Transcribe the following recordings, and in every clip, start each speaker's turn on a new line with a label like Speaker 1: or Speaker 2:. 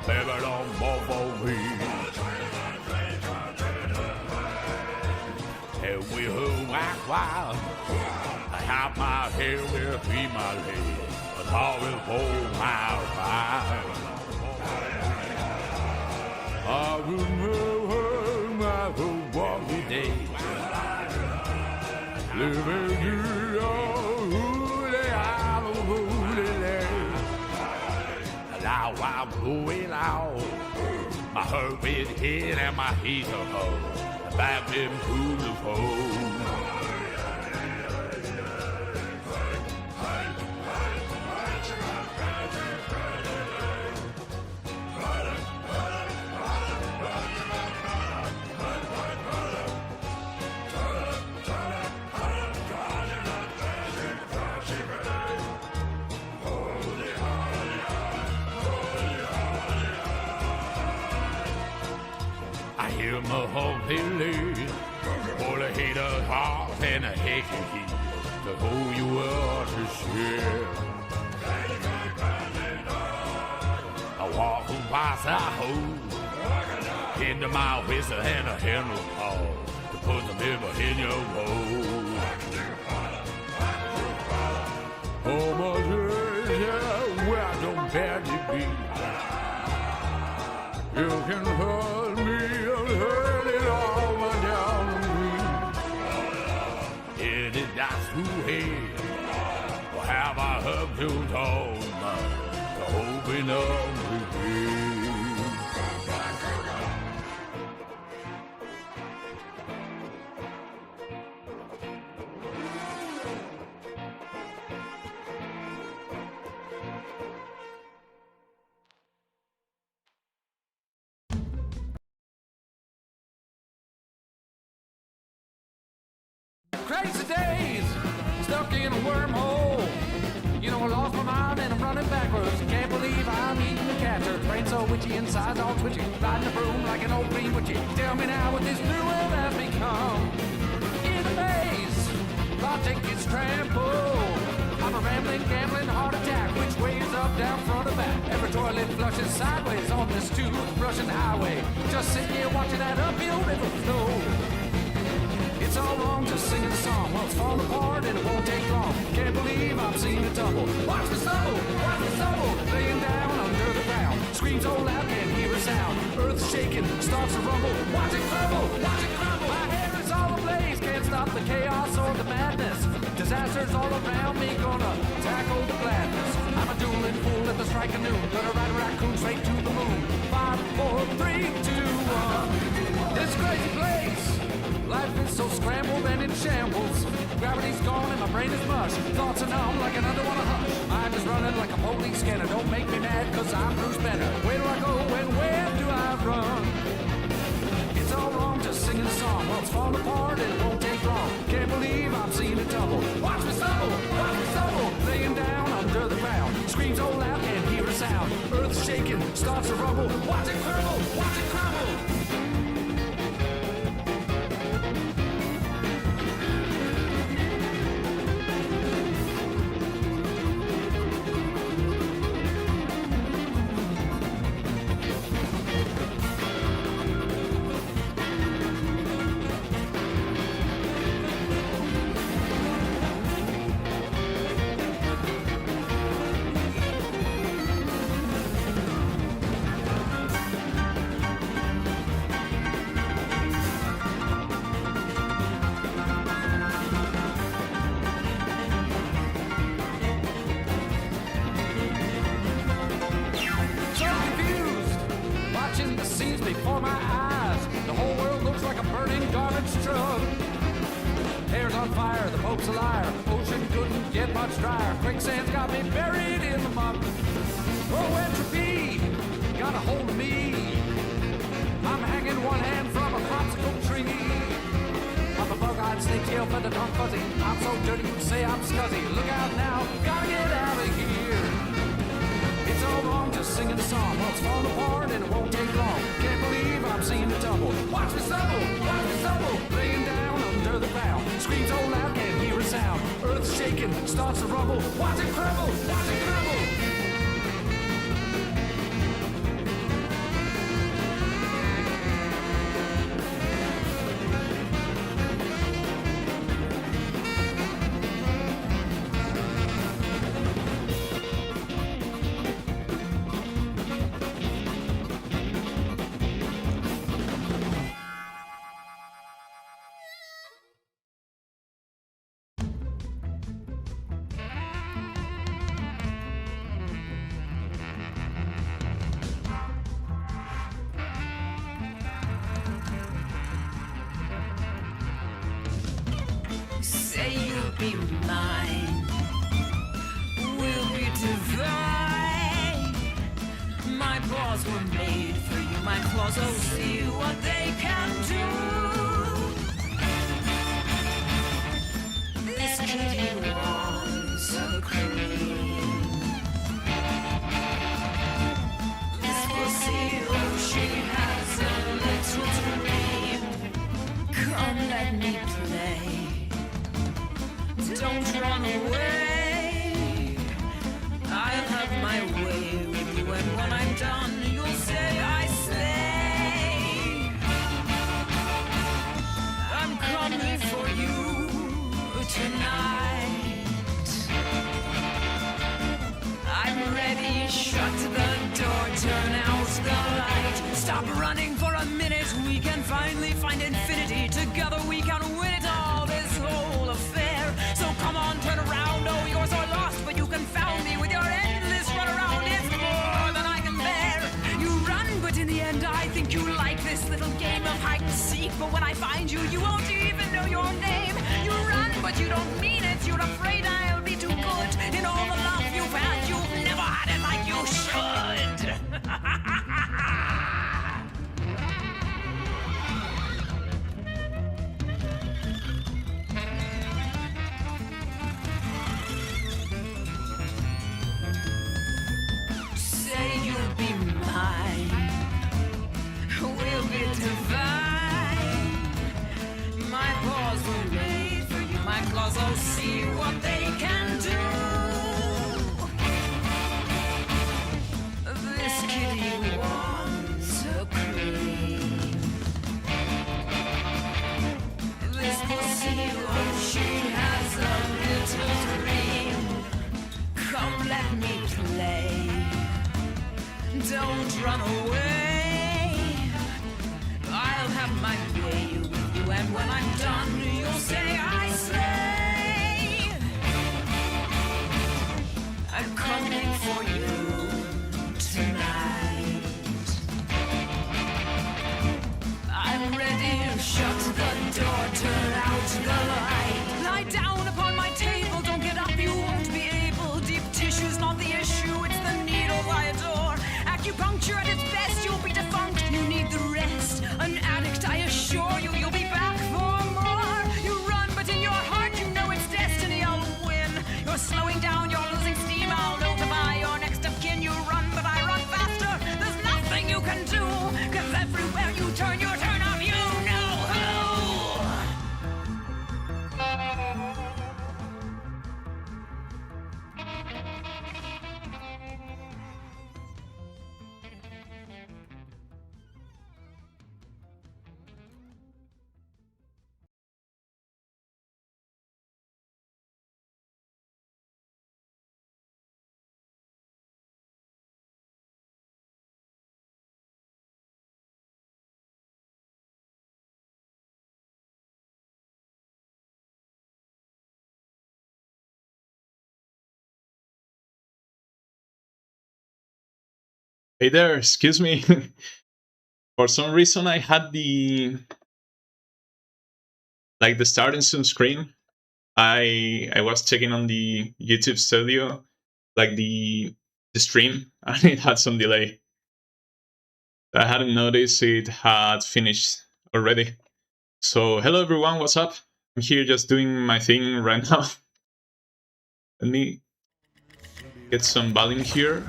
Speaker 1: baby, don't fall for me. And we who act wild, I have my hair will be my leg, but all will hold my ride. I will never, never walk the day, living you now I'm going out. My heart with head and my heat of hope. The back them to the phone. My whole village, full of haters, hearts, and a aching heat, to who you are to share. I walk past a hole, into my whistle and a handle paw, to put the liver in your bowl. Oh, my dear, where I don't badly be. You can hurt me and hurt it all down to me. It is that's who hate. Or have I heard you told me to open up the gate?
Speaker 2: Crazy days, stuck in a wormhole. You know I lost my mind and I'm running backwards. Can't believe I'm eating the catcher. Brain so witchy, inside's all twitchy. Riding a broom like an old green witchy. Tell me now what this new world has become. In a maze, logic is trampled. I'm a rambling, gambling heart attack. Which way is up, down, front, or back? Every toilet flushes sideways on this toothbrushing highway. Just sitting here watching that uphill river flow. It's all wrong just singing a song. Well, it's falling apart and it won't take long. Can't believe I'm seeing it tumble. Watch me stumble, laying down under the ground. Screams so loud, can't hear a sound. Earth's shaking, starts to rumble. Watch it crumble, watch it crumble. My hair is all ablaze, can't stop the chaos or the madness. Disasters all around me, gonna tackle the gladness. I'm a dueling fool at the strike of noon. Gonna ride a raccoon straight to the moon. 5, 4, 3, 2, 1. This crazy place. Life is so scrambled and in shambles. Gravity's gone and my brain is mush. Thoughts are numb like an underwater hush. Mind is running like a police scanner. Don't make me mad cause I'm Bruce Banner. Where do I go and where do I run? It's all wrong just singing a song. Well, it's falling apart and it won't take long. Can't believe I'm seeing it tumble. Watch me stumble, laying down under the ground. Screams so loud, can't hear a sound. Earth's shaking, starts to rumble. Watch it crumble, watch it crumble. Before my eyes, the whole world looks like a burning garbage truck. Hair's on fire, the Pope's a liar. Ocean couldn't get much drier. Quicksand's got me buried in the muck. Oh, entropy got a hold of me. I'm hanging one hand from a popsicle tree. I'm a bug-eyed snake tail feather tongue fuzzy. I'm so dirty you'd say I'm scuzzy. Look out now, gotta get out of here. It's all wrong just singing a song. Well, it's falling apart and it won't take long. Can't believe I'm seeing it tumble. Watch me stumble, laying down under the ground. Screams so loud, can't hear a sound. Earth's shaking, starts to rumble. Watch it crumble, watch it crumble.
Speaker 3: be mine. We'll be divine. My paws were made for you. My claws, oh, see what they can do. This kitty wants a cream. This pussy, oh, she has a little dream. Come, let me play. Don't run away. I'll have my way with you, and when I'm done, you'll say I slay. I'm coming for you tonight. I'm ready. Shut the door, turn out the light. Stop running for a minute. We can finally find infinity. Together we can win it all, this whole affair. So come on, turn around. Oh, you're so lost, but you confound me with your endless run around. It's more than I can bear. You run, but in the end I think you like this little game of hide and seek. But when I find you, you won't even know your name. You run, but you don't mean it. You're afraid I'll be too good. In all the love you've had, you've never had it like you should. Say you'll be mine. We'll be divine. My paws were made for you. My claws, oh, see what they can do. This kitty wants a cream. This pussy, oh, she has a little dream. Come, let me play. Don't run away. I'll have my way with you, and when I'm done, you'll say I slay. I'm coming for you tonight. I'm ready. Shut the door, turn out the light. Lie down upon my table. Don't get up, you won't be able. Deep tissue's not the issue, it's the needle I adore. Acupuncture at its best, you'll be defunct. You need the rest. An addict, I assure you, you'll be back for more. You run, but in your heart, you know it's destiny. I'll win. You're slowing down, you're losing steam. I'll notify your next of kin. You run, but I run faster. There's nothing you can do, 'cause everywhere you turn up, you know who.
Speaker 4: Hey there, excuse me. For some reason I had the starting soon screen. I was checking on the YouTube studio like the stream and it had some delay. I hadn't noticed it had finished already. So hello everyone, what's up? I'm here just doing my thing right now. Let me get some volume here.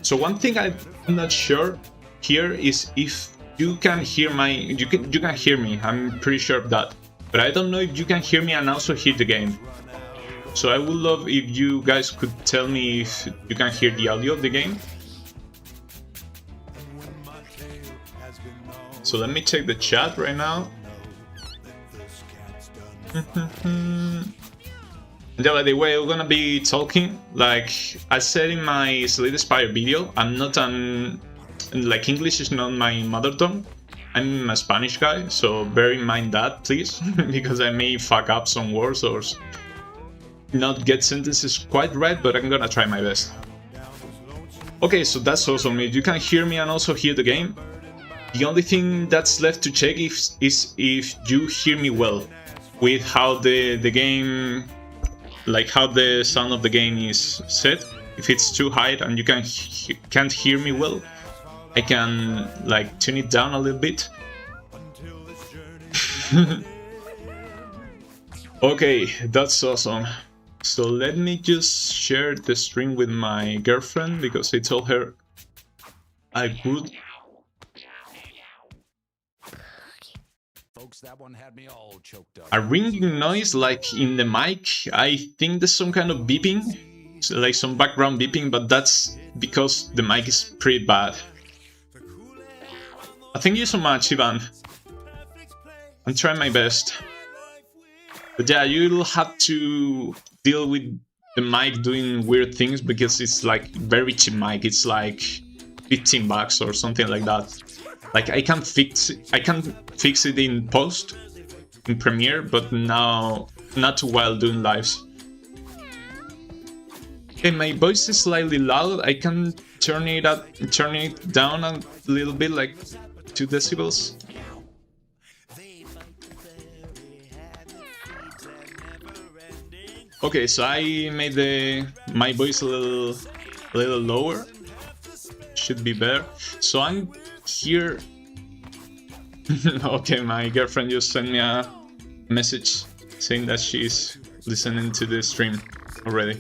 Speaker 4: So one thing I'm not sure here is if you can hear you can hear me. I'm pretty sure of that, but I don't know if you can hear me and also hear the game. So I would love if you guys could tell me if you can hear the audio of the game. So let me check the chat right now. Yeah, by the way, we're gonna be talking, like I said in my Slade Spire video, I'm not like English is not my mother tongue. I'm a Spanish guy, so bear in mind that, please, because I may fuck up some words or not get sentences quite right, but I'm gonna try my best. Okay, so that's awesome. If you can hear me and also hear the game, the only thing that's left to check is if you hear me well. with how the game, like how the sound of the game is set. If it's too high and you can't hear me well, I can like tune it down a little bit. Okay, that's awesome. So let me just share the stream with my girlfriend because I told her I would.
Speaker 2: Folks, that one had me all choked up.
Speaker 4: A ringing noise like in the mic. I think there's some kind of beeping, like some background beeping, but that's because the mic is pretty bad. Thank you so much, Ivan. I'm trying my best. But yeah, you'll have to deal with the mic doing weird things because it's like very cheap mic. It's like $15 or something like that. Like I can fix it in post, in Premiere, but now not while doing lives. Okay, my voice is slightly loud. I can turn it down a little bit, like 2 decibels. Okay, so I made my voice a little lower. Should be better. So I'm here. Okay, my girlfriend just sent me a message saying that she's listening to the stream already.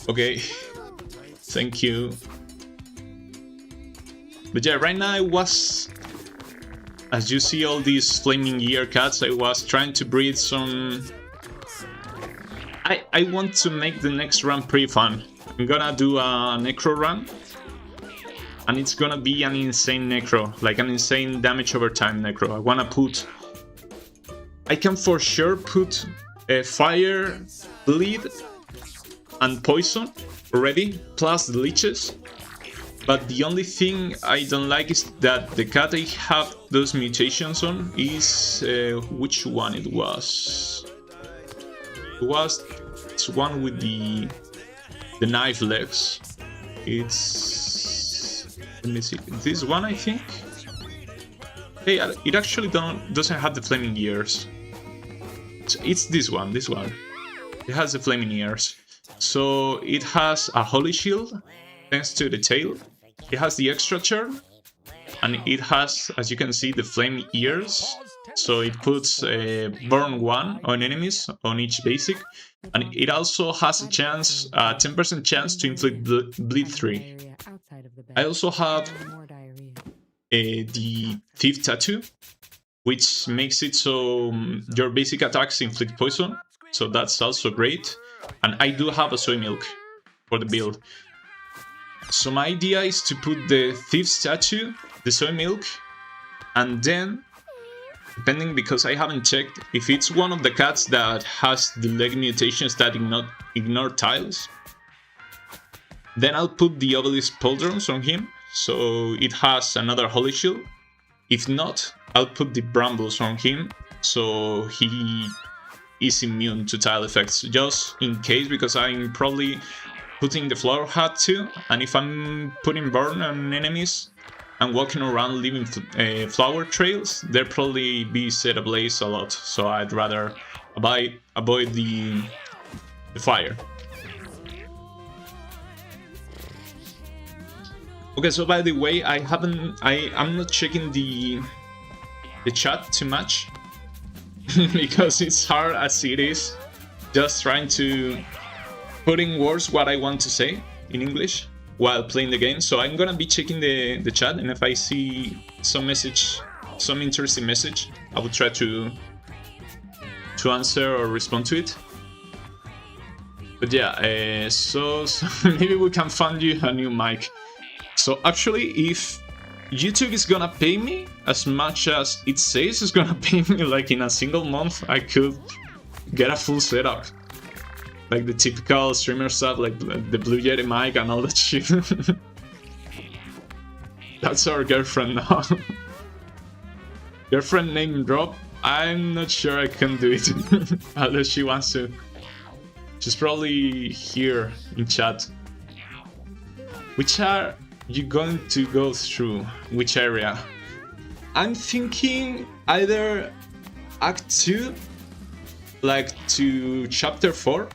Speaker 4: Okay, thank you. But yeah, right now I was, as you see all these flaming ear cats, I was trying to breed some. I want to make the next run pretty fun. I'm gonna do a necro run, and it's gonna be an insane necro, like an insane damage over time necro. I wanna put, I can for sure put fire, bleed, and poison already, plus the leeches. But the only thing I don't like is that the cat I have those mutations on is which one it was? It's one with the knife legs. It's, let me see, this one I think. Hey, it actually doesn't have the flaming ears. It's this one. It has the flaming ears. So it has a holy shield thanks to the tail. It has the extra charm, and it has, as you can see, the flame ears. So it puts burn 1 on enemies on each basic, and it also has a chance, 10% chance to inflict bleed 3. I also have the Thief Tattoo, which makes it so your basic attacks inflict poison. So that's also great. And I do have a soy milk for the build. So my idea is to put the Thief's Tattoo, the soy milk, and then, depending, because I haven't checked, if it's one of the cats that has the leg mutations that ignore tiles, then I'll put the Obelisk Pauldrons on him, so it has another Holy Shield. If not, I'll put the Brambles on him, so he is immune to tile effects, just in case, because I'm probably putting the Flower Hat too, and if I'm putting burn on enemies and walking around leaving flower trails, they'll probably be set ablaze a lot, so I'd rather avoid the fire. Okay, so by the way, I'm not checking the chat too much because it's hard as it is, just trying to put in words what I want to say in English while playing the game. So I'm gonna be checking the chat, and if I see some interesting message, I will try to answer or respond to it. But yeah, so maybe we can find you a new mic. So actually, if YouTube is gonna pay me as much as it says it's gonna pay me, like in a single month, I could get a full setup. Like the typical streamer stuff, like the Blue Yeti mic and all that shit. That's our girlfriend now. Girlfriend name drop? I'm not sure I can do it. Unless she wants to. She's probably here in chat. Which are you going to go through? Which area? I'm thinking either Act 2 like to chapter 4,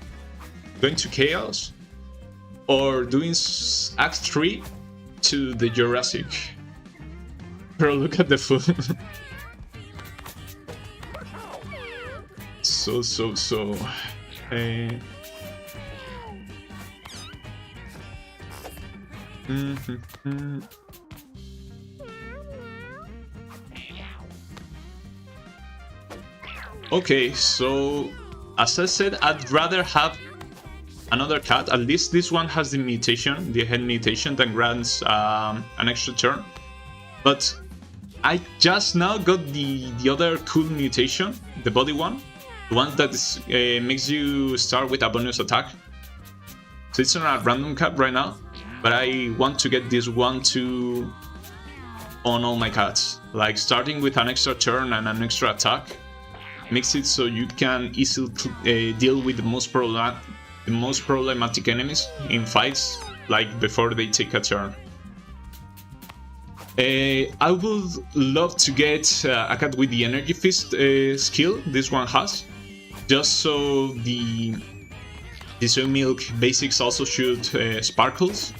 Speaker 4: going to Chaos, or doing Act 3 to the Jurassic. Bro, look at the food. so. Okay, so as I said, I'd rather have another cat. At least this one has the mutation, the head mutation that grants an extra turn. But I just now got the other cool mutation, the body one, the one that makes you start with a bonus attack. So it's on a random cap right now, but I want to get this one too on all my cats. Like starting with an extra turn and an extra attack makes it so you can easily deal with the most problematic enemies in fights, like before they take a turn. I would love to get a cat with the Energy Fist skill this one has, just so the soy milk basics also shoot sparkles,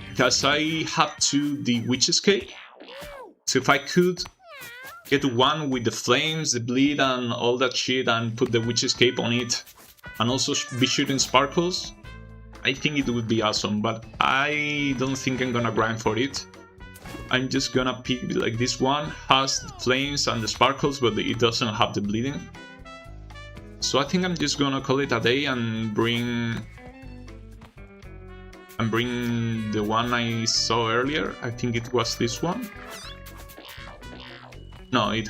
Speaker 4: because I have the Witch's Cape. So if I could get one with the flames, the bleed and all that shit and put the Witch's Cape on it and also be shooting sparkles, I think it would be awesome, but I don't think I'm gonna grind for it. I'm just gonna pick, like, this one has the flames and the sparkles, but it doesn't have the bleeding. So I think I'm just gonna call it a day and bring the one I saw earlier. I think it was this one. No, it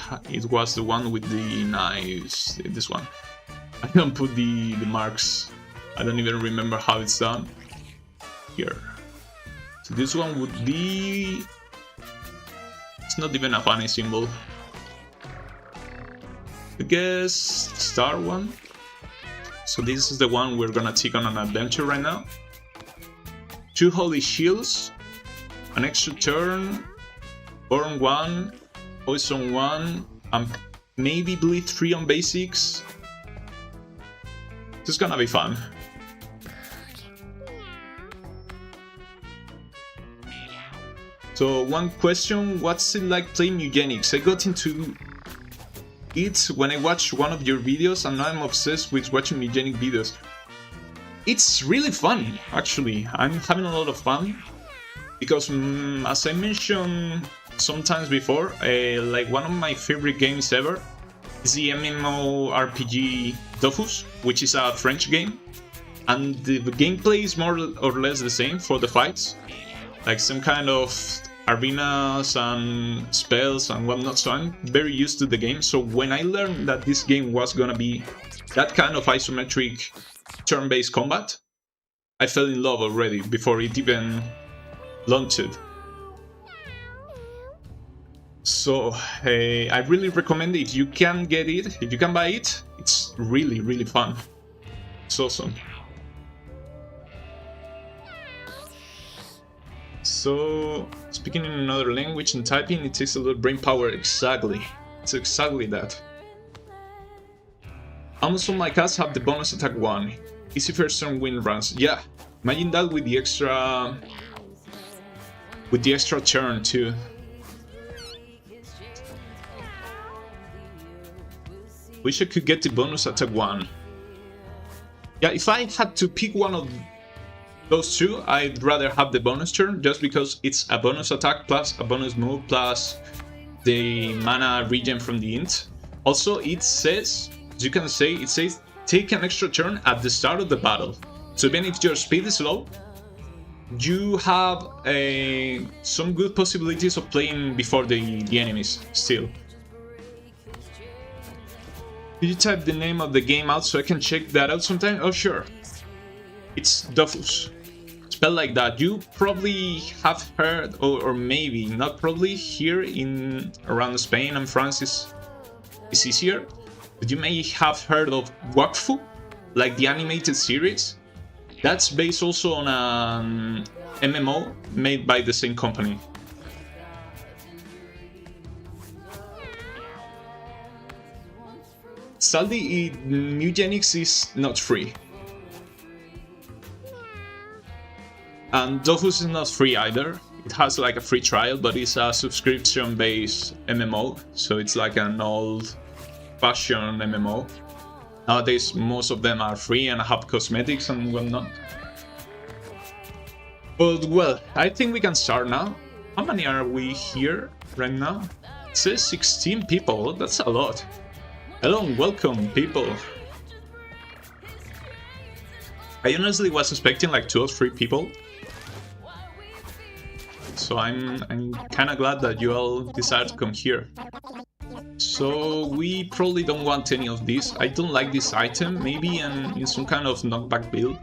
Speaker 4: was the one with the knives. This one. I don't put the marks. I don't even remember how it's done. Here. So this one would be... It's not even a funny symbol. I guess star one. So this is the one we're gonna take on an adventure right now. 2 holy shields, an extra turn, burn 1, poison 1, and maybe bleed 3 on basics. This is gonna be fun. So one question, what's it like playing Mewgenics? I got into it when I watched one of your videos, and now I'm obsessed with watching Mewgenic videos. It's really fun, actually. I'm having a lot of fun because, as I mentioned sometimes before, like one of my favorite games ever is the MMORPG Dofus, which is a French game, and the gameplay is more or less the same for the fights, like some kind of arenas and spells and whatnot, so I'm very used to the game. So when I learned that this game was gonna be that kind of isometric turn-based combat, I fell in love already before it even launched. So I really recommend it. If you can get it, if you can buy it, it's really, really fun. It's awesome. So, speaking in another language and typing, it takes a lot of brain power. Exactly. It's exactly that. Almost all my cats have the bonus attack 1. Easy first turn win runs. Yeah, imagine that with the extra turn too. Wish I could get the bonus attack 1. Yeah, if I had to pick one of those two, I'd rather have the bonus turn, just because it's a bonus attack plus a bonus move plus the mana regen from the int. Also, it says, as you can say, it says take an extra turn at the start of the battle. So even if your speed is low, you have some good possibilities of playing before the enemies still. Could you type the name of the game out so I can check that out sometime? Oh, sure. It's Dofus. Spelled like that. You probably have heard, or maybe not probably, here in around Spain and France is easier. But you may have heard of Wakfu, like the animated series. That's based also on an MMO made by the same company. Sadly, Mewgenics is not free. And Dofus is not free either. It has like a free trial, but it's a subscription-based MMO, so it's like an old-fashioned MMO. Nowadays, most of them are free and have cosmetics and whatnot. But well, I think we can start now. How many are we here right now? It says 16 people, that's a lot. Hello and welcome, people. I honestly was expecting like 2 or 3 people. So I'm kind of glad that you all decided to come here. So we probably don't want any of these. I don't like this item. Maybe in some kind of knockback build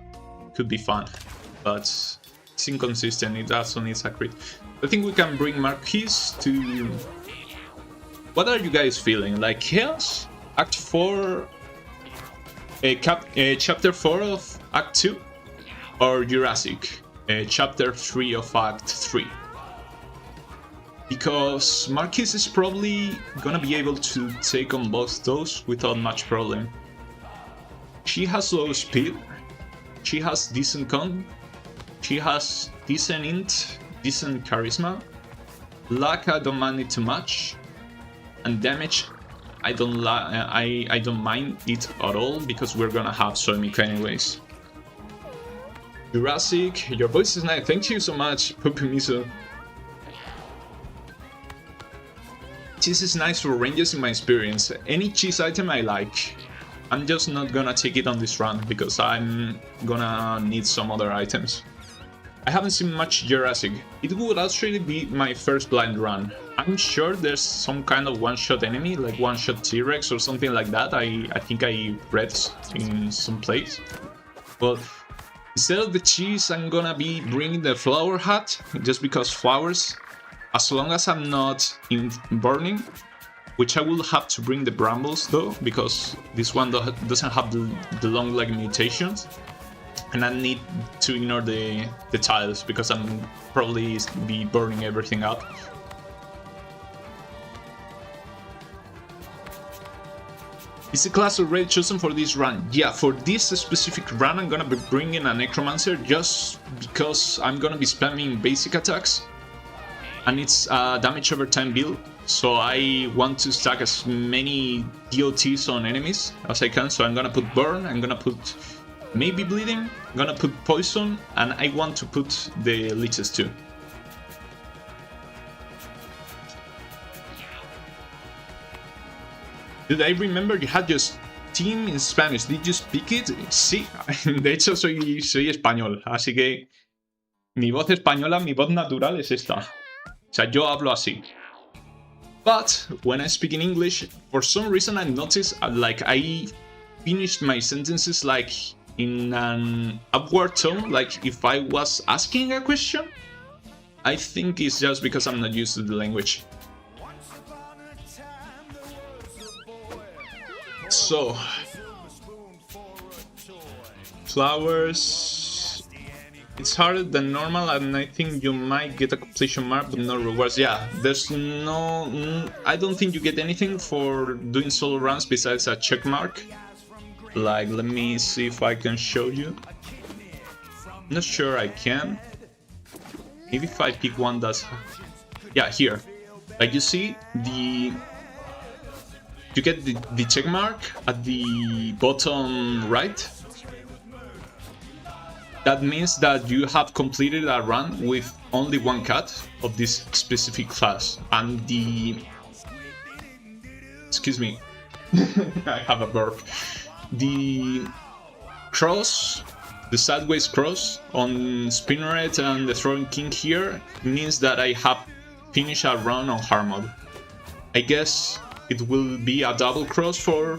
Speaker 4: could be fun, but it's inconsistent. It also needs a crit. I think we can bring Marquis to... What are you guys feeling? Like Chaos? Act 4... Chapter 4 of Act 2? Or Jurassic? Chapter 3 of Act 3? Because Marquis is probably gonna be able to take on both those without much problem. She has low speed, she has decent con, she has decent int, decent charisma, luck I don't mind it too much, and damage I don't mind it at all because we're gonna have Soimic anyways. Jurassic, your voice is nice, thank you so much, Pupumiso. Cheese is nice for ranges in my experience. Any cheese item I like. I'm just not gonna take it on this run because I'm gonna need some other items. I haven't seen much Jurassic. It would actually be my first blind run. I'm sure there's some kind of one-shot enemy, like one-shot T-Rex or something like that. I think I read in some place. But instead of the cheese, I'm gonna be bringing the flower hat, just because flowers. As long as I'm not in burning, which I will have to bring the brambles though, because this one doesn't have the long leg mutations, and I need to ignore the tiles because I'm probably be burning everything up. Is the class already chosen for this run? Yeah, for this specific run I'm gonna be bringing a Necromancer just because I'm gonna be spamming basic attacks. And it's a damage over time build, so I want to stack as many DOTs on enemies as I can. So I'm gonna put burn, I'm gonna put maybe bleeding, I'm gonna put poison, and I want to put the leeches too. Did I remember you had your team in Spanish? Did you speak it? Sí, de hecho soy español, así que mi voz española, mi voz natural es esta. O sea, yo hablo así. But when I speak in English, for some reason I noticed like I finished my sentences like in an upward tone, like if I was asking a question. I think it's just because I'm not used to the language. So, flowers. It's harder than normal, and I think you might get a completion mark, but no rewards. Yeah, there's no... I don't think you get anything for doing solo runs besides a check mark. Like, let me see if I can show you. Not sure I can. Maybe if I pick one that's... Yeah, here. Like you see, you get the check mark at the bottom right. That means that you have completed a run with only one cat of this specific class. And the... Excuse me. I have a burp. The cross, the sideways cross on Spinneret and the Throwing King here means that I have finished a run on hard mode. I guess it will be a double cross for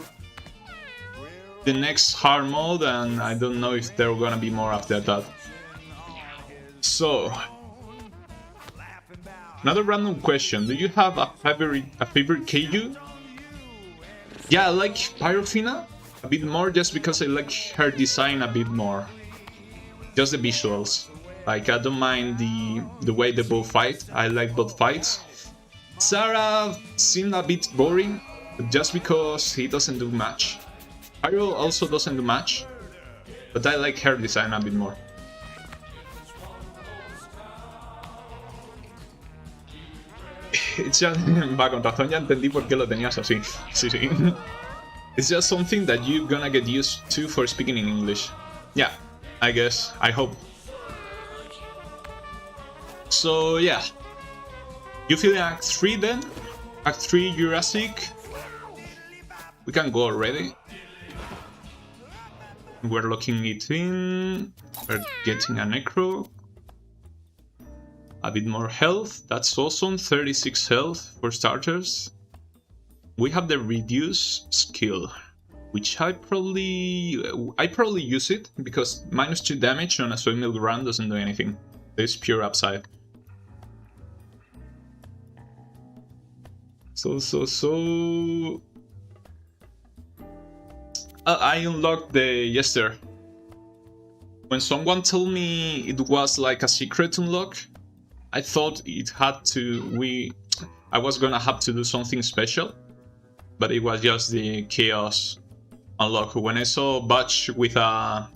Speaker 4: the next hard mode, and I don't know if there are gonna be more after that. So, another random question: do you have a favorite KU? Yeah, I like Pyrofina a bit more, just because I like her design a bit more. Just the visuals. Like, I don't mind the way they both fight. I like both fights. Sarah seemed a bit boring. just because he doesn't do much. Pyro also doesn't do much, but I like her design a bit more. It's just... Va, con razón ya entendí por qué lo tenías así. Sí, sí. It's just something that you're gonna get used to for speaking in English. Yeah, I guess. I hope. So, yeah. You feeling Act 3 then? Act 3 Jurassic? We can go already. We're locking it in. We're getting a Necro. A bit more health. That's awesome. 36 health for starters. We have the reduce skill, which I probably use it because -2 damage on a soy milk run doesn't do anything. It's pure upside. So I unlocked the Jester. When someone told me it was like a secret unlock, I thought it had to I was gonna have to do something special, but it was just the chaos unlock. When I saw Butch with a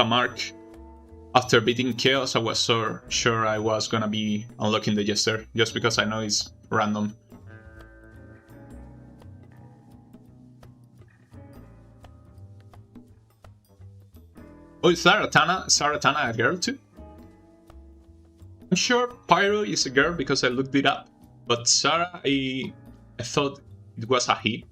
Speaker 4: mark after beating chaos, I was so sure I was gonna be unlocking the Jester, just because I know it's random. Oh, is Saratana a girl too? I'm sure Pyro is a girl because I looked it up, but Sarah, I thought it was a he,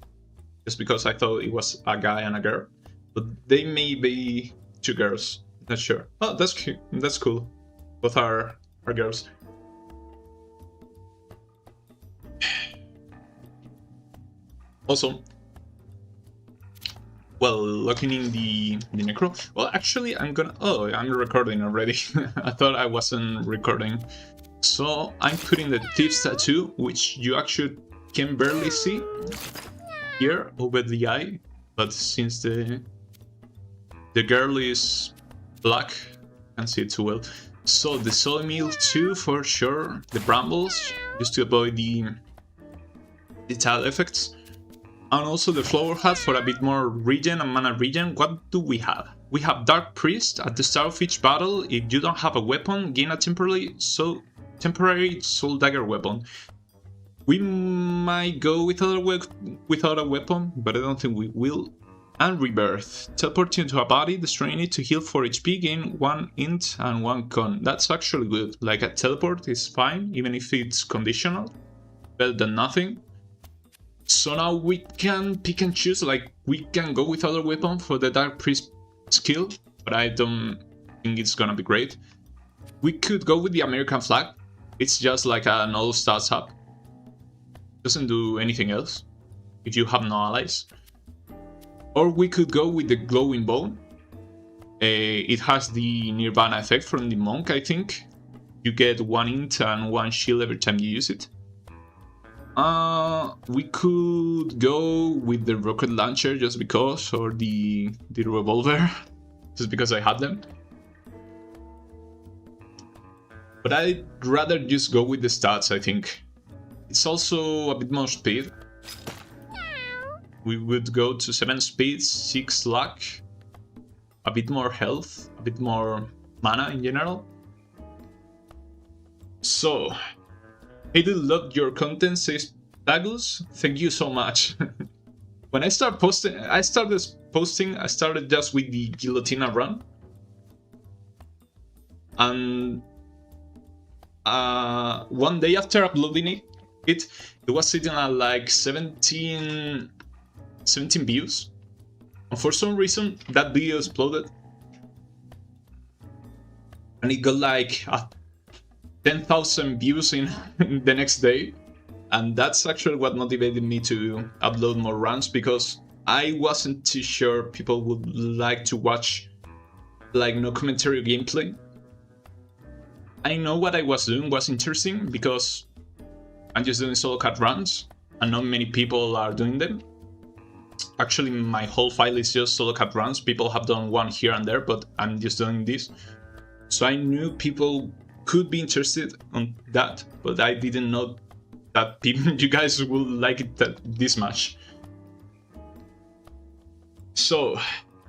Speaker 4: just because I thought it was a guy and a girl. But they may be two girls, not sure. Oh, that's cute. That's cool. Both are girls. Also, well, looking in the Necro. Well, actually, I'm recording already. I thought I wasn't recording. So I'm putting the Thief's Tattoo, which you actually can barely see here over the eye, but since the girl is black, I can't see it too well. So the soy meal too, for sure. The brambles, just to avoid the tile effects. And also the flower hat for a bit more regen and mana regen. What do we have? We have Dark Priest. At the start of each battle, if you don't have a weapon, gain a temporary soul dagger weapon. We might go without a weapon, but I don't think we will. And Rebirth. Teleport into a body, destroying it to heal 4 HP, gain 1 int and 1 con. That's actually good. Like a teleport is fine, even if it's conditional. Better than nothing. So now we can pick and choose, like we can go with other weapon for the Dark Priest skill, but I don't think it's gonna be great. We could go with the American flag. It's just like an all stats up. Doesn't do anything else if you have no allies. Or we could go with the glowing bone. It has the Nirvana effect from the monk, I think. You get 1 int and 1 shield every time you use it. We could go with the rocket launcher just because, or the revolver, just because I have them. But I'd rather just go with the stats, I think. It's also a bit more speed. We would go to 7 speed, 6 luck, a bit more health, a bit more mana in general. So, I do love your content, says Dagus. Thank you so much. When I started posting just with the Guillotina run. And one day after uploading it was sitting at like 17 views. And for some reason, that video exploded. And it got like 10,000 views in the next day, and that's actually what motivated me to upload more runs, because I wasn't too sure people would like to watch like no commentary gameplay. I know what I was doing was interesting because I'm just doing solo cut runs and not many people are doing them. Actually, my whole file is just solo cut runs. People have done one here and there, but I'm just doing this. So I knew people could be interested on that, but I didn't know that people, you guys will like it this much. So,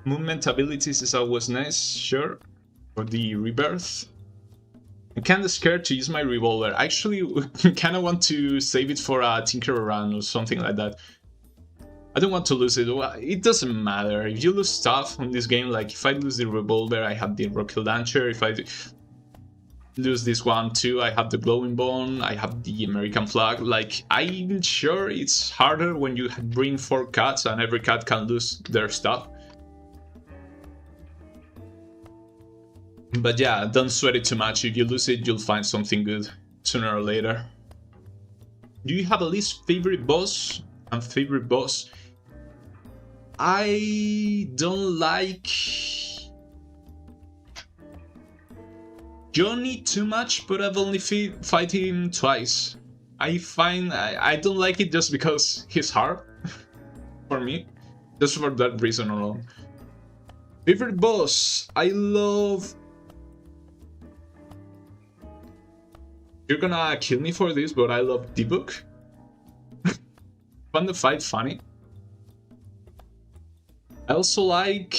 Speaker 4: movement abilities is always nice, sure, for the rebirth. I'm kinda scared to use my revolver. I actually kinda want to save it for a Tinker run or something like that. I don't want to lose it. Well, it doesn't matter. If you lose stuff on this game, like if I lose the revolver, I have the rocket launcher. If I lose this one too, I have the glowing bone, I have the American flag. Like, I'm sure it's harder when you bring 4 cats and every cat can lose their stuff. But yeah, don't sweat it too much. If you lose it, you'll find something good sooner or later. Do you have a least favorite boss and favorite boss? I don't like Johnny too much, but I've only fight him twice. I find I don't like it just because he's hard for me. Just for that reason alone. Favorite boss? I love... You're gonna kill me for this, but I love D-Book. Find the fight funny. I also like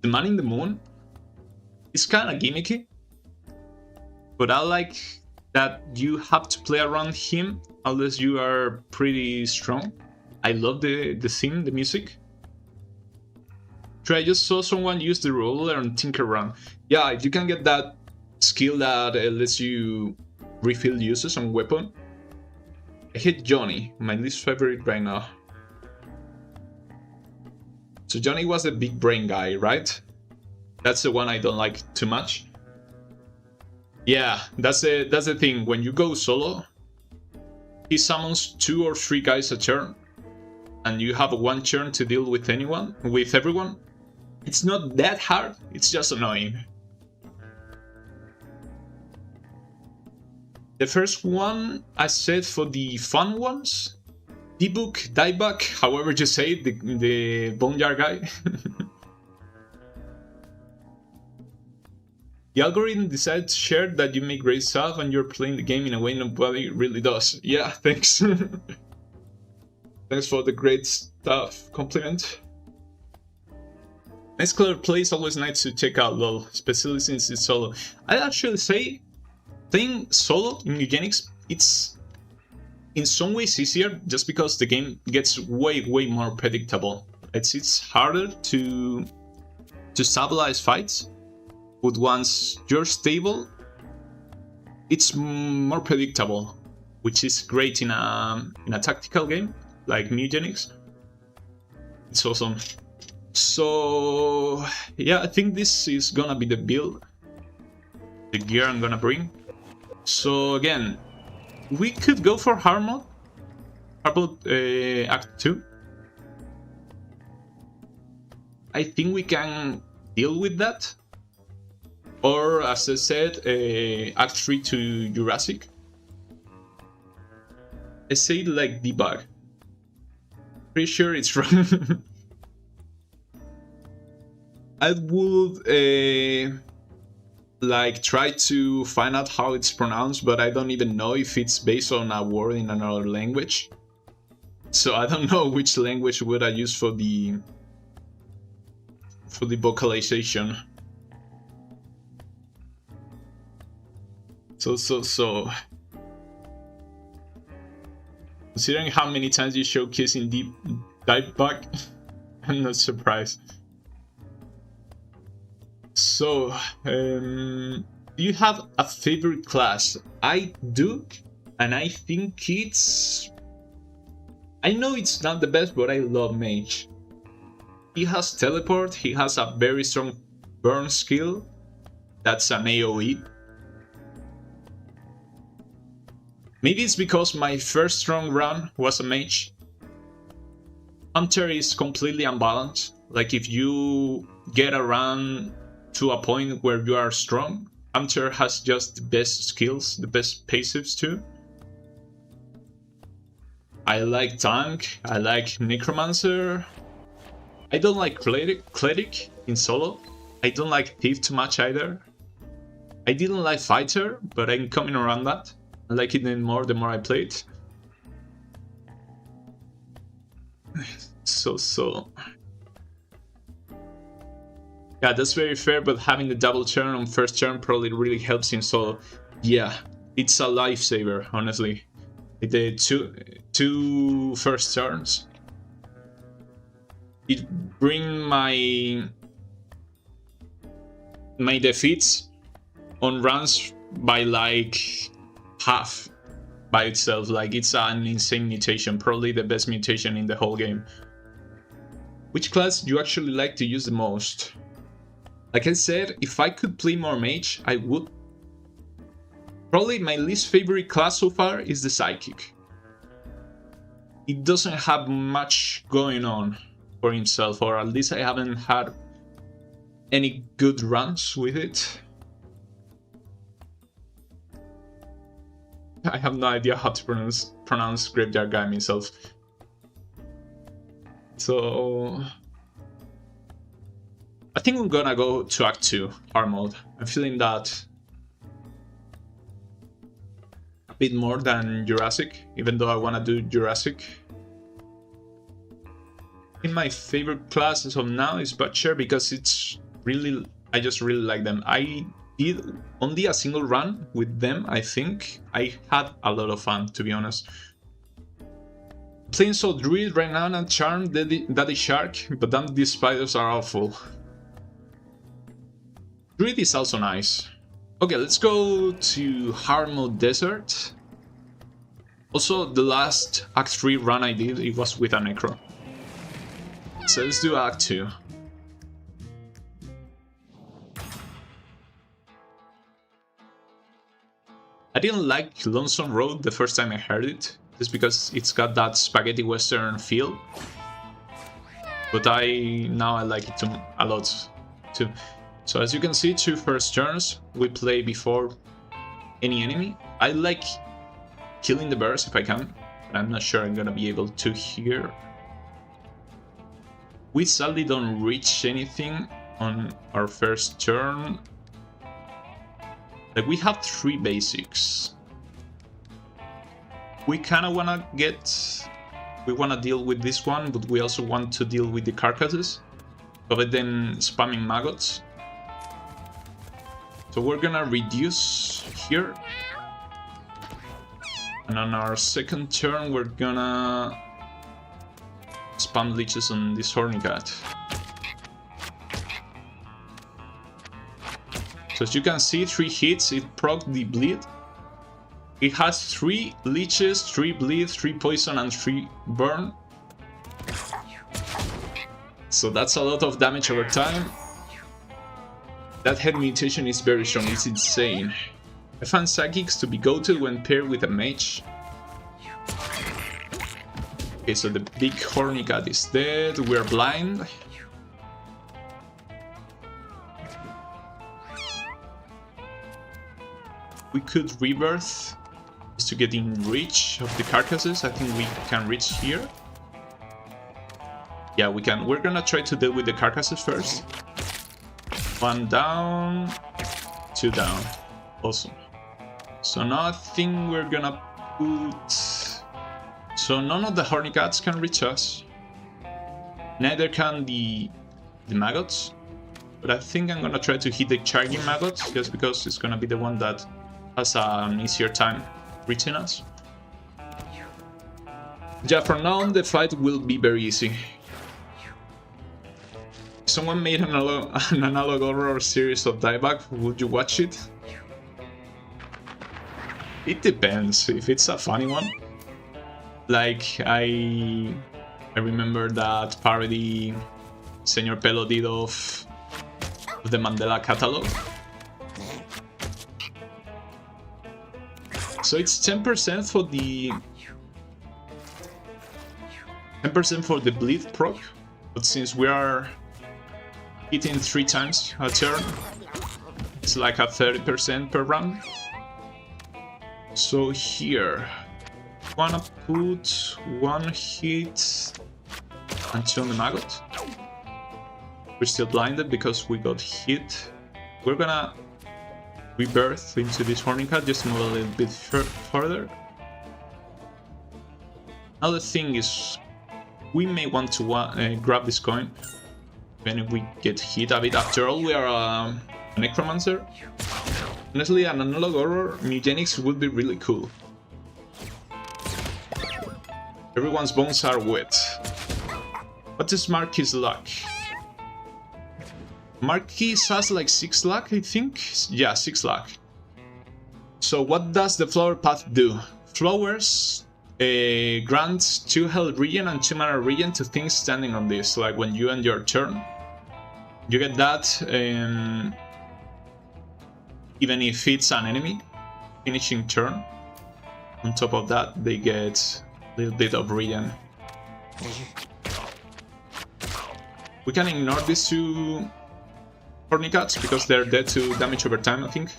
Speaker 4: the Man in the Moon. It's kinda gimmicky, but I like that you have to play around him unless you are pretty strong. I love the theme, the music. I just saw someone use the roller on Tinker Run. Yeah, if you can get that skill that lets you refill uses on weapon. I hate Johnny, my least favorite right now. So Johnny was the big brain guy, right? That's the one I don't like too much. Yeah, that's the thing. When you go solo, he summons 2 or 3 guys a turn, and you have 1 turn to deal with everyone. It's not that hard, it's just annoying. The first one I said for the fun ones, D-Book, Dieback, however you say it, the Boneyard guy. The algorithm decided to share that you make great stuff and you're playing the game in a way nobody really does. Yeah, thanks. Thanks for the great stuff. Compliment. Nice clever play is always nice to check out, lol, especially since it's solo. I'd actually say playing solo in Mewgenics, it's in some ways easier just because the game gets way more predictable. It's harder to stabilize fights, but once you're stable, it's more predictable, which is great in a tactical game like Mewgenics. It's awesome. So yeah, I think this is gonna be the build, the gear I'm gonna bring. So again, we could go for hard mode, Act 2. I think we can deal with that. Or as I said, Act 3 to Jurassic. I say it like debug. Pretty sure it's wrong. I would like try to find out how it's pronounced, but I don't even know if it's based on a word in another language. So I don't know which language would I use for the vocalization. So considering how many times you show kissing dive back, I'm not surprised. So, do you have a favorite class? I do, and I think it's... I know it's not the best, but I love Mage. He has teleport, he has a very strong burn skill. That's an AoE. Maybe it's because my first strong run was a Mage. Hunter is completely unbalanced. Like if you get a run to a point where you are strong, Hunter has just the best skills, the best passives too. I like Tank, I like Necromancer. I don't like Cleric in solo. I don't like Thief too much either. I didn't like Fighter, but I'm coming around that. I like it more the more I play it. So. Yeah, that's very fair, but having the double turn on first turn probably really helps him. So, yeah, it's a lifesaver, honestly. The two first turns. It bring my defeats on runs by like half by itself. Like, it's an insane mutation, probably the best mutation in the whole game. Which class do you actually like to use the most? Like I said, if I could play more mage, I would. Probably my least favorite class so far is the psychic. It doesn't have much going on for himself, or at least I haven't had any good runs with it. I have no idea how to pronounce Graveyard Guy myself. So I think I'm gonna go to Act 2, hard mode. I'm feeling that a bit more than Jurassic, even though I wanna do Jurassic. I think my favorite class as of now is Butcher because it's really, I just really like them. I did only a single run with them, I think. I had a lot of fun, to be honest. Playing so Druid right now and Charm, Daddy Shark, but then these spiders are awful. Druid is also nice. Okay, let's go to hard mode Desert. Also, the last Act 3 run I did, it was with a Necro. So let's do Act 2. I didn't like Lonesome Road the first time I heard it, just because it's got that spaghetti western feel. But now I like it a lot too. So as you can see, 2 first turns we play before any enemy. I like killing the bears if I can, but I'm not sure I'm gonna be able to here. We sadly don't reach anything on our first turn. Like, we have 3 basics. We kinda wanna we wanna deal with this one, but we also want to deal with the carcasses, but then spamming maggots. So we're gonna reduce here. And on our second turn, we're gonna spam leeches on this horny cat. So as you can see, 3 hits, it proc the bleed. It has 3 leeches, 3 bleed, 3 poison, and 3 burn. So that's a lot of damage over time. That head mutation is very strong, it's insane. I find psychics to be goated when paired with a mage. Okay, so the big horny cat is dead, we're blind. We could rebirth just to get in reach of the carcasses. I think we can reach here. Yeah, we can. We're gonna try to deal with the carcasses first. 1 down, 2 down. Awesome. So now I think we're gonna put... So none of the horny cats can reach us. Neither can the maggots. But I think I'm gonna try to hit the charging maggots, just because it's gonna be the one that has an easier time reaching us. Yeah, from now on the fight will be very easy. If someone made an analog horror series of Dieback, would you watch it? It depends, if it's a funny one. Like, I remember that parody Senor Pelo did of the Mandela catalog. So it's 10% for the 10% for the bleed proc, but since we are hitting 3 times a turn, it's like a 30% per round. So here, wanna put 1 hit and 2 on the maggot. We're still blinded because we got hit. We're gonna rebirth into this horny cat, just move a little bit further. Now the thing is, we may want to grab this coin. Even if we get hit a bit. After all, we are a necromancer. Honestly, an analog horror, Mewgenics would be really cool. Everyone's bones are wet. What is Marquis' luck? Marquis has like 6 luck, I think? Yeah, 6 luck. So what does the flower path do? Flowers grant 2 health regen and 2 mana regen to things standing on this. Like when you end your turn, you get that even if it's an enemy finishing turn. On top of that, they get a little bit of regen. We can ignore these 2 Hornicats because they're dead to damage over time, I think.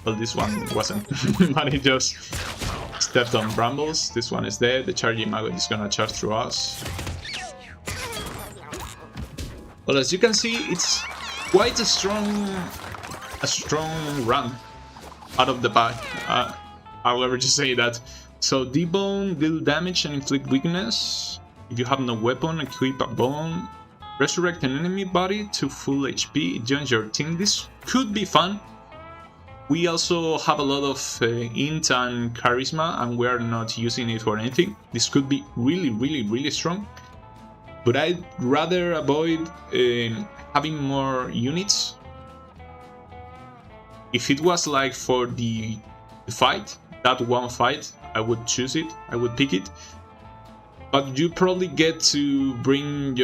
Speaker 4: Well, this one wasn't, but he just stepped on brambles. This one is dead. The charging maggot is gonna charge through us. Well, as you can see, it's quite a strong run out of the bag. However, just say that. So debone, deal damage and inflict weakness. If you have no weapon, equip a bone. Resurrect an enemy body to full HP. It joins your team. This could be fun. We also have a lot of int and charisma, and we are not using it for anything. This could be really strong. But I'd rather avoid having more units. If it was like for the fight, that one fight, I would choose it, I would pick it. But you probably get to bring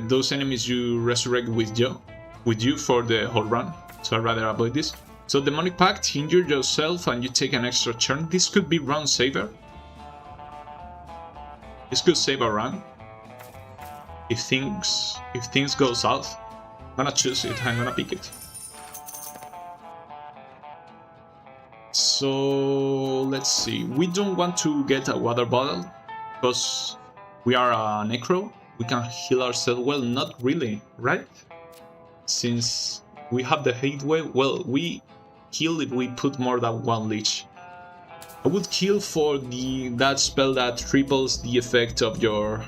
Speaker 4: those enemies you resurrect with you for the whole run. So I'd rather avoid this. So Demonic Pact, injure yourself and you take an extra turn. This could be run saver. This could save a run. If things go south, I'm gonna choose it, I'm gonna pick it. So let's see, we don't want to get a water bottle because we are a necro. We can heal ourselves. Well, not really, right? Since we have the hate wave, well, we heal if we put more than 1 leech. I would kill for that spell that triples the effect of your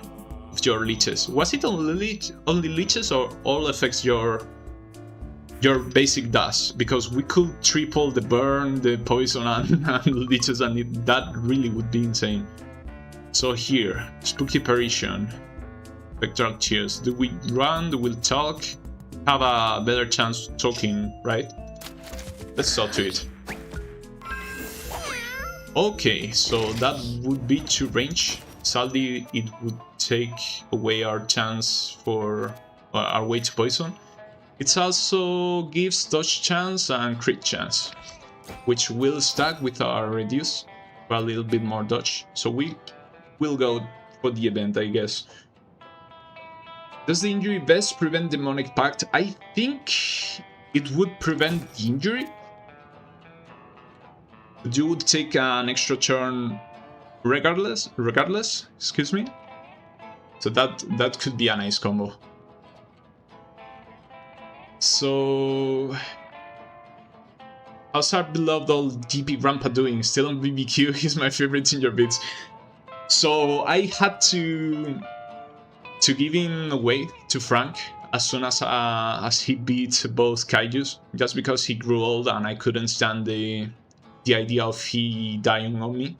Speaker 4: leeches. Was it only leeches or all effects your basic does? Because we could triple the burn, the poison and leeches, and that really would be insane. So here, Spooky Apparition, Spectral Tears. Do we run? Do we talk? Have a better chance talking, right? Let's talk to it. Okay, so that would be to range. Sadly, it would take away our chance for our way to poison. It also gives dodge chance and crit chance, which will stack with our reduce for a little bit more dodge. So we will go for the event, I guess. Does the injury best prevent Demonic Pact? I think it would prevent the injury. But you would take an extra turn regardless, excuse me. So that could be a nice combo. So how's our beloved old GP Grandpa doing? Still on BBQ, he's my favorite in your bits. So I had to give him away to Frank as soon as he beat both kaijus, just because he grew old and I couldn't stand the idea of he dying on me.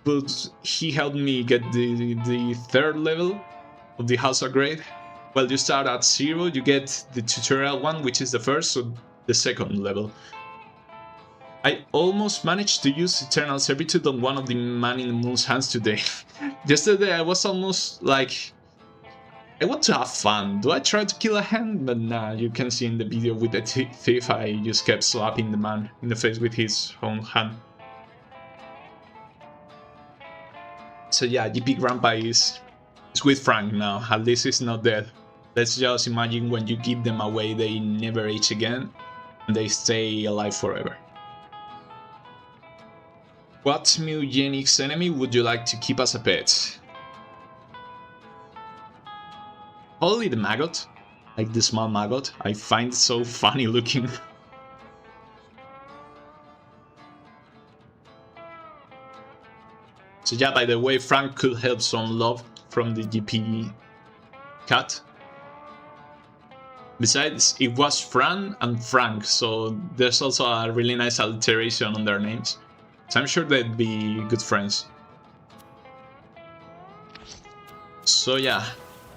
Speaker 4: But he helped me get the 3rd level of the House Upgrade. Well, you start at 0, you get the tutorial one, which is the first, so the 2nd level. I almost managed to use Eternal Servitude on one of the Man in the Moon's hands today. Yesterday I was almost like, I want to have fun. Do I try to kill a hand? But nah, you can see in the video with the thief, I just kept slapping the man in the face with his own hand. So yeah, GP Grandpa is with Frank now, at least he's not dead. Let's just imagine when you give them away, they never age again, and they stay alive forever. What Mewgenics enemy would you like to keep as a pet? Probably the maggot, like the small maggot. I find it so funny looking. So yeah, by the way, Frank could help some love from the GP cat. Besides, it was Fran and Frank, so there's also a really nice alliteration on their names. So I'm sure they'd be good friends. So yeah,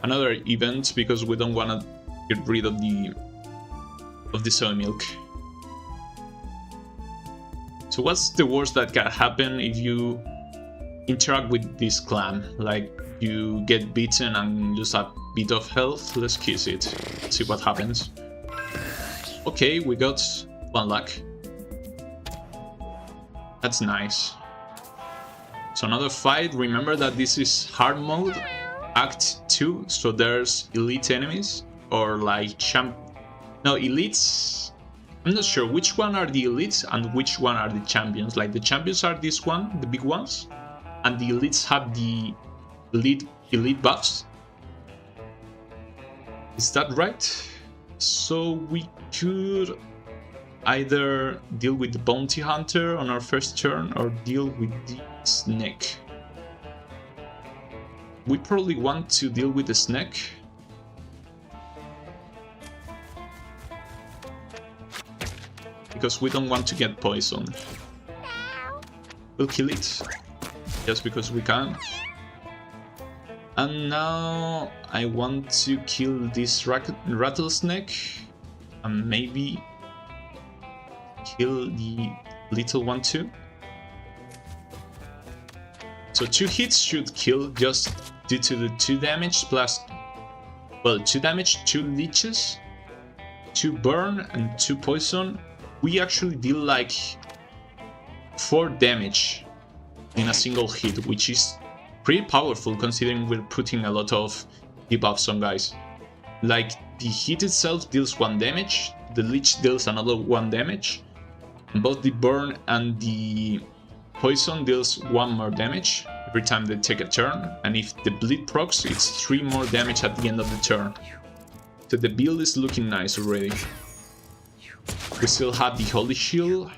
Speaker 4: another event because we don't want to get rid of the soy milk. So what's the worst that can happen if you interact with this clam? Like you get beaten and lose a bit of health? Let's kiss it. See what happens. Okay, we got 1 luck. That's nice. So another fight. Remember that this is hard mode, Act 2, so there's elite enemies or like elites. I'm not sure which one are the elites and which one are the champions. Like the champions are this one, the big ones, and the elites have the elite buffs. Is that right? So we could either deal with the bounty hunter on our first turn or deal with the snake. We probably want to deal with the snake. Because we don't want to get poisoned. We'll kill it. Just because we can. And now I want to kill this rattlesnake. And maybe kill the little one too. So 2 hits should kill just due to the 2 damage plus... Well, 2 damage, 2 leeches, 2 burn and 2 poison. We actually deal like 4 damage in a single hit, which is pretty powerful considering we're putting a lot of debuffs on guys. Like the hit itself deals 1 damage, the leech deals another 1 damage, and both the burn and the poison deals 1 more damage every time they take a turn, and if the bleed procs, it's 3 more damage at the end of the turn. So the build is looking nice already. We still have the Holy Shield.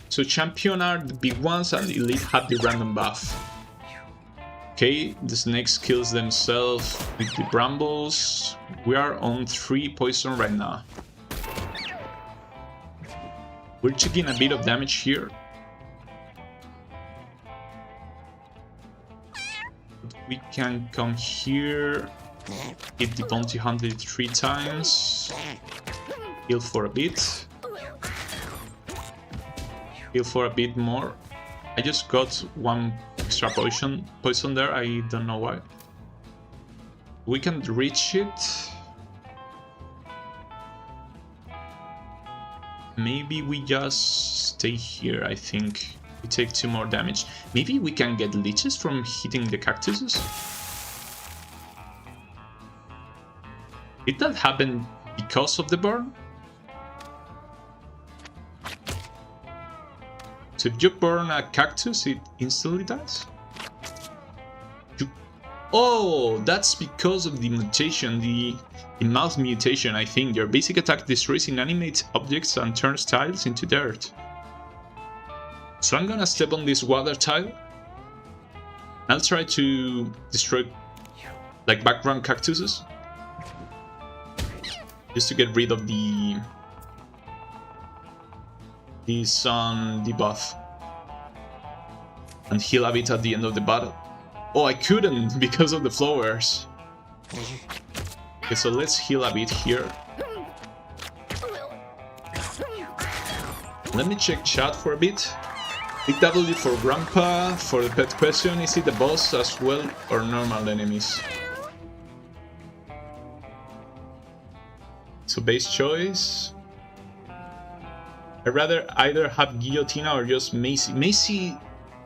Speaker 4: So champion are the big ones and elite have the random buff. Okay, the snakes kills themselves with the brambles. We are on 3 poison right now. We're taking a bit of damage here. But we can come here, hit the bounty hunter 3 times, heal for a bit, heal for a bit more. I just got 1 extra poison there, I don't know why. We can reach it. Maybe we just stay here, I think. We take 2 more damage. Maybe we can get leeches from hitting the cactuses? Did that happen because of the burn? So if you burn a cactus, it instantly dies? Oh, that's because of the mutation, the mouth mutation, I think. Your basic attack destroys inanimate objects and turns tiles into dirt. So I'm gonna step on this water tile. I'll try to destroy like background cactuses. Just to get rid of the sun debuff. And heal a bit at the end of the battle. Oh, I couldn't because of the flowers. Okay, so let's heal a bit here. Let me check chat for a bit. Big W for Grandpa. For the pet question, is it the boss as well or normal enemies? So base choice. I'd rather either have Guillotina or just Macy. Macy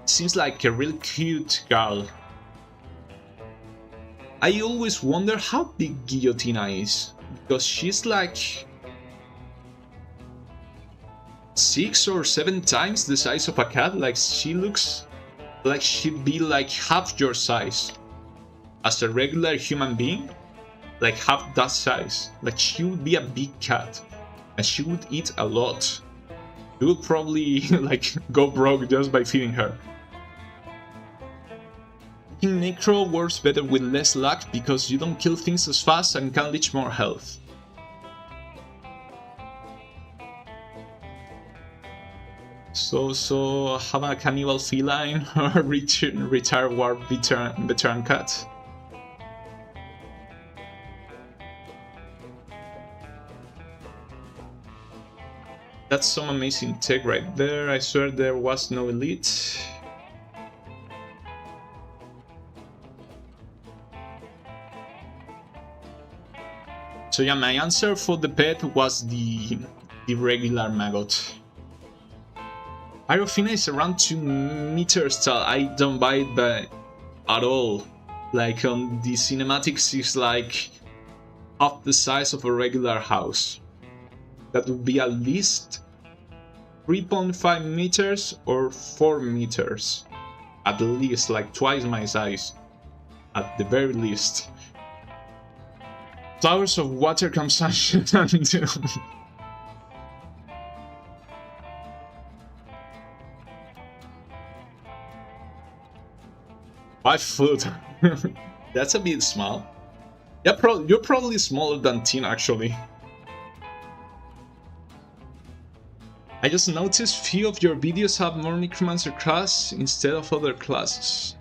Speaker 4: seems like a really cute girl. I always wonder how big Guillotina is, because she's like 6 or 7 times the size of a cat. Like she looks like she'd be like half your size as a regular human being, like half that size. Like she would be a big cat and she would eat a lot. You would probably like go broke just by feeding her. think Necro works better with less luck because you don't kill things as fast and can leech more health. So have a cannibal feline or retired war veteran cat. That's some amazing tech right there. I swear there was no elite. So yeah, my answer for the pet was the regular maggot. Aerofina is around 2 meters tall. I don't buy it at all. Like on the cinematics, it's like half the size of a regular house. That would be at least 3.5 meters or 4 meters. At least, like twice my size. At the very least. Flowers of water consumption until... Five foot. That's a bit small. Yeah, you're probably smaller than Teen, actually. I just noticed few of your videos have more Necromancer class instead of other classes.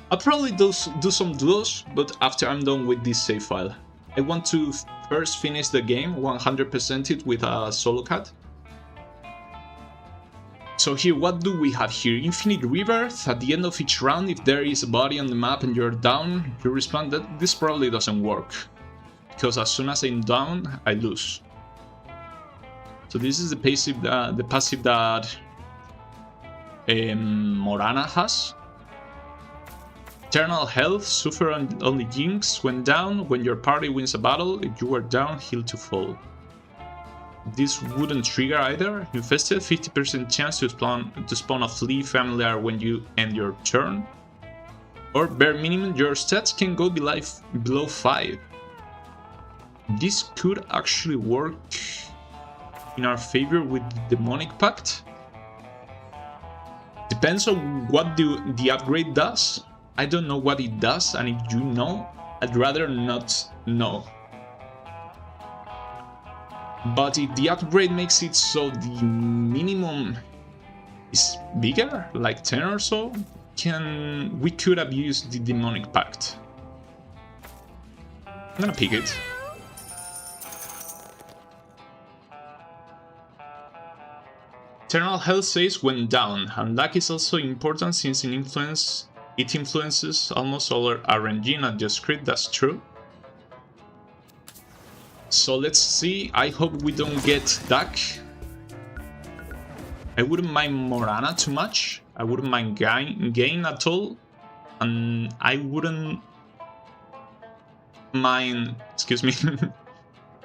Speaker 4: I'll probably do some duos, but after I'm done with this save file. I want to first finish the game, 100% it with a solo cat. So here, what do we have here? Infinite Rebirth. At the end of each round, if there is a body on the map and you're down, you respawn. This probably doesn't work, because as soon as I'm down, I lose. So this is the passive that Morana has. Eternal Health, suffer only Jinx when down. When your party wins a battle, if you are down, heal to fall. This wouldn't trigger either. Infested, 50% chance to spawn a flea familiar when you end your turn. Or bare minimum, your stats can go below 5. This could actually work in our favor with the Demonic Pact. Depends on what the upgrade does. I don't know what it does, and if you know, I'd rather not know. But if the upgrade makes it so the minimum is bigger, like 10 or so, we could have used the Demonic Pact. I'm gonna pick it. Eternal Health says when down, and luck is also important since it influences almost all our RNG, not just crit, that's true. So let's see, I hope we don't get Duck. I wouldn't mind Morana too much, I wouldn't mind Gain at all, and I wouldn't mind, excuse me,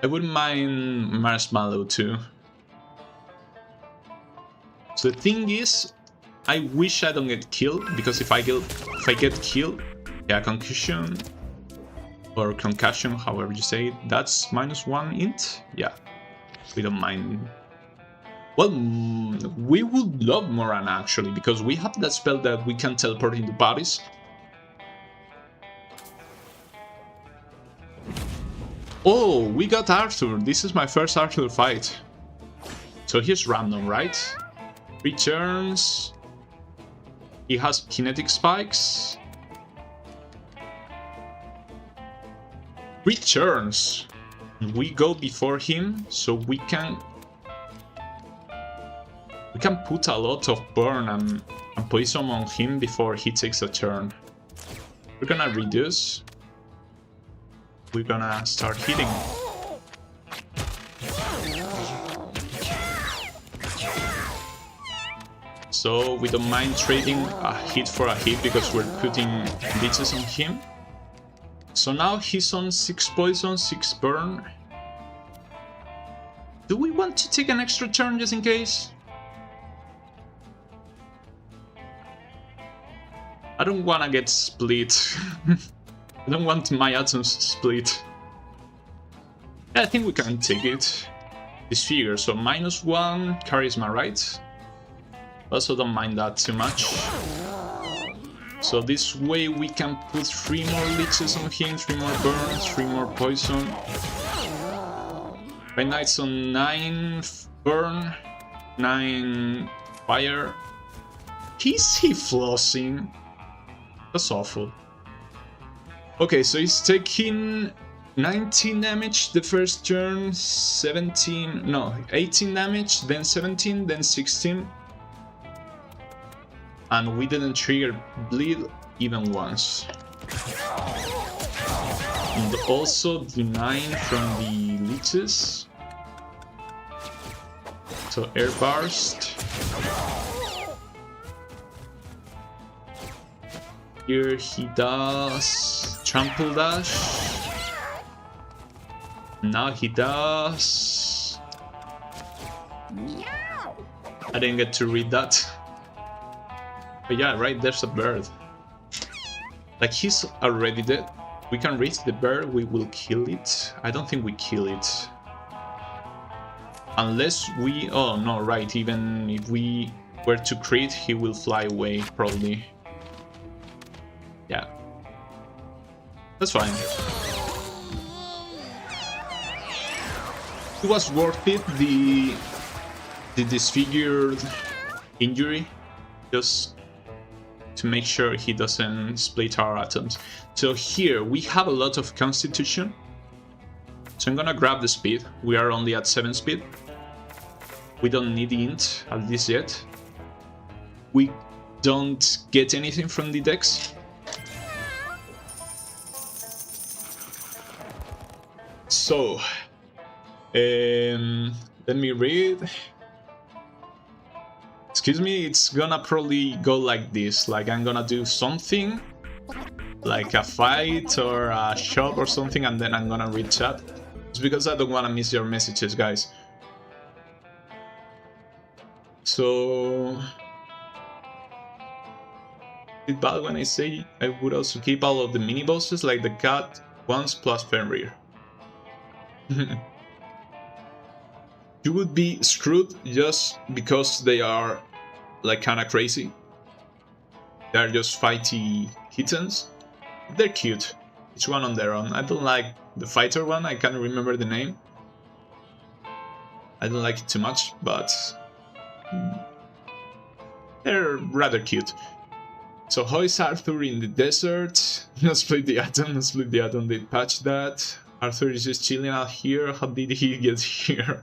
Speaker 4: I wouldn't mind Marshmallow too. So the thing is, I wish I don't get killed, because if I get killed, yeah, concussion or concussion, however you say it, that's -1 int. Yeah, we don't mind. Well, we would love Morana actually, because we have that spell that we can teleport into bodies. Oh, we got Arthur. This is my first Arthur fight. So he's random, right? 3 turns. He has kinetic spikes. 3 turns. We go before him, so we can put a lot of burn and poison on him before he takes a turn. We're gonna reduce. We're gonna start hitting. So we don't mind trading a hit for a hit because we're putting leeches on him. So now he's on 6 poison, 6 burn. Do we want to take an extra turn just in case? I don't want to get split. I don't want my atoms split. Yeah, I think we can take it. Disfigure, so -1 charisma, right? Also don't mind that too much. So this way we can put 3 more leeches on him, 3 more burns, 3 more poison. Right now it's on 9 burn, 9 fire. Is he flossing? That's awful. Okay, so he's taking 19 damage the first turn, 18 damage, then 17, then 16. And we didn't trigger bleed even once. And also the 9 from the leeches. So air burst. Here he does trample dash. Now he does. I didn't get to read that. But yeah, right there's a bird. Like he's already dead. We can reach the bird, we will kill it. I don't think we kill it. Unless we... oh no, right, even if we were to crit, he will fly away, probably. Yeah. That's fine. It was worth it, the disfigured injury. Just to make sure he doesn't split our atoms. So here we have a lot of constitution. So I'm gonna grab the speed. We are only at 7 speed. We don't need the int, at least yet. We don't get anything from the dex. So, let me read. Excuse me, it's gonna probably go like this. Like I'm gonna do something, like a fight or a shop or something, and then I'm gonna read chat. It's because I don't wanna miss your messages, guys. So... it's bad when I say I would also keep all of the mini bosses, like the cat ones plus Fenrir. You would be screwed just because they are like kinda crazy. They are just fighty kittens. They're cute, each one on their own. I don't like the fighter one, I can't remember the name. I don't like it too much, but they're rather cute. So how is Arthur in the desert? No split the atom, no split the atom, they patched that. Arthur is just chilling out here, how did he get here?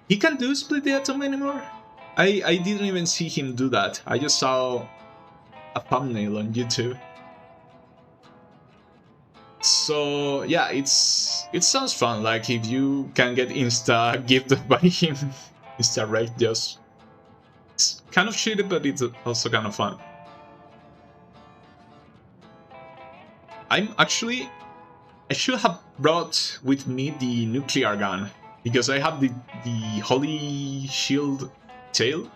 Speaker 4: He can't do split the atom anymore? I didn't even see him do that, I just saw a thumbnail on YouTube. So yeah, it sounds fun, like if you can get insta gifted by him, insta wreck, just... it's kind of shitty, but it's also kind of fun. I should have brought with me the nuclear gun, because I have the holy shield tail,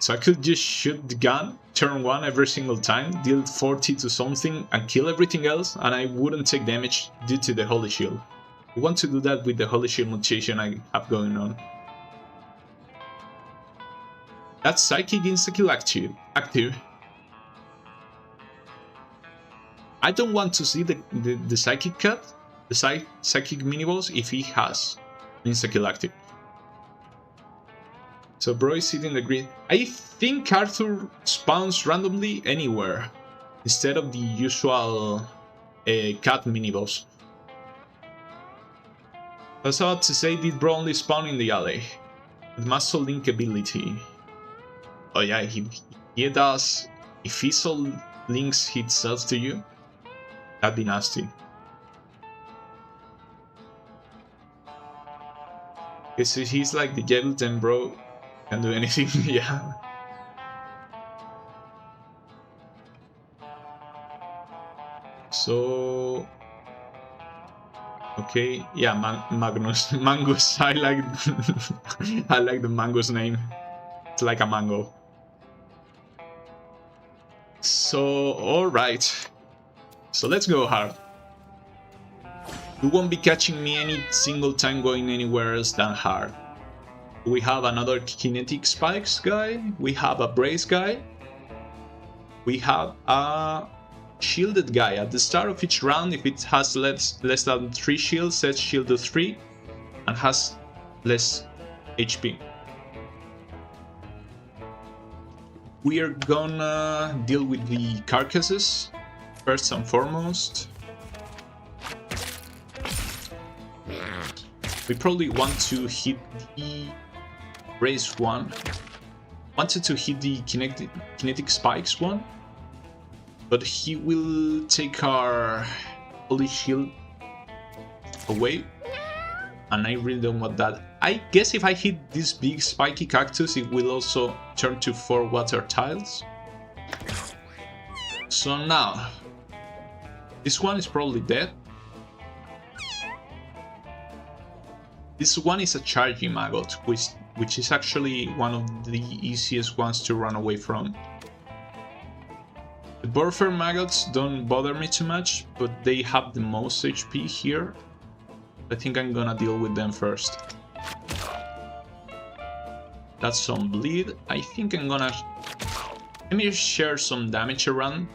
Speaker 4: so I could just shoot the gun, turn 1 every single time, deal 40 to something and kill everything else, and I wouldn't take damage due to the holy shield. I want to do that with the holy shield mutation I have going on. That's psychic insta-kill active. I don't want to see the psychic cut, the psychic miniboss, if he has insta-kill active. So bro is sitting the grid. I think Arthur spawns randomly anywhere, instead of the usual cat miniboss. I was about to say, did bro only spawn in the alley? With muscle link ability. Oh yeah, he does. If he so links himself to you, that'd be nasty. Okay, so he's like the Gelatin bro, can do anything, yeah. So... okay, yeah, Magnus. Mangus, I like I like the Mangus name. It's like a mango. So, alright. So let's go hard. You won't be catching me any single time going anywhere else than hard. We have another kinetic spikes guy. We have a brace guy. We have a shielded guy. At the start of each round, if it has less than 3 shields, sets shield to 3 and has less HP. We are gonna deal with the carcasses first and foremost. We probably want to hit the race one. Wanted to hit the kinetic spikes one, but he will take our holy shield away, and I really don't want that. I guess if I hit this big spiky cactus, it will also turn to 4 water tiles. So now, this one is probably dead. This one is a charging maggot, which is actually one of the easiest ones to run away from. The Burfer maggots don't bother me too much, but they have the most HP here. I think I'm gonna deal with them first. That's some bleed. I think I'm gonna... Let me share some damage around.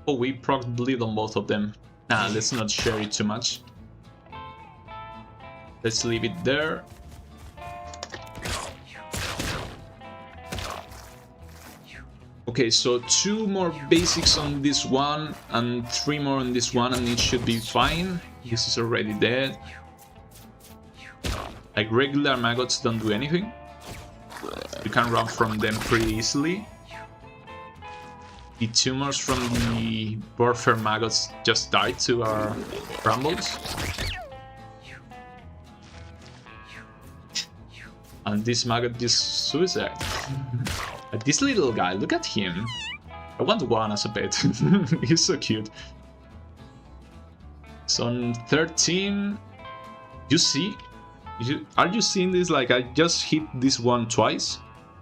Speaker 4: Oh, we proc bleed on both of them. Nah, let's not share it too much. Let's leave it there. Okay, so 2 more basics on this one and 3 more on this one, and it should be fine. This is already dead. Like, regular maggots don't do anything. You can run from them pretty easily. The tumors from the Burfer maggots just died to our brambles. And this maggot just suicide. This little guy, look at him. I want one as a pet. He's so cute. So on 13, you see? Are you seeing this? Like, I just hit this one twice.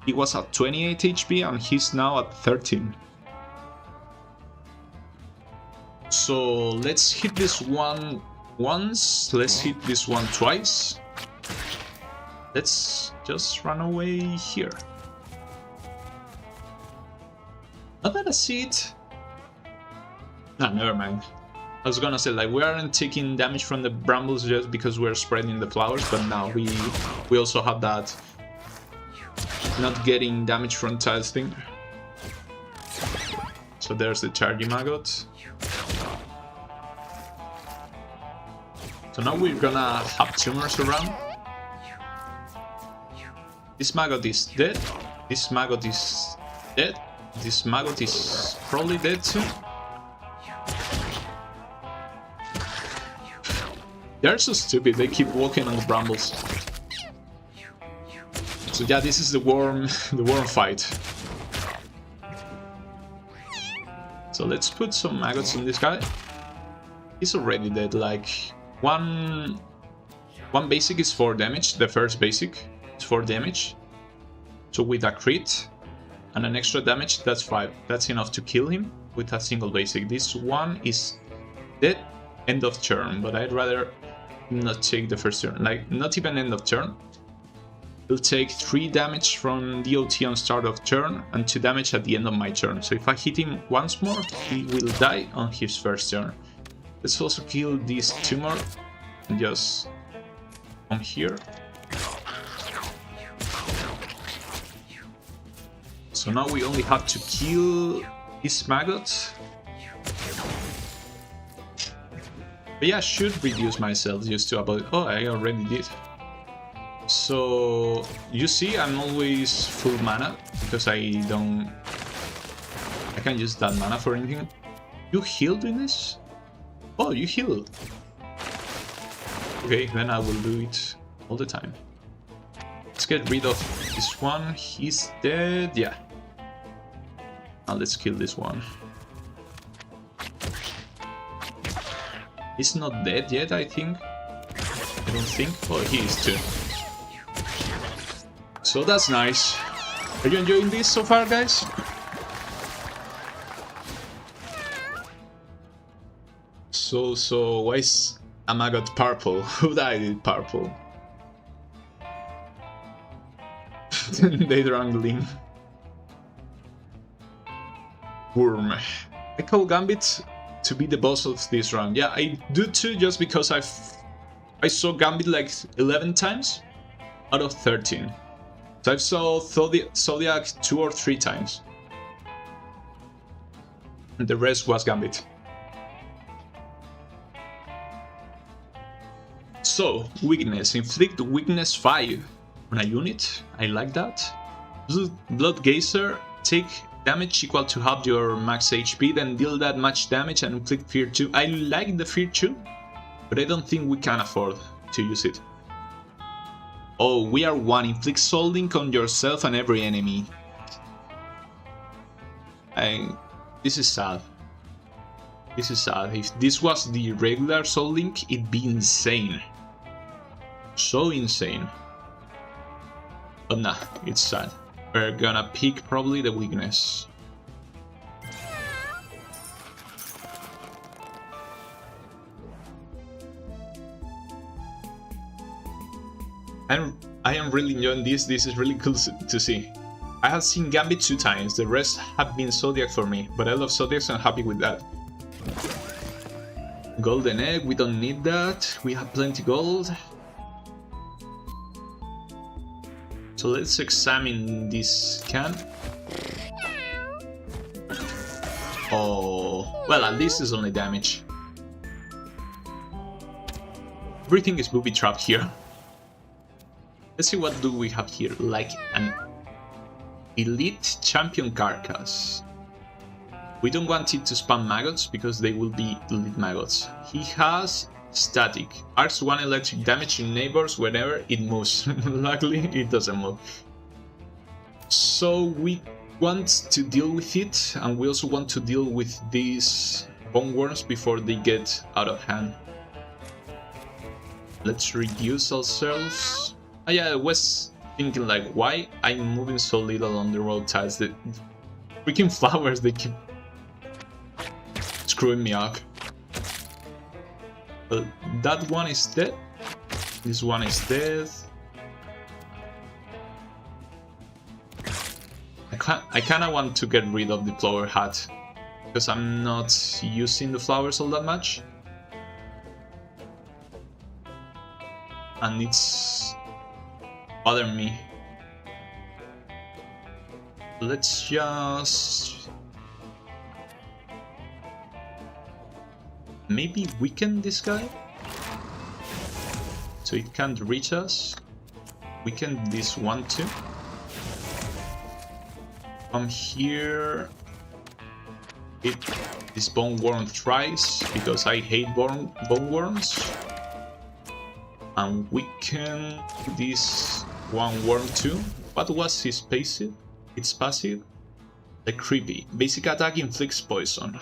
Speaker 4: He was at 28 HP and he's now at 13. So let's hit this one once. Let's hit this one twice. Let's just run away here. Not that I see it. Nah, never mind. I was gonna say, like, we aren't taking damage from the brambles just because we're spreading the flowers, but now we also have that not getting damage from tiles thing. So there's the charging maggot. So now we're gonna have tumors around. This maggot is dead. This maggot is dead. This maggot is probably dead too. They're so stupid, they keep walking on the brambles. So yeah, this is the worm fight. So let's put some maggots on this guy. He's already dead, like one basic is 4 damage, the first basic is 4 damage. So with a crit and an extra damage, that's 5. That's enough to kill him with a single basic. This one is dead, end of turn, but I'd rather not take the first turn, like not even end of turn. He'll take 3 damage from DOT on start of turn and 2 damage at the end of my turn. So if I hit him once more, he will die on his first turn. Let's also kill this tumor and just come here. So now we only have to kill this maggot. But yeah, I should reduce myself just to about... Oh, I already did. So you see, I'm always full mana because I can't use that mana for anything. You heal doing this? Oh, you heal. Okay, then I will do it all the time. Let's get rid of this one. He's dead. Yeah. Now let's kill this one. He's not dead yet, I think. I don't think. Oh, he is too. So that's nice. Are you enjoying this so far, guys? So why is I got purple. Who died in purple? They drank lean. Worm. I call Gambit to be the boss of this round. Yeah, I do too, just because I saw Gambit like 11 times out of 13. So I've saw Zodiac 2 or 3 times. And the rest was Gambit. So, weakness. Inflict weakness 5 on a unit. I like that. Blood Geyser. Take damage equal to half your max HP, then deal that much damage and inflict Fear 2. I like the Fear 2, but I don't think we can afford to use it. Oh, we are 1. Inflict Soul Link on yourself and every enemy. This is sad. This is sad. If this was the regular Soul Link, it'd be insane. So insane. But nah, it's sad. We're gonna pick probably the weakness. I am really enjoying this. This is really cool to see. I have seen Gambit 2 times. The rest have been Zodiac for me, but I love Zodiac, so I'm happy with that. Golden egg. We don't need that. We have plenty gold. So let's examine this can. Oh, well, at least it's only damage. Everything is booby trapped here. Let's see what do we have here. Like an elite champion carcass. We don't want it to spam maggots because they will be elite maggots. He has static. Arcs 1 electric damage to neighbors whenever it moves. Luckily, it doesn't move. So we want to deal with it, and we also want to deal with these bone worms before they get out of hand. Let's reduce ourselves. Oh yeah, I was thinking like, why I'm moving so little on the road tiles? The freaking flowers, they keep screwing me up. That one is dead. This one is dead. I kinda want to get rid of the flower hat because I'm not using the flowers all that much. And it's bothering me. Let's just maybe weaken this guy so it can't reach us. Weaken this one too. From here, hit this bone worm thrice because I hate bone worms. And weaken this one worm too. What was his passive? It's passive. The creepy. Basic attack inflicts poison.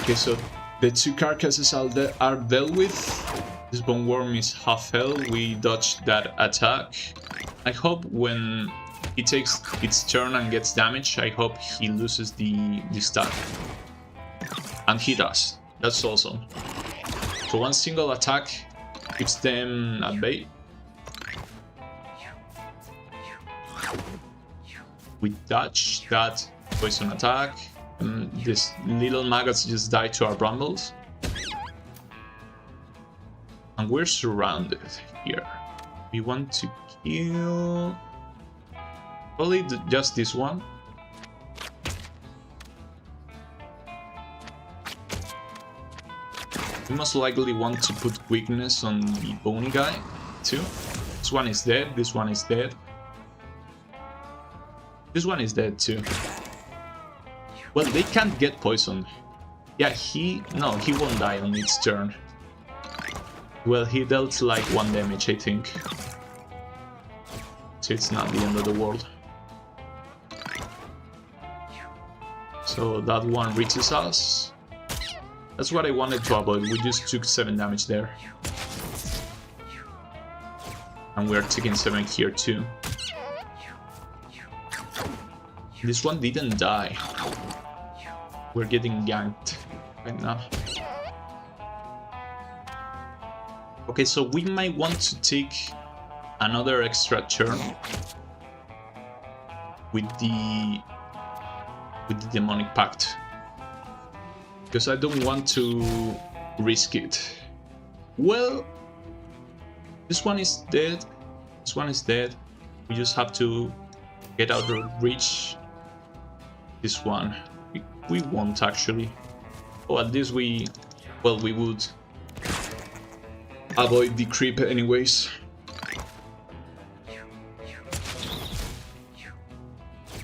Speaker 4: Okay, so the 2 carcasses are dealt with. This bone worm is half health. We dodged that attack. I hope when he takes its turn and gets damage, I hope he loses the stat. And he does. That's awesome. So one single attack keeps them at bay. We dodge that poison attack. These little maggots just die to our brambles. And we're surrounded here. We want to kill probably just this one. We most likely want to put weakness on the bony guy too. This one is dead, this one is dead. This one is dead too. Well, they can't get poisoned. Yeah, he won't die on its turn. Well, he dealt like 1 damage, I think. So it's not the end of the world. So that one reaches us. That's what I wanted to avoid. We just took 7 damage there. And we're taking 7 here too. This one didn't die. We're getting ganked. right now. Okay, so we might want to take another extra turn with the demonic pact, because I don't want to risk it. Well, this one is dead. This one is dead. We just have to get out of reach. This one we won't actually. Oh, at least we would avoid the creep anyways.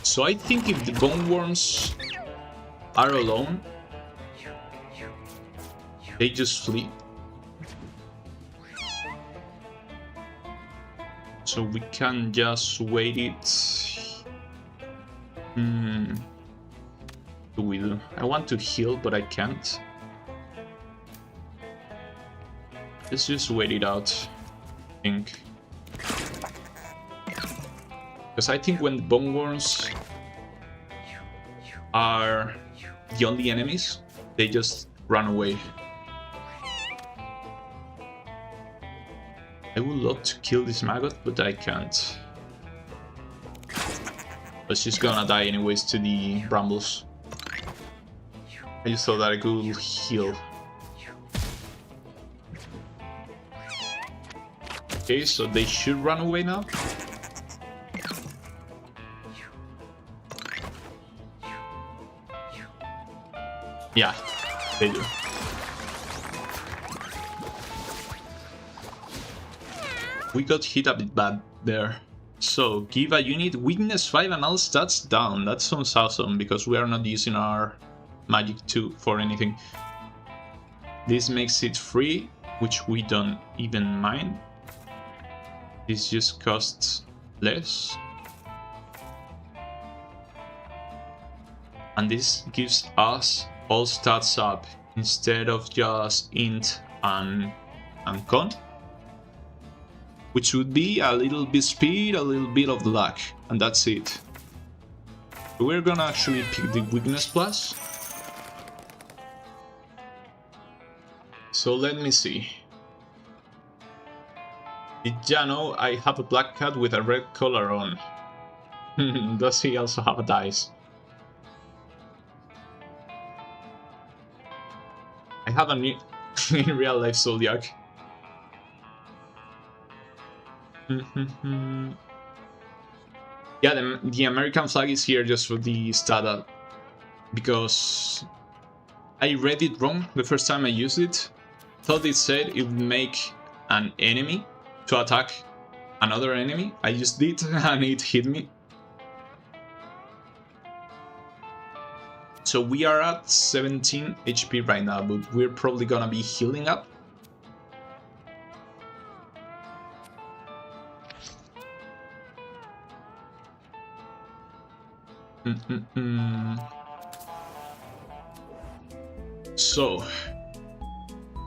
Speaker 4: So I think if the bone worms are alone, they just flee. So we can just wait it. What do we do? I want to heal, but I can't. Let's just wait it out, I think. Because I think when the bone worms are the only enemies, they just run away. I would love to kill this maggot, but I can't. But she's gonna die anyways to the brambles. I just thought that I could heal. Okay, so they should run away now. Yeah, they do. We got hit a bit bad there. So, give a unit weakness 5 and all stats down. That sounds awesome, because we are not using our magic 2 for anything. This makes it free, which we don't even mind. This just costs less. And this gives us all stats up instead of just int and con, which would be a little bit speed, a little bit of luck, and that's it. We're gonna actually pick the weakness plus. So let me see. Did ya know I have a black cat with a red collar on? Does he also have a dice? I have a new in real life Zodiac. Yeah, the American flag is here just for the stat, because I read it wrong the first time I used it. Thought it said it would make an enemy to attack another enemy. I just did and it hit me. So we are at 17 HP right now, but we're probably gonna be healing up. So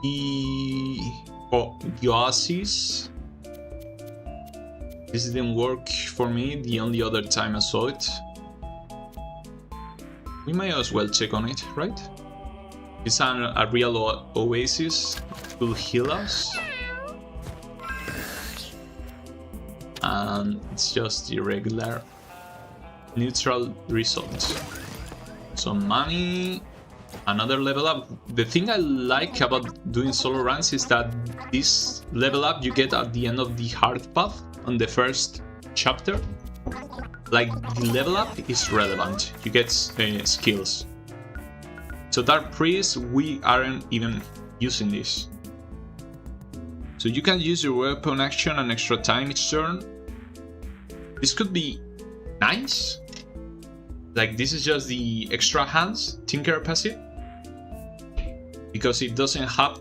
Speaker 4: the Oasis, this didn't work for me the only other time I saw it. We might as well check on it, right? It's a real oasis, it will heal us. And it's just irregular neutral results. So money, another level up. The thing I like about doing solo runs is that this level up you get at the end of the hard path on the first chapter. Like, the level up is relevant, you get skills. So Dark Priest, we aren't even using this. So you can use your weapon action an extra time each turn. This could be nice. Like, this is just the extra hands Tinker passive, because it doesn't have...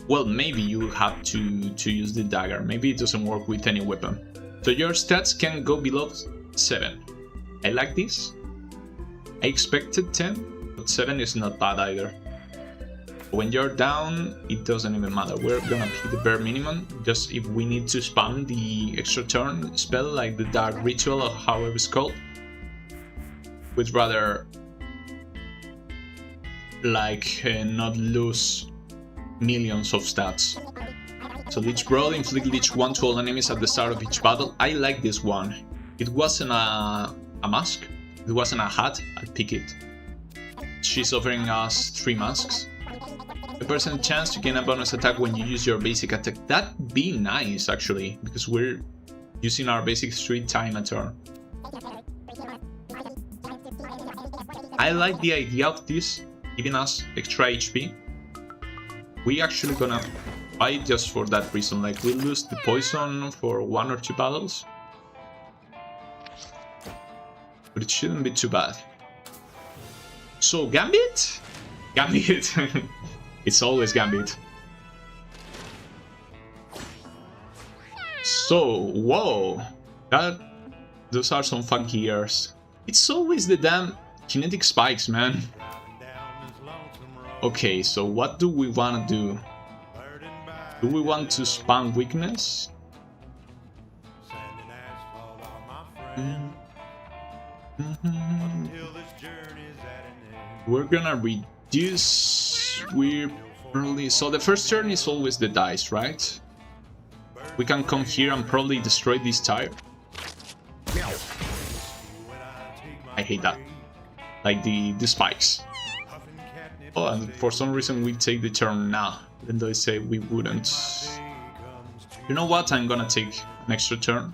Speaker 4: Well, maybe you have to use the dagger, maybe it doesn't work with any weapon. So your stats can go below 7. I like this. I expected 10, but 7 is not bad either. When you're down, it doesn't even matter. We're gonna pick the bare minimum, just if we need to spam the extra turn spell, like the Dark Ritual or however it's called. We'd rather like not lose millions of stats. So Lich Brawl, inflict Lich 1 to all enemies at the start of each battle. I like this one. It wasn't a mask, it wasn't a hat, I'd pick it. She's offering us 3 masks. A percent chance to gain a bonus attack when you use your basic attack. That'd be nice actually, because we're using our basic 3 times a turn. I like the idea of this, giving us extra HP. We actually gonna buy it just for that reason, like we lose the poison for 1 or 2 battles. But it shouldn't be too bad. So Gambit? Gambit. It's always Gambit. So, whoa. Those are some funky ears. It's always the damn kinetic spikes, man. Okay, so what do we want to do? Do we want to spam weakness? We're gonna reduce. So the first turn is always the dice, right? We can come here and probably destroy this tire. I hate that. Like the spikes. Oh, and for some reason we take the turn now, even though I say we wouldn't. You know what? I'm gonna take an extra turn.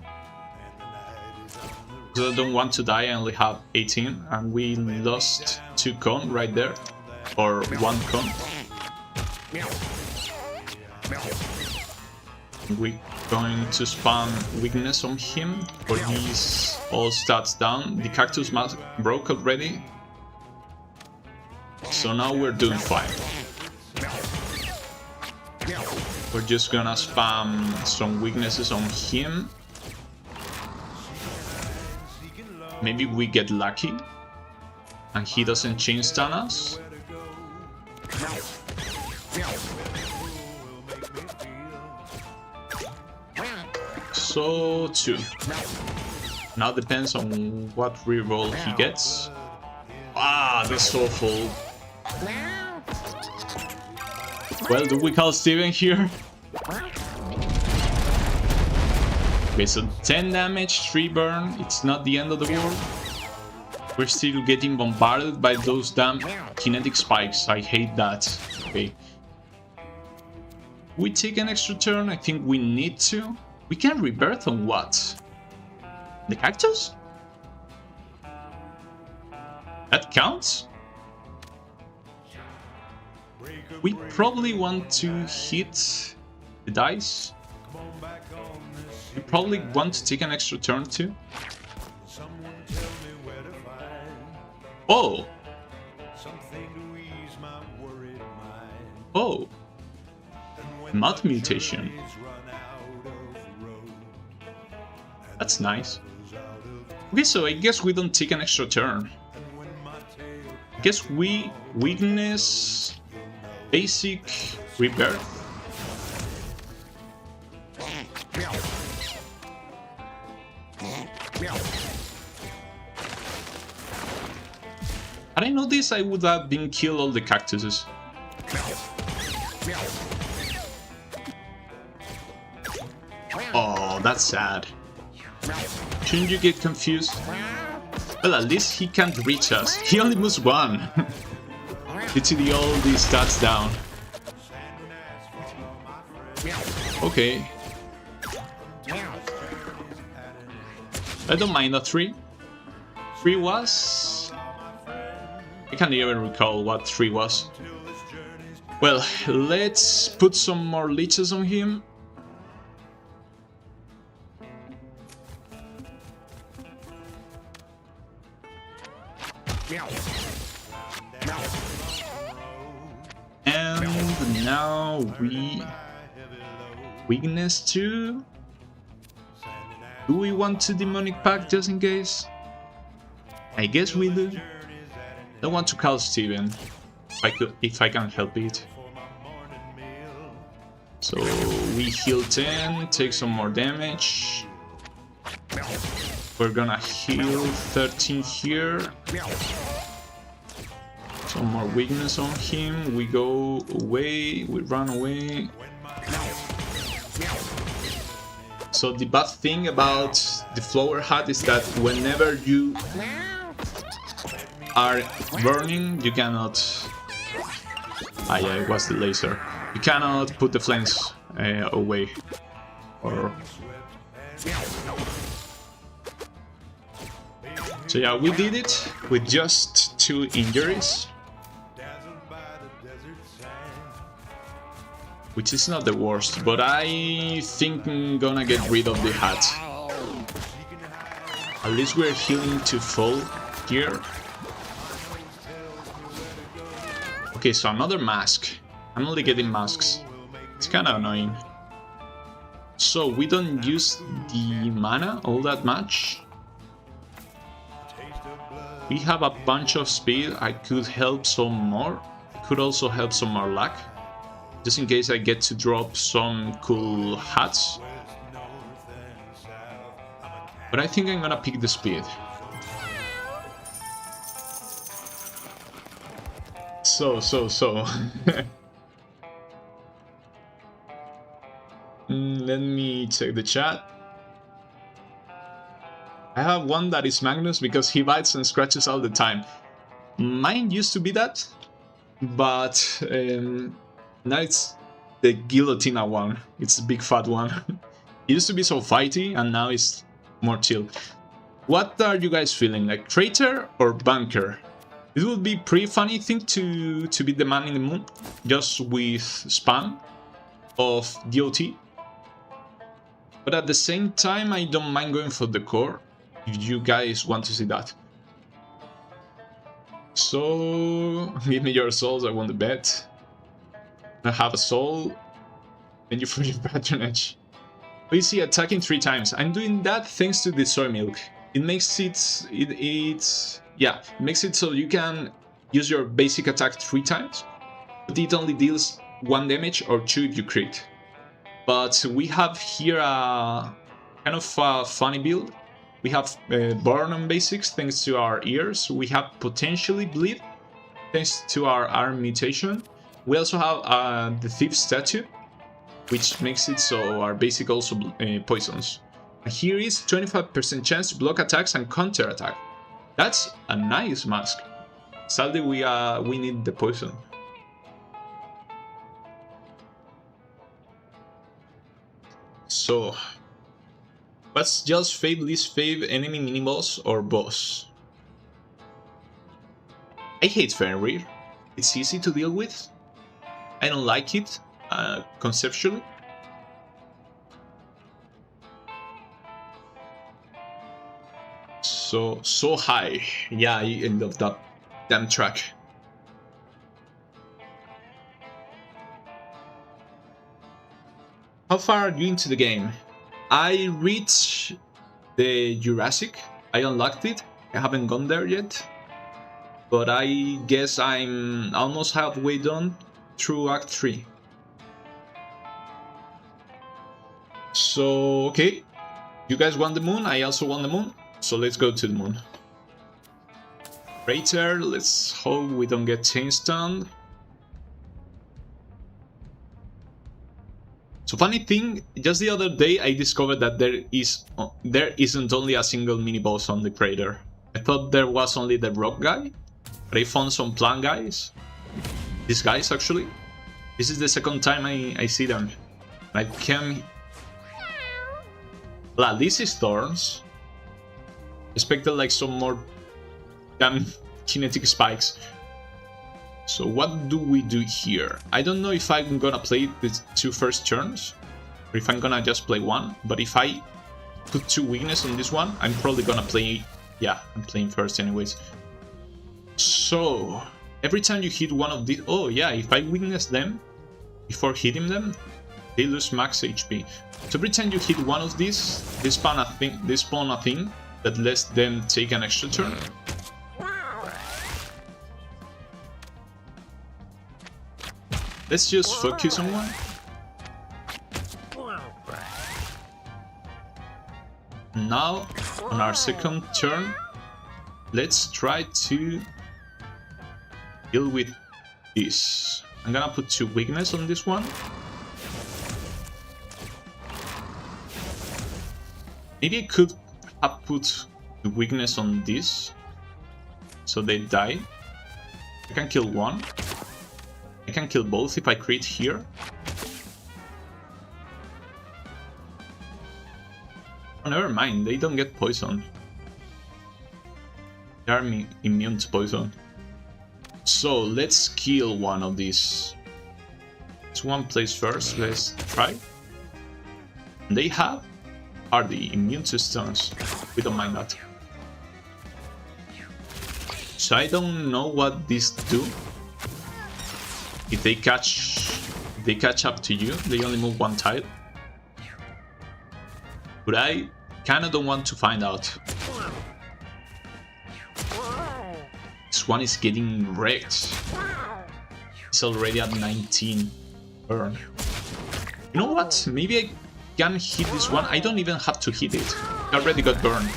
Speaker 4: Because I don't want to die, I only have 18, and we lost 2 con right there. Or 1 con. We're going to spam weakness on him for these all stats down. The cactus mask broke already. So now we're doing fine. We're just gonna spam some weaknesses on him. Maybe we get lucky and he doesn't chain stun us. So 2. Now depends on what reroll he gets. Ah, that's awful. Well, do we call Steven here? Okay, so 10 damage, 3 burn. It's not the end of the world. We're still getting bombarded by those damn kinetic spikes. I hate that. Okay. We take an extra turn. I think we need to. We can rebirth on what? The cactus? That counts? We probably want to hit the dice. We probably want to take an extra turn too. Oh! Oh! Mud mutation. That's nice. Okay, so I guess we don't take an extra turn. I guess we weakness, basic, rebirth. Had I known this, I would have been killed all the cactuses. Oh, that's sad. Shouldn't you get confused? Well, at least he can't reach us. He only moves 1. Literally all these stats down. Okay. I don't mind a 3. 3 was... I can't even recall what 3 was. Well, let's put some more leeches on him. And now we weakness 2. Do we want to demonic pact just in case? I guess we do. Don't want to call Steven if I can help it. So we heal 10, take some more damage. We're gonna heal 13 here. Some more weakness on him. We go away. We run away. So the bad thing about the flower hat is that whenever you are burning, you cannot... Ah yeah, it was the laser. You cannot put the flames away. Or... So yeah, we did it with just 2 injuries. Which is not the worst, but I think I'm gonna get rid of the hat. At least we're healing to full here. Okay, so another mask. I'm only getting masks. It's kinda annoying. So we don't use the mana all that much. We have a bunch of speed. I could help some more. I could also help some more luck. Just in case I get to drop some cool hats. But I think I'm gonna pick the speed. So. Let me check the chat. I have one that is Magnus because he bites and scratches all the time. Mine used to be that, but now it's the Guillotina one. It's the big fat one. It used to be so fighty and now it's more chill. What are you guys feeling? Like traitor or bunker? It would be pretty funny thing to be the man in the moon just with spam of DOT. But at the same time, I don't mind going for the core if you guys want to see that. So, give me your souls, I want the bet. I have a soul. Thank you for your patronage. We see attacking 3 times. I'm doing that thanks to the soy milk. It makes it makes it so you can use your basic attack 3 times, but it only deals 1 damage or 2 if you crit. But we have here a kind of a funny build. We have burn on basics thanks to our ears. We have potentially bleed thanks to our arm mutation. We also have the thief statue, which makes it so our basic also poisons. Here is 25% chance to block attacks and counter attack. That's a nice mask. Sadly, we need the poison. So, let's just fave least fave enemy mini-boss or boss. I hate Fenrir. It's easy to deal with. I don't like it, conceptually. So high. Yeah, I end up that damn track. How far are you into the game? I reached the Jurassic. I unlocked it. I haven't gone there yet. But I guess I'm almost halfway done through Act 3. So, okay. You guys want the moon? I also want the moon. So let's go to the moon. Crater, let's hope we don't get chain stunned. So funny thing, just the other day I discovered that there isn't only a single mini boss on the crater. I thought there was only the rock guy, but I found some plant guys. These guys actually. This is the second time I see them. I came. Well, this is thorns. Expected like some more damn kinetic spikes. So what do we do here? I don't know if I'm gonna play the 2 first turns, or if I'm gonna just play 1, but if I put 2 weakness on this one, I'm probably gonna play... Yeah, I'm playing first anyways. So, every time you hit one of these... Oh yeah, if I weakness them, before hitting them, they lose max HP. So every time you hit one of these, they spawn a thing that lets them take an extra turn. Let's just focus on one. Now, on our second turn, let's try to deal with this. I'm gonna put 2 weakness on this one. Maybe I could have put the weakness on this, so they die. I can kill one. I can kill both if I crit here. Oh, never mind, they don't get poison. They are immune to poison. So let's kill one of these. This one plays first, let's try. They have hardy, immune to stuns. We don't mind that. So I don't know what these do. If they catch up to you, they only move 1 tile. But I kinda don't want to find out. This one is getting wrecked. It's already at 19 burn. You know what? Maybe I can hit this one. I don't even have to hit it. I already got burned.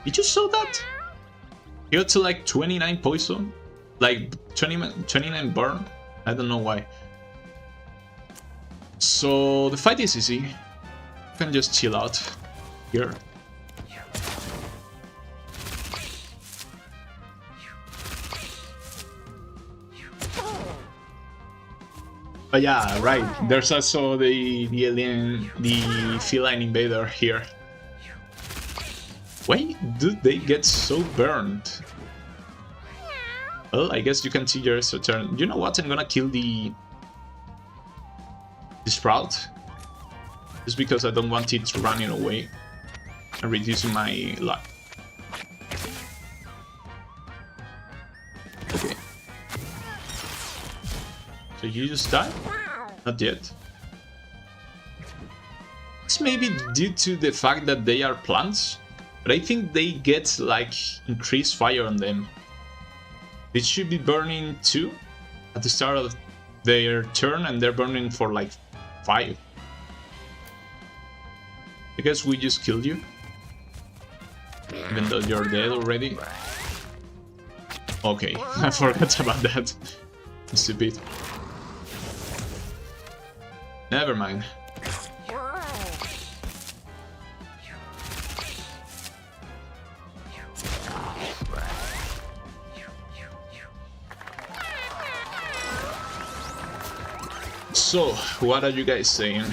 Speaker 4: Did you saw that? He got to like 29 poison. Like 29 burn. I don't know why. So the fight is easy. You can just chill out here. But yeah, right. There's also the alien, the feline invader here. Why do they get so burned? Well, I guess you can see your turn. You know what? I'm gonna kill the Sprout. Just because I don't want it running away and reducing my luck. Okay. So you just die? Not yet. It's maybe due to the fact that they are plants, but I think they get like increased fire on them. It should be burning 2 at the start of their turn, and they're burning for like 5. I guess we just killed you, even though you're dead already. Okay, I forgot about that. Stupid. Never mind. So, what are you guys saying?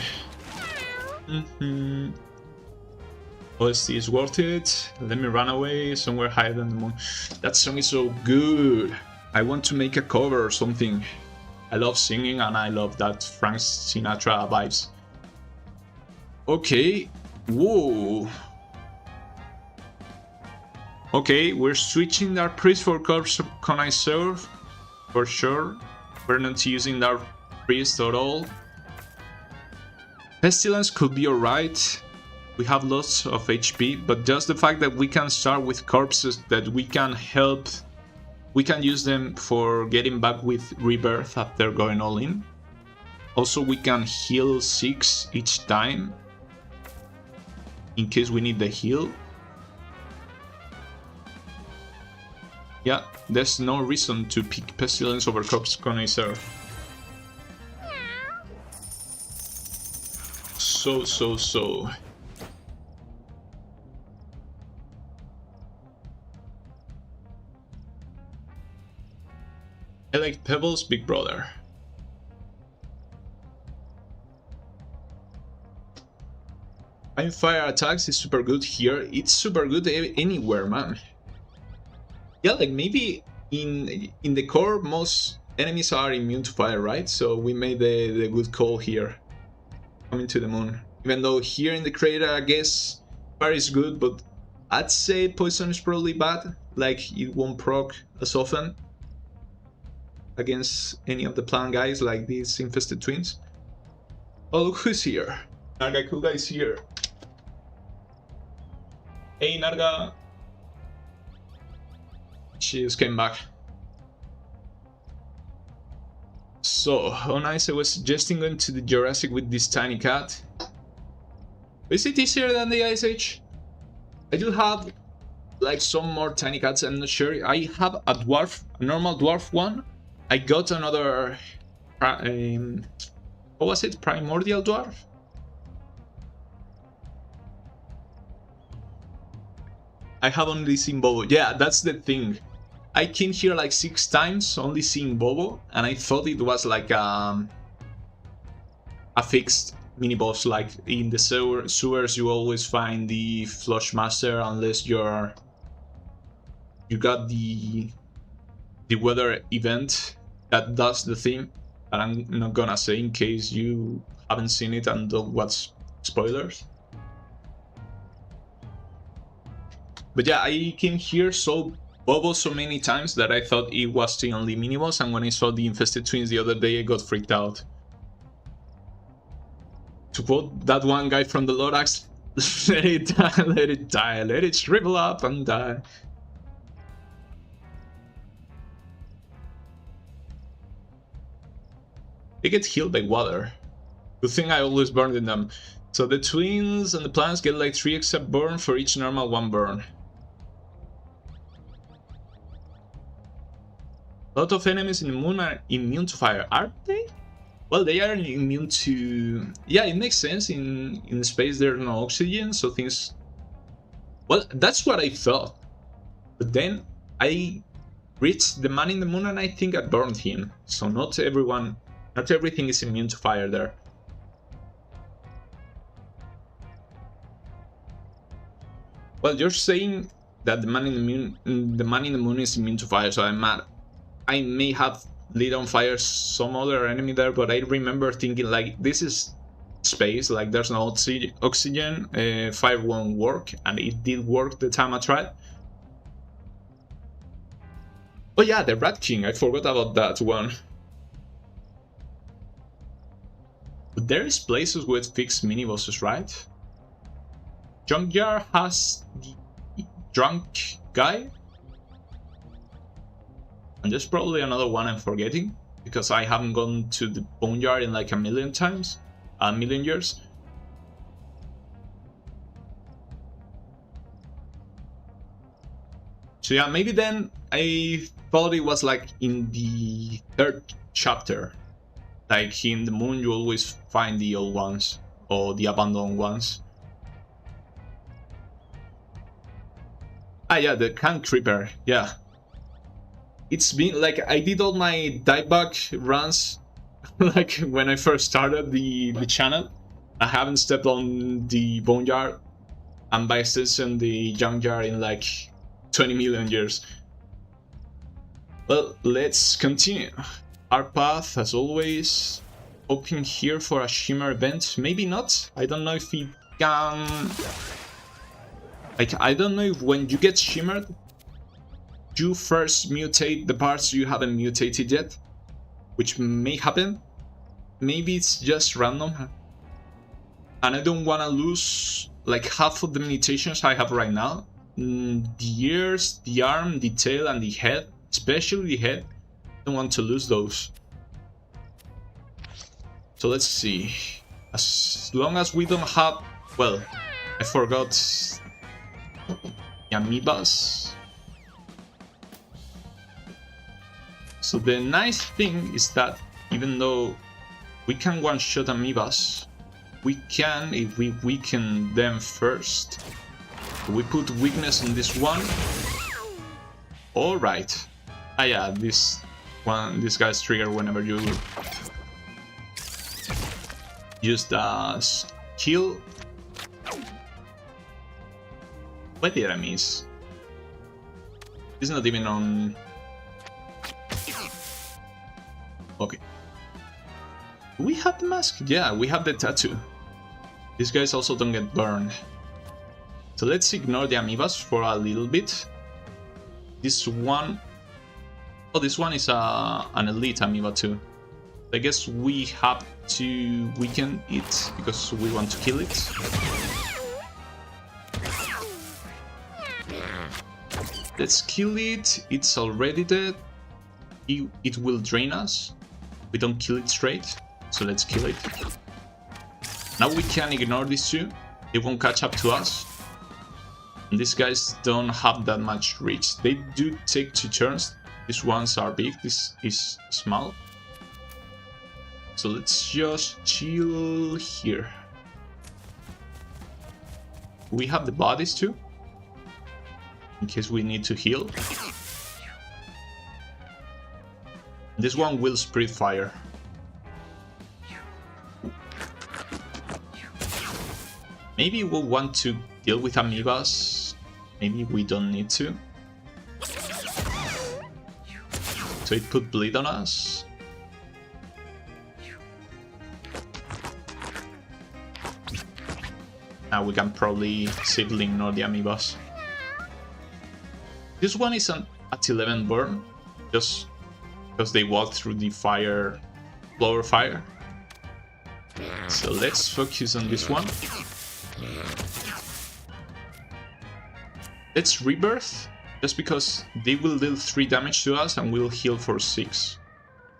Speaker 4: OST is worth it. Let me run away somewhere higher than the moon. That song is so good. I want to make a cover or something. I love singing and I love that Frank Sinatra vibes. Okay. Whoa. Okay, we're switching our priest for Corpse Connoisseur. For sure. We're not using our priest at all. Pestilence could be alright. We have lots of HP, but just the fact that we can start with corpses that we can help, we can use them for getting back with rebirth after going all in. Also, we can heal 6 each time in case we need the heal. Yeah, there's no reason to pick Pestilence over Corpse Connoisseur. So. I like Pebbles, Big Brother. Fire attacks is super good here. It's super good anywhere, man. Yeah, like maybe in the core, most enemies are immune to fire, right? So we made the good call here. Coming to the moon. Even though here in the crater, I guess fire is good, but I'd say poison is probably bad. Like, it won't proc as often against any of the plant guys like these infested twins. Oh, look who's here. Narga Kuga is here. Hey, Narga. She just came back. So, how nice. I was suggesting going to the Jurassic with this tiny cat. Is it easier than the Ice Age? I do have like some more tiny cats, I'm not sure. I have a normal dwarf one, I got another... what was it? Primordial Dwarf? I have only seen Bobo. Yeah, that's the thing. I came here like 6 times, only seeing Bobo, and I thought it was like a fixed mini-boss. Like in the sewers, you always find the Flush Master unless you got the weather event that does the thing. And I'm not gonna say in case you haven't seen it and don't watch spoilers. But yeah, I came here so Bobo so many times that I thought it was the only mini-boss, and when I saw the infested twins the other day, I got freaked out. To quote that one guy from the Lorax, let it die, let it die, let it shrivel up and die. They get healed by water. Good thing I always burned in them. So the twins and the plants get like 3 except burn for each normal 1 burn. A lot of enemies in the moon are immune to fire, aren't they? Well, they are immune to... Yeah, it makes sense. In space there's no oxygen, so things... Well, that's what I thought. But then I reached the man in the moon and I think I burned him. So not everything is immune to fire there. Well, you're saying that the man in the moon is immune to fire, so I'm mad. I may have lit on fire some other enemy there, but I remember thinking like, this is space, like there's no oxygen, fire won't work, and it did work the time I tried. Oh yeah, the Rat King, I forgot about that one. But there is places with fixed mini-bosses, right? Junkyard has the drunk guy. And there's probably another one I'm forgetting, because I haven't gone to the Boneyard in like a million years. So yeah, maybe then I thought it was like in the 3rd chapter. Like in the moon you always find the old ones, or the abandoned ones. Ah yeah, the Can Creeper, yeah. It's been like, I did all my dieback runs like when I first started the channel. I haven't stepped on the Boneyard and by extension the Junkyard in like 20 million years. Well, let's continue. Our path, as always, hoping here for a Shimmer event. Maybe not. I don't know if it can... Like, I don't know if when you get Shimmered, you first mutate the parts you haven't mutated yet, which may happen. Maybe it's just random, and I don't want to lose like half of the mutations I have right now. The ears, the arm, the tail, and the head, especially the head. I don't want to lose those. So let's see. As long as we don't have... Well, I forgot the amoebas. So the nice thing is that even though we can one-shot amoebas, we can, if we weaken them first. We put weakness on this one. Alright. Ah yeah, this guy's trigger whenever you use the skill. What did I miss? It's not even on... Okay. Do we have the mask? Yeah, we have the tattoo. These guys also don't get burned. So let's ignore the amoebas for a little bit. This one... Oh, this one is an elite amoeba too. I guess we have to weaken it because we want to kill it. Let's kill it. It's already dead. It will drain us. We don't kill it straight, so let's kill it. Now we can ignore these two. They won't catch up to us. And these guys don't have that much reach. They do take 2 turns. These ones are big, this is small. So let's just chill here. We have the bodies too, in case we need to heal. This one will spread fire. Maybe we'll want to deal with amoebas. Maybe we don't need to. So it put bleed on us. Now we can probably safely ignore the amoebas. This one is an at 11 burn, just because they walk through the fire, blower fire. So let's focus on this one. Let's rebirth, just because they will deal 3 damage to us and we'll heal for 6.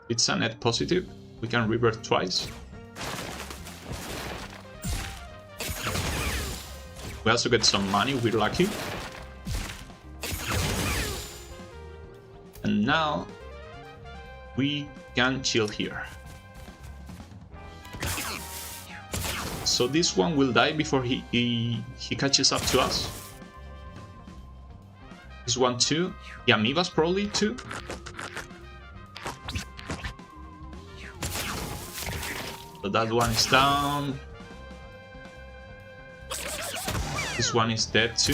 Speaker 4: It's a net positive. We can rebirth twice. We also get some money, we're lucky. And now we can chill here. So this one will die before he catches up to us. This one too. The amoebas probably too. So that one is down. This one is dead too.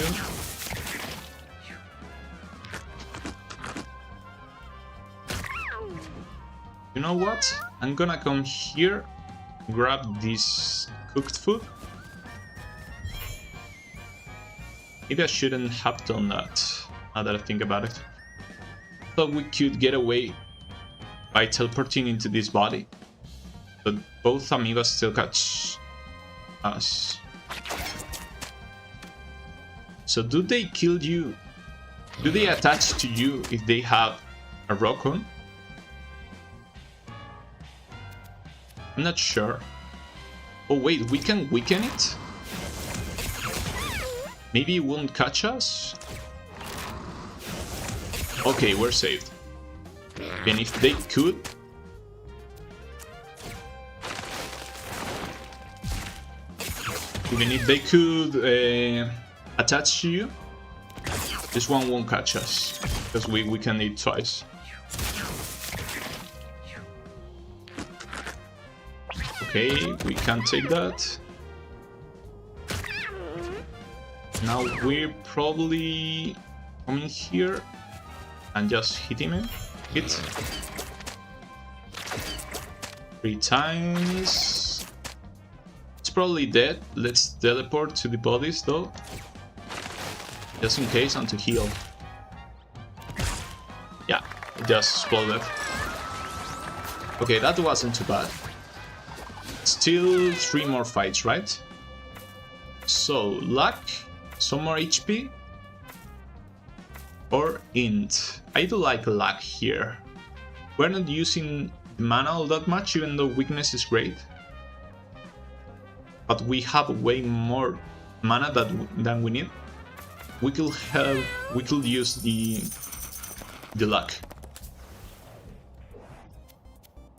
Speaker 4: You know what? I'm gonna come here, grab this cooked food. Maybe I shouldn't have done that, now that I think about it. Thought we could get away by teleporting into this body, but both amoebas still catch us. So do they kill you? Do they attach to you if they have a rock on? I'm not sure. Oh wait, we can weaken it? Maybe it won't catch us? Okay, we're saved. And if they could... Even if they could attach to you, this one won't catch us, because we can eat twice. Okay, we can take that. Now we're probably coming here and just hitting him. Hit. 3 times. It's probably dead. Let's teleport to the bodies though. Just in case and to heal. Yeah, it just exploded. Okay, that wasn't too bad. Still 3 more fights, right? So, luck, some more HP, or int. I do like luck here. We're not using mana all that much, even though weakness is great. But we have way more mana than we need. We could use the luck.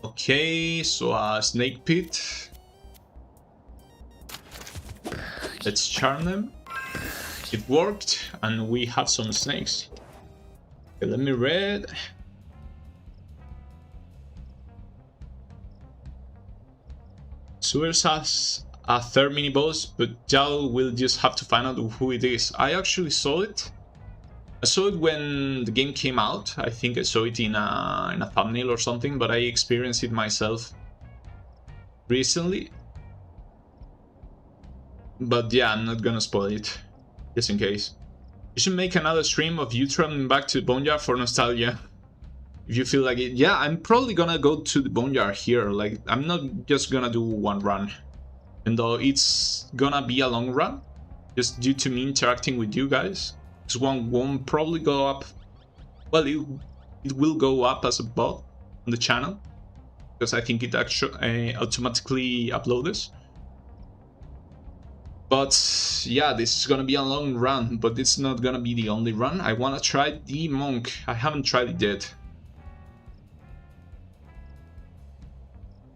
Speaker 4: Okay, so a snake pit. Let's charm them. It worked, and we have some snakes. Okay, let me read. Sewers has a 3rd mini boss, but y'all will just have to find out who it is. I actually saw it. I saw it when the game came out. I think I saw it in a thumbnail or something, but I experienced it myself recently. But yeah, I'm not gonna spoil it, just in case. You should make another stream of you traveling back to the Boneyard for nostalgia. If you feel like it. Yeah, I'm probably gonna go to the Boneyard here. Like, I'm not just gonna do one run. And though it's gonna be a long run, just due to me interacting with you guys. This one won't probably go up. Well, it will go up as a bot on the channel, because I think it actually automatically uploads. But yeah, this is gonna be a long run, but it's not gonna be the only run. I wanna try the monk. I haven't tried it yet.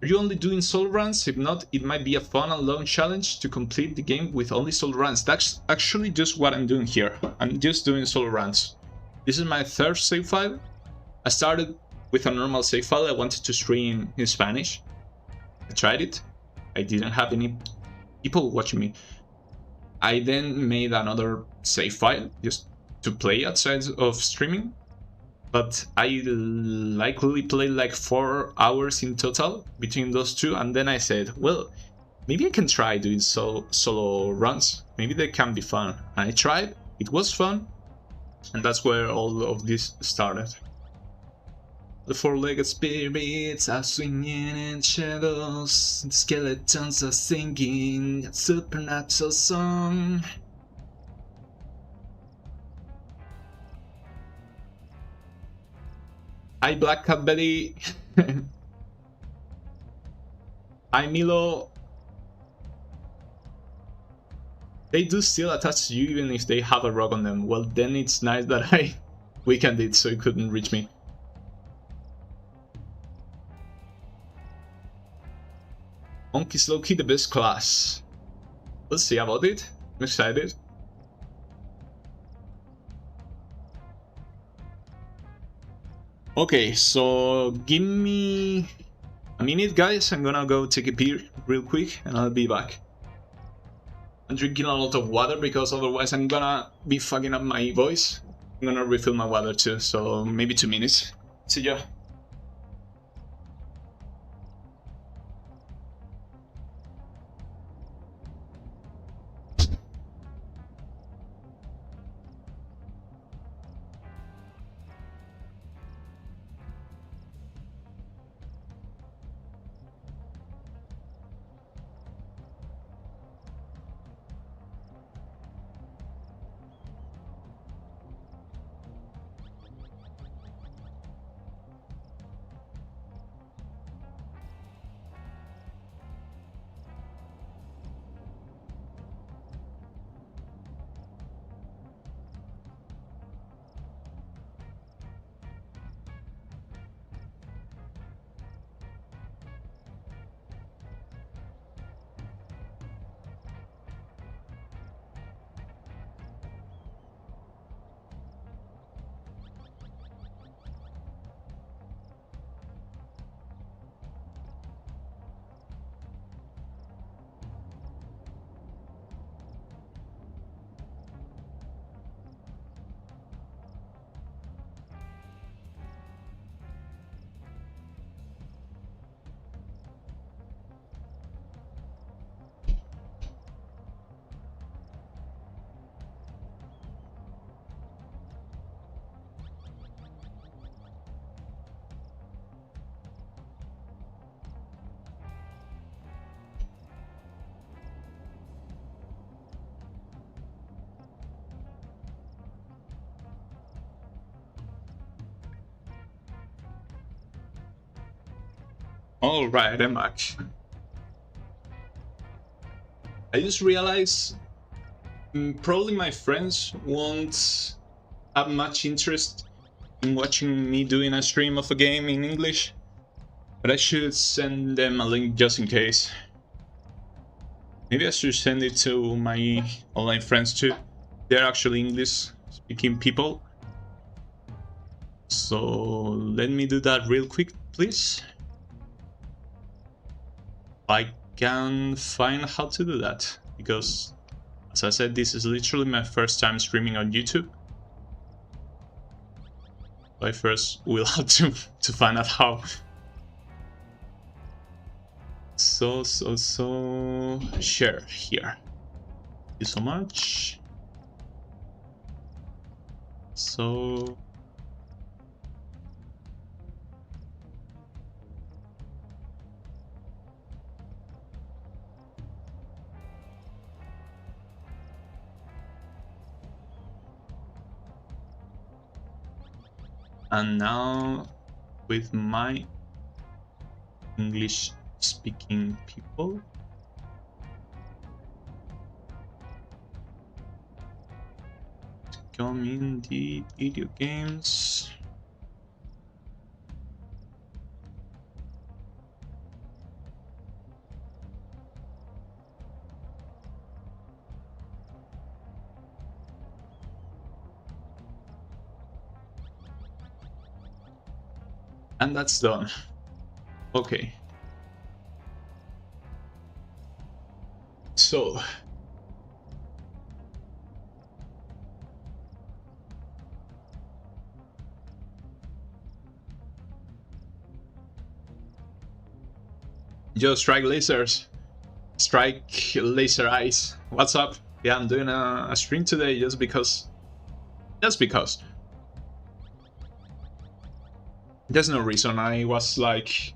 Speaker 4: Are you only doing solo runs? If not, it might be a fun and long challenge to complete the game with only solo runs. That's actually just what I'm doing here. I'm just doing solo runs. This is my third save file. I started with a normal save file. I wanted to stream in Spanish. I tried it. I didn't have any people watching me. I then made another save file just to play outside of streaming. But I likely played like 4 hours in total between those two, and then I said, well, maybe I can try doing solo runs. Maybe they can be fun. And I tried, it was fun, and that's where all of this started. The four-legged spirits are swinging in shadows, the skeletons are singing a supernatural song. Hi, Black Cat Betty. Hi, Milo. They do still attach to you even if they have a rock on them. Well, then it's nice that I weakened it so it couldn't reach me. Monkey's low-key the best class. We'll see about it. I'm excited. Okay, so give me a minute, guys. I'm gonna go take a pee real quick and I'll be back. I'm drinking a lot of water because otherwise I'm gonna be fucking up my voice. I'm gonna refill my water too, so maybe 2 minutes. See ya. Alright, I'm back. I just realized probably my friends won't have much interest in watching me doing a stream of a game in English, but I should send them a link just in case. Maybe I should send it to my online friends too. They're actually English speaking people. So let me do that real quick, please. I can find how to do that, because as I said, this is literally my first time streaming on YouTube. I first will have to find out how. So share here. Thank you so much. So and now with my English speaking people, come in the video games. And that's done. Okay. So just strike lasers. Strike laser eyes. What's up? Yeah, I'm doing a stream today just because. Just because. There's no reason. I was like,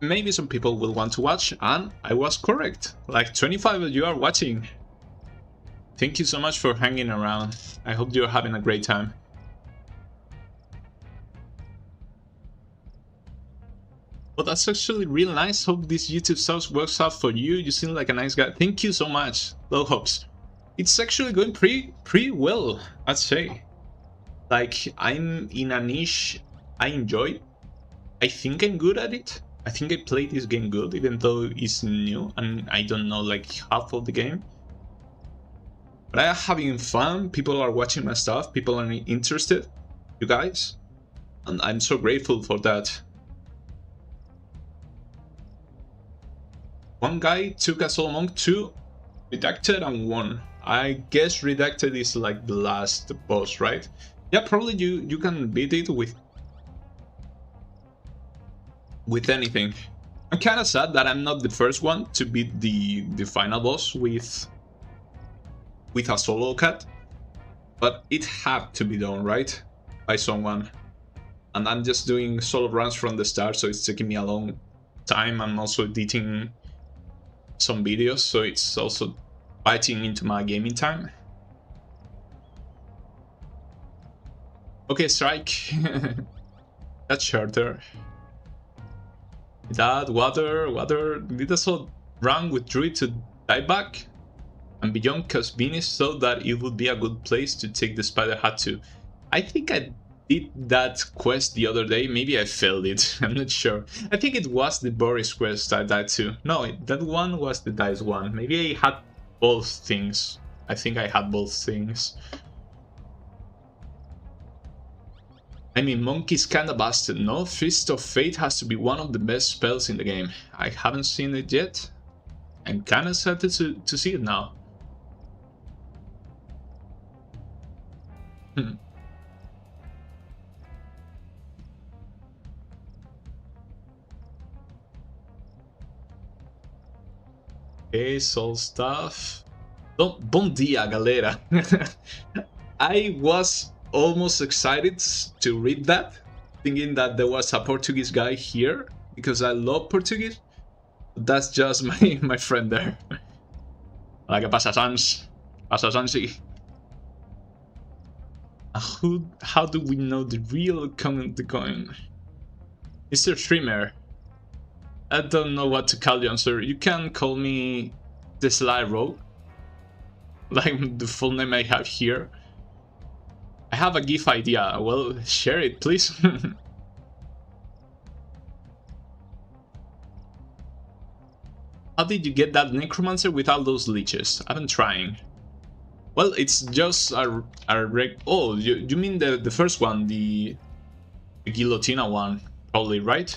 Speaker 4: maybe some people will want to watch, and I was correct. Like 25 of you are watching. Thank you so much for hanging around. I hope you're having a great time. Well, that's actually real nice. Hope this YouTube stuff works out for you. You seem like a nice guy. Thank you so much. Low hopes. It's actually going pretty well, I'd say. Like, I'm in a niche I enjoy. I think I'm good at it. I think I played this game good, even though it's new and I don't know like half of the game. But I'm having fun. People are watching my stuff. People are interested. You guys. And I'm so grateful for that. One guy took a Soul Monk 2, Redacted, and won. I guess Redacted is like the last boss, right? Yeah, probably you can beat it with anything. I'm kind of sad that I'm not the first one to beat the final boss with a solo cat, but it had to be done, right? By someone. And I'm just doing solo runs from the start, so it's taking me a long time. I'm also editing some videos, so it's also biting into my gaming time. Okay, strike. That's shorter. That water. Did also run with Druid to die back and beyond, cause Venus thought that it would be a good place to take the spider hat to. I think I did that quest the other day. Maybe I failed it. I'm not sure. I think it was the Boris quest I died to. No, that one was the dice one. Maybe I had both things. I think I had both things. I mean, Monkey's kinda busted, no? Fist of Fate has to be one of the best spells in the game. I haven't seen it yet. I'm kinda excited to see it now. Okay, soul stuff. Bom dia, galera. I was almost excited to read that, thinking that there was a Portuguese guy here, because I love Portuguese. That's just my friend there. Like a Pasasans. How do we know the real comment the coin? Mr. Streamer. I don't know what to call you, sir. You can call me the Sly Rogue, like the full name I have here. I have a GIF idea. Well, share it, please. How did you get that Necromancer with all those leeches? I've been trying. Well, it's just a oh, you mean the first one, the Guillotina one, probably, right?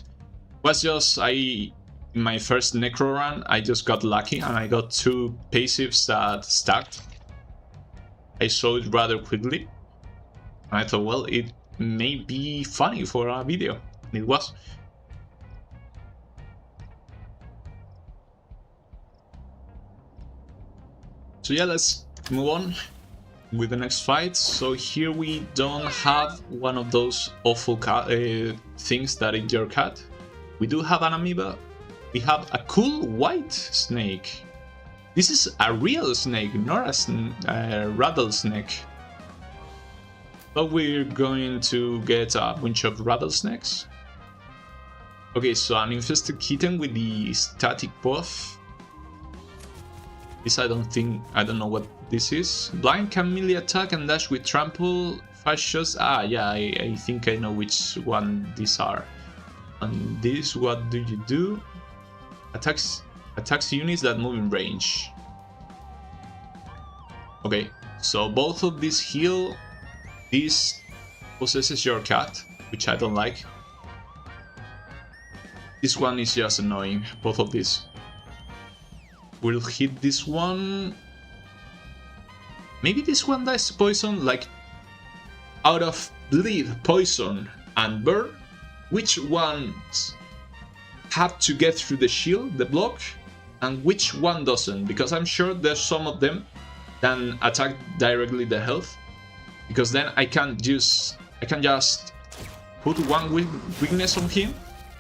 Speaker 4: Was just in my first Necro run, I just got lucky and I got 2 passives that stacked. I saw it rather quickly. And I thought, well, it may be funny for a video. And it was. So yeah, let's move on with the next fight. So here we don't have one of those awful things that eat your cat. We do have an amoeba. We have a cool white snake. This is a real snake, not a rattlesnake. But we're going to get a bunch of rattlesnakes. Okay, so an infested kitten with the static buff. This I don't know what this is. Blind can melee attack and dash with trample. 5 shots. Ah, yeah, I think I know which one these are. And this, what do you do? Attacks units that move in range. Okay, so both of these heal. This possesses your cat, which I don't like. This one is just annoying, both of these. We'll hit this one. Maybe this one dies to poison, like out of bleed, poison, and burn. Which ones have to get through the shield, the block, and which one doesn't? Because I'm sure there's some of them that attack directly the health. Because then I can just put one weakness on him,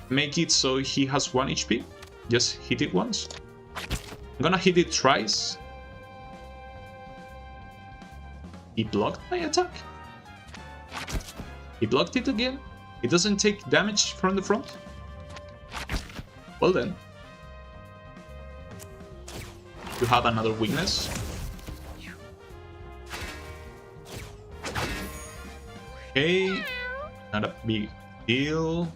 Speaker 4: make it so he has 1 HP. Just hit it once. I'm gonna hit it twice. He blocked my attack. He blocked it again. It doesn't take damage from the front. Well then. You have another weakness. Okay. Not a big deal.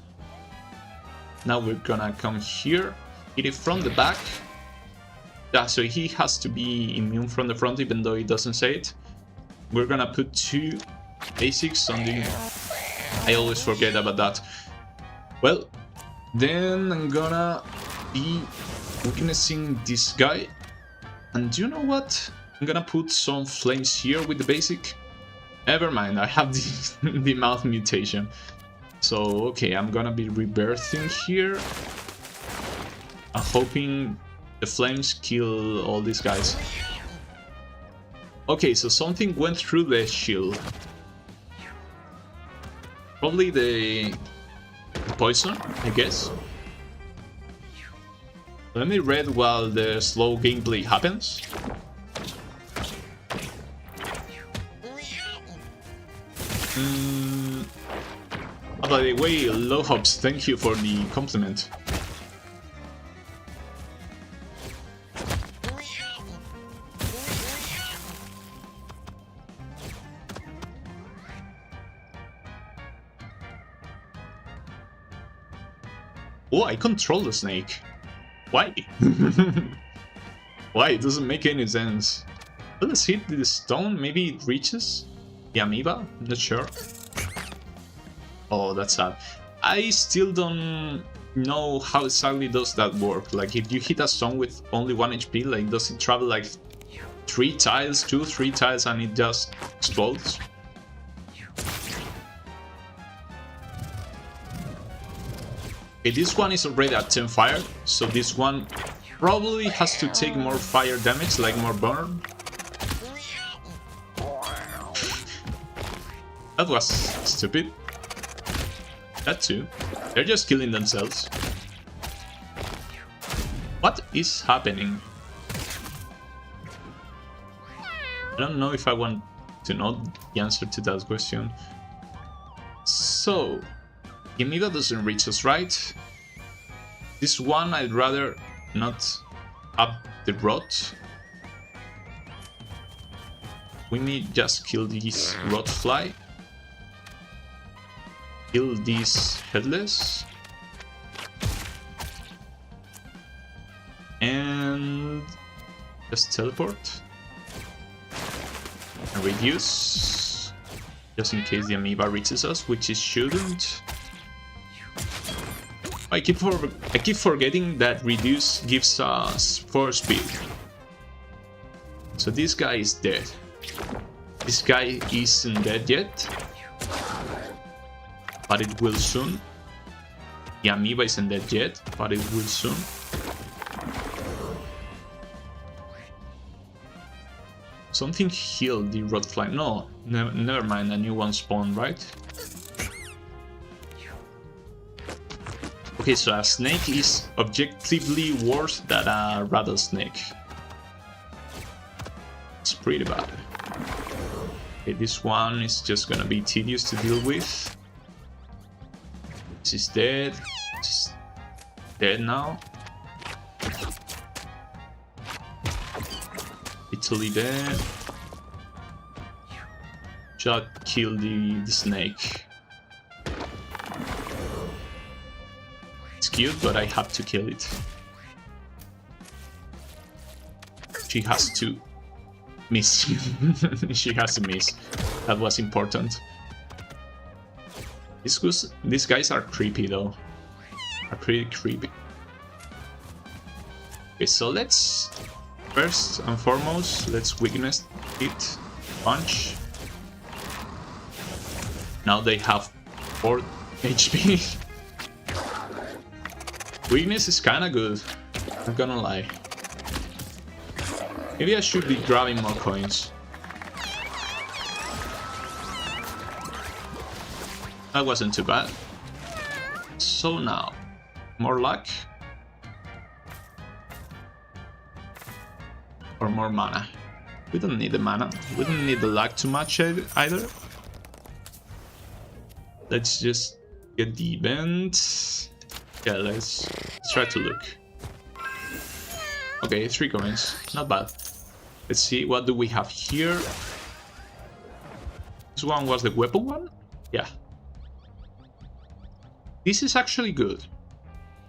Speaker 4: Now we're gonna come here. Hit it from the back. Yeah, so he has to be immune from the front even though he doesn't say it. We're gonna put 2 basics on the... I always forget about that. Well, then I'm gonna be weaknessing this guy. And do you know what? I'm gonna put some flames here with the basic. Never mind, I have the mouth mutation. So, okay, I'm gonna be rebirthing here. I'm hoping the flames kill all these guys. Okay, so something went through the shield. Probably the poison, I guess. Let me read while the slow gameplay happens. Oh, by the way, Low Hops, thank you for the compliment. Oh, I control the snake. Why? Why? It doesn't make any sense. Let's hit the stone. Maybe it reaches the amoeba? I'm not sure. Oh, that's sad. I still don't know how exactly does that work. Like, if you hit a stone with only 1 HP, like, does it travel like 3 tiles, 2-3 tiles, and it just explodes? Okay, this one is already at 10 fire, so this one probably has to take more fire damage, like more burn. That was stupid. That too. They're just killing themselves. What is happening? I don't know if I want to know the answer to that question. So, the amoeba doesn't reach us, right? This one I'd rather not up the rot. We may just kill this rot fly. Kill this headless. And just teleport. And reduce. Just in case the amoeba reaches us, which it shouldn't. I keep forgetting that reduce gives us 4 speed. So this guy is dead. This guy isn't dead yet, but it will soon. The amoeba isn't dead yet, but it will soon. Something healed the rotfly. No, never mind. A new one spawned, right? Okay, so a snake is objectively worse than a rattlesnake. It's pretty bad. Okay, this one is just gonna be tedious to deal with. This is dead. This is dead now. Italy dead. Should kill the snake. It's cute, but I have to kill it. She has to miss. She has to miss. That was important. These guys are creepy though. are pretty creepy. Okay, so let's first and foremost, let's weakness it, punch. Now they have 4 HP. Weakness is kinda good, not gonna lie. Maybe I should be grabbing more coins. That wasn't too bad. So now, more luck. Or more mana. We don't need the mana. We don't need the luck too much either. Let's just get the event. Yeah, let's try to look. Okay, 3 coins. Not bad. Let's see, what do we have here? This one was the weapon one? Yeah. This is actually good.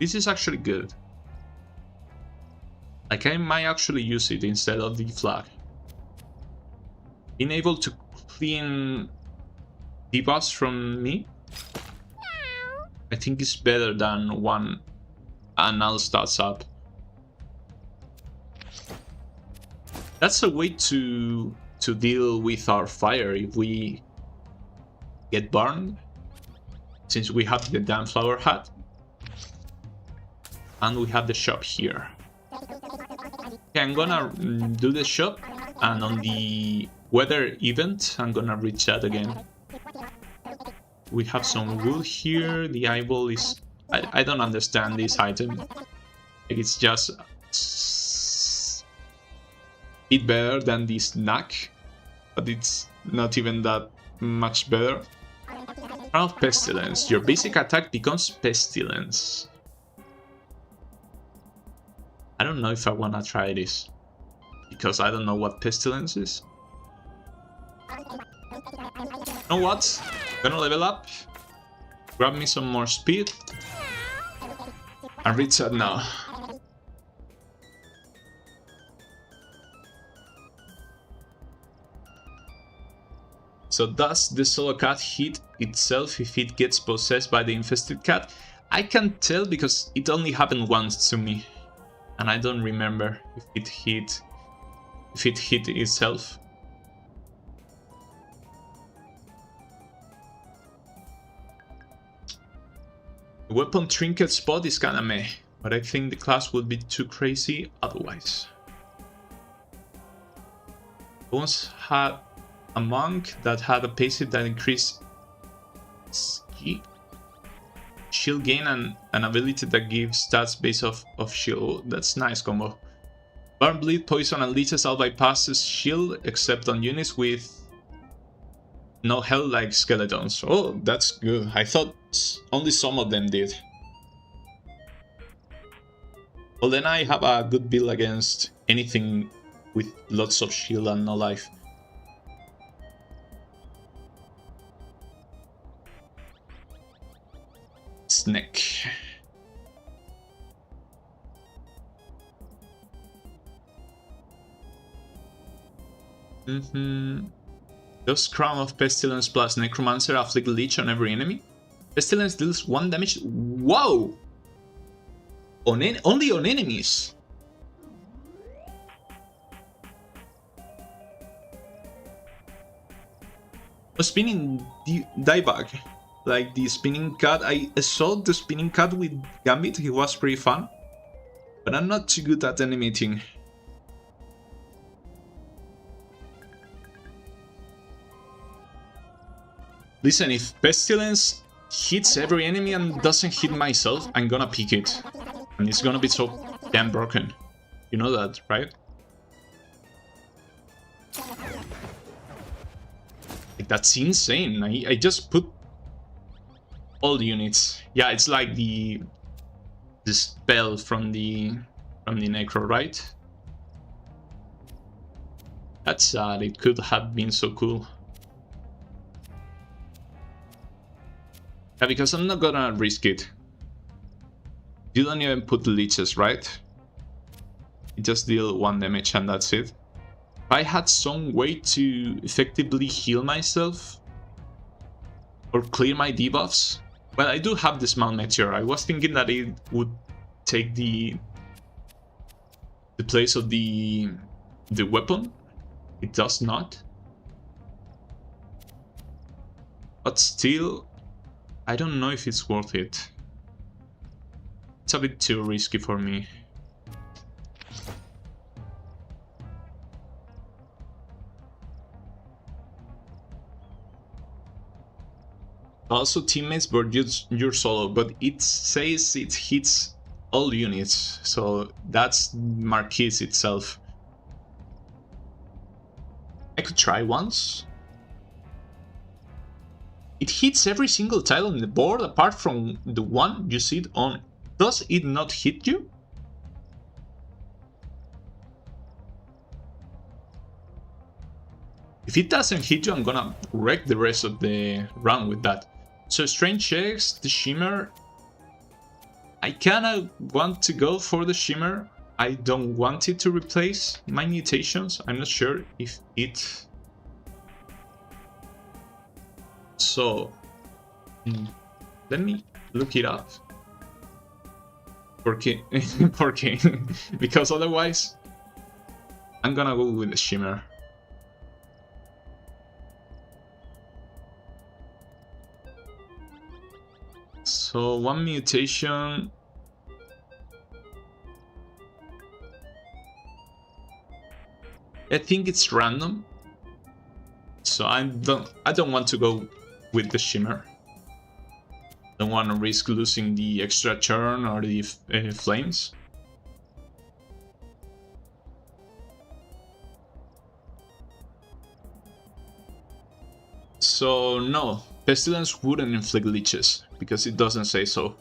Speaker 4: This is actually good. Like, I might actually use it instead of the flag. Being able to clean debuffs from me, I think is better than one and all stats up. That's a way to deal with our fire if we get burned, since we have the damn flower hat and we have the shop here. Okay, I'm gonna do the shop, and on the weather event I'm gonna reach that again. We have some wood here. The eyeball is... I don't understand this item. It's just bit better than this knack, but it's not even that much better. Crown of Pestilence. Your basic attack becomes Pestilence. I don't know if I wanna try this, because I don't know what Pestilence is. You know what? Gonna level up, grab me some more speed, and reach that now. So does the solo cat hit itself if it gets possessed by the infested cat? I can't tell because it only happened once to me, and I don't remember if it hit itself. The weapon trinket spot is kinda meh, but I think the class would be too crazy otherwise. I once had a monk that had a passive that increased shield gain and an ability that gives stats based off of shield. That's nice combo. Burn, bleed, poison, and leeches all bypasses shield except on units with no health like skeletons. Oh, that's good. I thought only some of them did. Well, then I have a good build against anything with lots of shield and no life. Snake. Does Crown of Pestilence plus Necromancer afflict Leech on every enemy? Pestilence deals 1 damage. Whoa! Only on enemies. A spinning die bag. Like the spinning cat. I saw the spinning cat with Gambit. He was pretty fun. But I'm not too good at animating. Listen, if Pestilence hits every enemy and doesn't hit myself, I'm gonna pick it. And it's gonna be so damn broken. You know that, right? Like, that's insane. I just put all the units. Yeah, it's like the spell from the Necro, right? That's sad. It could have been so cool. Yeah, because I'm not gonna risk it. You don't even put leeches, right? You just deal 1 damage and that's it. If I had some way to effectively heal myself or clear my debuffs, Well, I do have the small meteor. I was thinking that it would take the place of the weapon. It does not. But still, I don't know if it's worth it. It's a bit too risky for me. Also, teammates, but you're solo, but it says it hits all units, so that's Marquise itself. I could try once. It hits every single tile on the board apart from the one you see it on. Does it not hit you? If it doesn't hit you, I'm gonna wreck the rest of the round with that. So strange checks, the shimmer. I kinda want to go for the shimmer. I don't want it to replace my mutations. I'm not sure if it... So, let me look it up. Porque, because otherwise, I'm gonna go with the shimmer. So one mutation. I think it's random. So I don't want to go with the shimmer. Don't want to risk losing the extra turn or the flames. So no, Pestilence wouldn't inflict leeches, because it doesn't say so.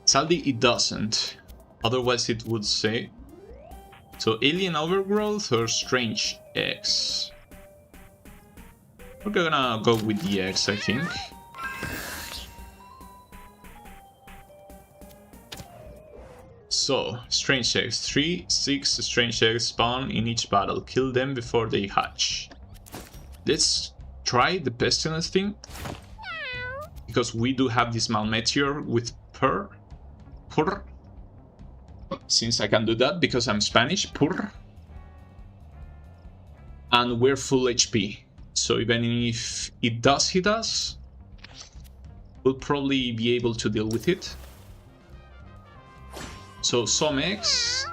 Speaker 4: Sadly, it doesn't. Otherwise, it would say. So, Alien Overgrowth or Strange X? We're gonna go with the X, I think. So, Strange Eggs. 3, 6 Strange Eggs spawn in each battle. Kill them before they hatch. Let's try the Pestilence thing. Because we do have this Malmeteor with Purr. Since I can do that because I'm Spanish. Purr. And we're full HP. So even if it does hit us, we'll probably be able to deal with it. So some X,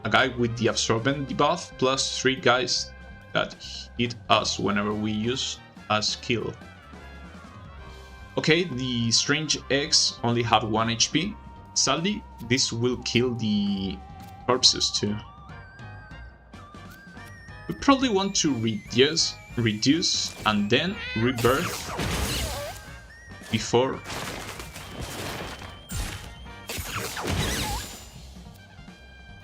Speaker 4: a guy with the absorbent debuff, plus 3 guys that hit us whenever we use a skill. Okay, the Strange X only have 1 HP. Sadly, this will kill the corpses too. We probably want to reduce and then rebirth before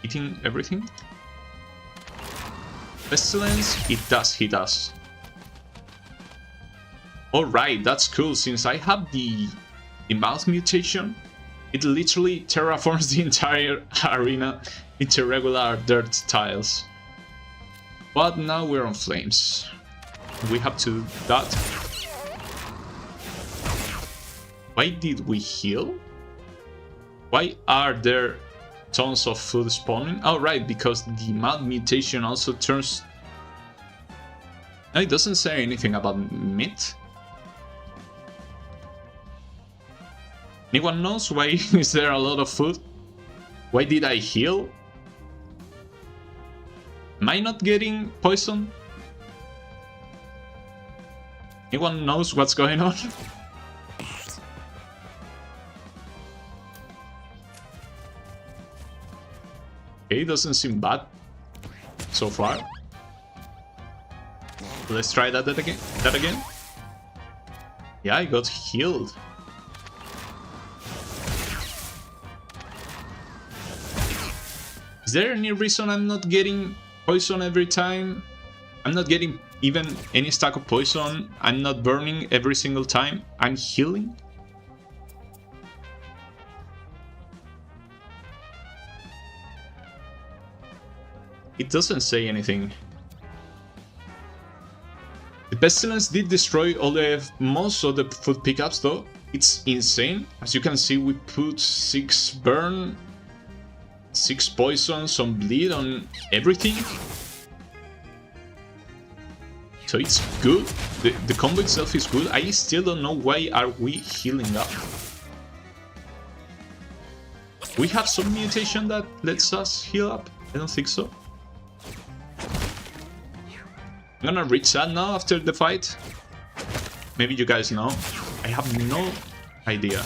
Speaker 4: hitting everything. Pestilence, it does hit us. Alright, that's cool. Since I have the mouth mutation, it literally terraforms the entire arena into regular dirt tiles. But now we're on flames. We have to do that. Why did we heal? Why are there tons of food spawning? Oh, right, because the mouth mutation also turns... No, it doesn't say anything about meat. Anyone knows why is there a lot of food? Why did I heal? Am I not getting poison? Anyone knows what's going on? Okay, doesn't seem bad so far. Let's try that again. Yeah, I got healed. Is there any reason I'm not getting poison every time? I'm not getting even any stack of poison. I'm not burning every single time. I'm healing. It doesn't say anything. Pestilence did destroy most of the food pickups though. It's insane. As you can see, we put 6 burn, 6 poison, some bleed on everything. So it's good. The combo itself is good. I still don't know why are we healing up. We have some mutation that lets us heal up? I don't think so. I'm gonna reach that now after the fight. Maybe you guys know. I have no idea.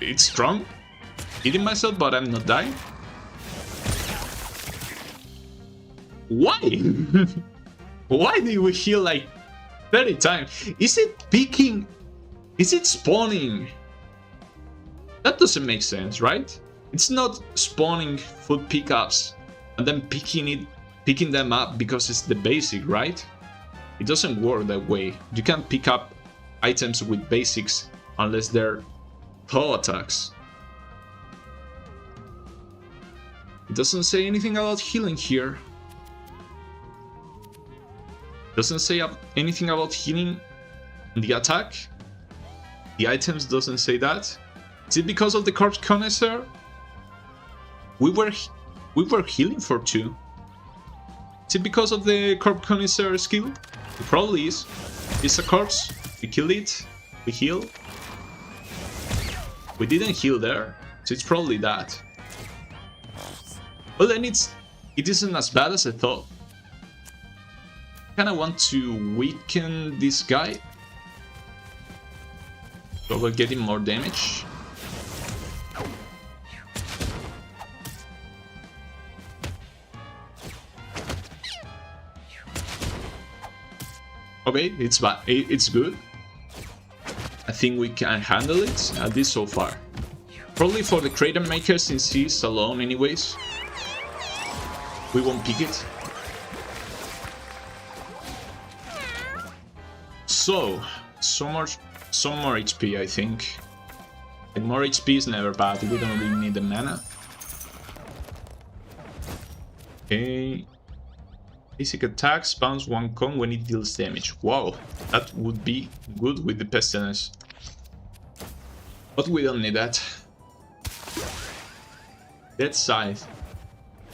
Speaker 4: It's strong. Eating myself, but I'm not dying. Why? Why did we heal like 30 times? Is it peeking? Is it spawning? That doesn't make sense, right? It's not spawning food pickups and then picking them up because it's the basic, right? It doesn't work that way. You can't pick up items with basics unless they're claw attacks. It doesn't say anything about healing here. Doesn't say anything about healing the attack. The items doesn't say that. Is it because of the corpse connoisseur? We were healing for 2. Is it because of the corpse connoisseur skill? It probably is. It's a corpse. We kill it. We heal. We didn't heal there, so it's probably that. Well, then it isn't as bad as I thought. I kinda want to weaken this guy. So we're getting more damage. Okay, it's bad. It's good. I think we can handle it, at least so far. Probably for the crater maker, since he's alone anyways. We won't pick it. So, some more HP, I think. And more HP is never bad. We don't really need the mana. Okay. Basic attack spawns 1 con when it deals damage. Wow, that would be good with the pestilence. But we don't need that. Dead Scythe.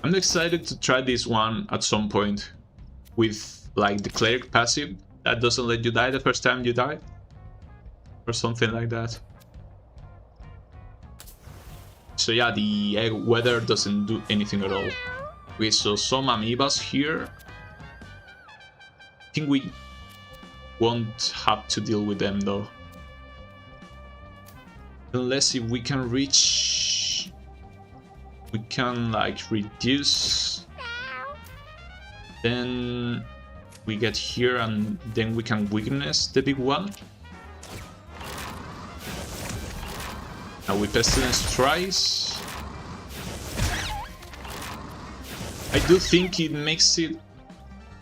Speaker 4: I'm excited to try this one at some point with like the cleric passive that doesn't let you die the first time you die. Or something like that. So yeah, the egg weather doesn't do anything at all. Okay, so some amoebas here. I think we won't have to deal with them though. Unless if we can reach... We can like reduce... Then we get here and then we can weakness the big one. Now we pestilence twice. I do think it makes it...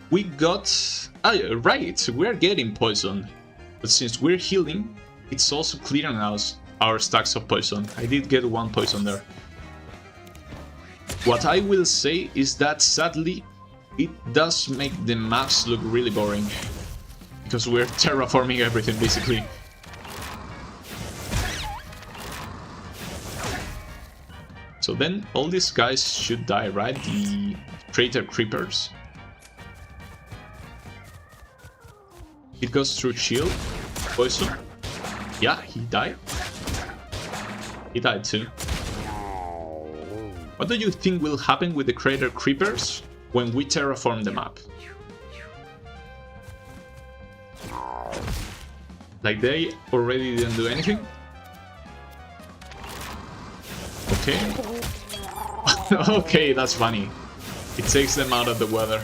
Speaker 4: We got... Oh, right, we're getting poison. But since we're healing, it's also clearing out our stacks of poison. I did get 1 poison there. What I will say is that sadly, it does make the maps look really boring. Because we're terraforming everything, basically. So then all these guys should die, right? The crater creepers. It goes through shield. Poison. Yeah, he died. He died too. What do you think will happen with the crater creepers when we terraform the map? Like they already didn't do anything? Okay. Okay, that's funny. It takes them out of the weather.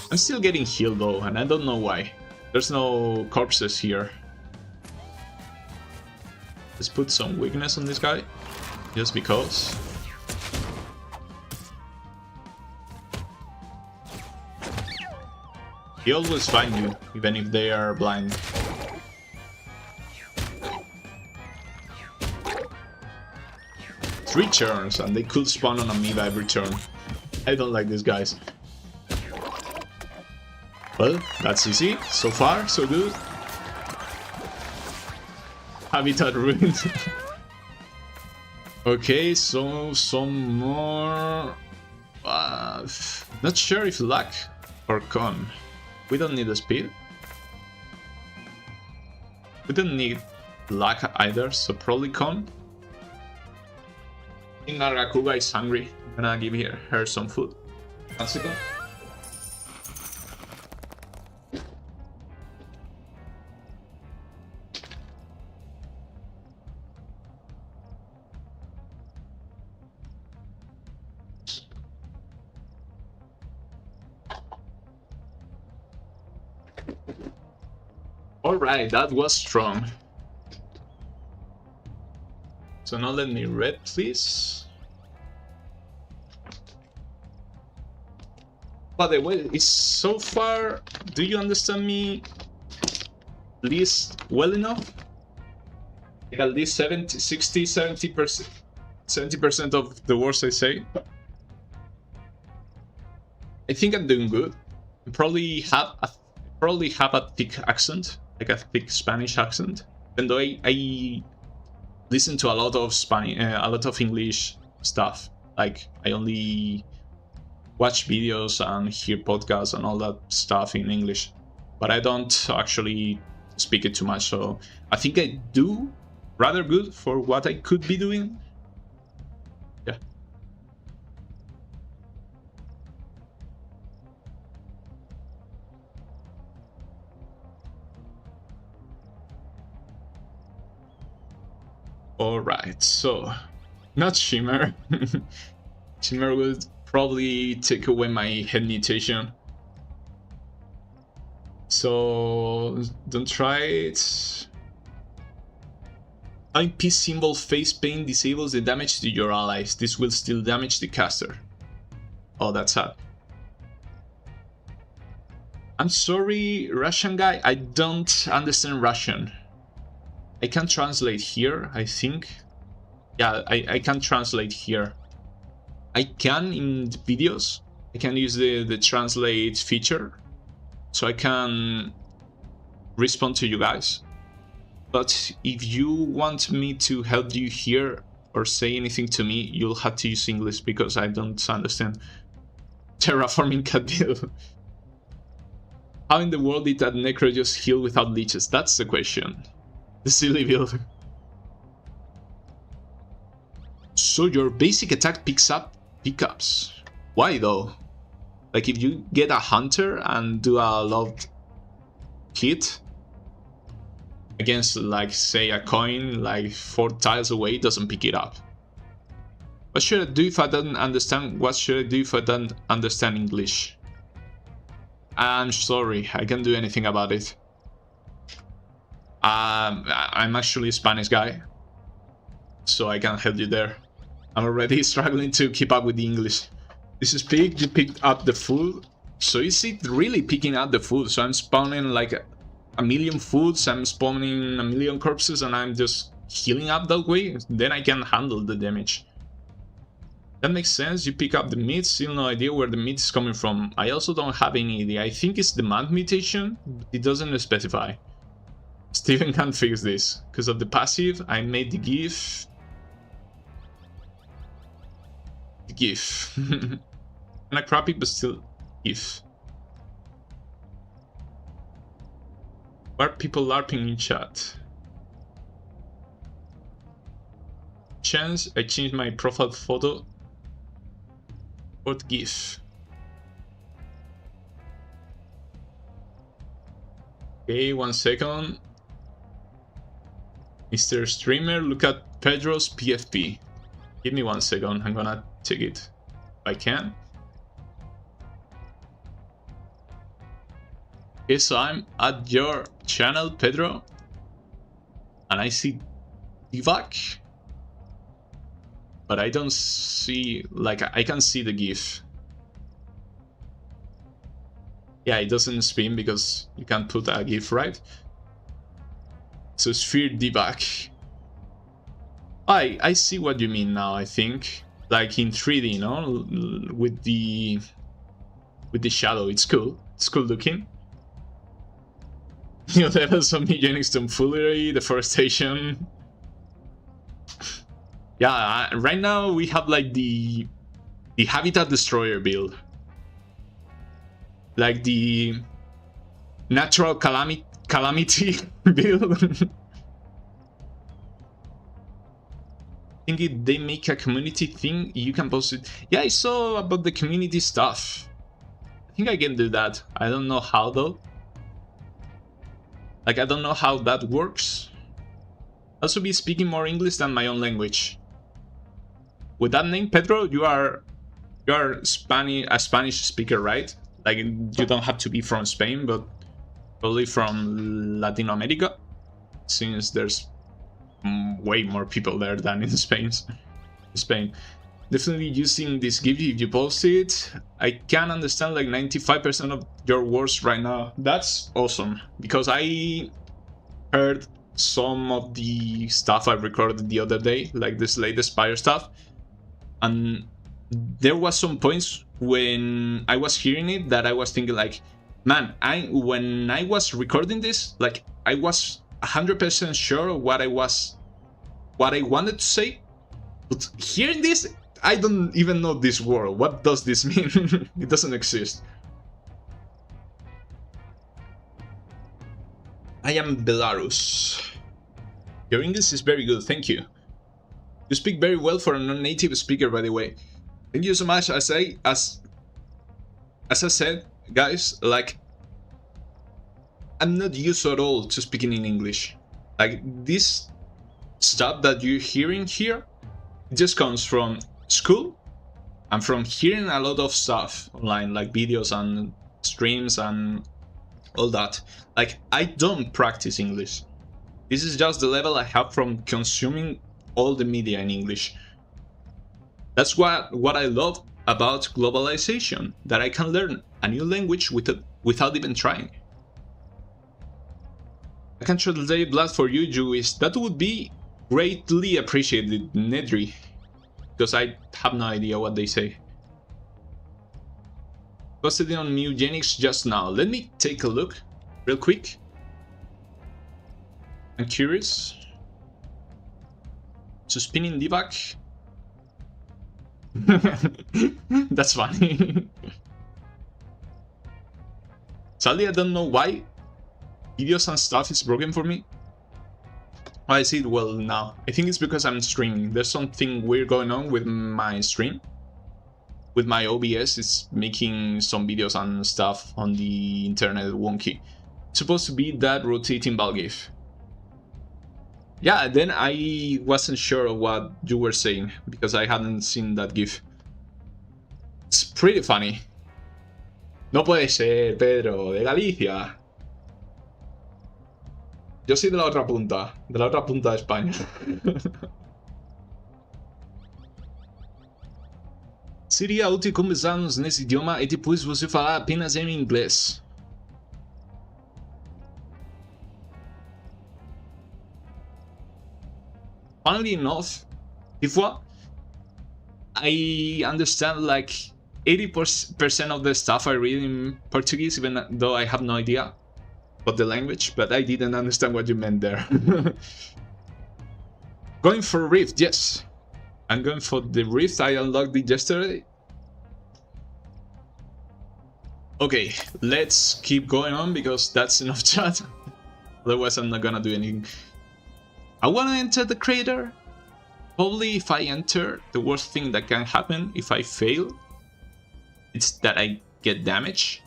Speaker 4: I'm still getting healed though, and I don't know why. There's no corpses here. Let's put some weakness on this guy, just because. He always find you, even if they are blind. 3 turns, and they could spawn on me by every turn. I don't like these guys. Well, that's easy. So far, so good. Habitat ruined. Okay, so some more. Not sure if luck or con. We don't need the speed. We don't need luck either, so probably con. I think Narakuga is hungry. I'm gonna give her some food. 1 second. Alright, that was strong. So now let me read, please. By the way, it's so far, do you understand me at least well enough? Like at least 70, 60, 70%, 70% of the words I say. I think I'm doing good. I probably have a thick accent, like a thick Spanish accent. Even though I listen to a lot of Spanish, a lot of English stuff. Like I only watch videos and hear podcasts and all that stuff in English, but I don't actually speak it too much. So I think I do rather good for what I could be doing. Yeah. Alright, so not Shimmer. Shimmer will probably take away my head mutation. So don't try it. IP symbol face paint disables the damage to your allies. This will still damage the caster. Oh, that's sad. I'm sorry, Russian guy, I don't understand Russian. I can translate here, I think. Yeah, I can translate here. I can in the videos. I can use the translate feature, so I can respond to you guys. But if you want me to help you here or say anything to me, you'll have to use English because I don't understand. Terraforming cat build. How in the world did that Necro just heal without leeches? That's the question. The silly build. So your basic attack picks up pickups. Why though? Like if you get a hunter and do a loved hit against, like, say a coin like 4 tiles away, it doesn't pick it up. What should I do if I don't understand? What should I do if I don't understand English? I'm sorry, I can't do anything about it. I'm actually a Spanish guy, so I can't help you there. I'm already struggling to keep up with the English. This is pig, you picked up the food. So is it really picking up the food? So I'm spawning like a million foods, I'm spawning a million corpses, and I'm just healing up that way? Then I can handle the damage. That makes sense. You pick up the meat, still no idea where the meat is coming from. I also don't have any idea. I think it's the mount mutation, but it doesn't specify. Steven can't fix this. Because of the passive, I made the GIF. The GIF. Kinda crappy, but still GIF. Why are people LARPing in chat? Chance, I changed my profile photo. What GIF? Okay, 1 second. Mr. Streamer, look at Pedro's PFP. Give me 1 second, I'm gonna take it if I can. Okay, so I'm at your channel, Pedro, and I see Divac, but I don't see, like, I can see the GIF. Yeah, it doesn't spin because you can't put a GIF, right? So Sphere Divac. I see what you mean now, I think. Like in 3D, no? With the shadow, it's cool. It's cool looking. New levels of Mewgenics tomfoolery, deforestation. Yeah, right now we have like the Habitat Destroyer build. Like the Natural Calamity build. I think if they make a community thing, you can post it. Yeah, I saw about the community stuff. I think I can do that. I don't know how though. Like, I don't know how that works. Also be speaking more English than my own language. With that name, Pedro, you are a Spanish speaker, right? Like, you don't have to be from Spain, but probably from Latin America, since there's way more people there than in Spain. Definitely using this GIF if you post it. I can understand like 95% of your words right now. That's awesome, because I heard some of the stuff I recorded the other day, like this latest Spire stuff, and there was some points when I was hearing it that I was thinking like, man, when I was recording this, like I was 100% sure of what I wanted to say, but hearing this, I don't even know this word. What does this mean? It doesn't exist. I am Belarus. Your English is very good, thank you. You speak very well for a non-native speaker, by the way. Thank you so much. As I said, guys, like, I'm not used at all to speaking in English. Like, this stuff that you're hearing here, it just comes from school and from hearing a lot of stuff online, like videos and streams and all that. Like, I don't practice English. This is just the level I have from consuming all the media in English. That's what I love about globalization, that I can learn a new language without even trying. I can translate blood for you, Jewish. That would be greatly appreciated, Nedry, because I have no idea what they say. Posted it on Mewgenics just now. Let me take a look real quick. I'm curious. So spinning debug. That's funny. Sadly, I don't know why videos and stuff is broken for me. I see it well now. I think it's because I'm streaming. There's something weird going on with my stream. With my OBS, it's making some videos and stuff on the internet wonky. It's supposed to be that rotating ball GIF. Yeah, then I wasn't sure of what you were saying, because I hadn't seen that GIF. It's pretty funny. No puede ser, Pedro, de Galicia. Yo soy de la otra punta de España. Seria útil conversarmos nesse idioma e depois você falar apenas em inglês. Funnily enough, des fois, I understand like 80% of the stuff I read in Portuguese, even though I have no idea about the language, but I didn't understand what you meant there. Going for Rift, yes. I'm going for the Rift. I unlocked it yesterday. Okay, let's keep going on because that's enough chat. Otherwise, I'm not gonna do anything. I wanna enter the crater. Probably if I enter, the worst thing that can happen if I fail, it's that I get damage.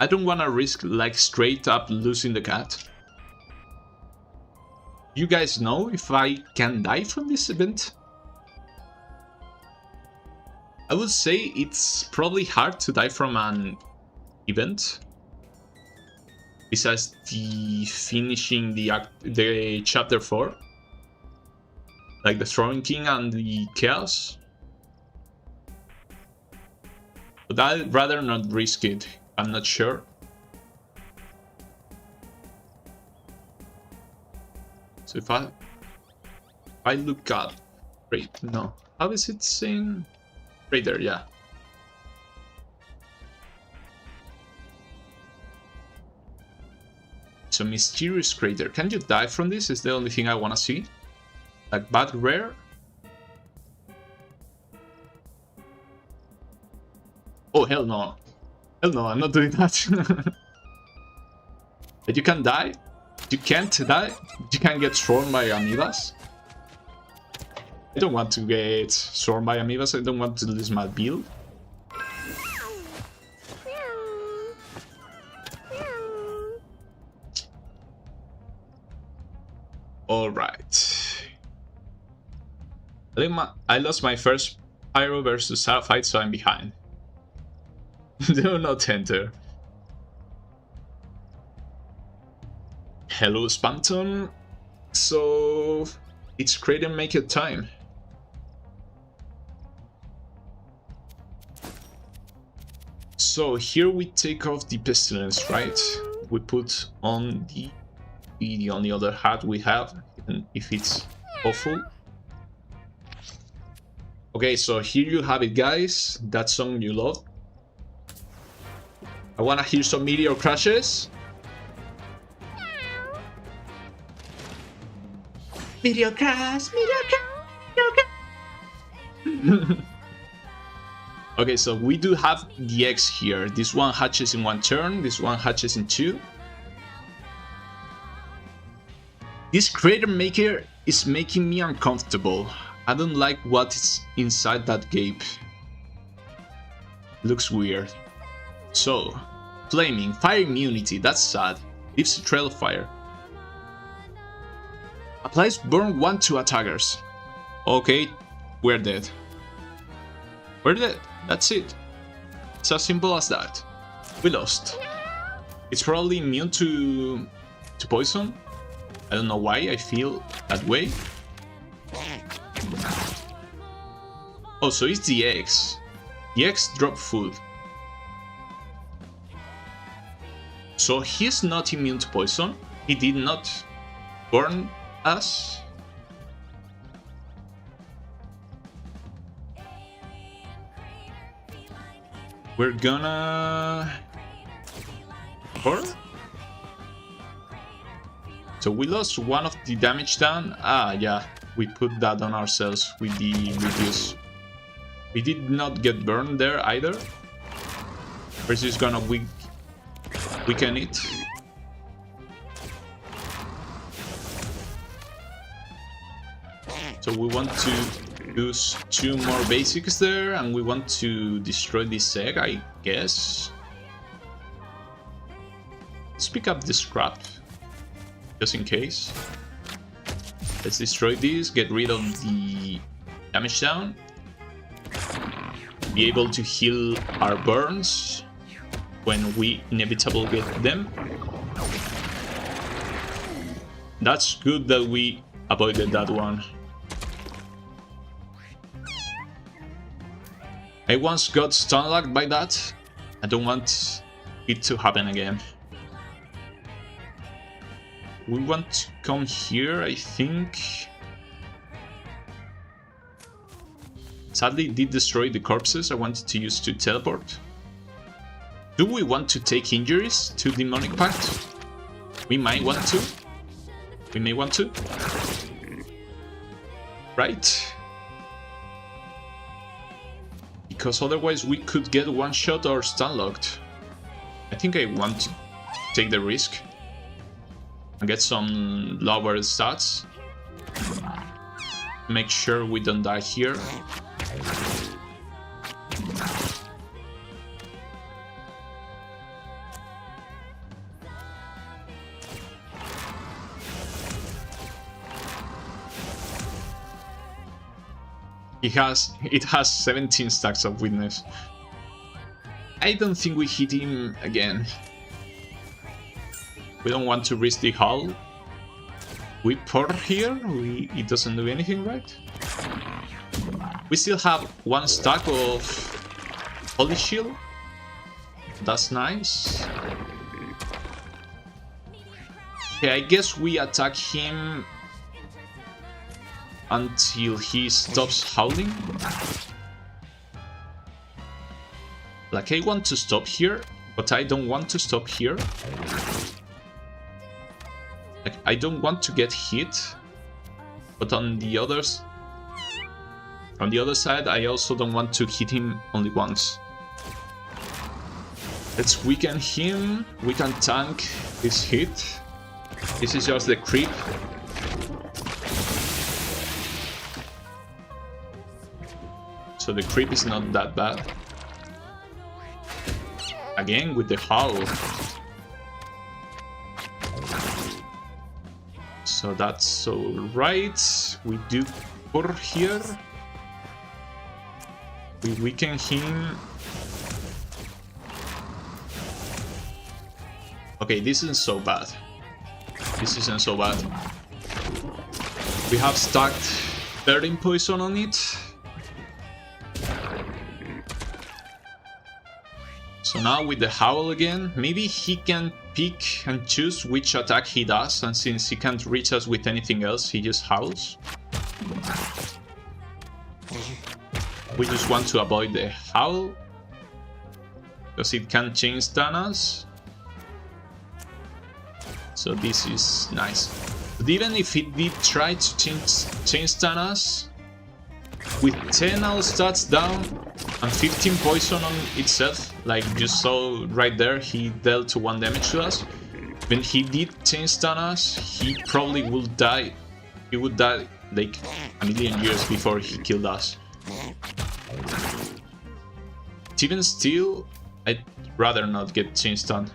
Speaker 4: I don't wanna risk like straight up losing the cat. You guys know if I can die from this event? I would say it's probably hard to die from an event. Besides the finishing the chapter 4. Like the Throwing King and the Chaos. But I'd rather not risk it. I'm not sure. So if I look up, right? No, how is it saying? Right there, yeah. So mysterious crater. Can you die from this? Is the only thing I want to see. Like bad rare. Oh hell no! Hell no! I'm not doing that. But you can die. You can't die. You can get swarmed by amoebas. I don't want to get swarmed by amoebas. I don't want to lose my build. Alright. I think I lost my first Pyro versus Sarah fight, so I'm behind. Do not enter. Hello, Spanton. So it's Crater Maker time. So here we take off the Pestilence, right? We put on the only other hat we have, even if it's awful. Okay, so here you have it, guys. That song you love. I wanna hear some meteor crashes. Meteor crash, meteor crash, meteor crash. Okay, so we do have the X here. This one hatches in 1 turn, this one hatches in 2. This Crater Maker is making me uncomfortable. I don't like what's inside that gape. Looks weird. So, flaming, fire immunity, that's sad. Leaves a trail of fire. Applies burn 1 to attackers. Okay, we're dead. We're dead, that's it. It's as simple as that. We lost. It's probably immune to poison. I don't know why I feel that way. Oh, so it's the X. The X drop food. So he's not immune to poison. He did not burn us. We're gonna burn. So we lost 1 of the damage down. Ah, yeah, we put that on ourselves with the reduce. We did not get burned there either. First is gonna weaken it. So we want to use 2 more basics there, and we want to destroy this egg, I guess. Let's pick up the scrap, just in case. Let's destroy this, get rid of the damage down. Be able to heal our burns when we inevitably get them. That's good that we avoided that one. I once got stun locked by that. I don't want it to happen again. We want to come here, I think. Sadly, it did destroy the corpses I wanted to use to teleport. Do we want to take injuries to Demonic Pact? We might want to. We may want to. Right? Because otherwise we could get one-shot or stun-locked. I think I want to take the risk and get some lower stats. Make sure we don't die here. It has 17 stacks of witness. I don't think we hit him again. We don't want to risk the hull. We pour here, it doesn't do anything, right? We still have 1 stack of Holy Shield. That's nice. Okay, I guess we attack him until he stops howling. Like, I want to stop here, but I don't want to stop here. Like, I don't want to get hit, but on the other side, I also don't want to hit him only once. Let's weaken him. We can tank this hit. This is just the creep. So the creep is not that bad. Again with the howl. So that's alright. We do pour here. We weaken him. Okay, this isn't so bad. This isn't so bad. We have stacked 13 poison on it. So now with the howl again, maybe he can pick and choose which attack he does, and since he can't reach us with anything else, he just howls. We just want to avoid the howl, because it can chain stun us. So this is nice. But even if it did try to chain stun us, with 10 all stats down and 15 poison on itself, like you saw right there, he dealt 1 damage to us. When he did chain stun us, he probably would die. He would die like a million years before he killed us. Even still, I'd rather not get chain stun.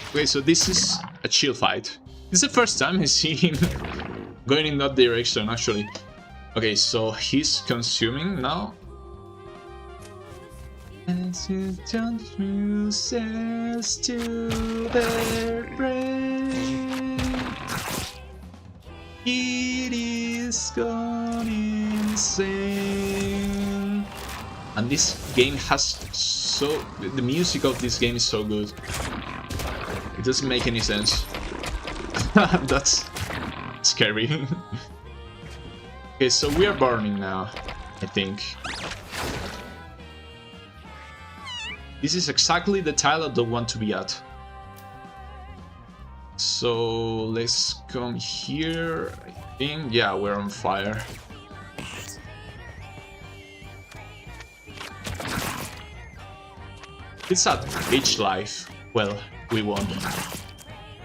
Speaker 4: Okay, so this is a chill fight. This is the first time I see him going in that direction, actually. Okay, so he's consuming now. As it says to their brain, it is gone insane. And this game has the music of this game is so good. It doesn't make any sense. That's scary. Okay, so we are burning now, I think. This is exactly the tile I don't want to be at. So let's come here, I think. Yeah, we're on fire. It's at H life. Well, we won.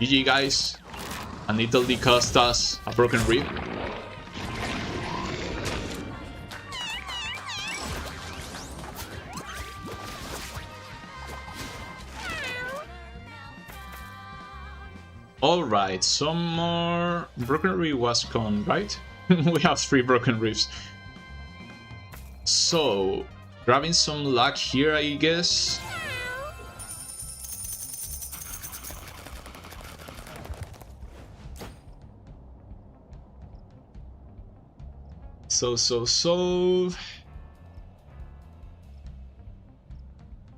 Speaker 4: GG guys, and Italy cost us a broken rib. Alright, some more broken rib was gone, right? We have 3 broken ribs. So, grabbing some luck here, I guess. So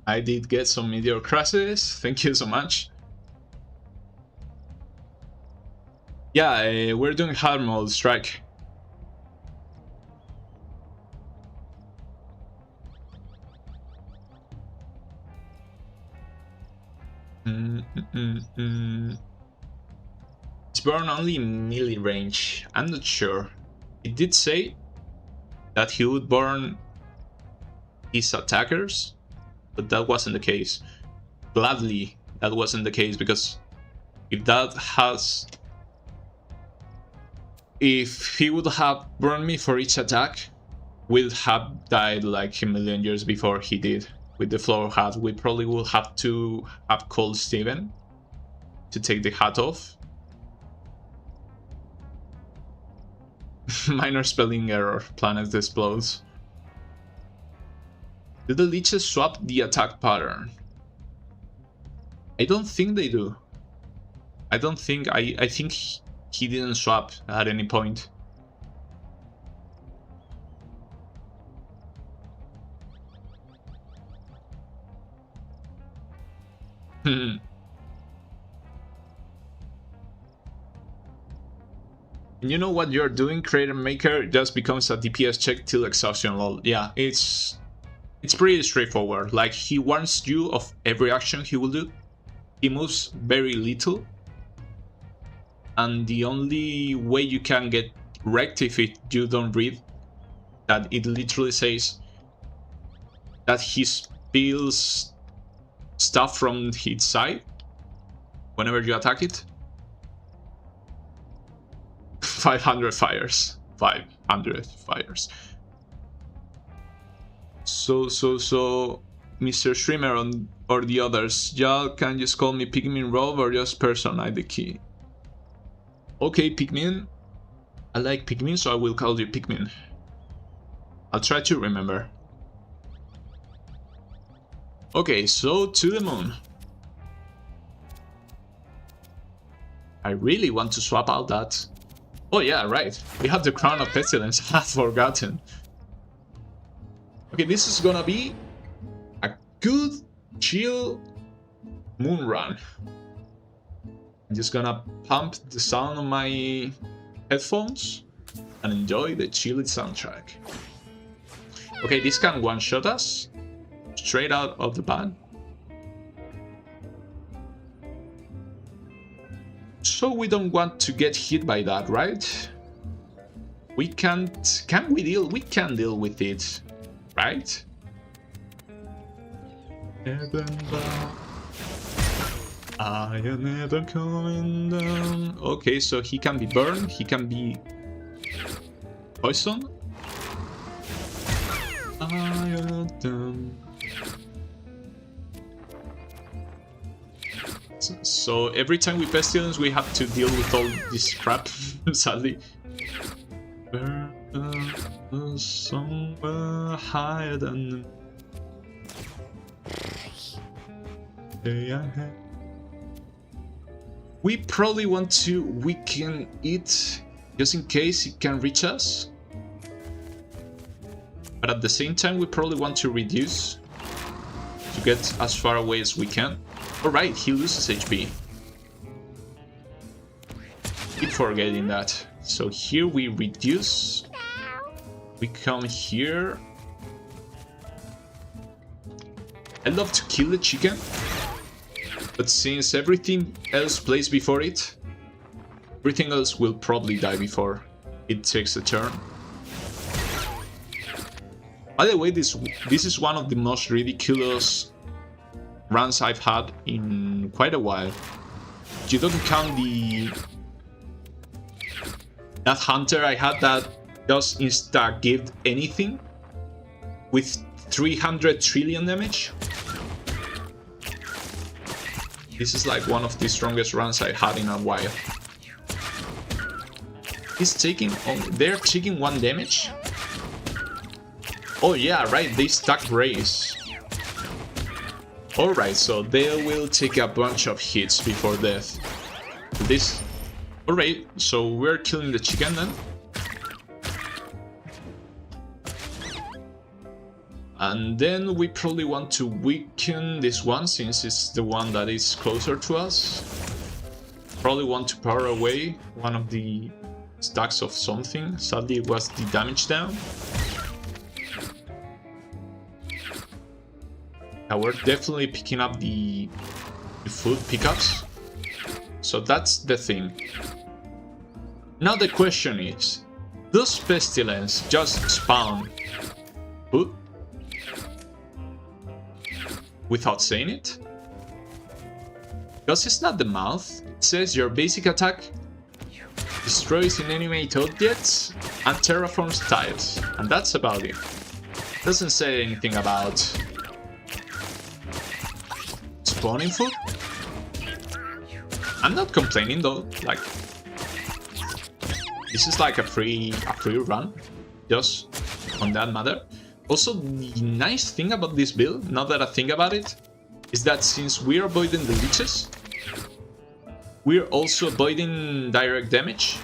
Speaker 4: I did get some meteor crashes, thank you so much. Yeah, we're doing hard mode strike. It's burn only melee range, I'm not sure. It did say that he would burn his attackers, but that wasn't the case. Gladly, that wasn't the case, because if he would have burned me for each attack, we'd have died like a million years before he did. With the floor hat, we probably would have to have called Steven to take the hat off. Minor spelling error, planet explodes. Do the leeches swap the attack pattern? I don't think they do. I think he didn't swap at any point. You know what you're doing, Creator Maker just becomes a DPS check till exhaustion, lol. Yeah, it's pretty straightforward. Like, he warns you of every action he will do. He moves very little. And the only way you can get wrecked if you don't read that it literally says that he spills stuff from his side whenever you attack it. 500 fires. 500 fires. So, Mr. Streamer or the others, y'all can just call me Pikmin Rob or just personalize the key. Okay, Pikmin. I like Pikmin, so I will call you Pikmin. I'll try to remember. Okay, so to the moon. I really want to swap out that. Oh yeah, right. We have the Crown of Pestilence. I've forgotten. Okay, this is gonna be a good, chill moon run. I'm just gonna pump the sound on my headphones and enjoy the chilly soundtrack. Okay, this can one-shot us straight out of the bat. So we don't want to get hit by that, right? We can't... Can we deal? We can deal with it, right? I am never coming down. Okay, so he can be burned, he can be poisoned. I am done. So every time we pestilence, we have to deal with all this crap, sadly. Somewhere higher than we probably want to weaken it just in case it can reach us. But at the same time, we probably want to reduce to get as far away as we can. Alright, he loses HP. Keep forgetting that. So here we reduce. We come here. I love to kill the chicken. But since everything else plays before it, everything else will probably die before it takes a turn. By the way, this is one of the most ridiculous runs I've had in quite a while. You don't count that hunter I had that does insta-give anything with 300 trillion damage. This is like one of the strongest runs I had in a while. He's taking... Oh, they're taking 1 damage? Oh yeah, right, they stack raise. Alright, so they will take a bunch of hits before death. This... Alright, so we're killing the chicken then. And then we probably want to weaken this one since it's the one that is closer to us. Probably want to power away one of the stacks of something. Sadly, it was the damage down. Yeah, we're definitely picking up the food pickups. So that's the thing. Now the question is, does Pestilence just spawn food? Without saying it? Because it's not the mouth. It says your basic attack destroys inanimate objects and terraforms tiles. And that's about it. Doesn't say anything about spawning food. I'm not complaining though, like this is like a free run, just on that matter. Also, the nice thing about this build, now that I think about it, is that since we're avoiding the leeches, we're also avoiding direct damage.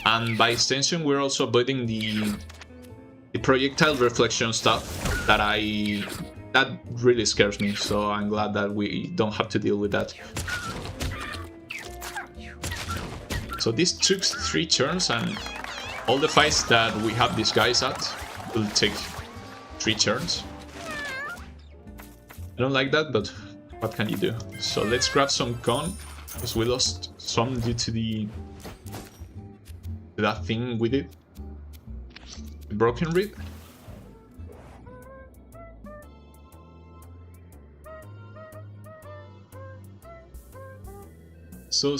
Speaker 4: And by extension, we're also avoiding the projectile reflection stuff that I that really scares me, so I'm glad that we don't have to deal with that. So this took 3 turns, and all the fights that we have these guys at will take 3 turns. I don't like that, but what can you do? So let's grab some con, because we lost some due to that thing we did. The broken rib. So.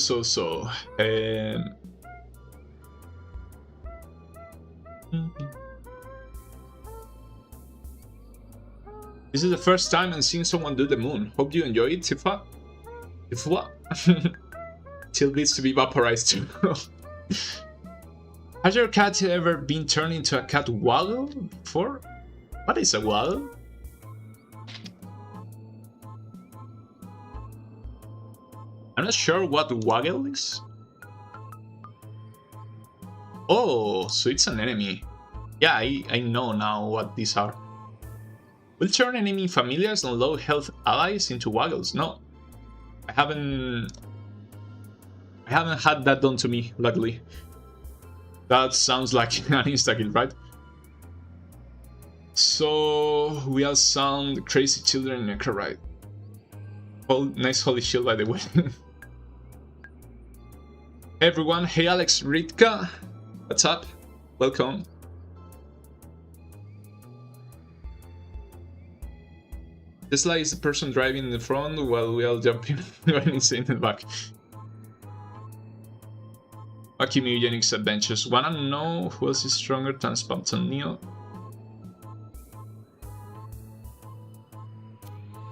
Speaker 4: This is the first time I'm seeing someone do the moon. Hope you enjoy it, Tifa. Tifa? Till needs to be vaporized too. Has your cat ever been turned into a cat waggle before? What is a waggle? I'm not sure what waggle is. Oh, so it's an enemy. Yeah, I know now what these are. Will turn enemy familiars and low health allies into waggles. No, I haven't had that done to me, luckily. That sounds like an insta-kill, right? So we all sound crazy children in Necro, right? Oh, nice holy shield, by the way. Hey everyone, hey Alex Ritka, what's up? Welcome. Tesla is the person driving in the front while we all jump in going insane in the back. Wacky Mewgenics adventures. Wanna know who else is stronger than Spamton Neo?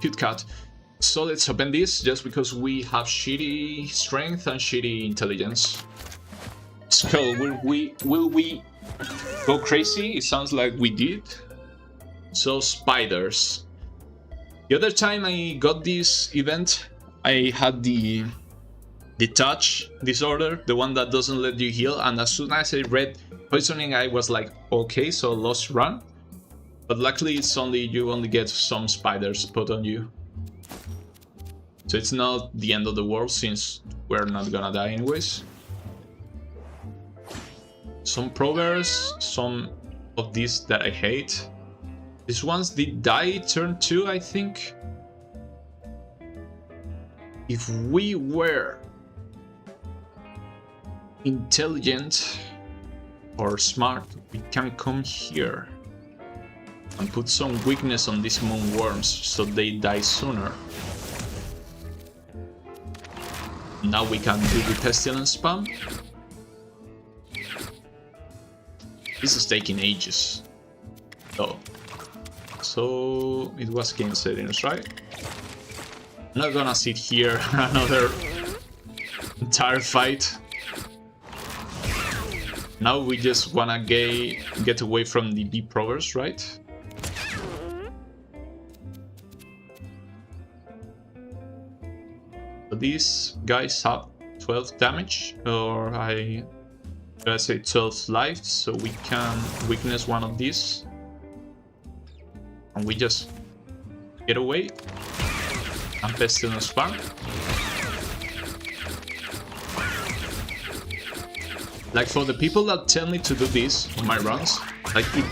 Speaker 4: Cute cat. So let's open this just because we have shitty strength and shitty intelligence. Skull, will we go crazy? It sounds like we did. So spiders. The other time I got this event, I had the touch disorder, the one that doesn't let you heal, and as soon as I read poisoning, I was like, okay, so lost run. But luckily it's you only get some spiders put on you. So it's not the end of the world since we're not gonna die anyways. Some progress, some of these that I hate. These ones did die turn 2, I think. If we were intelligent or smart, we can come here and put some weakness on these moon worms so they die sooner. Now we can do the pestilence spam. This is taking ages. Oh. So it was game settings, right? I'm not gonna sit here another entire fight. Now we just wanna get away from the B provers, right? So these guys have 12 damage, or let's say 12 life, so we can weakness one of these. And we just get away and pestilence spam. Like for the people that tell me to do this on my runs, like it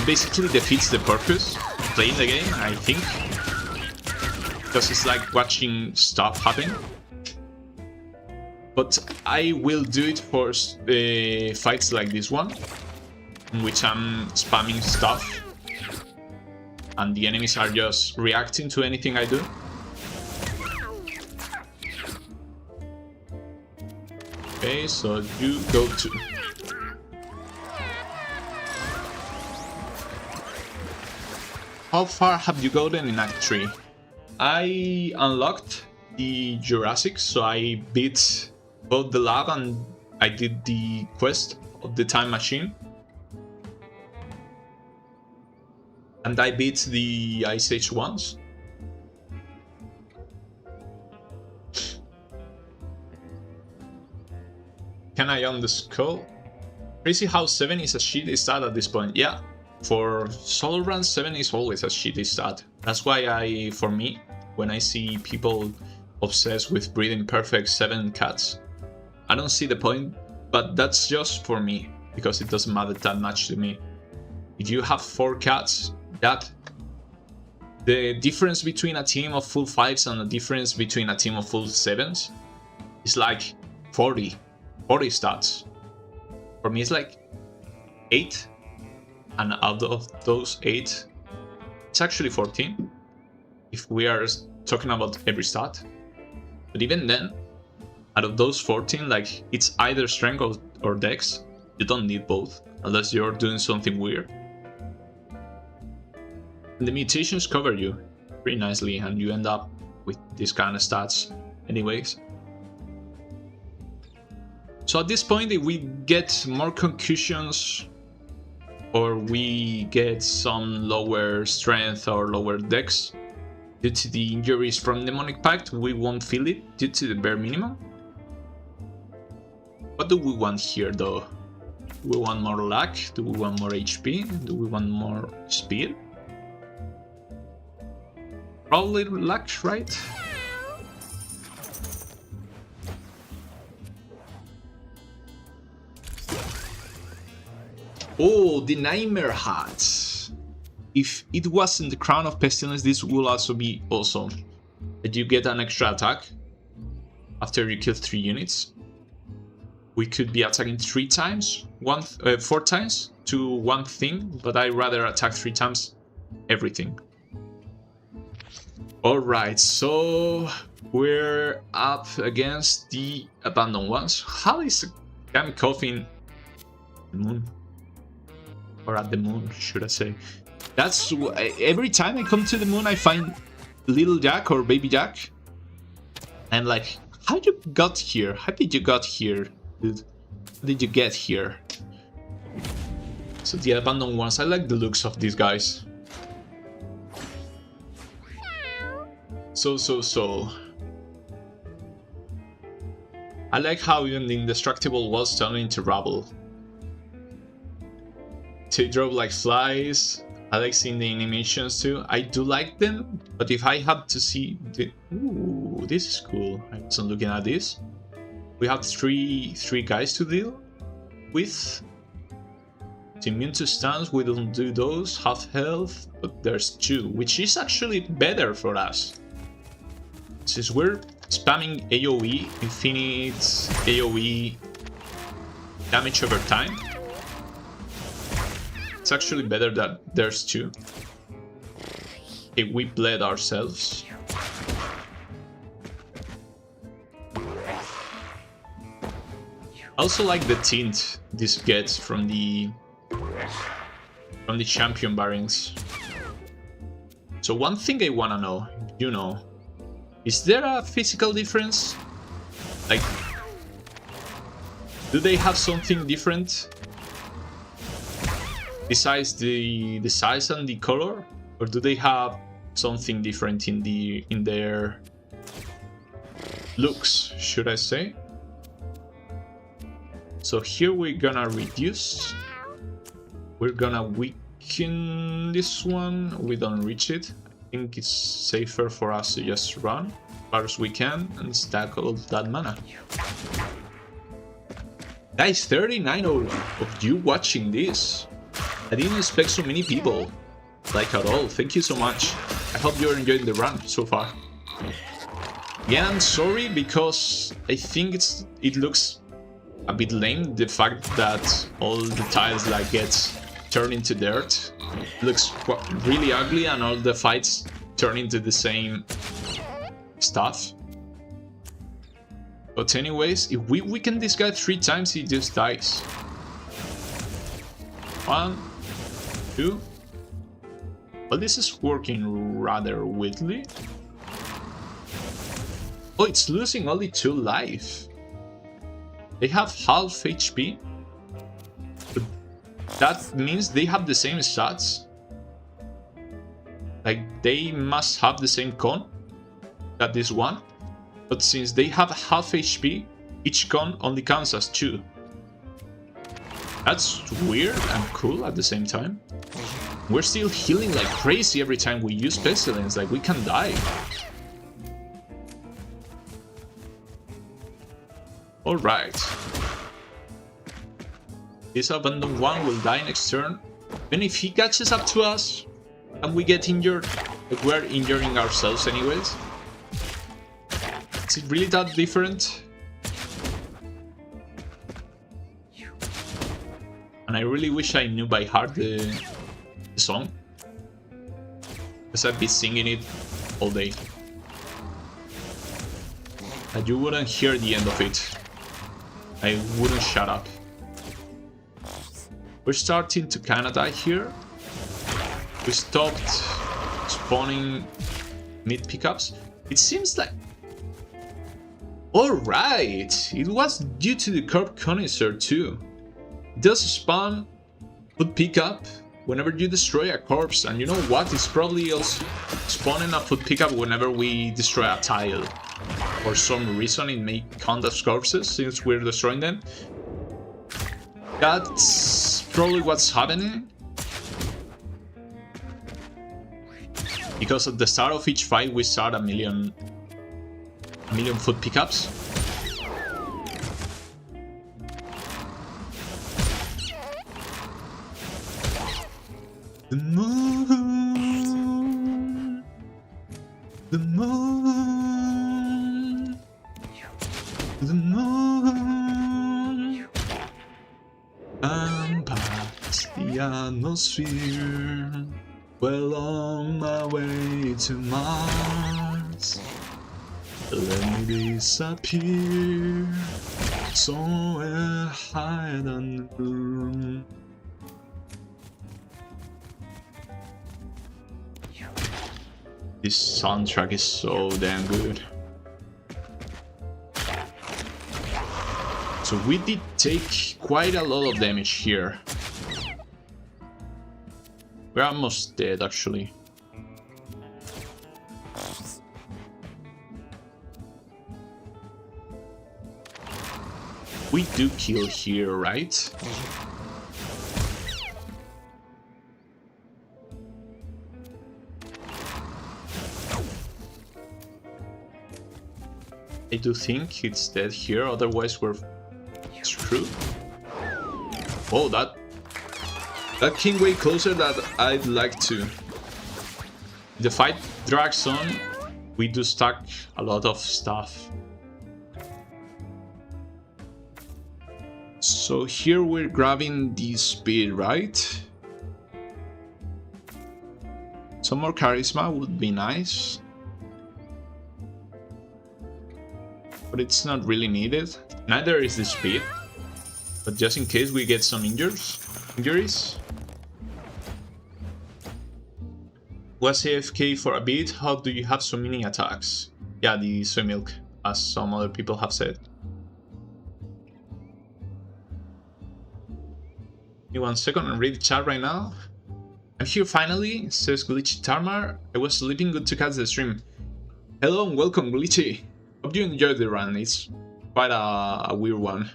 Speaker 4: basically defeats the purpose of playing the game, I think. Because it's like watching stuff happen. But I will do it for fights like this one, in which I'm spamming stuff and the enemies are just reacting to anything I do. Okay, so you go to... How far have you gotten in Act 3? I unlocked the Jurassic, so I beat both the lab and I did the quest of the time machine. And I beat the Ice Age ones. Can I own the skull? Crazy how 7 is a shitty stat at this point. Yeah, for solo runs 7 is always a shitty stat. That's why for me, when I see people obsessed with breeding perfect 7 cats, I don't see the point, but that's just for me, because it doesn't matter that much to me. If you have 4 cats, the difference between a team of full 5s and the difference between a team of full 7s is like 40 stats. For me, it's like 8, and out of those 8, it's actually 14 if we are talking about every stat. But even then, out of those 14, like, it's either strength or dex. You don't need both unless you're doing something weird. And the mutations cover you pretty nicely, and you end up with this kind of stats anyways. So at this point, if we get more concussions or we get some lower strength or lower dex due to the injuries from Demonic Pact, we won't feel it due to the bare minimum. What do we want here though? Do we want more luck? Do we want more HP? Do we want more speed? Probably luck, right? Oh, the Nightmare Hat. If it wasn't the Crown of Pestilence, this will also be awesome. That you get an extra attack after you kill 3 units. We could be attacking 4 times to one thing, but I'd rather attack 3 times everything. Alright, so we're up against the Abandoned Ones. How is Kami coughing the moon? Or at the moon, should I say. That's every time I come to the moon, I find little Jack or baby Jack. And like, how you got here? How did you got here, dude? How did you get here? So the Abandoned Ones, I like the looks of these guys. So. I like how even the indestructible walls turn into rubble. They drop like flies. I like seeing the animations too. I do like them, but if I had to see the... Ooh, this is cool. I wasn't looking at this. We have three guys to deal with. It's immune to stuns, we don't do those. Half health, but there's 2, which is actually better for us. Since we're spamming AoE, infinite AoE damage over time, it's actually better that there's 2. Okay, we bled ourselves. I also like the tint this gets from the champion variants. So one thing I wanna know, is there a physical difference? Like, do they have something different besides the size and the color, or do they have something different in their looks, should I say? So here we're gonna reduce. We're gonna weaken this one. We don't reach it. I think it's safer for us to just run as far as we can and stack all that mana. Guys, 39 of you watching this. I didn't expect so many people, like at all. Thank you so much. I hope you're enjoying the run so far. Yeah, I'm sorry because I think it looks a bit lame, the fact that all the tiles like gets turned into dirt. It looks really ugly and all the fights turn into the same stuff. But anyways, if we weaken this guy 3 times, he just dies. 1, 2. Well, this is working rather weirdly. Oh, it's losing only 2 life. They have half HP. But that means they have the same stats. Like, they must have the same con that this one. But since they have half HP, each con only counts as 2. That's weird and cool at the same time. We're still healing like crazy every time we use Pestilence, like we can die. Alright. This abandoned one will die next turn. And if he catches up to us and we get injured, like we're injuring ourselves anyways. Is it really that different? And I really wish I knew by heart the song, because I'd be singing it all day. And you wouldn't hear the end of it. I wouldn't shut up. We're starting to kinda die here. We stopped spawning mid pickups. It seems like... Alright! It was due to the curb connoisseur too. It does spawn food pickup whenever you destroy a corpse, and you know what? It's probably also spawning a food pickup whenever we destroy a tile. For some reason it may count as corpses since we're destroying them. That's probably what's happening. Because at the start of each fight we start a million food pickups. The moon, the moon, the moon. I'm past the atmosphere, well on my way to Mars. Let me disappear somewhere higher than the moon. This soundtrack is so damn good. So we did take quite a lot of damage here. We're almost dead actually. We do kill here, right? I do think it's dead here, otherwise we're screwed. Oh, that came way closer than I'd like to. The fight drags on, we do stack a lot of stuff. So here we're grabbing the speed, right? Some more charisma would be nice. But it's not really needed. Neither is the speed. But just in case we get some injuries. Was AFK for a bit, how do you have so many attacks? Yeah, the soy milk, as some other people have said. Give me 1 second and read the chat right now. I'm here finally, says Glitchy Tarmar. I was sleeping, good to catch the stream. Hello and welcome, Glitchy. Hope you enjoyed the run, it's quite a weird one.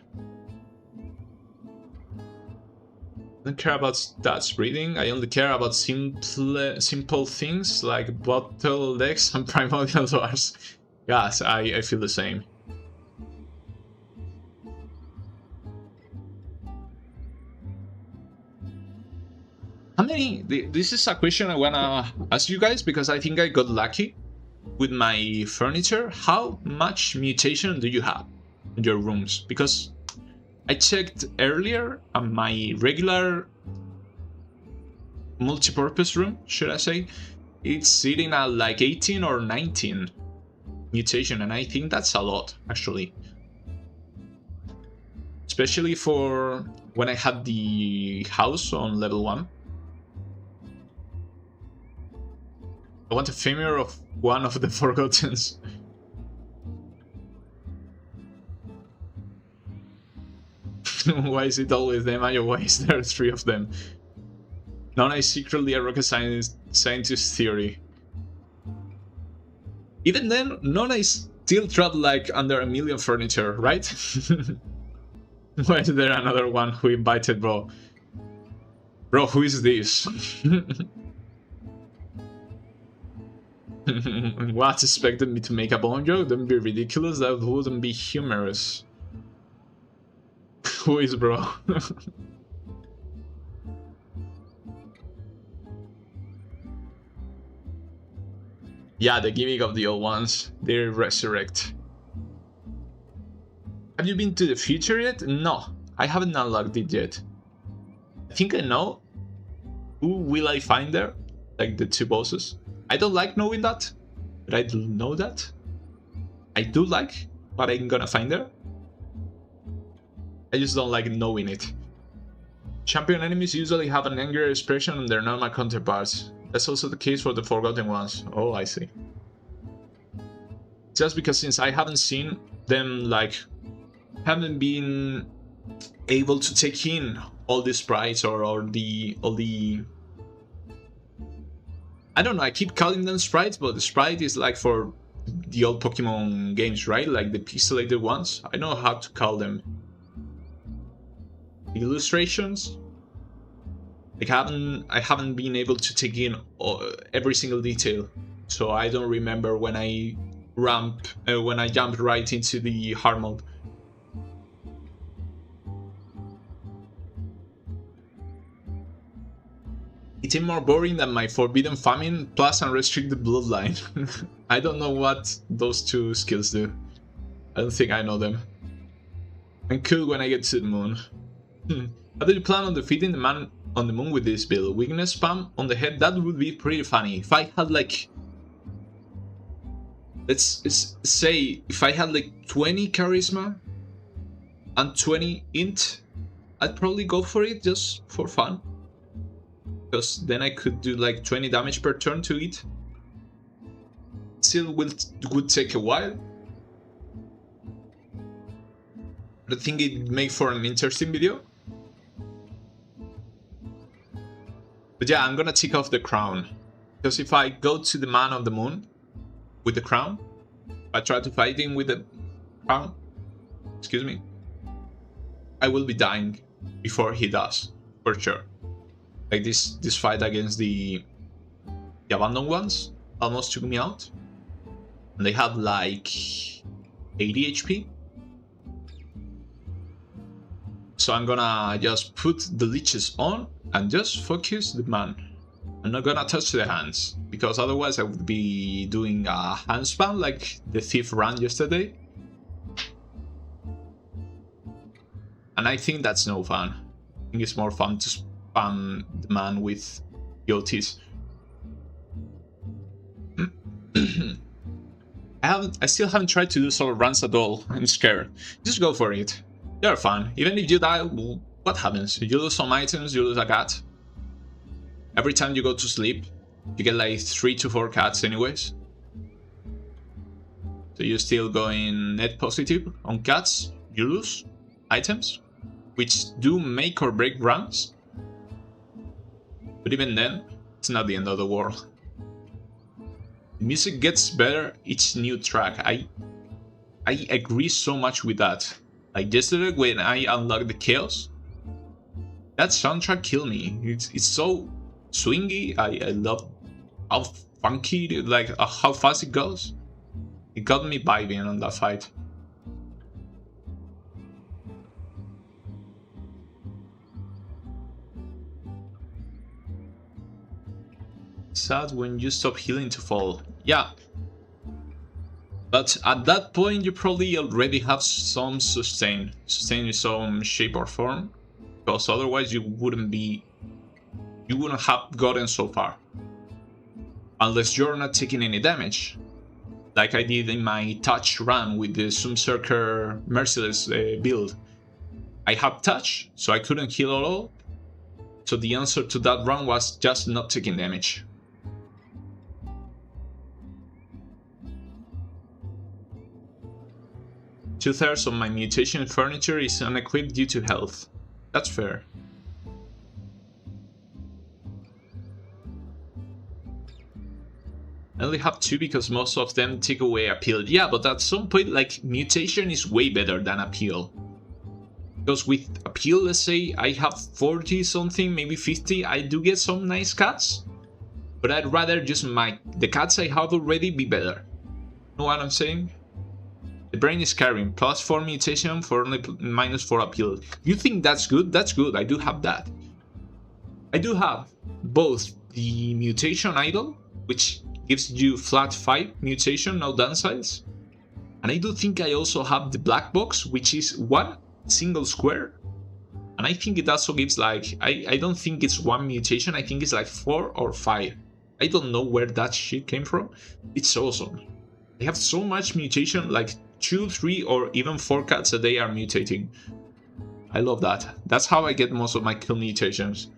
Speaker 4: I don't care about stats reading, I only care about simple things like bottlenecks and primordial doors. Yes, I feel the same. How many... This is a question I wanna ask you guys because I think I got lucky with my furniture. How much mutation do you have in your rooms? Because I checked earlier on my regular multi-purpose room, should I say, it's sitting at like 18 or 19 mutation, and I think that's a lot actually. Especially for when I had the house on level 1. I want a femur of one of the Forgottens. Why is it always them? Why is there 3 of them? Nona is secretly a rocket scientist theory. Even then, Nona is still trapped like under 1 million furniture, right? Why is there another one who invited bro? Bro, who is this? What, expected me to make a bone joke? Don't be ridiculous, that wouldn't be humorous. Who is bro? Yeah, the gimmick of the old ones. They resurrect. Have you been to the future yet? No, I haven't unlocked it yet. I think I know. Who will I find there? Like the two bosses. I don't like knowing that, but I do know that. I do like what I'm gonna find there. I just don't like knowing it. Champion enemies usually have an angry expression on their normal counterparts. That's also the case for the forgotten ones. Oh, I see. Just because since I haven't seen them, like, haven't been able to take in all the sprites or all the I don't know, I keep calling them sprites, but the sprite is like for the old Pokemon games, right? Like the pixelated ones. I don't know how to call them. Illustrations. Like I haven't been able to take in every single detail, so I don't remember when I jumped right into the hard mode. It's more boring than my Forbidden Famine plus Unrestricted Bloodline. I don't know what those two skills do. I don't think I know them. I'm cool when I get to the moon. How do you plan on defeating the man on the moon with this build? Weakness spam on the head? That would be pretty funny. If I had like... Let's say if I had like 20 charisma and 20 int, I'd probably go for it just for fun. Because then I could do like 20 damage per turn to it. Still would take a while. But I think it'd make for an interesting video. But yeah, I'm gonna tick off the crown. Because if I go to the man on the moon with the crown, if I try to fight him with the crown, excuse me, I will be dying before he does, for sure. Like this fight against the abandoned ones almost took me out. And they had like 80 HP. So I'm gonna just put the leeches on and just focus the man. I'm not gonna touch the hands, because otherwise I would be doing a hand spam like the thief ran yesterday. And I think that's no fun. I think it's more fun to spam the man with goatees. I still haven't tried to do solo runs at all. I'm scared. Just go for it. They're fun. Even if you die, well, what happens? You lose some items, you lose a cat. Every time you go to sleep, you get like 3 to 4 cats anyways. So you're still going net positive on cats, you lose items, which do make or break runs. But even then, it's not the end of the world. The music gets better each new track. I agree so much with that. Like yesterday when I unlocked the Chaos, that soundtrack killed me. It's so swingy. I love how funky, like how fast it goes. It got me vibing on that fight. Sad when you stop healing to fall. Yeah. But at that point you probably already have some sustain in some shape or form. Because otherwise you wouldn't have gotten so far. Unless you're not taking any damage. Like I did in my touch run with the Zoomcircle Merciless build. I had touch, so I couldn't heal at all. So the answer to that run was just not taking damage. Two-thirds of my mutation furniture is unequipped due to health. That's fair. I only have 2 because most of them take away appeal. Yeah, but at some point, like, mutation is way better than appeal. Because with appeal, let's say I have 40 something, maybe 50, I do get some nice cats. But I'd rather just the cats I have already be better. Know what I'm saying? The brain is carrying, +4 mutation for only -4 appeal. You think that's good? That's good, I do have that. I do have both the mutation idol, which gives you flat 5 mutation, no downsides. And I do think I also have the black box, which is 1 single square. And I think it also gives like, I don't think it's 1 mutation, I think it's like 4 or 5. I don't know where that shit came from. It's awesome. I have so much mutation, like 2, 3 or even 4 cats a day are mutating. I love that. That's how I get most of my kill mutations.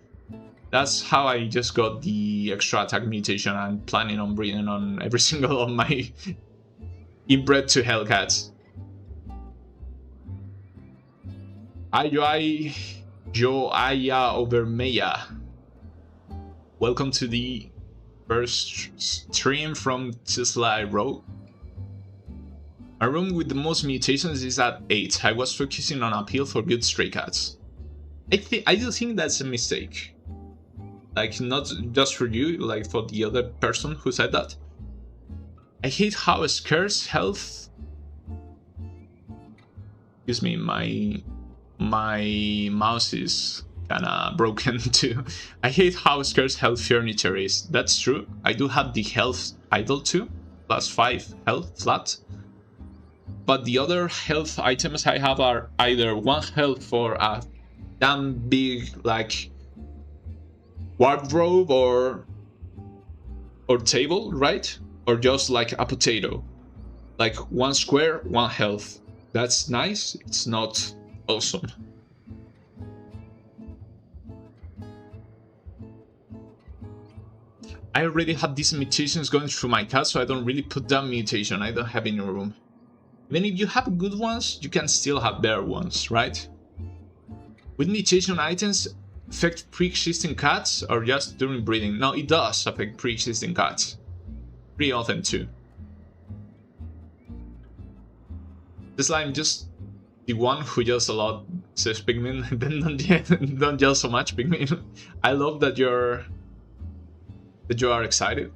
Speaker 4: That's how I just got the extra attack mutation. I'm planning on breeding on every single of my inbred to hell cats. Ayoai Joaya Overmeya. Welcome to the first stream from Tesla Row. My room with the most mutations is at 8. I was focusing on appeal for good stray cats. I do think that's a mistake. Like, not just for you, like for the other person who said that. I hate how scarce health... Excuse me, my mouse is kinda broken too. I hate how scarce health furniture is. That's true. I do have the health idol too, +5 health flat. But the other health items I have are either 1 health for a damn big like wardrobe or table, right? Or just like a potato. Like 1 square, 1 health. That's nice. It's not awesome. I already have these mutations going through my cat, so I don't really put down mutation. I don't have in your room. Even if you have good ones, you can still have better ones, right? With mutation items, affect pre-existing cats or just during breeding? No, it does affect pre-existing cats. Pretty often too. This I'm just the one who yells a lot, says Pigmin, then don't yell so much, Pigmin. I love that you are excited.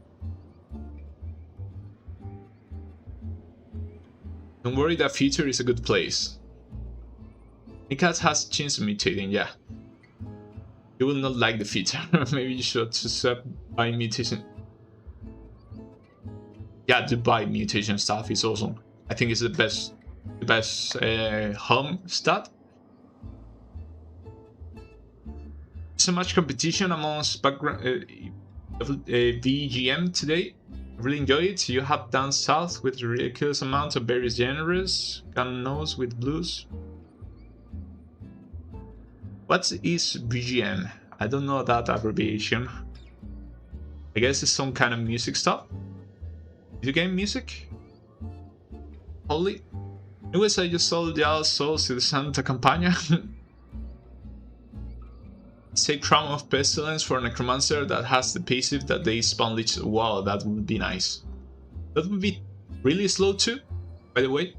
Speaker 4: Don't worry, that feature is a good place. The cat has chance of mutating, yeah. You will not like the feature. Maybe you should swap by mutation. Yeah, the buy mutation stuff is awesome. I think it's the best home stat. So much competition amongst background VGM today. Really enjoy it. You have down south with ridiculous amount of various genres. Gun nose with blues. What is VGM? I don't know that abbreviation. I guess it's some kind of music stuff. Video game music? Holy. Anyways, I just sold the Souls to the Santa Campagna. Save Crown of Pestilence for a Necromancer that has the passive that they spawn leech. Wow, that would be nice. That would be really slow too, by the way.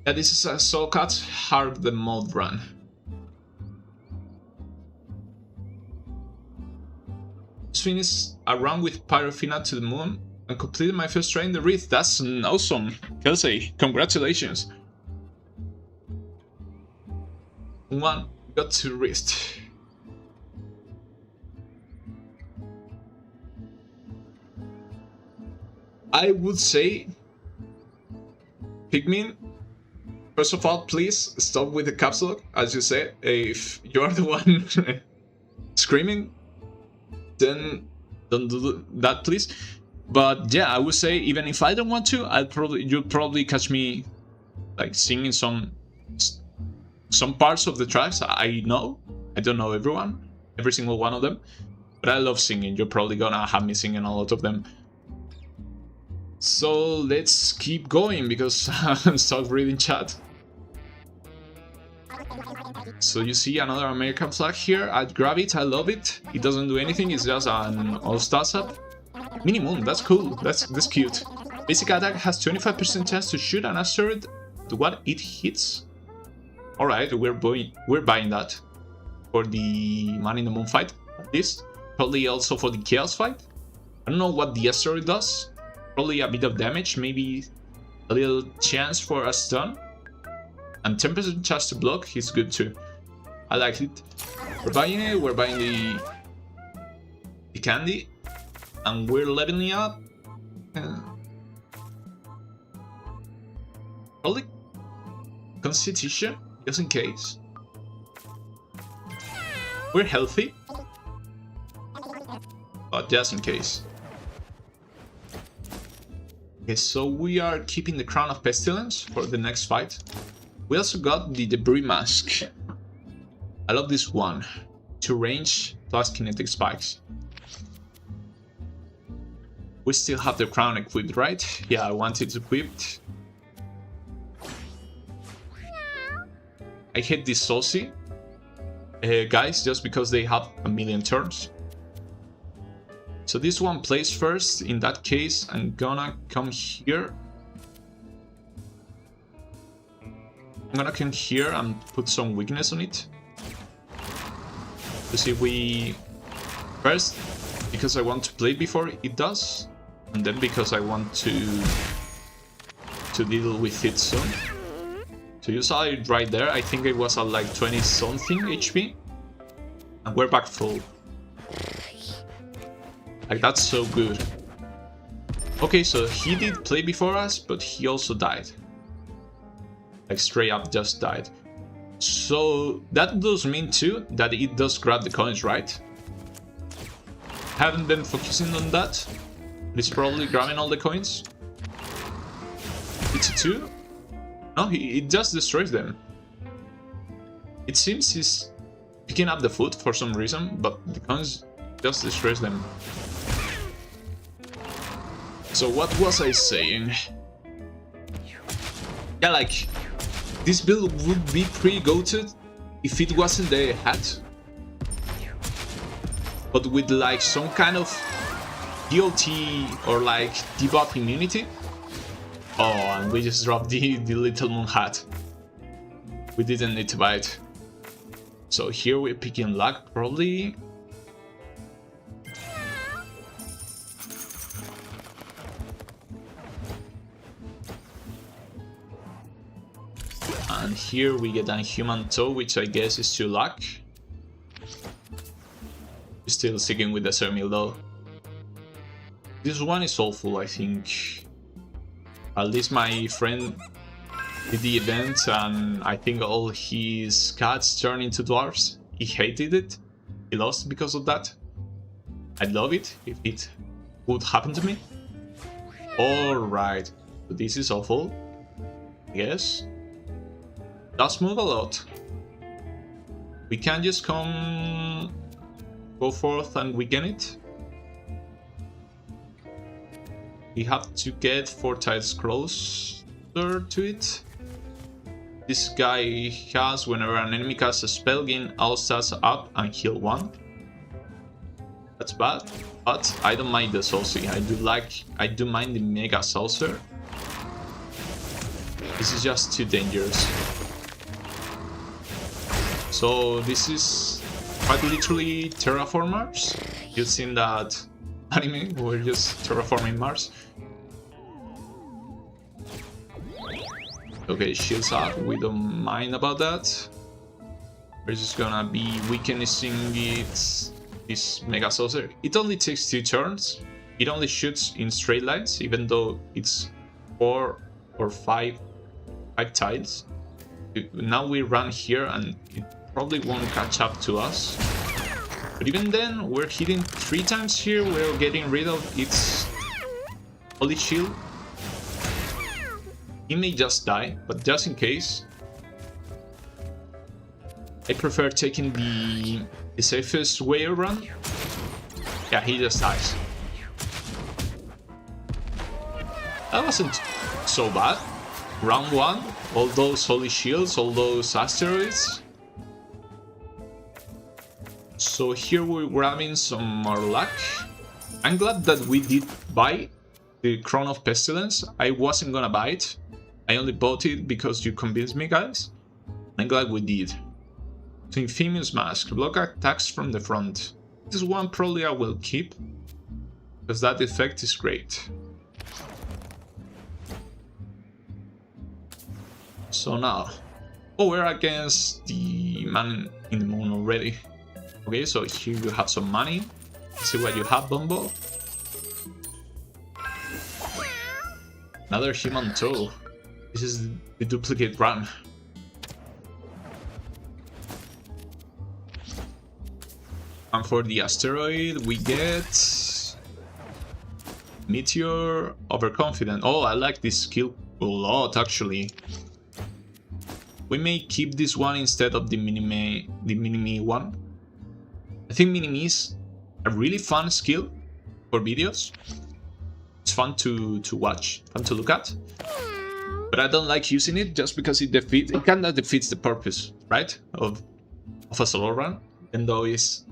Speaker 4: Yeah, this is a Soul Cut Hard the Mod run. Just finished a run with Pyrophina to the moon and completed my first try in the Wreath. That's awesome, Kelsey. Congratulations. One got to wrist. I would say, Pigmin, first of all, please stop with the caps lock. As you said, if you are the one screaming, then don't do that, please. But yeah, I would say even if I don't want to, you'll probably catch me like singing some parts of the tracks. I know. I don't know every single one of them, but I love singing. You're probably gonna have me singing a lot of them. So let's keep going because I'm stuck reading chat. So you see another American flag here. I'd grab it. I love it. It doesn't do anything. It's just an all-stars up. Minimum. That's cool. That's cute. Basic attack has 25% chance to shoot an asteroid but what it hits? Alright, we're buying that. For the Man in the Moon fight, at least. Probably also for the Chaos fight. I don't know what the asteroid does. Probably a bit of damage, maybe a little chance for a stun. And 10% chance to block is good too. I like it. We're buying it, we're buying the candy. And we're leveling up. Probably Constitution, just in case. We're healthy. But just in case. Okay, so we are keeping the Crown of Pestilence for the next fight. We also got the Debris Mask. I love this one. 2 range plus kinetic spikes. We still have the crown equipped, right? Yeah, I want it equipped. I hate these saucy guys just because they have a million turns. So this one plays first. In that case, I'm gonna come here. I'm gonna come here and put some weakness on it. To see if we... First, because I want to play before it does. And then because I want to deal with it soon. So you saw it right there. I think it was at like 20 something HP. And we're back full. Like, that's so good. Okay, so he did play before us, but he also died. Like, straight up just died. So that does mean too that it does grab the coins, right? Haven't been focusing on that. He's probably grabbing all the coins. It's a 2? No, it just destroys them. It seems he's picking up the food for some reason, but the coins just destroys them. So what was I saying? Yeah, like, this build would be pretty goated if it wasn't the hat. But with like some kind of DLT or like debuff immunity. Oh, and we just dropped the Little Moon hat. We didn't need to buy it. So here we're picking luck, probably. And here we get a human toe, which I guess is 2 luck. Still sticking with the Sermil though. This one is awful, I think. At least my friend did the event and I think all his cats turned into dwarves. He hated it. He lost because of that. I'd love it if it would happen to me. Alright, so this is awful. Yes. Does move a lot. We can just go forth and weaken it. We have to get 4 tiles closer to it. This guy has, whenever an enemy casts a spell, gain all stats up and heal 1. That's bad, but I don't mind the Saucy. I do mind the Mega Saucer. This is just too dangerous. So this is quite literally terraform Mars. You've seen that anime, we're just terraforming Mars. Okay, shields up, we don't mind about that. We're just gonna be weakening this Mega Saucer. It only takes 2 turns. It only shoots in straight lines, even though it's 4 or 5 tiles. Now we run here and it probably won't catch up to us. But even then, we're hitting 3 times here, we're getting rid of its Holy Shield. He may just die, but just in case, I prefer taking the safest way around. Yeah, he just dies. That wasn't so bad. Round 1, all those Holy Shields, all those asteroids. So here we're grabbing some more luck. I'm glad that we did buy the Crown of Pestilence. I wasn't gonna buy it. I only bought it because you convinced me, guys. I'm glad we did. So Infamous Mask, block attacks from the front. This one probably I will keep, because that effect is great. So now, oh, we're against the man in the moon already. Okay, so here you have some money. Let's see what you have, Bumbo. Another human toe. This is the duplicate run. And for the asteroid, we get Meteor Overconfident. Oh, I like this skill a lot, actually. We may keep this one instead of the mini-me one. I think mini-me is a really fun skill for videos. It's fun to watch, fun to look at. But I don't like using it just because it kinda defeats the purpose, right? Of a solo run, even though it's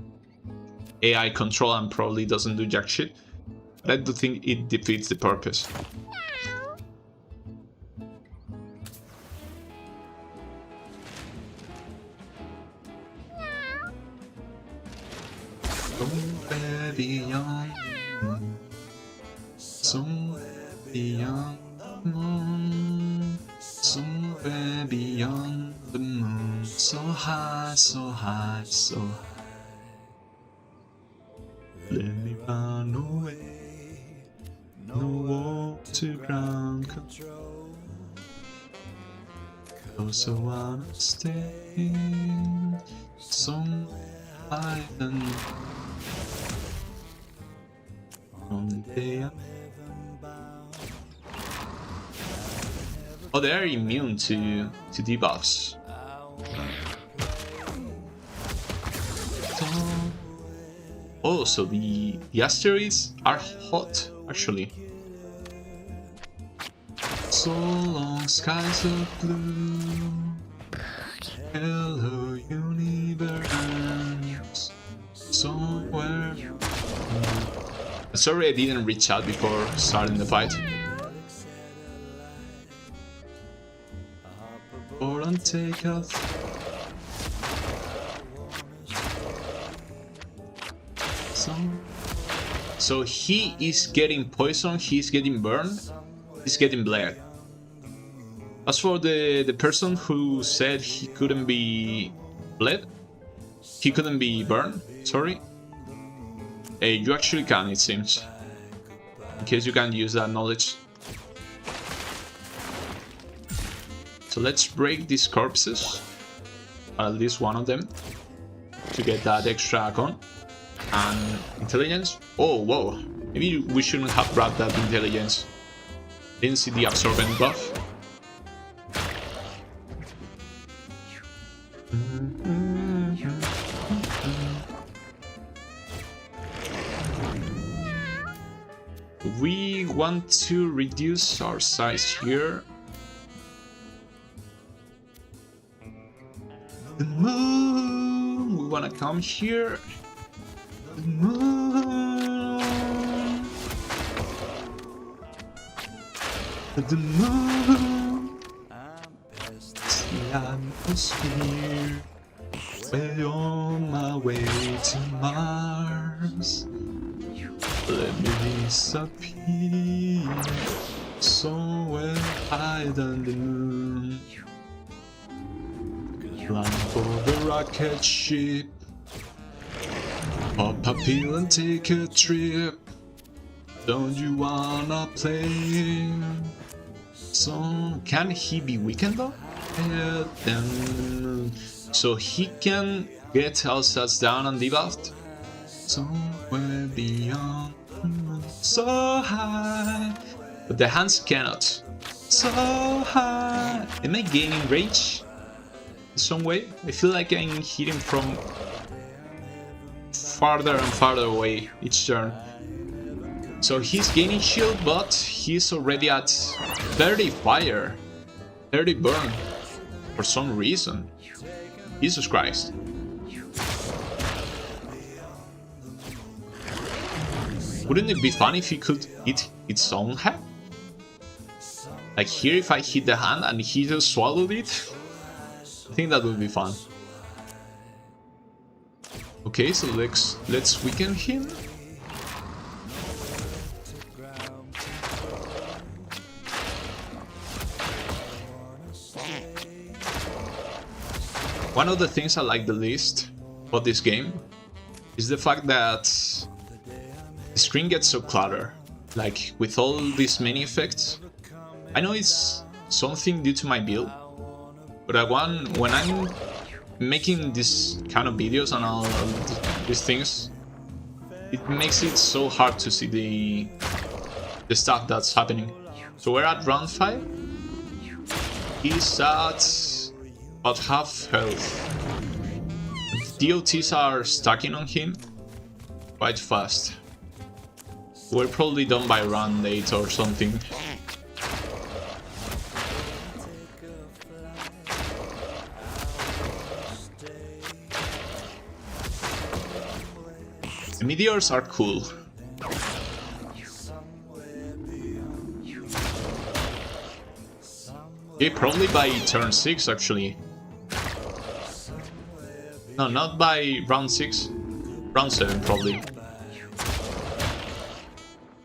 Speaker 4: AI control and probably doesn't do jack shit. But I do think it defeats the purpose. Somewhere beyond the moon, somewhere beyond the moon, somewhere beyond the moon, so high, so high, so high. Let me run away, no wall to ground control, 'cause I wanna stay somewhere higher than on the day I'm heaven-bound. Oh, they're immune to debuffs. Oh, so the asteroids are hot, actually. So long skies of blue, hello universe, somewhere. Sorry I didn't reach out before starting the fight. Or on takeoff. So he is getting poisoned, he's getting burned, he's getting bled. As for the person who said he couldn't be bled, he couldn't be burned, sorry. You actually can, it seems. In case you can't use that knowledge. So let's break these corpses, at least one of them, to get that extra con. And intelligence? Oh, whoa. Maybe we shouldn't have grabbed that intelligence. Didn't see the absorbent buff. We want to reduce our size here. The moon! We want to come here. The moon. The moon. It's the atmosphere. Way on my way to Mars. Let me disappear somewhere higher than the moon. Land for the rocket ship. Pop a pill and take a trip. Don't you wanna play? So can he be weakened though? Yeah, then so he can get all stats down and debuffed. Somewhere beyond, so high, but the hands cannot. So high. Am I gaining range in some way? I feel like I'm hitting from farther and farther away each turn. So he's gaining shield, but he's already at 30 fire, 30 burn for some reason. Jesus Christ. Wouldn't it be fun if he could eat its own head? Like here, if I hit the hand and he just swallowed it, I think that would be fun. Okay, so let's weaken him. One of the things I like the least about this game is the fact that the screen gets so cluttered. Like with all these many effects. I know it's something due to my build, but when I'm making this kind of videos and all these things, it makes it so hard to see the stuff that's happening. So we're at round 5. He's at about half health. DOTs are stacking on him quite fast. We're probably done by round 8 or something. The meteors are cool. Okay, probably by turn 6 actually. No, not by round 6. Round 7 probably.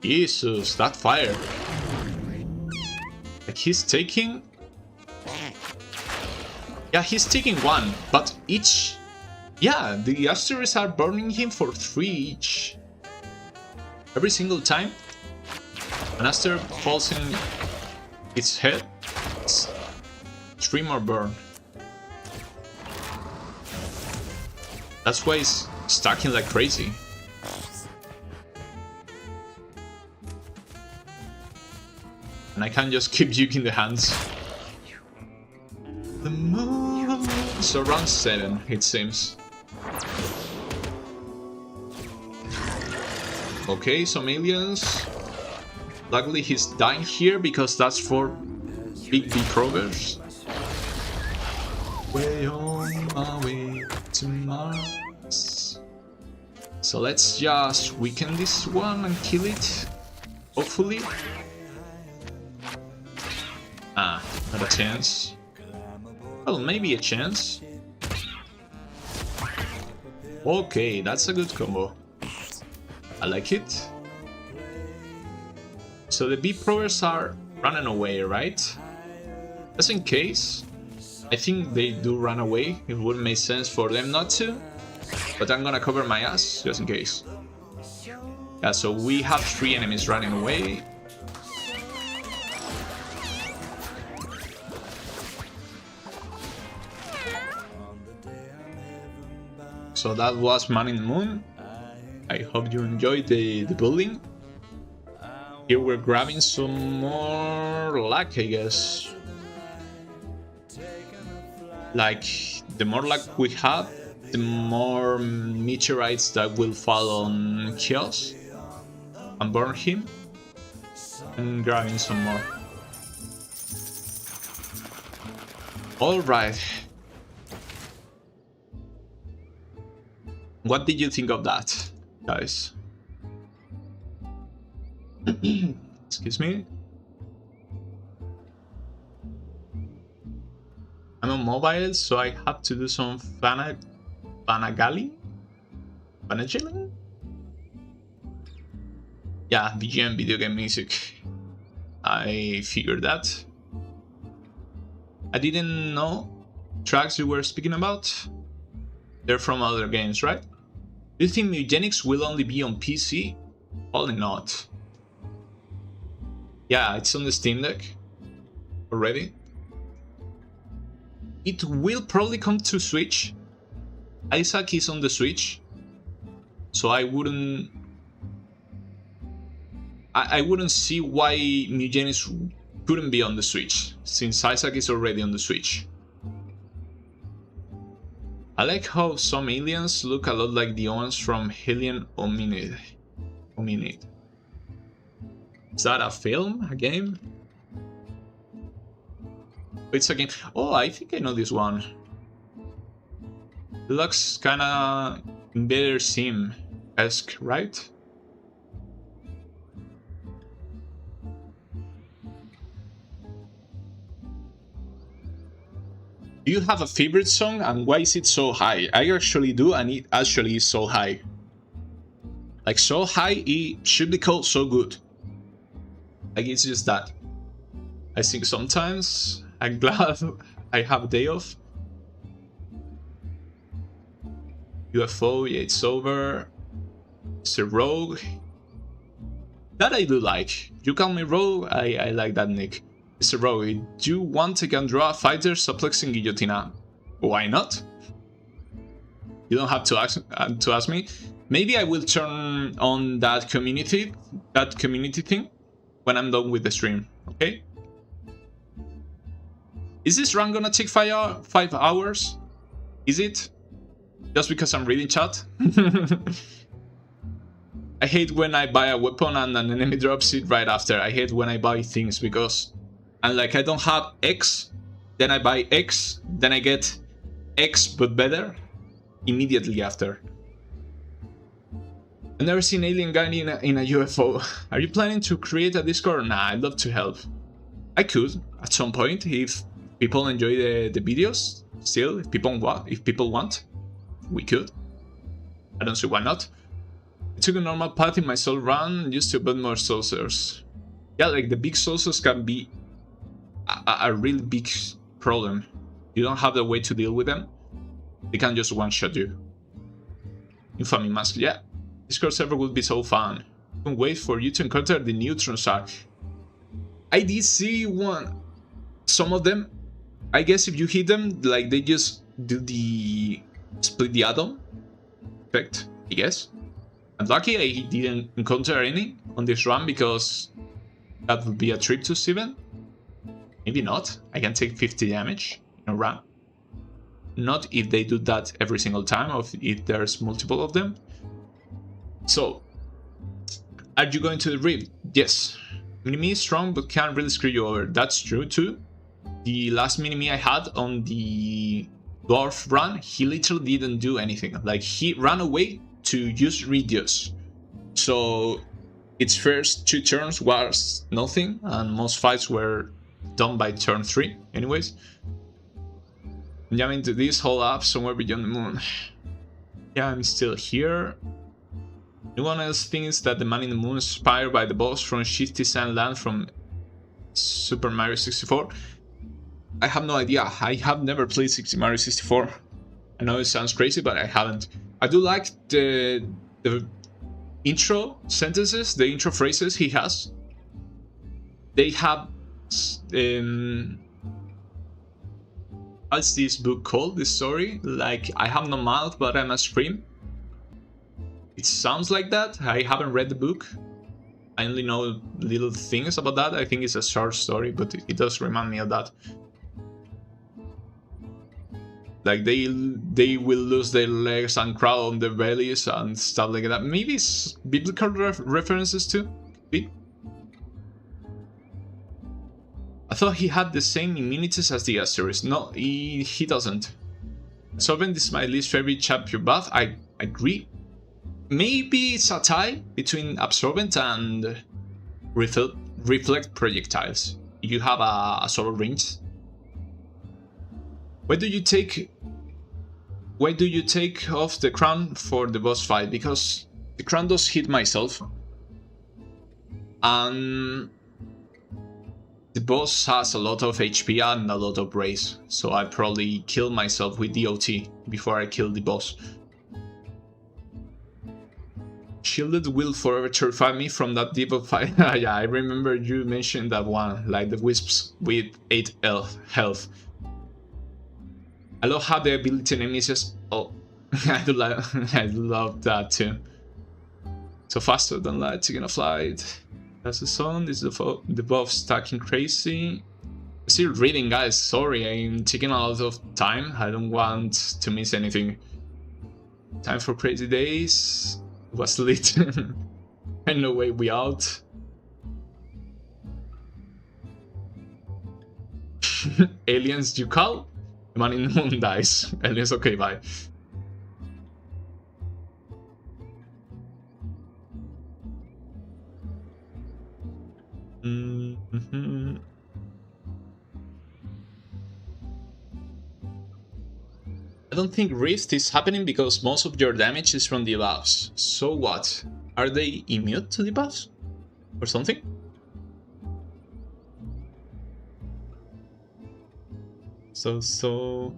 Speaker 4: Jesus, that fire. Like he's taking... Yeah, he's taking 1, but each... Yeah, the asteroids are burning him for 3 each. Every single time an asteroid falls in its head, it's 3 more burn. That's why it's stacking like crazy. And I can't just keep juking the hands. The moon. So round 7, it seems. Okay, some aliens. Luckily he's dying here because that's for big progress. Way on my way to Mars. So let's just weaken this one and kill it. Hopefully. Ah, not a chance. Well, maybe a chance. Okay, that's a good combo. I like it. So the B-Provers are running away, right? Just in case. I think they do run away. It wouldn't make sense for them not to. But I'm gonna cover my ass, just in case. Yeah, so we have 3 enemies running away. So that was Man in the Moon. I hope you enjoyed the building. Here we're grabbing some more luck, I guess. Like, the more luck we have, the more meteorites that will fall on Chaos and burn him. And grabbing some more. Alright. What did you think of that, guys? Excuse me. I'm on mobile, so I have to do some Fanagalling? Yeah, BGM, video game music. I figured that. I didn't know tracks you were speaking about. They're from other games, right? Do you think Mewgenics will only be on PC? Probably not. Yeah, it's on the Steam Deck already. It will probably come to Switch. Isaac is on the Switch, so I wouldn't see why Mewgenics couldn't be on the Switch, since Isaac is already on the Switch. I like how some aliens look a lot like the ones from Alien Hominid. Is that a film? A game? It's a game. Oh, I think I know this one. It looks kinda Invader Sim-esque, right? Do you have a favorite song and why is it so high? I actually do, and it actually is so high. Like, so high, it should be called so good. Like, it's just that. I think sometimes I'm glad I have a day off. UFO, yeah, it's over. It's a rogue. That I do like. You call me rogue, I like that nick. It's a rogue. Do you want I can draw a fighter suplexing guillotina? Why not? You don't have to ask me. Maybe I will turn on that community thing when I'm done with the stream, okay? Is this run gonna take 5 hours? Is it? Just because I'm reading chat? I hate when I buy a weapon and an enemy drops it right after. I hate when I buy things because and like I don't have X, then I buy X, then I get X but better immediately after. I've never seen alien guy in a UFO. Are you planning to create a Discord? Nah, I'd love to help. I could at some point if people enjoy the videos. Still, if people want, we could. I don't see why not. I took a normal path in my soul run just to build more saucers. Yeah, like the big saucers can be a really big problem. You don't have the way to deal with them. They can just one-shot you. Infamy mask, yeah. Discord server would be so fun. I can wait for you to encounter the neutron star. I did see some of them. I guess if you hit them, like they just do the split the atom effect, I guess. I'm lucky I didn't encounter any on this run because that would be a trip to 7. Maybe not. I can take 50 damage in a run. Not if they do that every single time or if there's multiple of them. So, are you going to the Rift? Yes. Mini-Me is strong but can't really screw you over. That's true too. The last Mini-Me I had on the Dwarf run, he literally didn't do anything. Like, he ran away to use Reduce. So, its first 2 turns was nothing, and most fights were done by turn 3 anyways. I'm jamming to this whole app somewhere beyond the moon. Yeah, I'm still here. Anyone else thinks that the man in the moon is inspired by the boss from Shifty Sand Land from Super Mario 64? I have no idea. I have never played Mario 64. I know it sounds crazy, but I haven't. I do like the intro sentences, the intro phrases he has. They have what's this book called, this story? Like, I have no mouth but I must scream. It sounds like that. I haven't read the book. I only know little things about that. I think it's a short story, but it does remind me of that. Like, they will lose their legs and crawl on their bellies and stuff like that. Maybe it's biblical references too. I thought he had the same immunities as the Asterisk. No, he doesn't. Absorbent is my least favorite champion buff. I agree. Maybe it's a tie between Absorbent and Reflect projectiles. You have a sort of range. Why do you take off the crown for the boss fight? Because the crown does hit myself. And the boss has a lot of HP and a lot of brace. So I probably kill myself with DOT before I kill the boss. Shielded will forever terrify me from that deep of fight. Yeah, I remember you mentioned that one, like the wisps with 8 health. I love how the ability name is just, oh, I love that too. So faster than light, taking a flight. That's the song. This is the buff stacking crazy. I'm still reading, guys. Sorry, I'm taking a lot of time. I don't want to miss anything. Time for crazy days. It was lit. And no way we out. Aliens, you call? The man in the moon dies. Aliens, okay, bye. I don't think Rift is happening because most of your damage is from debuffs. So what? Are they immune to debuffs? Or something? So...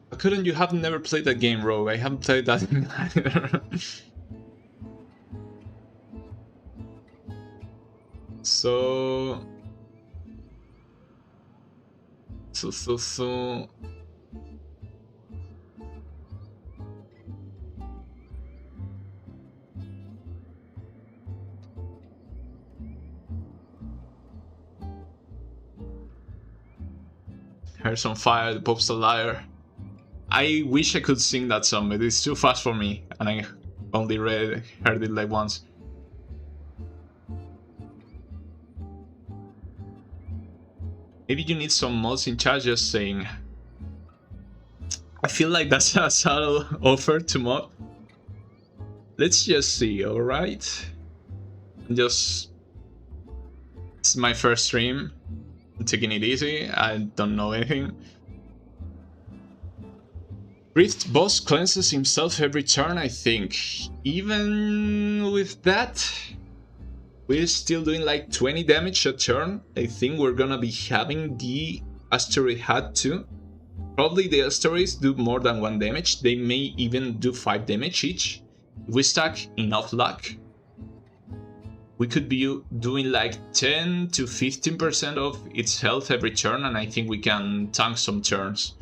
Speaker 4: How couldn't you have never played that game, Rogue? I haven't played that either. So... Here's on fire, the Pope's a liar. I wish I could sing that song, but it's too fast for me, and I only heard it like once. Maybe you need some mods in chat just saying. I feel like that's a subtle offer to mod. Let's just see, alright? It's my first stream. I'm taking it easy, I don't know anything. Rift boss cleanses himself every turn, I think. Even with that, we're still doing like 20 damage a turn. I think we're gonna be having the asteroid hat too. Probably the asteroids do more than 1 damage. They may even do 5 damage each. If we stack enough luck, we could be doing like 10 to 15% of its health every turn, and I think we can tank some turns.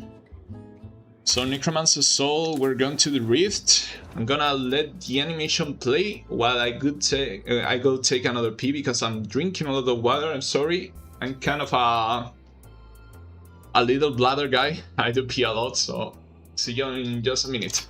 Speaker 4: So Necromancer's Soul, we're going to the Rift. I'm gonna let the animation play while I go take another pee because I'm drinking a lot of water. I'm sorry, I'm kind of a little bladder guy. I do pee a lot, so see you in just a minute.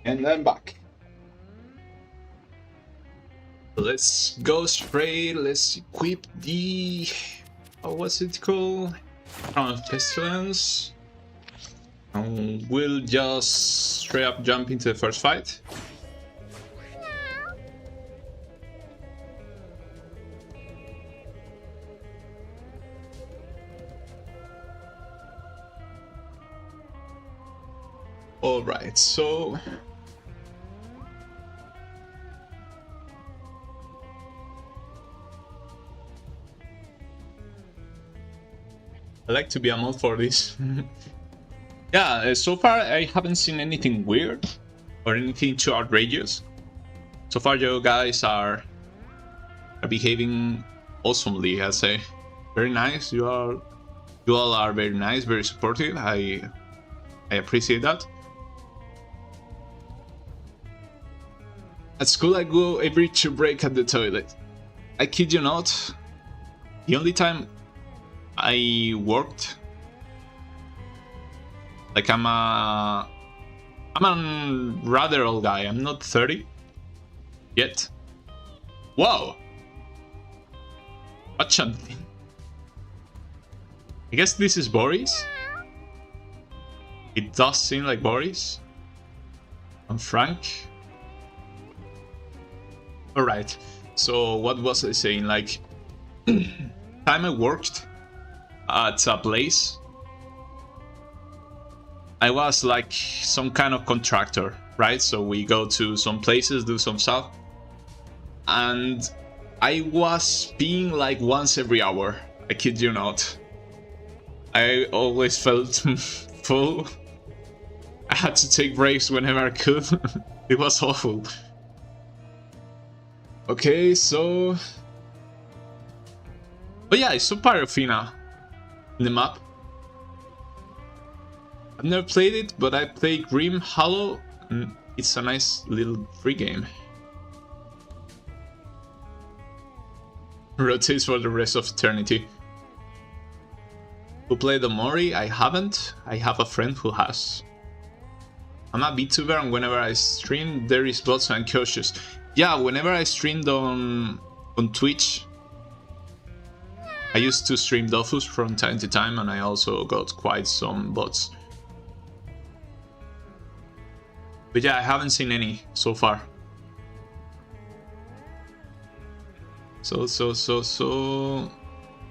Speaker 4: And I'm back. Let's go straight. Let's equip the... what's it called? Crown of Pestilence. And we'll just straight up jump into the first fight. Alright, so... I like to be a mod for this. Yeah, so far I haven't seen anything weird or anything too outrageous. So far you guys are behaving awesomely, I say. Very nice. You all are very nice, very supportive. I appreciate that. At school I go every 2 break at the toilet. I kid you not. The only time I worked, like I'm a rather old guy. I'm not 30 yet. Whoa! What something? I guess this is Boris. It does seem like Boris. And Frank. All right. So what was I saying? Like, time I worked at a place, I was like some kind of contractor, right? So we go to some places, do some stuff, and I was being like once every hour. I kid you not. I always felt full. I had to take breaks whenever I could. It was awful. Okay, so... But yeah, I saw Parafina in the map. I've never played it, but I played Grim Hollow, and it's a nice little free game. Rotates for the rest of eternity. Who played the Mori? I haven't. I have a friend who has. I'm a VTuber, and whenever I stream, there is bots and cautious. Yeah, whenever I streamed on Twitch, I used to stream Dofus from time to time, and I also got quite some bots. But yeah, I haven't seen any so far. So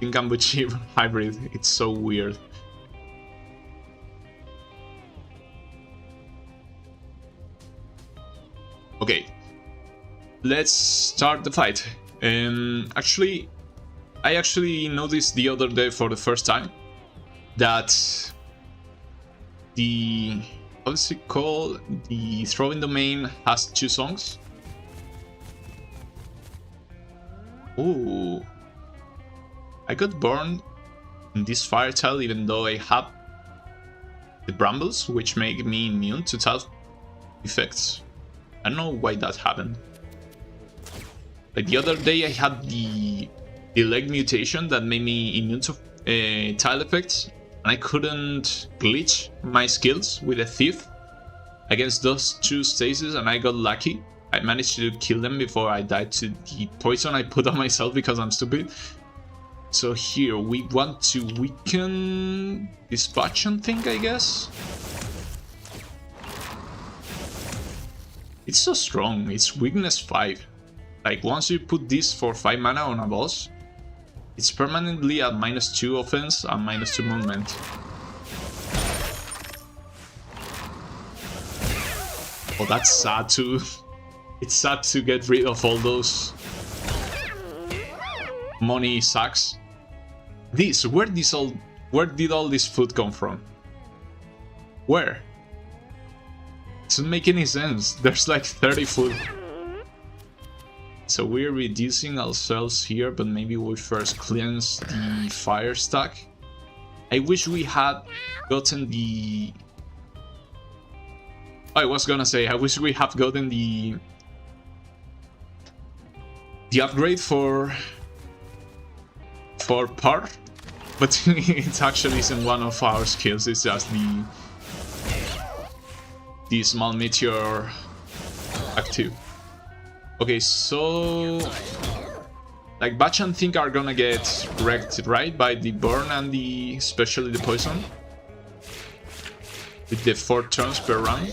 Speaker 4: Kingambuchi hybrid, it's so weird. Okay, let's start the fight. I actually noticed the other day for the first time that the, what's it called? The throwing domain has 2 songs. Ooh. I got burned in this fire tile even though I have the brambles, which make me immune to tile effects. I don't know why that happened. Like the other day I had the leg mutation that made me immune to tile effects, and I couldn't glitch my skills with a thief against those 2 stasis, and I got lucky. I managed to kill them before I died to the poison I put on myself because I'm stupid. So here we want to weaken this Bachan thing, I guess. It's so strong, it's weakness 5. Like once you put this for 5 mana on a boss, it's permanently at -2 offense and -2 movement. Oh, that's sad too. It's sad to get rid of all those money sacks. Where did all this food come from? Where? It doesn't make any sense. There's like 30 food. So we're reducing ourselves here, but maybe we first cleanse the fire stack. I wish we had gotten the... I was gonna say, I wish we have gotten the upgrade for par, but it actually isn't one of our skills, it's just the small meteor active. Okay, so like Bachan think are gonna get wrecked, right, by the burn and especially the poison with the 4 turns per round.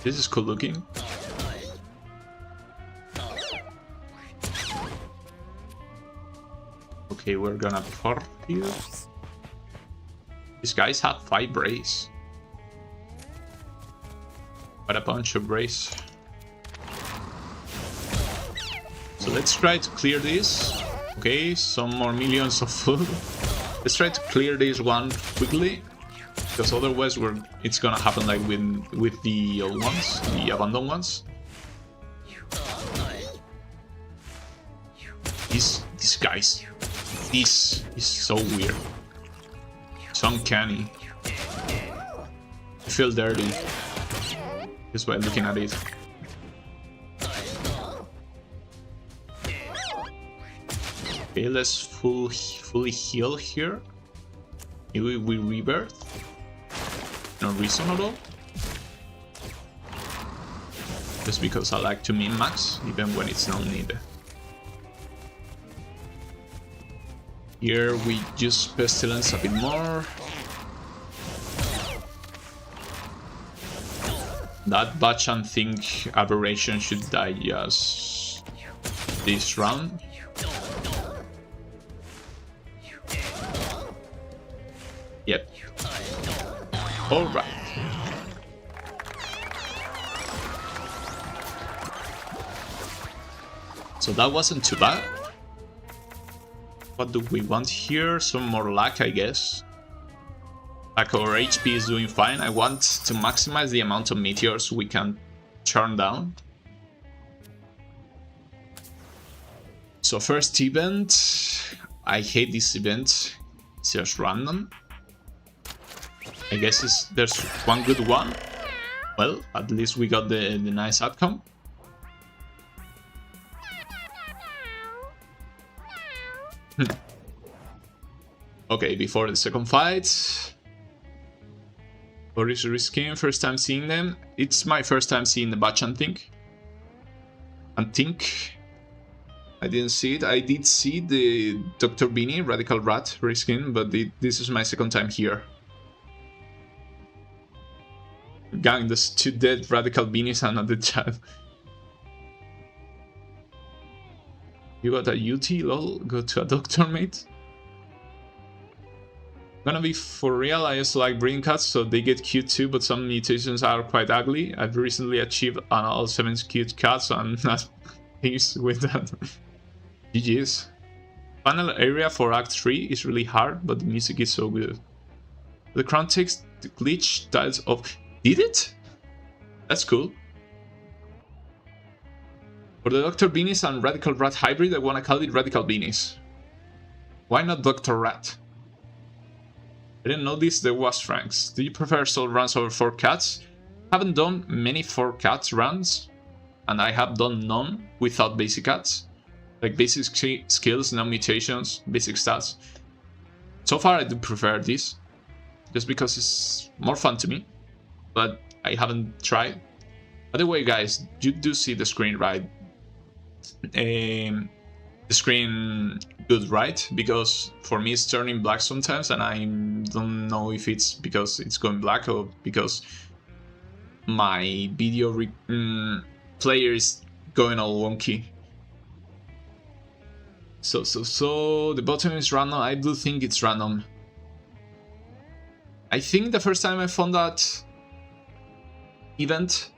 Speaker 4: This is cool looking. Okay, we're gonna port here. These guys have 5 brace. What a bunch of brace. So let's try to clear this. Okay, some more millions of food. Let's try to clear this one quickly, because otherwise it's gonna happen like with the old ones, the abandoned ones. These guys. This is so weird. So uncanny. I feel dirty just by looking at it. Okay, let's fully heal here. Maybe we rebirth. No reason at all. just because I like to min-max, even when it's not needed. Here we use Pestilence a bit more. That batch and think aberration should die just this round. Yep. Alright. So that wasn't too bad. What do we want here? Some more luck, I guess. Like our HP is doing fine. I want to maximize the amount of meteors we can turn down. So first event. I hate this event. It's just random. I guess there's one good one. Well, at least we got the nice outcome. Okay, before the second fight. Boris Riskin, first time seeing them. It's my first time seeing the batch and think. And think. I didn't see it. I did see the Dr. Beanie, Radical Rat Riskin, but this is my second time here. Gang, there's 2 dead Radical Beanies and another chat. You got a UT, lol? Go to a doctor, mate? Gonna be for real, I also like breeding cats, so they get cute too, but some mutations are quite ugly. I've recently achieved an all 7 cute cats, and I'm not pleased with that. GG's. Final area for Act 3 is really hard, but the music is so good. The crown takes the glitch tiles of... Did it? That's cool. For the Dr. Beanies and Radical Rat hybrid, I wanna call it Radical Beanies. Why not Dr. Rat? I didn't know this, there was Franks. Do you prefer solo runs over 4 cats? Haven't done many 4 cats runs, and I have done none without basic cats. Like basic skills, no mutations, basic stats. So far I do prefer this, just because it's more fun to me, but I haven't tried. By the way guys, you do see the screen right? The screen good, right? Because for me it's turning black sometimes, and I don't know if it's because it's going black or because my video player is going all wonky. So the bottom is random. I do think it's random. I think the first time I found that event,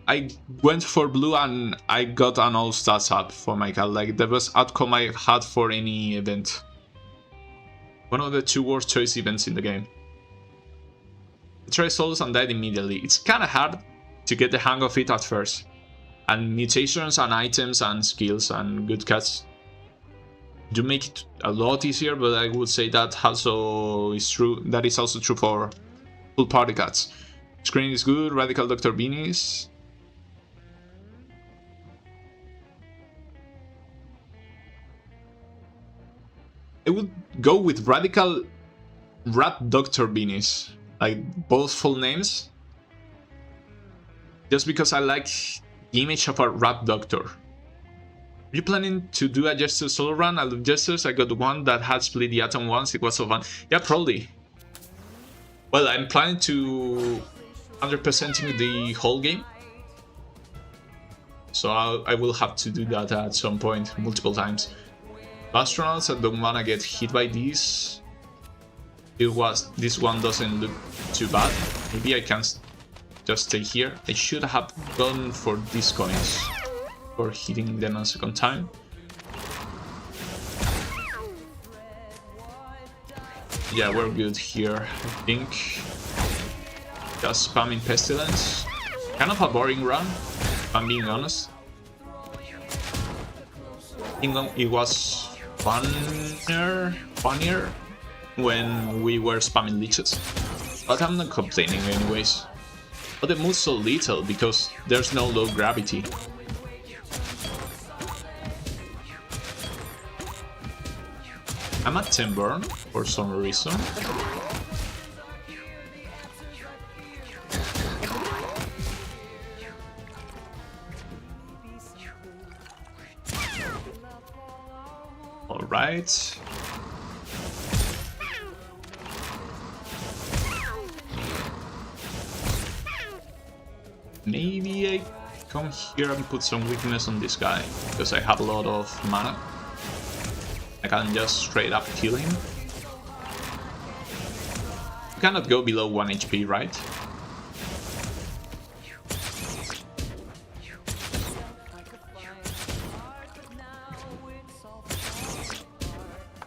Speaker 4: I went for blue and I got an all stats up for my cat. Like the best outcome I had for any event. One of the 2 worst choice events in the game. I tried solos and died immediately. It's kinda hard to get the hang of it at first. And mutations and items and skills and good cats do make it a lot easier, but I would say that also is true. That is also true for full party cats. Screen is good, Radical Dr. Beanies. I would go with Radical Rat Dr. Beanies, like both full names, just because I like the image of a rat doctor. Are you planning to do a Jester solo run? I love Jesters. I got one that had split the atom once. It was so fun. Yeah, probably. Well, I'm planning to 100%ing the whole game, so I will have to do that at some point, multiple times. Astronauts, I don't wanna get hit by these. This one doesn't look too bad. Maybe I can just stay here. I should have gone for these coins for hitting them a second time. Yeah, we're good here, I think. Just spamming Pestilence. Kind of a boring run, if I'm being honest. I think it was funnier when we were spamming leeches. But I'm not complaining anyways. But the move's so little because there's no low gravity. I'm at 10 burn for some reason. Alright. Maybe I come here and put some weakness on this guy, because I have a lot of mana. I can just straight up kill him. You cannot go below 1 HP, right?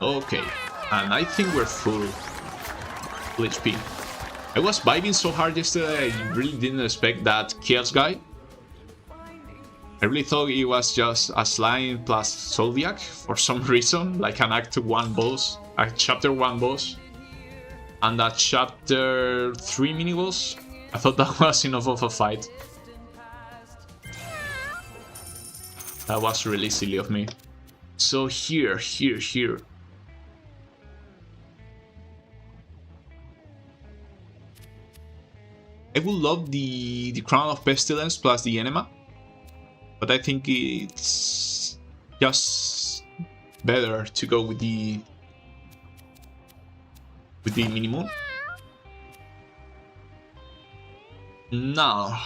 Speaker 4: Okay, and I think we're full HP. I was vibing so hard yesterday, I really didn't expect that Chaos guy. I really thought it was just a Slime plus Zodiac for some reason, like an Act 1 boss, a Chapter 1 boss, and a Chapter 3 mini-boss. I thought that was enough of a fight. That was really silly of me. So here. I would love the Crown of Pestilence plus the Enema, but I think it's just better to go with the minimum. Now,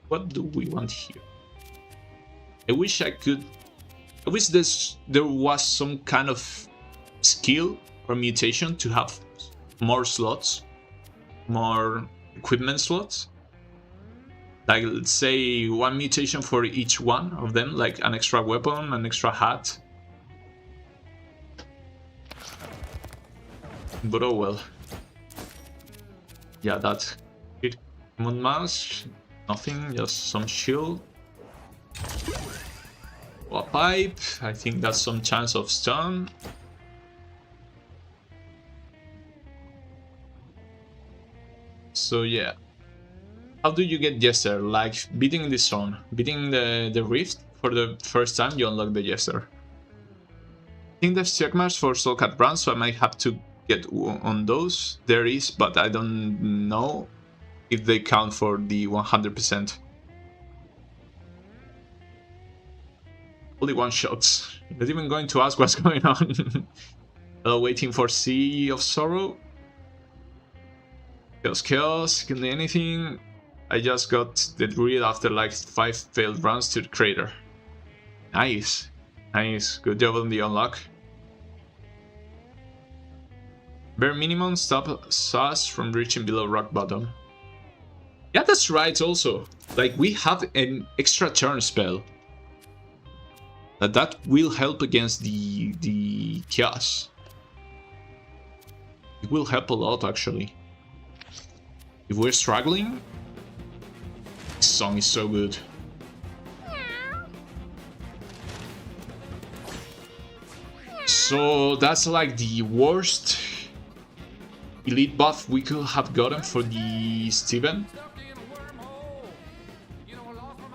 Speaker 4: what do we want here? I wish there was some kind of skill or mutation to have more slots, more equipment slots. Like, let's say 1 mutation for each one of them, like an extra weapon, an extra hat. But oh well. Yeah, that's it. Common mask, nothing, just some shield. A pipe, I think that's some chance of stun. So yeah. How do you get Jester? Like beating the zone, beating the rift for the first time, you unlock the Jester. I think there's checkmarks for Soulcat runs, so I might have to get on those. There is, but I don't know if they count for the 100%. Only one shots. Not even going to ask what's going on. Waiting for Sea of Sorrow. Chaos, can do anything. I just got the Druid after like 5 failed runs to the crater. Nice. Good job on the unlock. Bare minimum stop us from reaching below rock bottom. Yeah, that's right also. Like, we have an extra turn spell. That will help against the chaos. It will help a lot actually. If we're struggling, this song is so good. So that's like the worst elite buff we could have gotten for the Steven.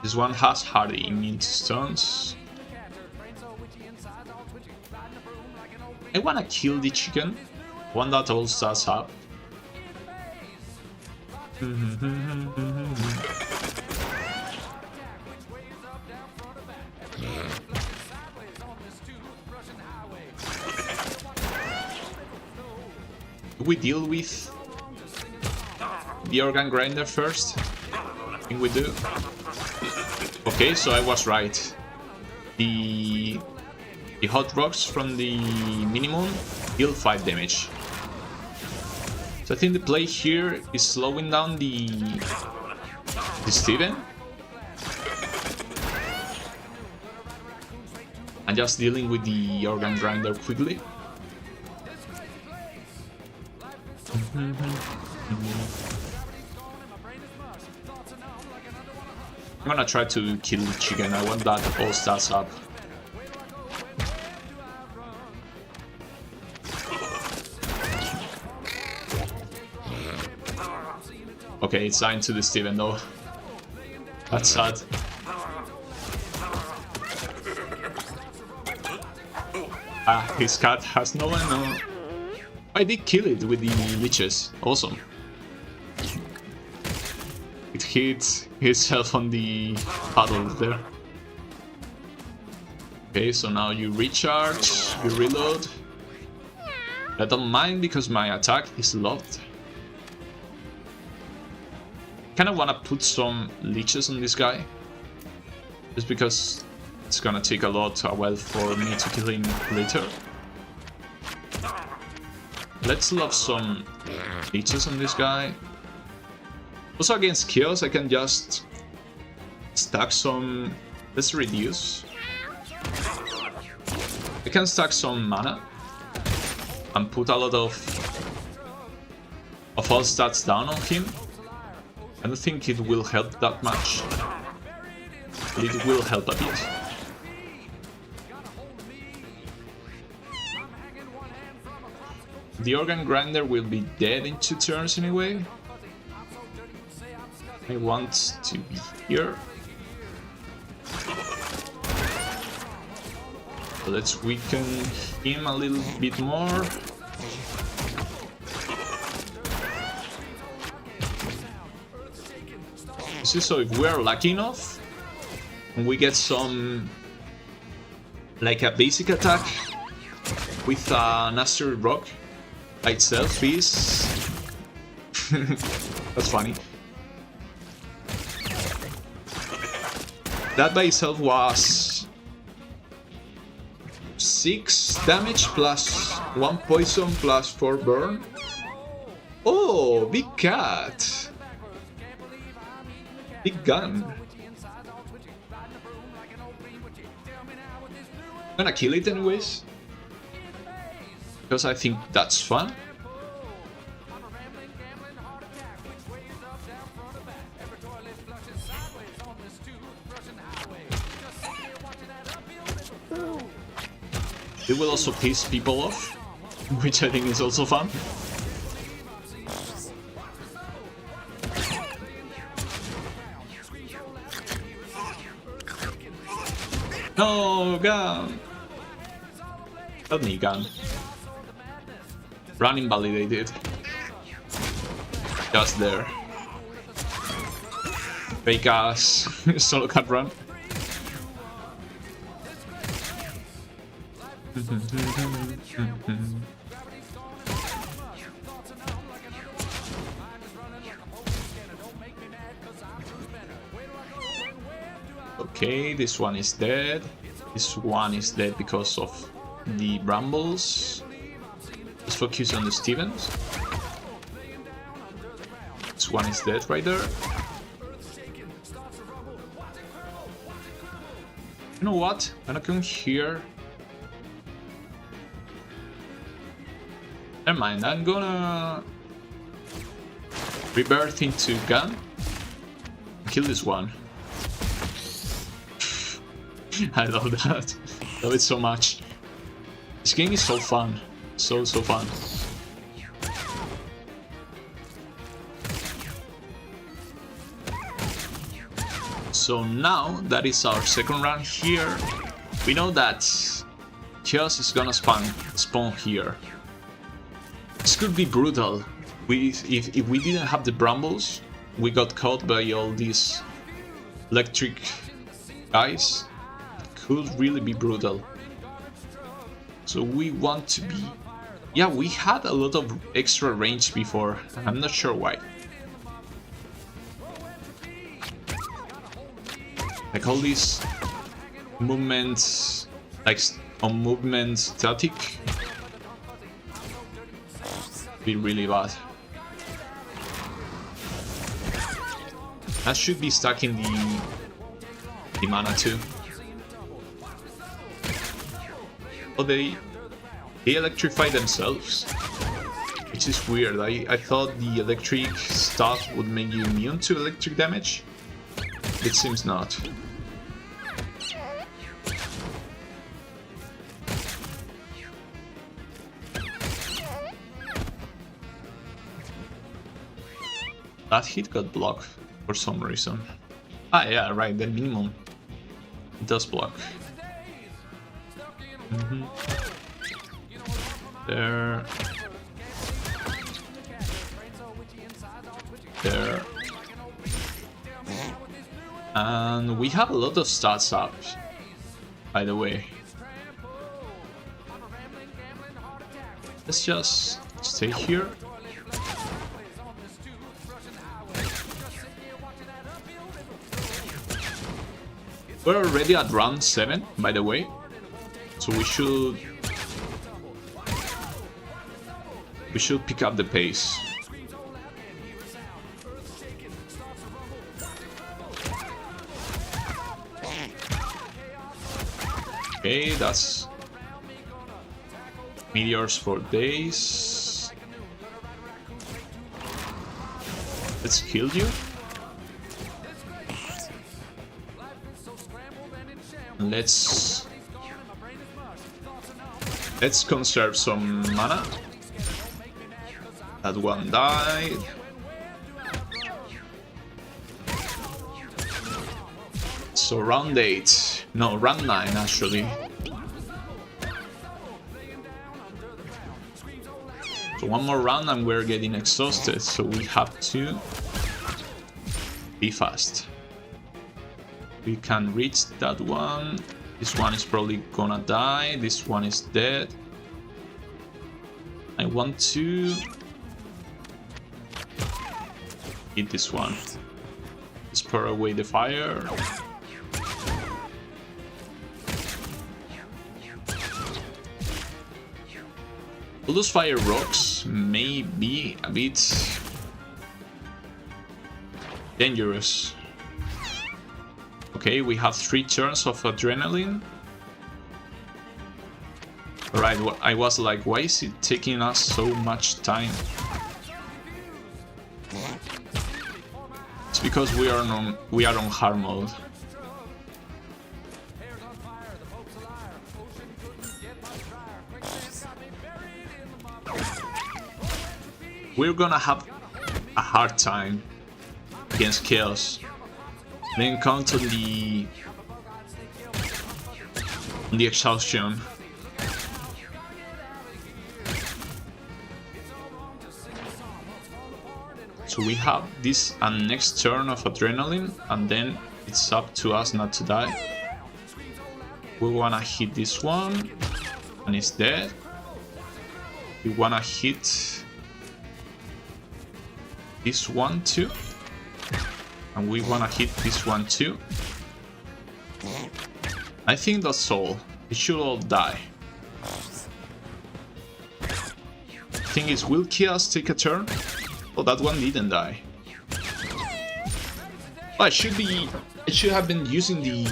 Speaker 4: This one has Hardy immune to stuns. I wanna kill the chicken, one that all stats up. We deal with the organ grinder first? I think we do. Okay, so I was right. The hot rocks from the minimum deal 5 damage. So I think the play here is slowing down the Steven and just dealing with the organ grinder quickly. I'm gonna try to kill the chicken. I want that all stats up. Okay, it's dying to the Steven though. That's sad. Ah, his cat has no one. No. I did kill it with the leeches. Awesome. It hit itself on the puddle there. Okay, so now you recharge, you reload. I don't mind because my attack is locked. Kinda wanna put some leeches on this guy. Just because it's gonna take a while for me to kill him later. Let's lob some leeches on this guy. Also against kills, I can just stack some... Let's reduce. I can stack some mana and put a lot of all stats down on him. I don't think it will help that much. It will help a bit. The organ grinder will be dead in 2 turns anyway. I want to be here. So let's weaken him a little bit more. So if we're lucky enough and we get some, like a basic attack with an asteroid rock by itself is... That's funny. That by itself was 6 damage plus 1 poison plus 4 burn. Oh, big cat! Big gun. I'm gonna kill it anyways, because I think that's fun. It will also piss people off, which I think is also fun. No, gun! Help me, gun. Run invalidated. Just there. Fake ass solo cut run. Okay, this one is dead. This one is dead because of the brambles. Let's focus on the Stevens. This one is dead right there. You know what? I'm gonna come here. Never mind, I'm gonna rebirth into gun. Kill this one. I love that. Love it so much. This game is so fun. So fun. So now that is our second run here. We know that Chaos is gonna spawn here. This could be brutal. If we didn't have the brambles, we got caught by all these electric guys. Could really be brutal. So we want to be... Yeah, we had a lot of extra range before, and I'm not sure why. Like all these movements, like on movement static, be really bad. That should be stacking the mana too. Oh, they electrify themselves, which is weird. I thought the electric stuff would make you immune to electric damage. It seems not. That hit got blocked for some reason. Ah yeah, right, the minimum. It does block. There. There. And we have a lot of stats up, by the way. Let's just stay here. We're already at round 7, by the way, so we should pick up the pace. Okay, that's meteors for days. Let's kill you. Let's conserve some mana. That one died. So round 8. No, round 9 actually. So one more round and we're getting exhausted, so we have to be fast. We can reach that one. This one is probably gonna die. This one is dead. I want to hit this one. Spur away the fire. All those fire rocks may be a bit dangerous. Okay, we have 3 turns of adrenaline. Alright, I was like, why is it taking us so much time? It's because we are on hard mode. We're gonna have a hard time against Chaos. Then count on the exhaustion. So we have this and next turn of adrenaline, and then it's up to us not to die. We wanna hit this one, and it's dead. We wanna hit this one too. And we wanna hit this one too. I think that's all. It should all die. I think it's will Chaos take a turn? Oh, that one didn't die. Oh, I should have been using the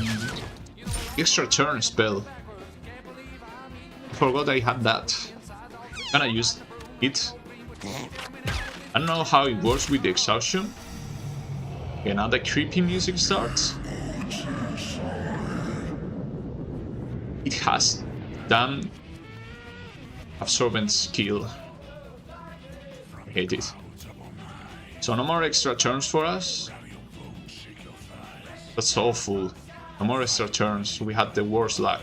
Speaker 4: extra turn spell. I forgot I had that. I'm gonna use it. I don't know how it works with the exhaustion. Okay, now the creepy music starts. It has damn absorbent skill. I hate it. So no more extra turns for us. That's awful. No more extra turns. We had the worst luck.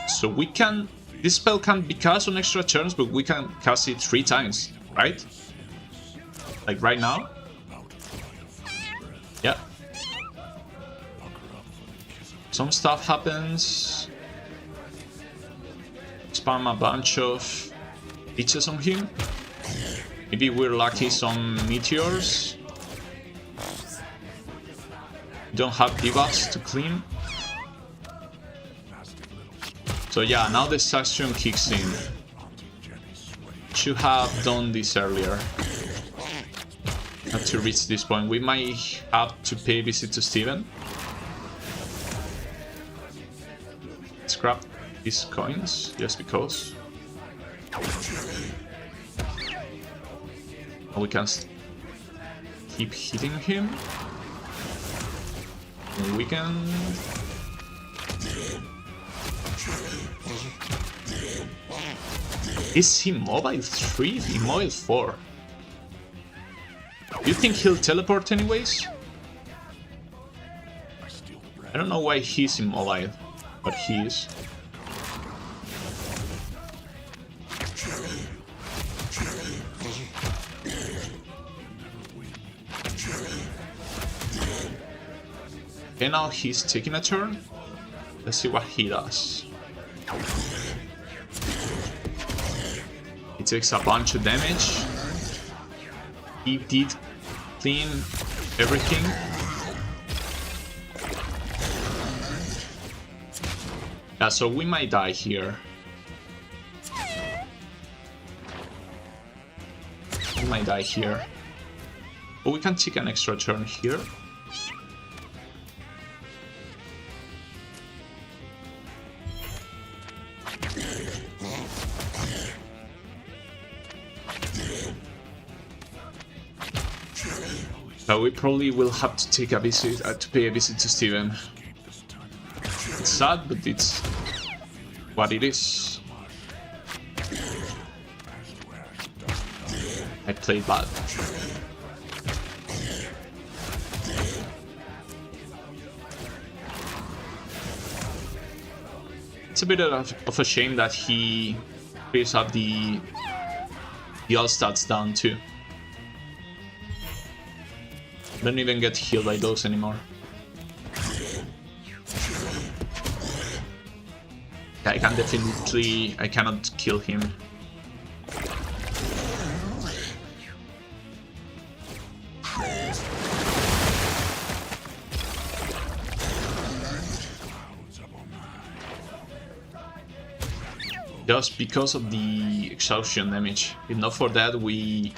Speaker 4: So we can... This spell can be cast on extra turns, but we can cast it 3 times, right? Like right now? Yeah. Some stuff happens. Spam a bunch of leeches on him. Maybe we're lucky some meteors. Don't have debuffs to clean. So yeah, now the suction kicks in. Should have done this earlier. Not to reach this point. We might have to pay a visit to Steven. Let's grab these coins, just because. We can keep hitting him. And we can... Is he mobile 3? Immobile 4? Do you think he'll teleport anyways? I don't know why he's immobile, but he is. Okay, now he's taking a turn. Let's see what he does. He takes a bunch of damage. He did clean everything. Yeah, so we might die here. We might die here. But we can take an extra turn here. We probably will have to take a visit, to pay a visit to Steven. It's sad, but it's what it is. I played bad. It's a bit of a shame that he clears up the all stats down too. Don't even get healed by those anymore. Yeah, I cannot kill him. Just because of the exhaustion damage. If not for that, we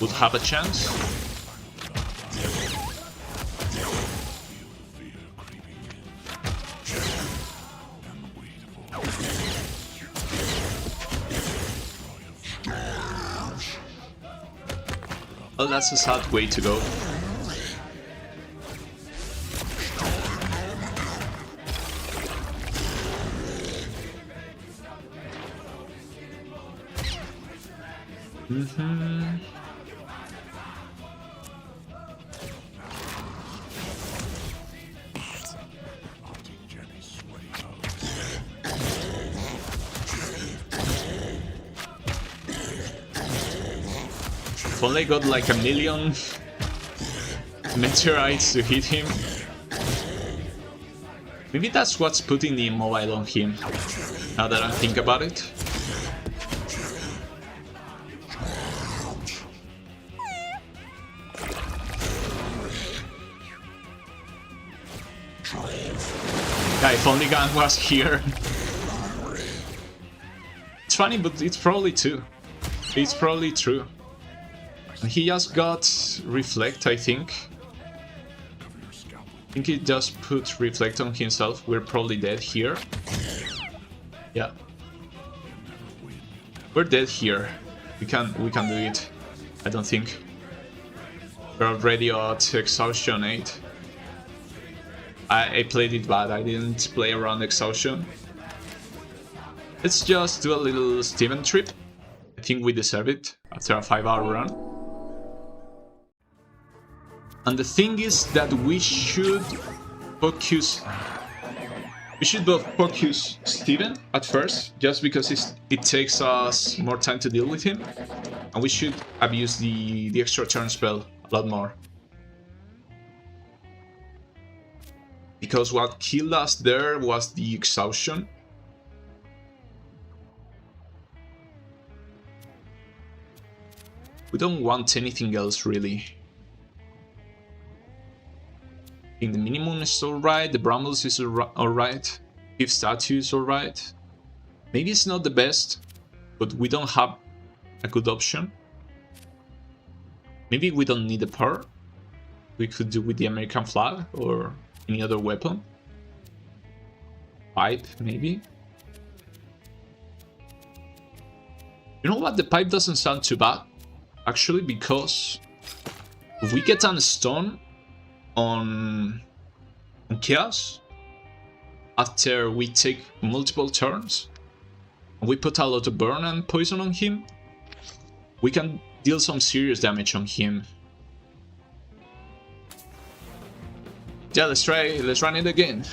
Speaker 4: would have a chance. Well, that's a sad way to go. If only I got like a million meteorites to hit him. Maybe that's what's putting the immobile on him, now that I think about it. Yeah, if only Gun was here. It's funny, but it's probably true. It's probably true. He just got Reflect, I think. I think he just put Reflect on himself. We're probably dead here. Yeah. We're dead here. We can do it. I don't think. We're already at Exhaustion 8. I played it bad. I didn't play around Exhaustion. Let's just do a little Steven trip. I think we deserve it after a 5-hour run. And the thing is that we should focus Steven at first, just because it takes us more time to deal with him, and we should abuse the extra turn spell a lot more. Because what killed us there was the exhaustion. We don't want anything else really. I think the minimum is alright, the brambles is alright, if statue is alright. Maybe it's not the best, but we don't have a good option. Maybe we don't need a pearl. We could do with the American flag or any other weapon. Pipe, maybe. You know what? The pipe doesn't sound too bad, actually, because if we get on stone on Chaos after we take multiple turns and we put a lot of burn and poison on him, we can deal some serious damage on him. Yeah, let's run it again.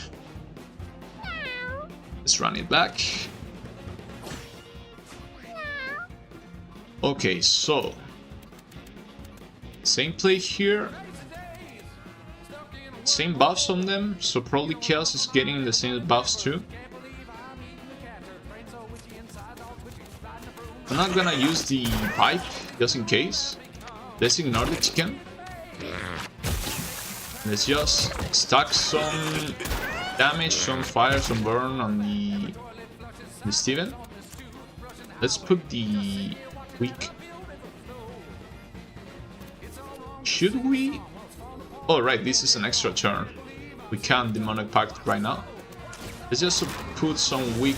Speaker 4: Let's run it back. Okay, so same play here. Same buffs on them, so probably Chaos is getting the same buffs too. I'm not gonna use the pipe, just in case. Let's ignore the chicken. Let's just stack some damage, some fire, some burn on the Steven. Let's put the weak. Should we? Oh right, this is an extra turn. We can't demonic pact right now. Let's just put some weak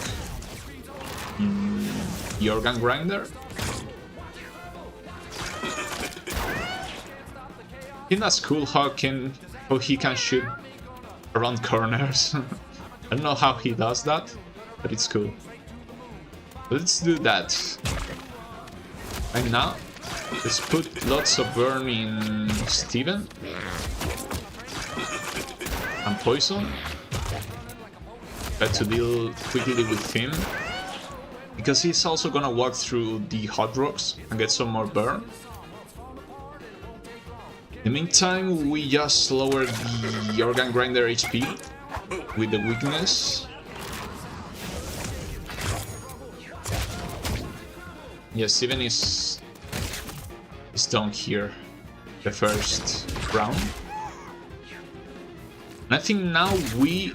Speaker 4: the organ grinder. I think that's cool how he can shoot around corners. I don't know how he does that, but it's cool. Let's do that. Right now, let's put lots of burn in Steven. And poison. Try to deal quickly with him. Because he's also gonna walk through the hot rocks and get some more burn. In the meantime, we just lower the organ grinder HP with the weakness. Yes, Steven is down here the first round. And I think now we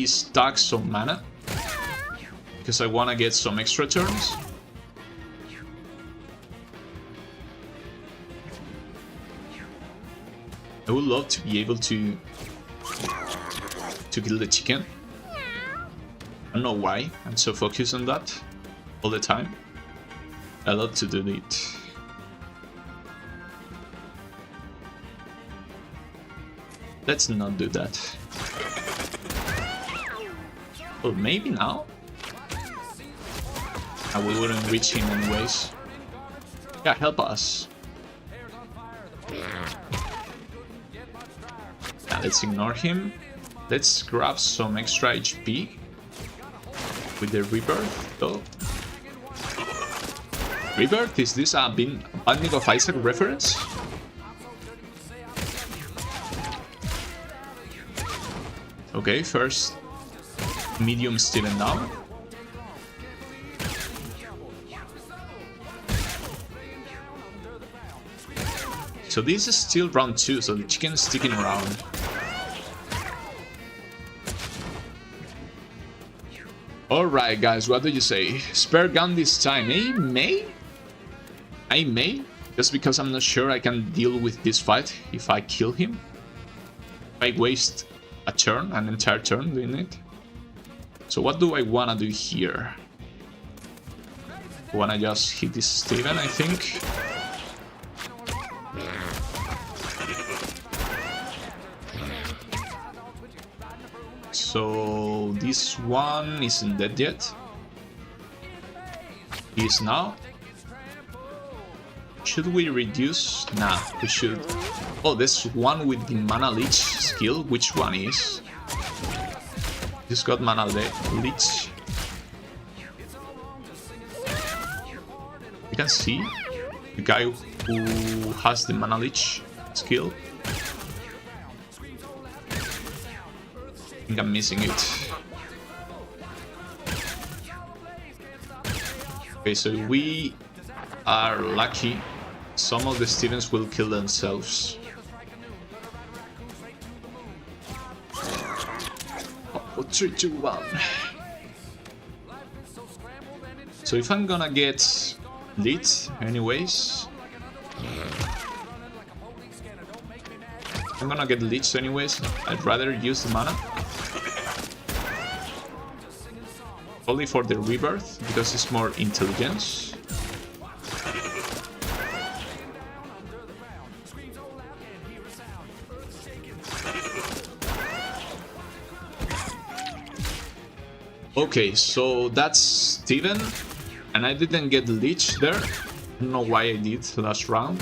Speaker 4: stack some mana because I wanna get some extra turns. I would love to be able to kill the chicken. I don't know why I'm so focused on that all the time. I love to do it. Let's not do that. Well, maybe now? We wouldn't reach him anyways. Yeah, help us. Let's ignore him. Let's grab some extra HP with the Rebirth, though. Rebirth? Is this a Binding of Isaac reference? Okay, first medium Steven down. So this is still round 2, so the chicken is sticking around. Alright guys, what do you say? Spare gun this time, eh? I may, just because I'm not sure I can deal with this fight if I kill him. If I waste a turn, an entire turn doing it. So what do I wanna do here? I wanna just hit this Steven, I think. So this one isn't dead yet. He is now. Should we reduce? Nah, we should. Oh, there's one with the mana leech skill. Which one is? This got mana leech. You can see the guy who has the mana leech skill. I think I'm missing it. Okay, so we are lucky. Some of the Stevens will kill themselves. Oh, 3, 2, 1. So if I'm gonna get lit anyways, I'm gonna get leech anyways. I'd rather use the mana. Only for the rebirth, because it's more intelligence. Okay, so that's Steven, and I didn't get leech there. I don't know why I did last round.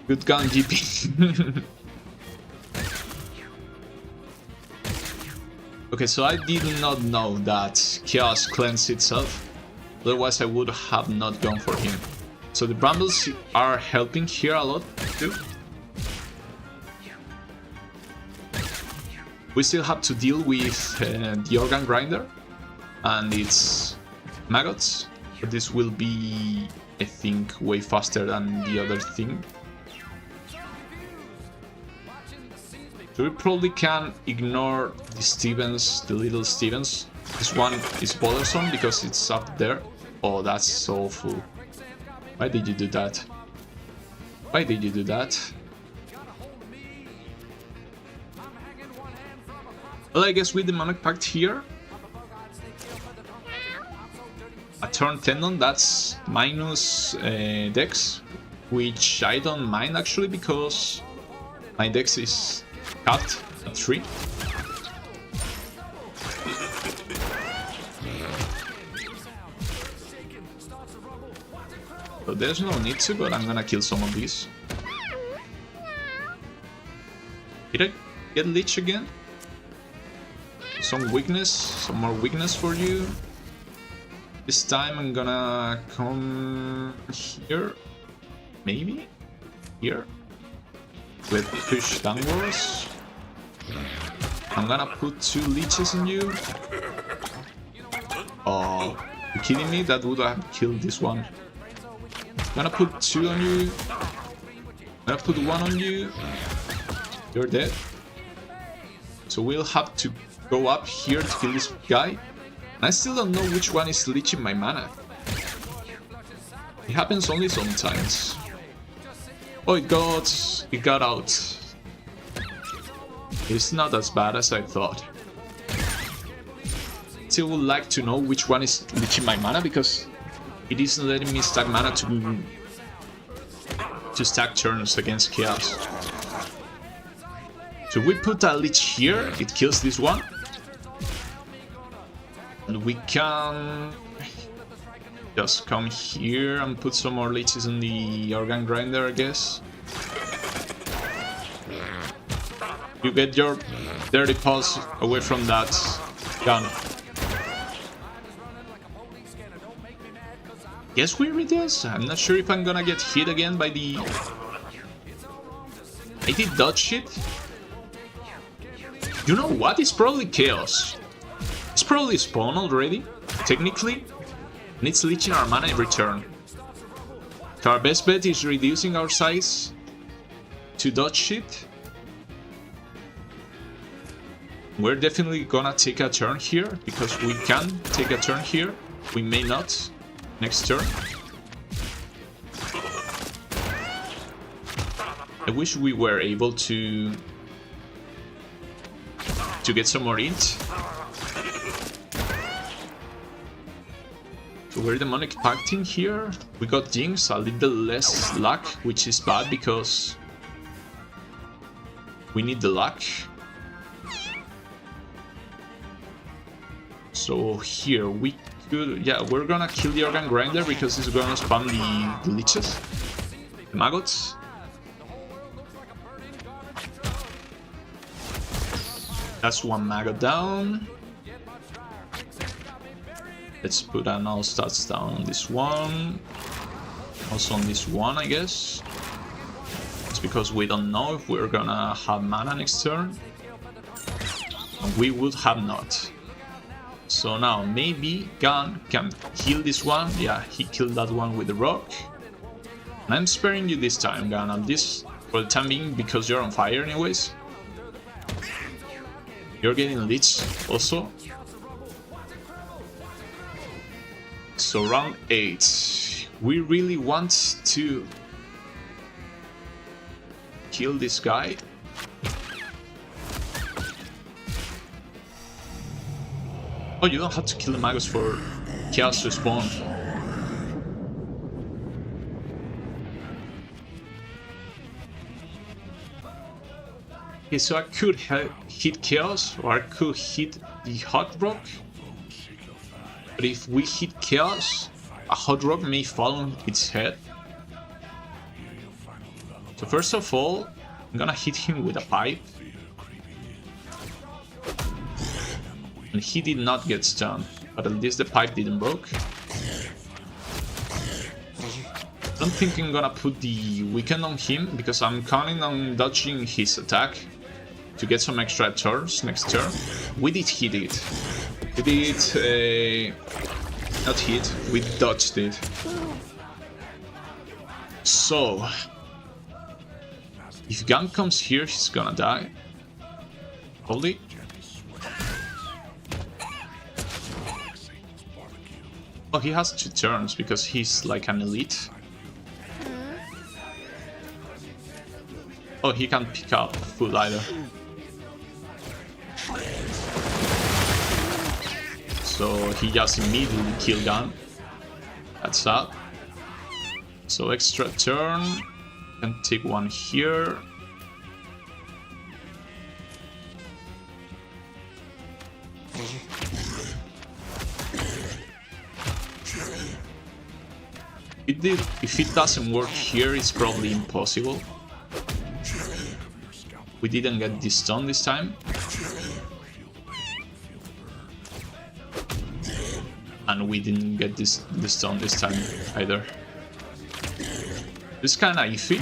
Speaker 4: Good gun, GP. Okay, so I did not know that Chaos cleansed itself. Otherwise, I would have not gone for him. So the brambles are helping here a lot too. We still have to deal with the organ grinder. and it's maggots. But this will be, I think, way faster than the other thing. So we probably can ignore the Stevens, the little Stevens. This one is bothersome because it's up there. Oh, that's so awful. Why did you do that? Why did you do that? Well, I guess with the Demonic Pact here, a turn tendon, that's minus dex, which I don't mind actually because my dex is cut at 3. So there's no need to, but I'm gonna kill some of these. Did I get Lich again? Some weakness, some more weakness for you. This time I'm gonna come here, maybe? Here? With push downwards. I'm gonna put 2 leeches on you. Oh, you kidding me? That would have killed this one. I'm gonna put 2 on you. I'm gonna put 1 on you. You're dead. So we'll have to go up here to kill this guy. And I still don't know which one is leeching my mana. It happens only sometimes. Oh, it got out. It's not as bad as I thought. Still would like to know which one is leeching my mana because it isn't letting me stack mana to stack turns against Chaos. So we put a leech here, it kills this one. And we can just come here and put some more leeches on the organ grinder, I guess. You get your dirty paws away from that gun. Yes, we read this. I'm not sure if I'm gonna get hit again by the... I did dodge shit. You know what? It's probably Chaos. It's probably spawn already, technically, and it's leeching our mana in return. So our best bet is reducing our size to dodge shit. We're definitely gonna take a turn here, because we can take a turn here. We may not next turn. I wish we were able to get some more int. So we're Demonic Pacting here. We got Jinx, a little less luck, which is bad because we need the luck. So here we could, yeah, we're gonna kill the organ grinder because it's gonna spam the leeches, the maggots. That's one maggot down. Let's put an all stats down on this one. Also on this one, I guess. It's because we don't know if we're gonna have mana next turn. And we would have not. So now maybe Gun can kill this one. Yeah, he killed that one with the rock. And I'm sparing you this time, Gun, at least for the time being, because you're on fire anyways. You're getting leech also. So round 8. We really want to kill this guy. Oh, you don't have to kill the maggots for Chaos to spawn. Okay, so I could hit Chaos, or I could hit the Hot Rock. But if we hit Chaos, a Hot Rock may fall on its head. So first of all, I'm gonna hit him with a pipe. And he did not get stunned, but at least the pipe didn't broke. I don't think I'm gonna put the weaken on him, because I'm counting on dodging his attack to get some extra turns next turn. We did hit it. We did not hit, we dodged it. So if Gun comes here, he's gonna die. Probably. Oh, he has 2 turns because he's like an elite. Oh, he can't pick up food either. So he just immediately killed Gun. That's up. So extra turn. Can take one here. If it doesn't work here, it's probably impossible. We didn't get this stone this time. And we didn't get this stone this time either. It's kinda iffy.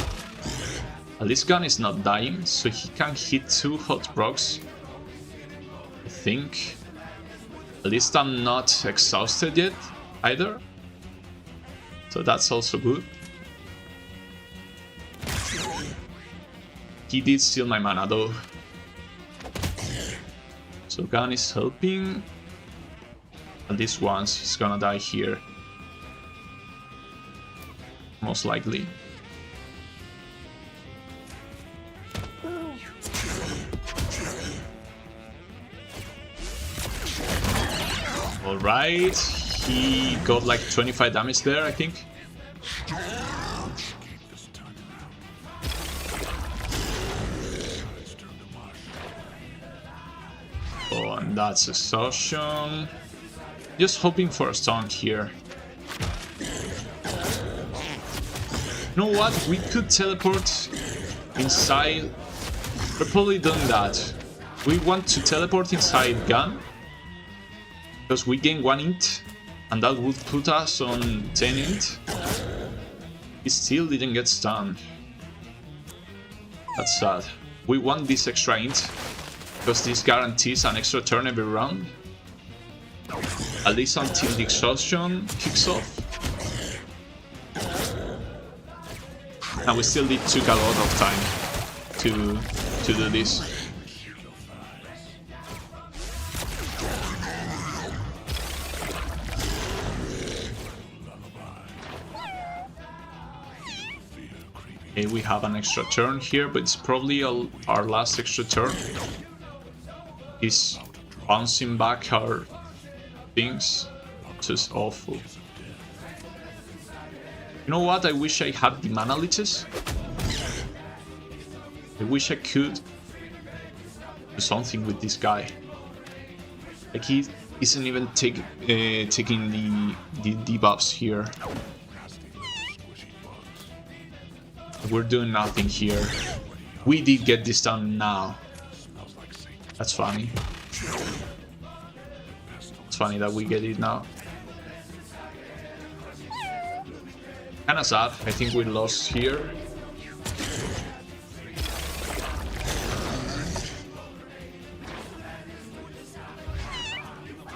Speaker 4: At least Gun is not dying, so he can hit 2 hot rocks. I think. At least I'm not exhausted yet either. So that's also good. He did steal my mana though. So Gun is helping. At least once he's gonna die here. Most likely. Alright, he got like 25 damage there, I think. Oh, and that's exhaustion. Just hoping for a stun here. You know what? We could teleport inside. We're probably doing that. We want to teleport inside Gun. Because we gain 1 int. And that would put us on 10 int. He still didn't get stunned. That's sad. We want this extra int. Because this guarantees an extra turn every round. At least until the exhaustion kicks off. And we still took a lot of time to do this. Okay, we have an extra turn here, but it's probably our last extra turn. He's bouncing back our things. Just awful. You know what? I wish I had the mana leeches. I wish I could do something with this guy. Like he isn't even taking the debuffs here. We're doing nothing here. We did get this done now. That's funny. It's funny that we get it now. Kinda sad. I think we lost here.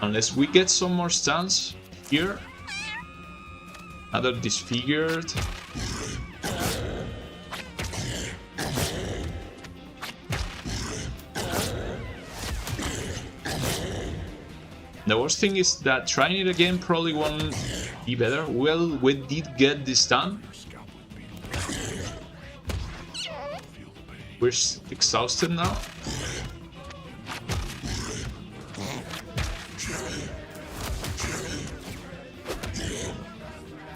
Speaker 4: Unless we get some more stuns here. Another disfigured. The worst thing is that trying it again probably won't be better. Well, we did get this done. We're exhausted now.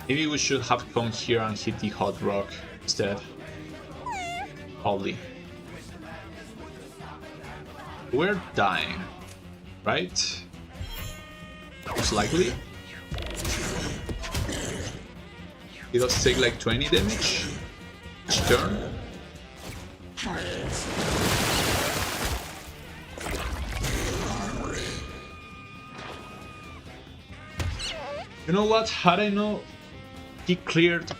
Speaker 4: Maybe we should have come here and hit the hot rock instead. Probably. We're dying, right? Most likely. It does take like 20 damage each turn. You know what? Had I know he cleared...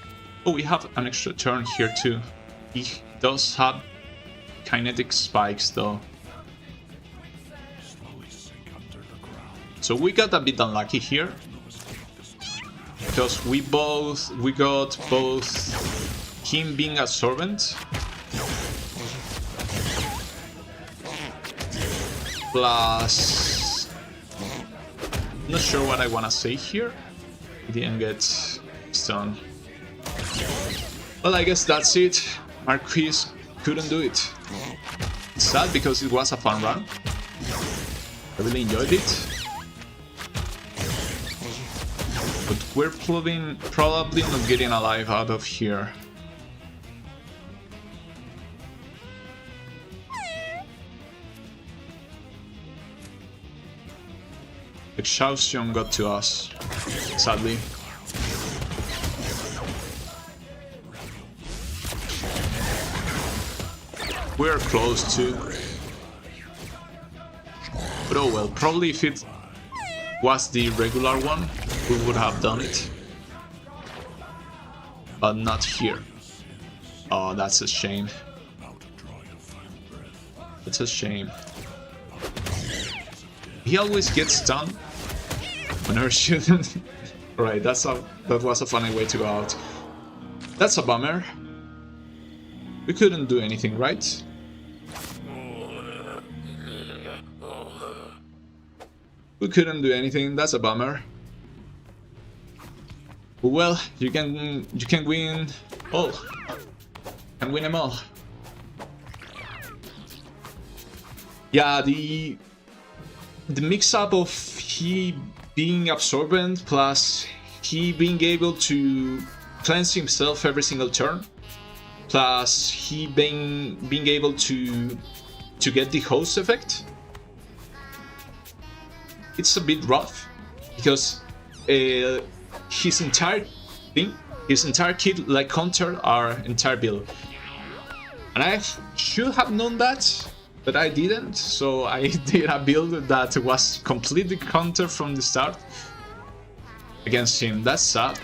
Speaker 4: Oh, we have an extra turn here too. He does have kinetic spikes though. So we got a bit unlucky here. Because we got both him being absorbent plus, not sure what I wanna say here. Didn't get stunned. Well, I guess that's it. Marquis couldn't do it. It's sad because it was a fun run. I really enjoyed it. But we're probably not getting alive out of here. Exhaustion got to us, sadly. We're close to. But oh well, probably if it was the regular one, we would have done it. But not here. Oh, that's a shame. It's a shame. He always gets stunned whenever shooting. Right, that was a funny way to go out. That's a bummer. We couldn't do anything, right? We couldn't do anything. That's a bummer. Well, you can win all. Can win them all. Yeah, the mix-up of he being absorbent plus he being able to cleanse himself every single turn, plus he being able to get the host effect. It's a bit rough because his entire kit like countered our entire build, and I should have known that. But I didn't, so I did a build that was completely counter from the start against him. That's sad,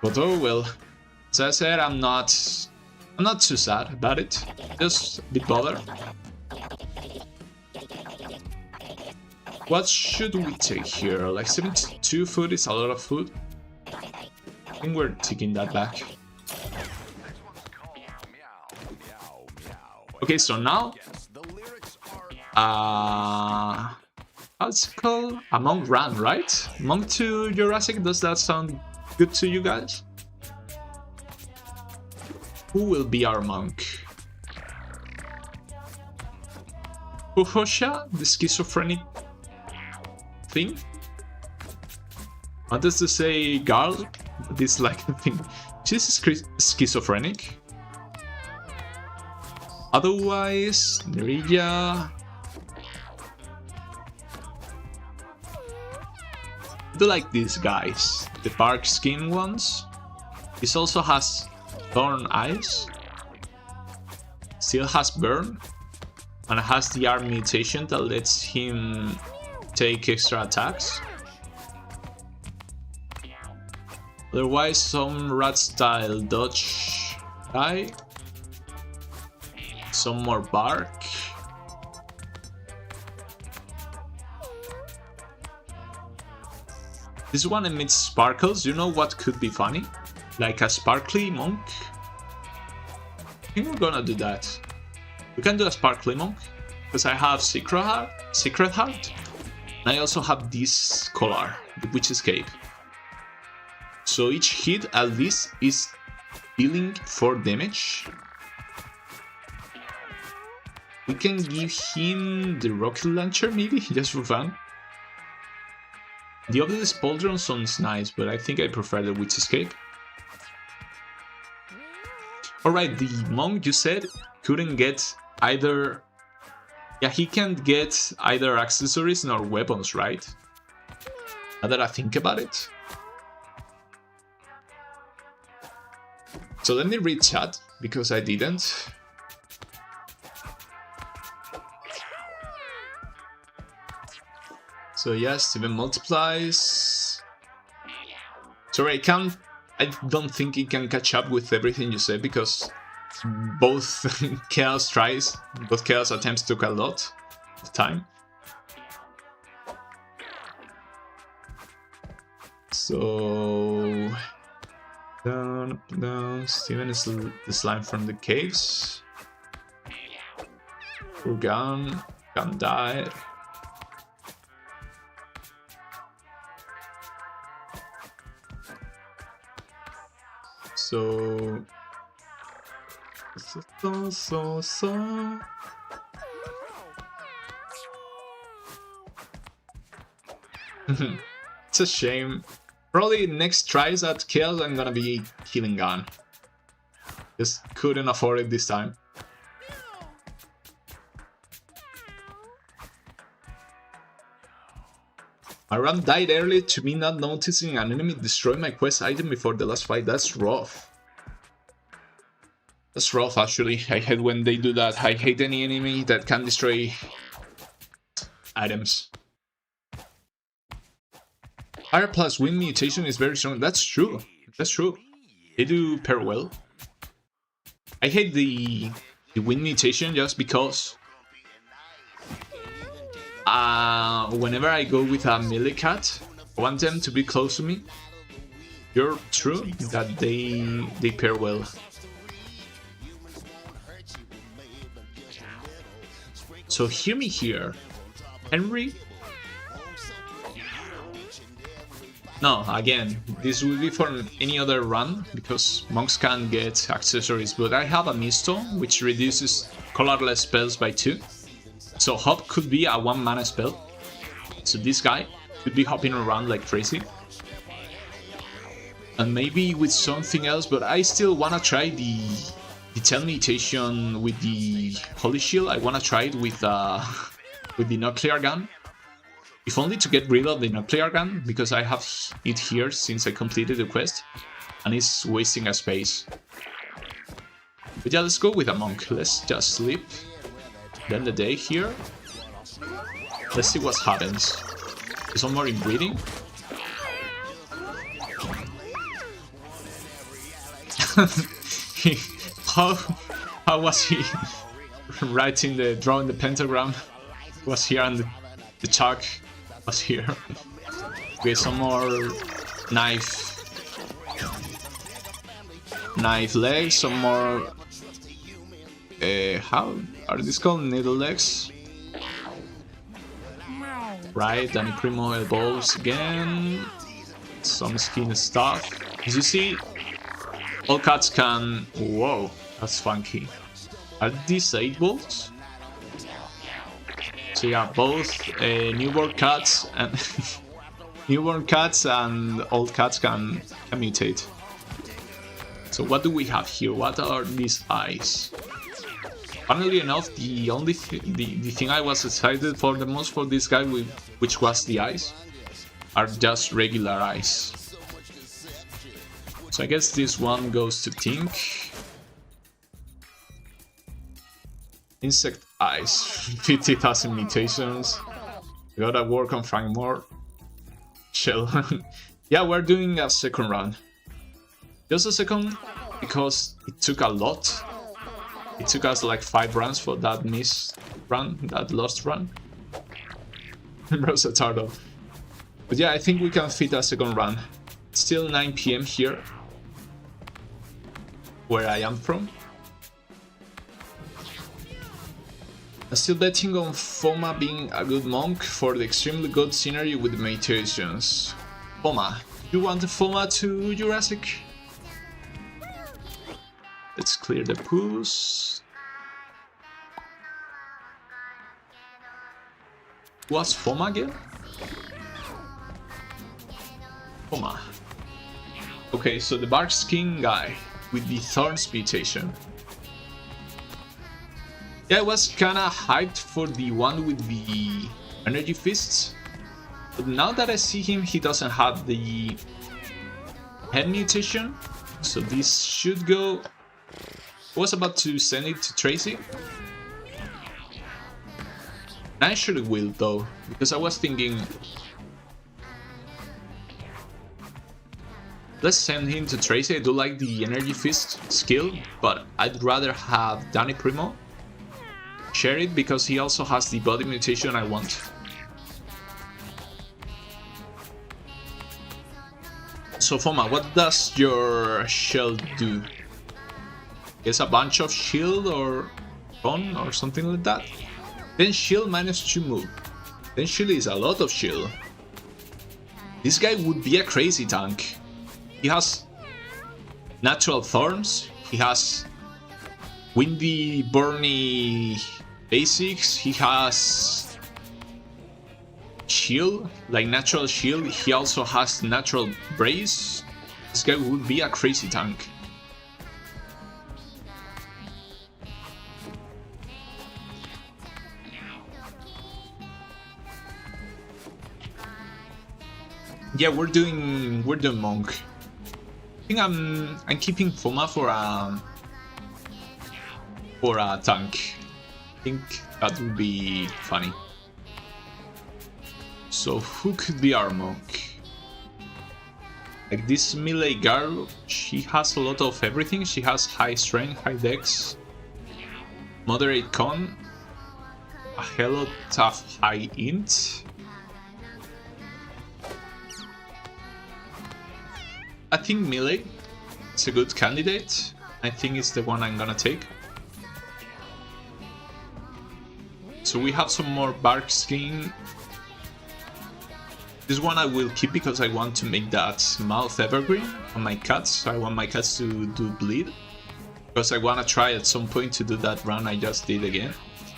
Speaker 4: but oh well. As I said, I'm not too sad about it. Just a bit bothered. What should we take here? Like 72 food is a lot of food. I think we're taking that back. Okay, so now. How's it called? A monk run, right? Monk to Jurassic, does that sound good to you guys? Who will be our monk? Puhosha, the schizophrenic thing? I wanted to say girl, but it's like a thing. She's schizophrenic. Otherwise, Nerija. I do like these guys, the bark skin ones. This also has thorn eyes, still has burn, and has the arm mutation that lets him take extra attacks. Otherwise, some rat style dodge guy, some more bark. This one emits sparkles. You know what could be funny? Like a sparkly monk? I think we're gonna do that. We can do a sparkly monk, because I have Secret Heart, and I also have this collar, the Witch's Cape. So each hit at least is dealing 4 damage. We can give him the rocket launcher maybe, just for fun. The Obelisk Pauldron sounds nice, but I think I prefer the Witch's Cape. Alright, the monk you said couldn't get either... Yeah, he can't get either accessories nor weapons, right? Now that I think about it. So let me read chat, because I didn't. So yeah, Steven multiplies. Sorry, I don't think it can catch up with everything you said, because both Chaos attempts took a lot of time. So down, down. Steven is the slime from the caves. We're gone. Gun died. So it's a shame. Probably next tries at kills I'm gonna be killing gun. Just couldn't afford it this time. My run died early to me not noticing an enemy destroy my quest item before the last fight. That's rough. That's rough actually. I hate when they do that. I hate any enemy that can destroy items. Fire plus wind mutation is very strong. That's true. That's true. They do pair well. I hate the wind mutation just because whenever I go with a melee cat, I want them to be close to me. You're true that they pair well. So hear me here, Henry. No, again, this will be for any other run, because monks can get accessories, but I have a Mistone, which reduces colorless spells by 2. So Hop could be a 1 mana spell. So this guy could be hopping around like crazy. And maybe with something else, but I still wanna try the Tail mutation with the Holy Shield. I wanna try it with the nuclear gun. If only to get rid of the nuclear gun, because I have it here since I completed the quest, and it's wasting a space. But yeah, let's go with a monk. Let's just sleep. Then the day here. Let's see what happens. Is one more inbreeding? how was he writing drawing the pentagram? Was here and the chalk was here. Okay, some more knife legs, some more how are these called? Needle legs? Right, Danny Primo elbows again. Some skin stuff. As you see, all cats can... Whoa, that's funky. Are disabled? So yeah, both newborn cats and newborn cats and old cats can mutate. So what do we have here? What are these eyes? Funnily enough, the only the thing I was excited for the most for this guy, which was the eyes, are just regular eyes. So I guess this one goes to Tink. Insect eyes, 50,000 mutations. We gotta work on Frank more. Shell. Yeah, we're doing a second run. Just a second, because it took a lot. It took us like 5 runs for that missed run, that lost run. Rosa Turtle. But yeah, I think we can fit a second run. It's still 9 PM here, where I am from. I'm still betting on Foma being a good monk for the extremely good scenery with the meditations. Foma, you want the Foma to Jurassic? Let's clear the poos. What's Foma again? Foma. Okay, so the bark skin guy with the thorns mutation. Yeah, I was kinda hyped for the one with the energy fists, but now that I see him, he doesn't have the head mutation, so this should go. I was about to send it to Tracy. I actually will though, because I was thinking, let's send him to Tracy. I do like the energy fist skill, but I'd rather have Danny Primo share it because he also has the body mutation I want. So Foma, what does your shield do? It's a bunch of shield or run or something like that. Then shield -2 move. Then shield is a lot of shield. This guy would be a crazy tank. He has natural thorns. He has windy, burny basics. He has shield, like natural shield. He also has natural brace. This guy would be a crazy tank. Yeah, we're doing monk. I think I'm keeping Foma for a tank. I think that would be funny. So who could be our monk? Like this melee girl, she has a lot of everything. She has high strength, high dex, moderate con, a hell lot of high int. I think melee is a good candidate. I think it's the one I'm gonna take. So we have some more bark skin. This one I will keep because I want to make that mouth evergreen on my cats. I want my cats to do bleed. Because I want to try at some point to do that run I just did again.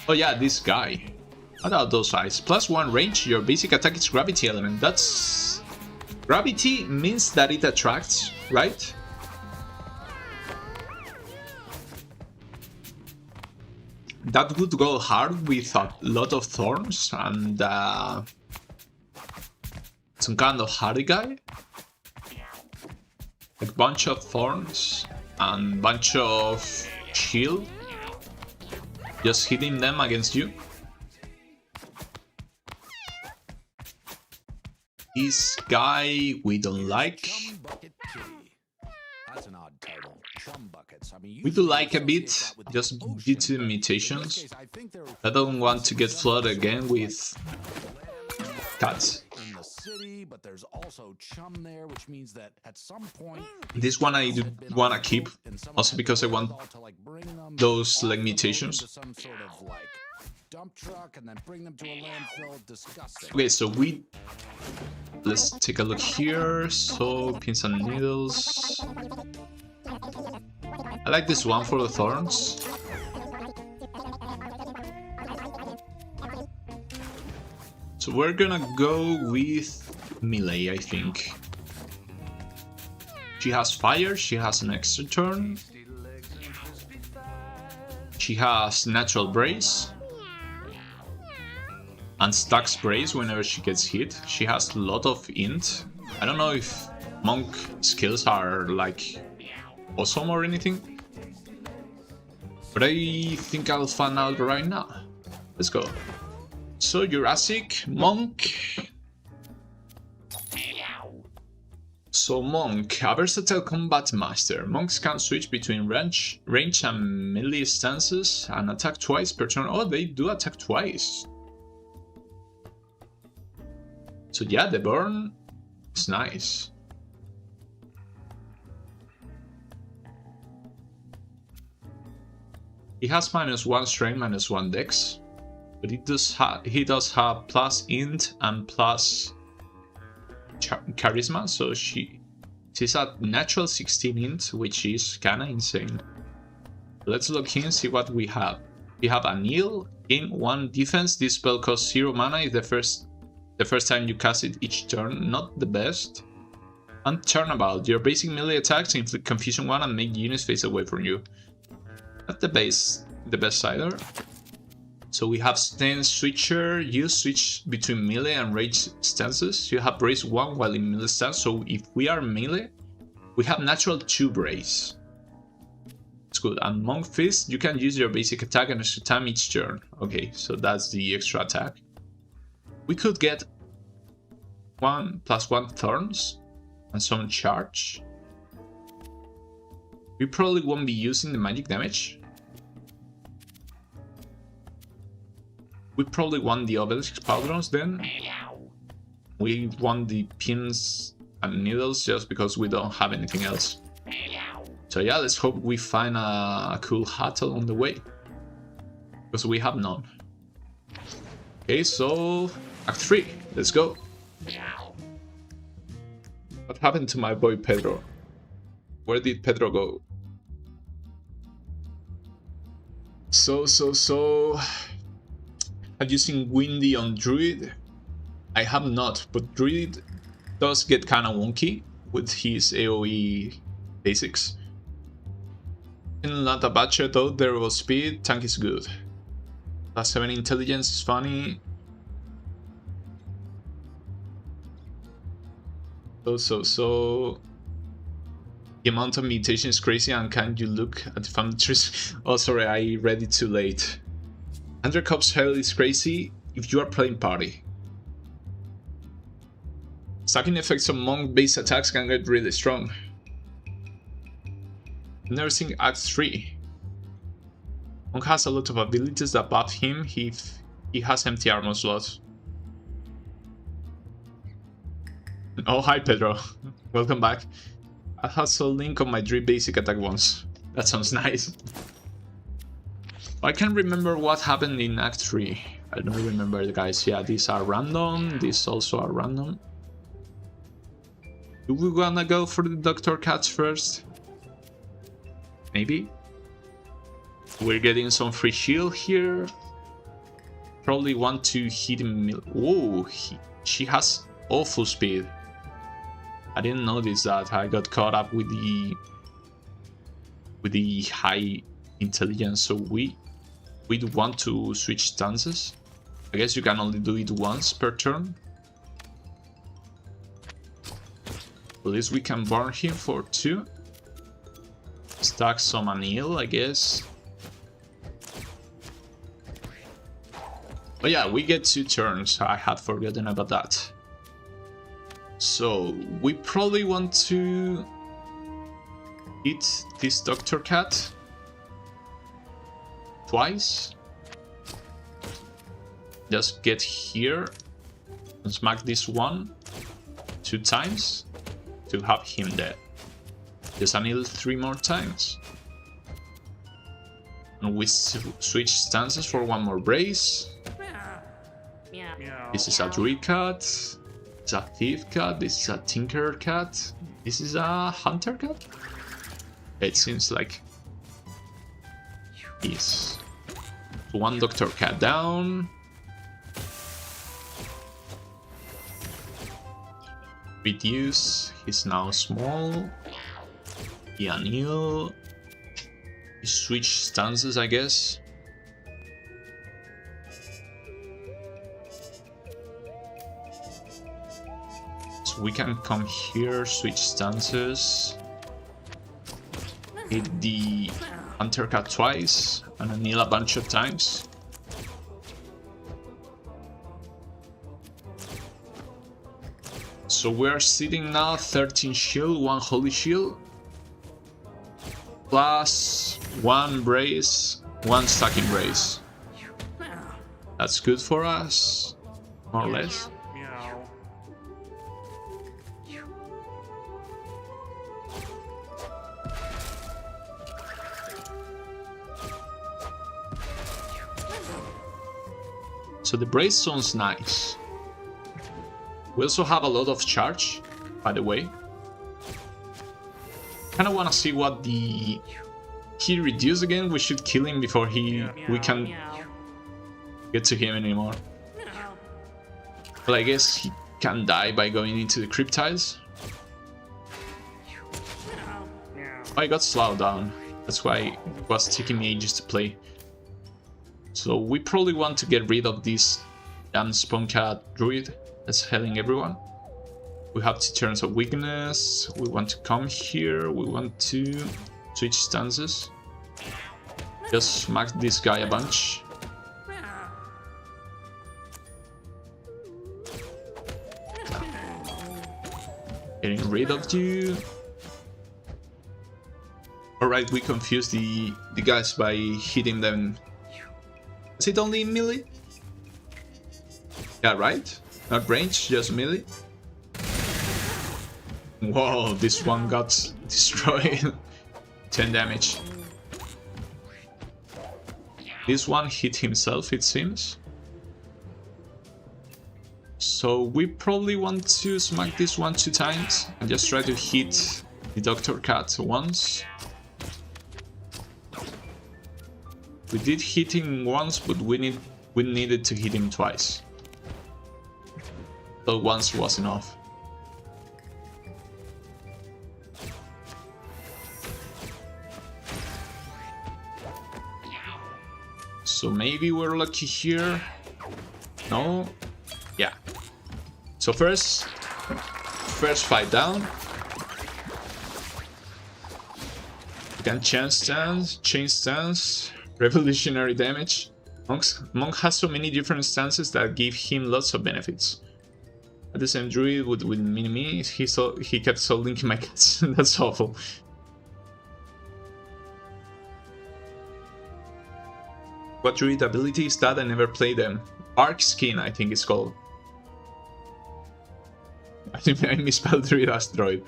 Speaker 4: Oh yeah, this guy. What are those eyes? +1 range, your basic attack is gravity element. That's... Gravity means that it attracts, right? That would go hard with a lot of thorns and some kind of hardy guy. Like bunch of thorns and bunch of shield. Just hitting them against you. This guy we don't like. We do like a bit, just due to mutations. I don't want to get flooded again with cats. This one I do wanna keep, also because I want those like mutations. Okay, so let's take a look here. So pins and needles. I like this one for the thorns. So we're gonna go with melee, I think. She has fire, she has an extra turn. She has natural brace. And stacks brace whenever she gets hit. She has a lot of int. I don't know if monk skills are like awesome or anything. But I think I'll find out right now. Let's go. So Jurassic, monk. So monk, a versatile combat master. Monks can switch between range and melee stances and attack twice per turn. Oh, they do attack twice. So yeah, the burn is nice. He has -1 strength, -1 dex, but he does have plus int and plus charisma, so she's at natural 16 int, which is kinda insane. Let's look in and see what we have. We have Anil, gain 1 defense. This spell costs 0 mana if the first time you cast it each turn, not the best. And Turnabout, your basic melee attacks inflict confusion 1 and make units face away from you. Not the best either. So we have stance switcher, you switch between melee and range stances. You have brace 1 while in melee stance, so if we are melee, we have natural 2 brace. It's good. And Monk Fist, you can use your basic attack an extra time each turn. Okay, so that's the extra attack. We could get 1+1 thorns and some charge. We probably won't be using the magic damage. We probably want the obelisk pauldrons then. We want the pins and needles just because we don't have anything else. So yeah, let's hope we find a cool hat along the way, because we have none. Okay, so Act 3, let's go. What happened to my boy Pedro? Where did Pedro go? So... Have you seen Windy on Druid? I have not, but Druid does get kinda wonky with his AoE basics. Not a bad shot though, there was speed, tank is good. +7 intelligence is funny. So... The amount of mutation is crazy, and can you look at the family trees? Oh sorry, I read it too late. 100 Cups Hell is crazy if you are playing party. Stacking effects on monk base attacks can get really strong. Never seen Act 3. Monk has a lot of abilities that buff him if he has empty armor slots. Oh hi Pedro, welcome back. I had a link on my Druid basic attack once. That sounds nice. I can't remember what happened in Act 3. I don't remember, guys. Yeah, these are random. These also are random. Do we wanna go for the Dr. Cats first? Maybe? We're getting some free shield here. Probably want to hit him. Whoa, she has awful speed. I didn't notice that. I got caught up with the high intelligence, so we'd want to switch stances. I guess you can only do it once per turn. At least we can burn him for 2. Stack some anneal, I guess. Oh yeah, we get 2 turns. I had forgotten about that. So we probably want to hit this Dr. Cat twice. Just get here and smack this one 2 times to have him dead. Just anneal 3 more times. And we switch stances for 1 more brace. This is a Druid Cat. It's a Thief Cat. This is a Tinker Cat. This is a Hunter Cat. It seems like yes. 1 Dr. Cat down. Reduce. He's now small. The anneal. Switch stances, I guess. So we can come here, switch stances. Hit the Hunter Cat twice and anneal a bunch of times. So we're sitting now 13 shield, 1 holy shield, plus 1 brace, 1 stacking brace. That's good for us, more or less. So the brace sounds nice. We also have a lot of charge, by the way. Kinda wanna see what he reduced again. We should kill him before we can get to him anymore. Well, I guess he can die by going into the cryptides. I got slowed down. That's why it was taking me ages to play. So we probably want to get rid of this damn Spawn Cat Druid that's helling everyone. We have 2 turns of weakness. We want to come here. We want to switch stances. Just smack this guy a bunch. Getting rid of you. Alright, we confused the guys by hitting them. Is it only melee? Yeah, right? Not range, just melee. Whoa, this one got destroyed. 10 damage. This one hit himself, it seems. So we probably want to smack this one 2 times and just try to hit the Dr. Cat once. We did hit him once, but we needed to hit him twice. So once was enough. So maybe we're lucky here. No? Yeah. So first fight down. We can change stance, revolutionary damage. Monk has so many different stances that give him lots of benefits. At the same druid with mini-me, he kept solding my cats. That's awful. What druid ability is that? I never played them. Arc Skin, I think it's called. I think I misspelled druid as droid.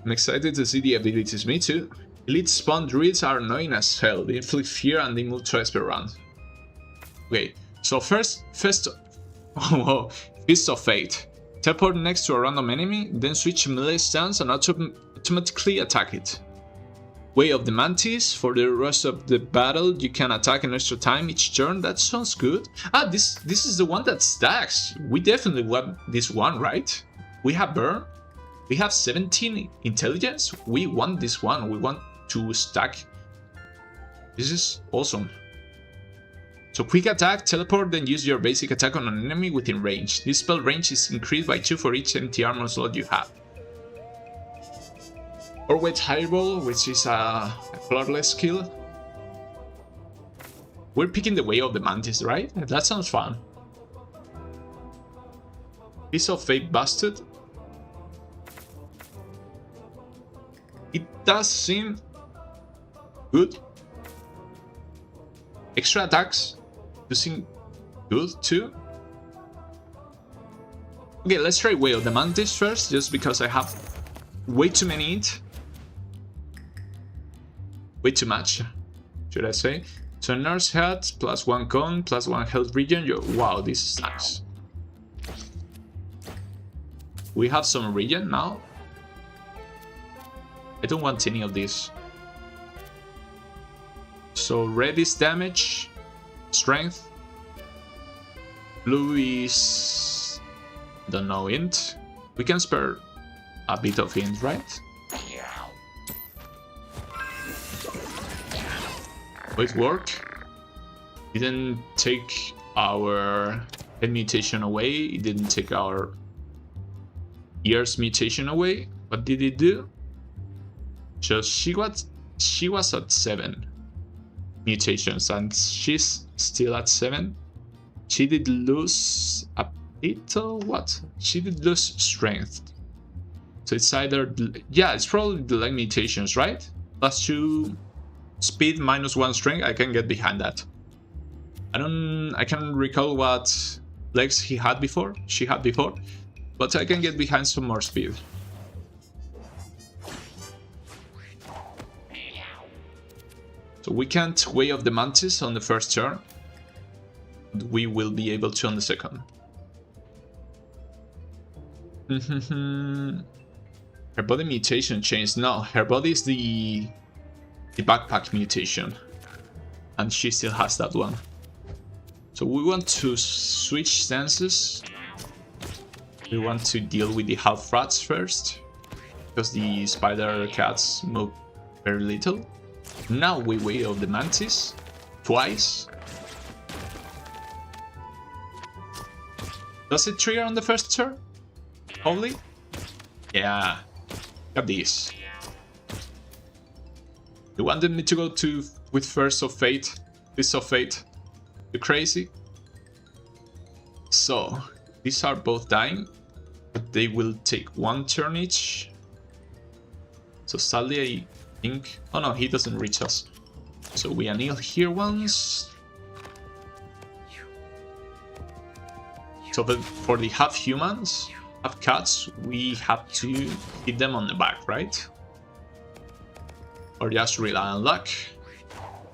Speaker 4: I'm excited to see the abilities, me too. Elite spawn druids are annoying as hell. They inflict fear and they move twice per round. Okay, so first oh, Fist of Fate. Teleport next to a random enemy, then switch melee stance and automatically attack it. Way of the Mantis. For the rest of the battle, you can attack an extra time each turn. That sounds good. Ah, this is the one that stacks. We definitely want this one, right? We have Burn. We have 17 intelligence. We want this one. We want to stack. This is awesome. So quick attack, teleport, then use your basic attack on an enemy within range. This spell range is increased by 2 for each empty armor slot you have. Or with Fireball, which is a colorless skill. We're picking the Way of the Mantis, right? That sounds fun. Piece of Fate busted. It does seem good. Extra attacks do seem good too. Okay, let's try Way of the Mantis first, just because I have way too many it. Way too much, should I say. So Nurse Head, +1 con, +1 health regen. Wow, this is nice. We have some regen now. I don't want any of this. So red is damage, strength. Blue is... don't know, int. We can spare a bit of int, right? It worked. It didn't take our head mutation away. It didn't take our ears mutation away. What did it do? So she was at 7 mutations and she's still at 7. She did lose a bit of what? She did lose strength. So it's either, yeah, it's probably the leg mutations, right? +2 speed, -1 strength. I can get behind that. I can't recall what legs she had before, but I can get behind some more speed. So we can't Way of the Mantis on the first turn, but we will be able to on the second. Her body mutation changed. No, her body is the backpack mutation, and she still has that one. So we want to switch stances. We want to deal with the half rats first, because the spider cats move very little. Now we Way of the Mantis twice. Does it trigger on the first turn? Only? Yeah. Got this. You wanted me to go with Fist of Fate. You crazy? So these are both dying, but they will take 1 turn each. So sadly I think... oh no, he doesn't reach us. So we anneal here once. So for the half humans, have cats, we have to hit them on the back, right? Or just rely on luck.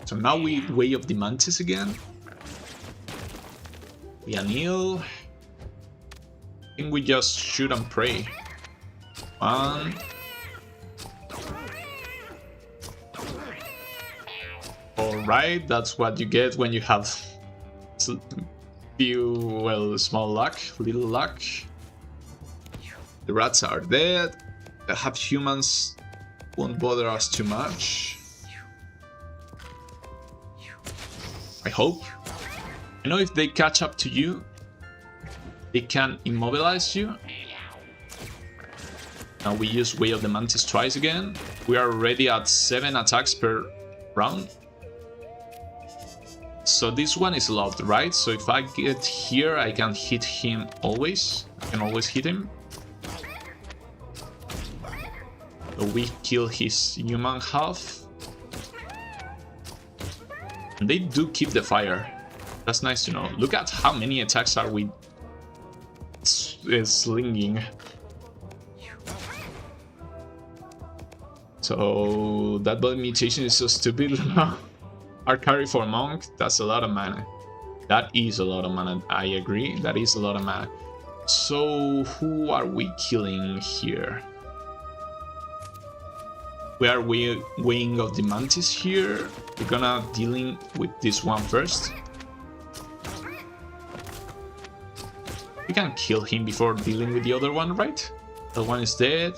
Speaker 4: So now we Way of the Mantis again. We anneal. I think we just shoot and pray. 1. Alright, that's what you get when you have small luck, little luck. The rats are dead. Perhaps humans won't bother us too much. I hope. I know if they catch up to you, they can immobilize you. Now we use Way of the Mantis twice again. We are already at 7 attacks per round. So this one is loved, right? So if I get here, I can hit him always. I can always hit him. So we kill his human half. And they do keep the fire. That's nice to know. Look at how many attacks are we slinging. So that body mutation is so stupid. Our carry for monk, that's a lot of mana. That is a lot of mana, I agree. That is a lot of mana. So who are we killing here? We are weighing of the Mantis here. We're gonna dealing with this one first. We can kill him before dealing with the other one, right? That one is dead.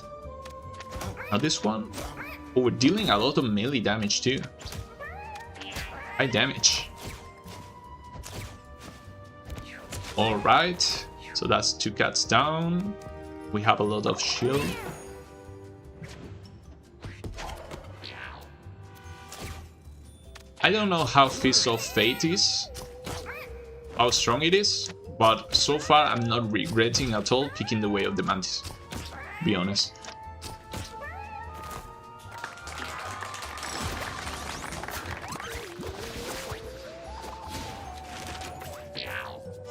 Speaker 4: Now this one. Oh, we're dealing a lot of melee damage too. High damage. Alright. So that's 2 cats down. We have a lot of shield. I don't know how Fist of Fate is, how strong it is, but so far I'm not regretting at all picking the Way of the Mantis, to be honest.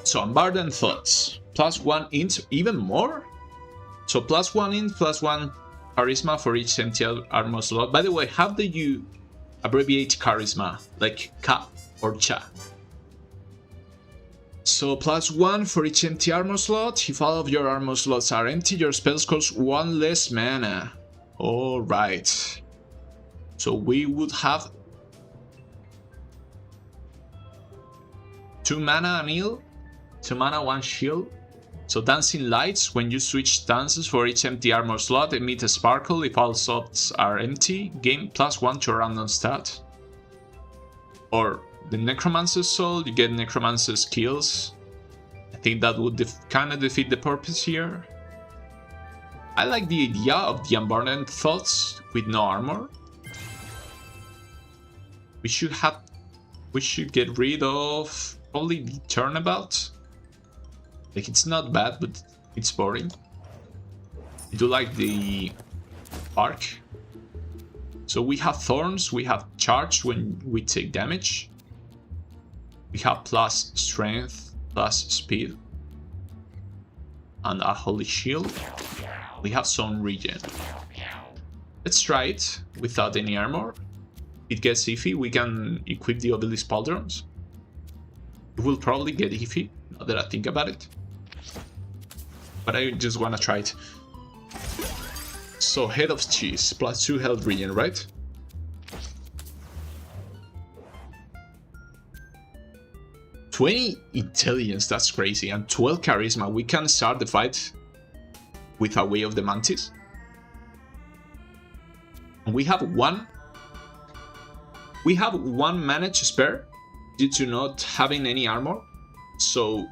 Speaker 4: So Unburdened Thoughts, +1 int, even more? So +1 int, +1 charisma for each empty armor slot. By the way, how do you abbreviate charisma, like Ka or Cha? So +1 for each empty armor slot. If all of your armor slots are empty, your spells cost 1 less mana. Alright. So we would have 2 mana anneal, 2 mana, 1 shield. So Dancing Lights, when you switch dances for each empty armor slot, emit a sparkle if all slots are empty. Gain +1 to a random stat. Or the Necromancer's Soul, you get Necromancer's skills. I think that would kind of defeat the purpose here. I like the idea of the Unburdened Thoughts with no armor. We should get rid of probably the Turnabout. Like, it's not bad, but it's boring. I do like the arc. So we have Thorns, we have Charge when we take damage. We have plus Strength, plus Speed. And a Holy Shield. We have some Regen. Let's try it without any armor. It gets iffy, we can equip the Obelisk Pauldrons. It will probably get iffy, now that I think about it. But I just wanna try it. So Head of Cheese, +2 health regen, right? +20 intelligence, that's crazy, and 12 charisma. We can start the fight with a Way of the Mantis. And we have one mana to spare due to not having any armor. So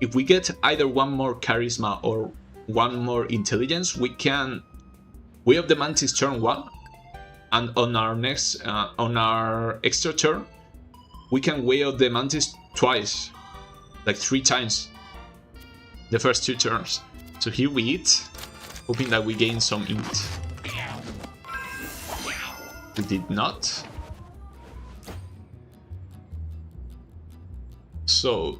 Speaker 4: if we get either 1 more charisma or 1 more intelligence, we can Way of the Mantis turn 1, and on our next on our extra turn we can Way of the Mantis twice, like 3 times the first 2 turns. So here we eat, hoping that we gain some int. We did not. So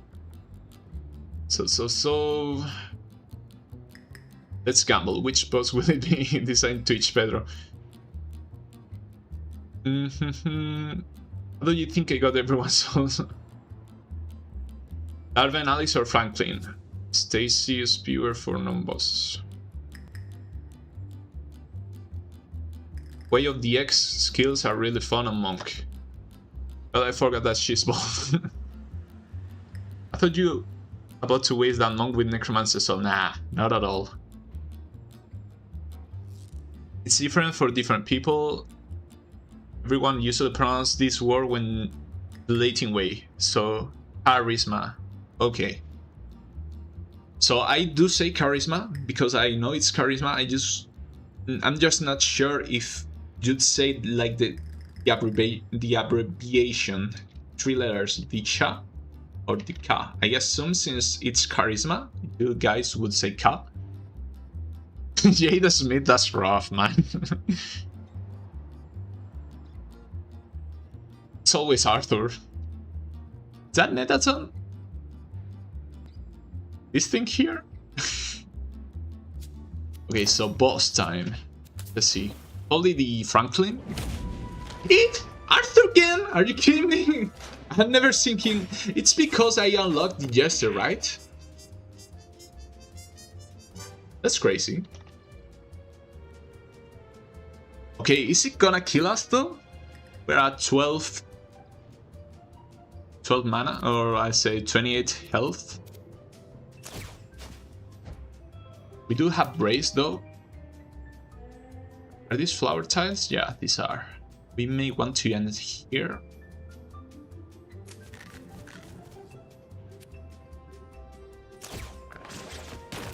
Speaker 4: Let's gamble. Which boss will it be? Designed Twitch, Pedro. How do you think I got everyone's souls? Darwin, Alex, or Franklin? Stacy is pure for non-bosses. Way of the X skills are really fun on Monk. Well, I forgot that she's both. I thought you about to waste that Monk with Necromancer, so nah, not at all. It's different for different people. Everyone usually pronounces this word when the Latin way, so charisma. Okay. So I do say charisma because I know it's charisma. I'm just not sure if you'd say like the abbreviation, 3 letters, the cha or the ka. I assume since it's charisma, you guys would say ka. Jada Smith, that's rough, man. It's always Arthur. Is that Netaton? This thing here? Okay, so boss time. Let's see. Only the Franklin? It? Arthur again? Are you kidding me? I've never seen him. It's because I unlocked the Jester, right? That's crazy. Okay, is it gonna kill us though? We're at 12 mana, or I say 28 health. We do have brace though. Are these flower tiles? Yeah, these are. We may want to end it here.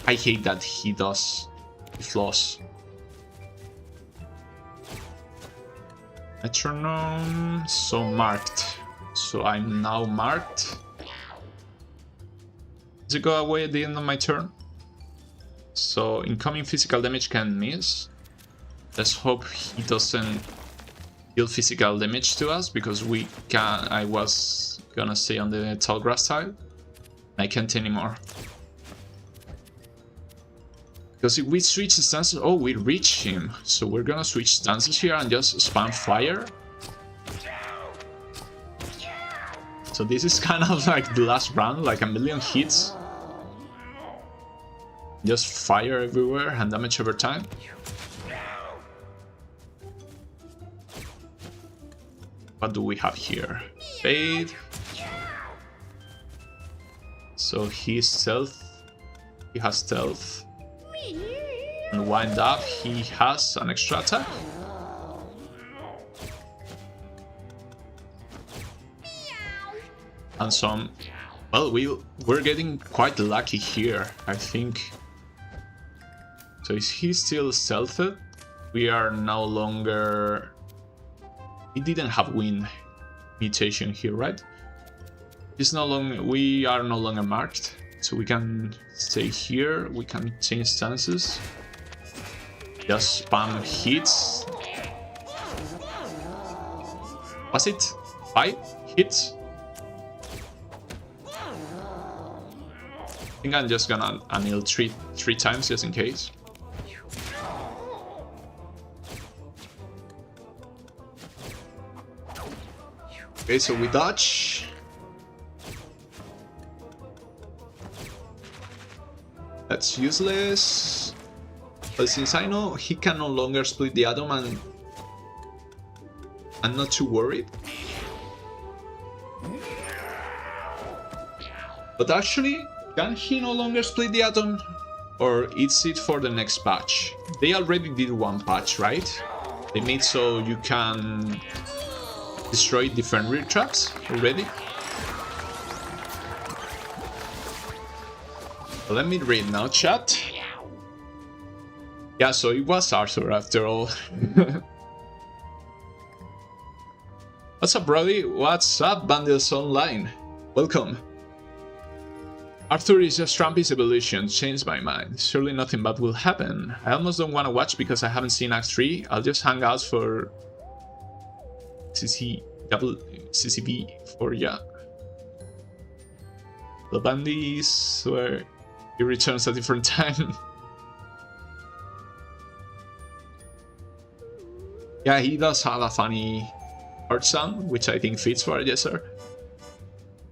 Speaker 4: I hate that he does the floss. Metronome, so marked. So I'm now marked. Does it go away at the end of my turn? So incoming physical damage can miss. Let's hope he doesn't deal physical damage to us because we can. I was gonna stay on the tall grass tile. I can't anymore. Because if we switch stances, oh, we reach him. So we're gonna switch stances here and just spam fire. So this is kind of like the last round, like a million hits. Just fire everywhere and damage over time. What do we have here? Fade. So he's stealth. He has stealth. And wind up, he has an extra attack. And some... Well, we're getting quite lucky here, I think. So is he still stealthed? We are no longer... He didn't have wind mutation here, right? He's no longer... We are no longer marked. So we can stay here, we can change stances. Just spam hits. Was it 5 hits? I think I'm just gonna anneal three times just in case. Okay, so we dodge. That's useless. But since I know he can no longer split the atom and I'm not too worried. But actually, can he no longer split the atom? Or is it for the next patch? They already did one patch, right? They made so you can destroy different rear traps already. Let me read now, chat. Yeah, so it was Arthur after all. What's up, Brody? What's up, Bandits Online? Welcome. Arthur is just Trumpy's evolution, changed my mind. Surely nothing bad will happen. I almost don't want to watch because I haven't seen Act 3. I'll just hang out for CCV for ya. The bandits where he returns at a different time. Yeah, he does have a funny heart sound, which I think fits for a Jesser.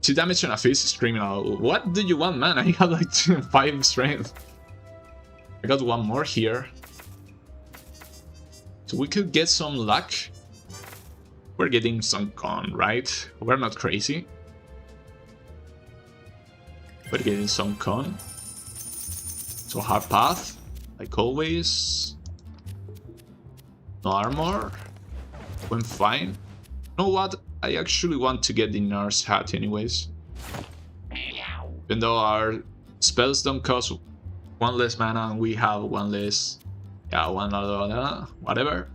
Speaker 4: 2 damage on a face is criminal. What do you want, man? I got like 5 strength. I got 1 more here. So we could get some luck. We're getting some con, right? We're not crazy. We're getting some con. So hard path, like always. No armor. Went fine. You know what? I actually want to get the nurse hat anyways. Even though our spells don't cost 1 less mana and we have 1 less... Yeah, 1 other, whatever.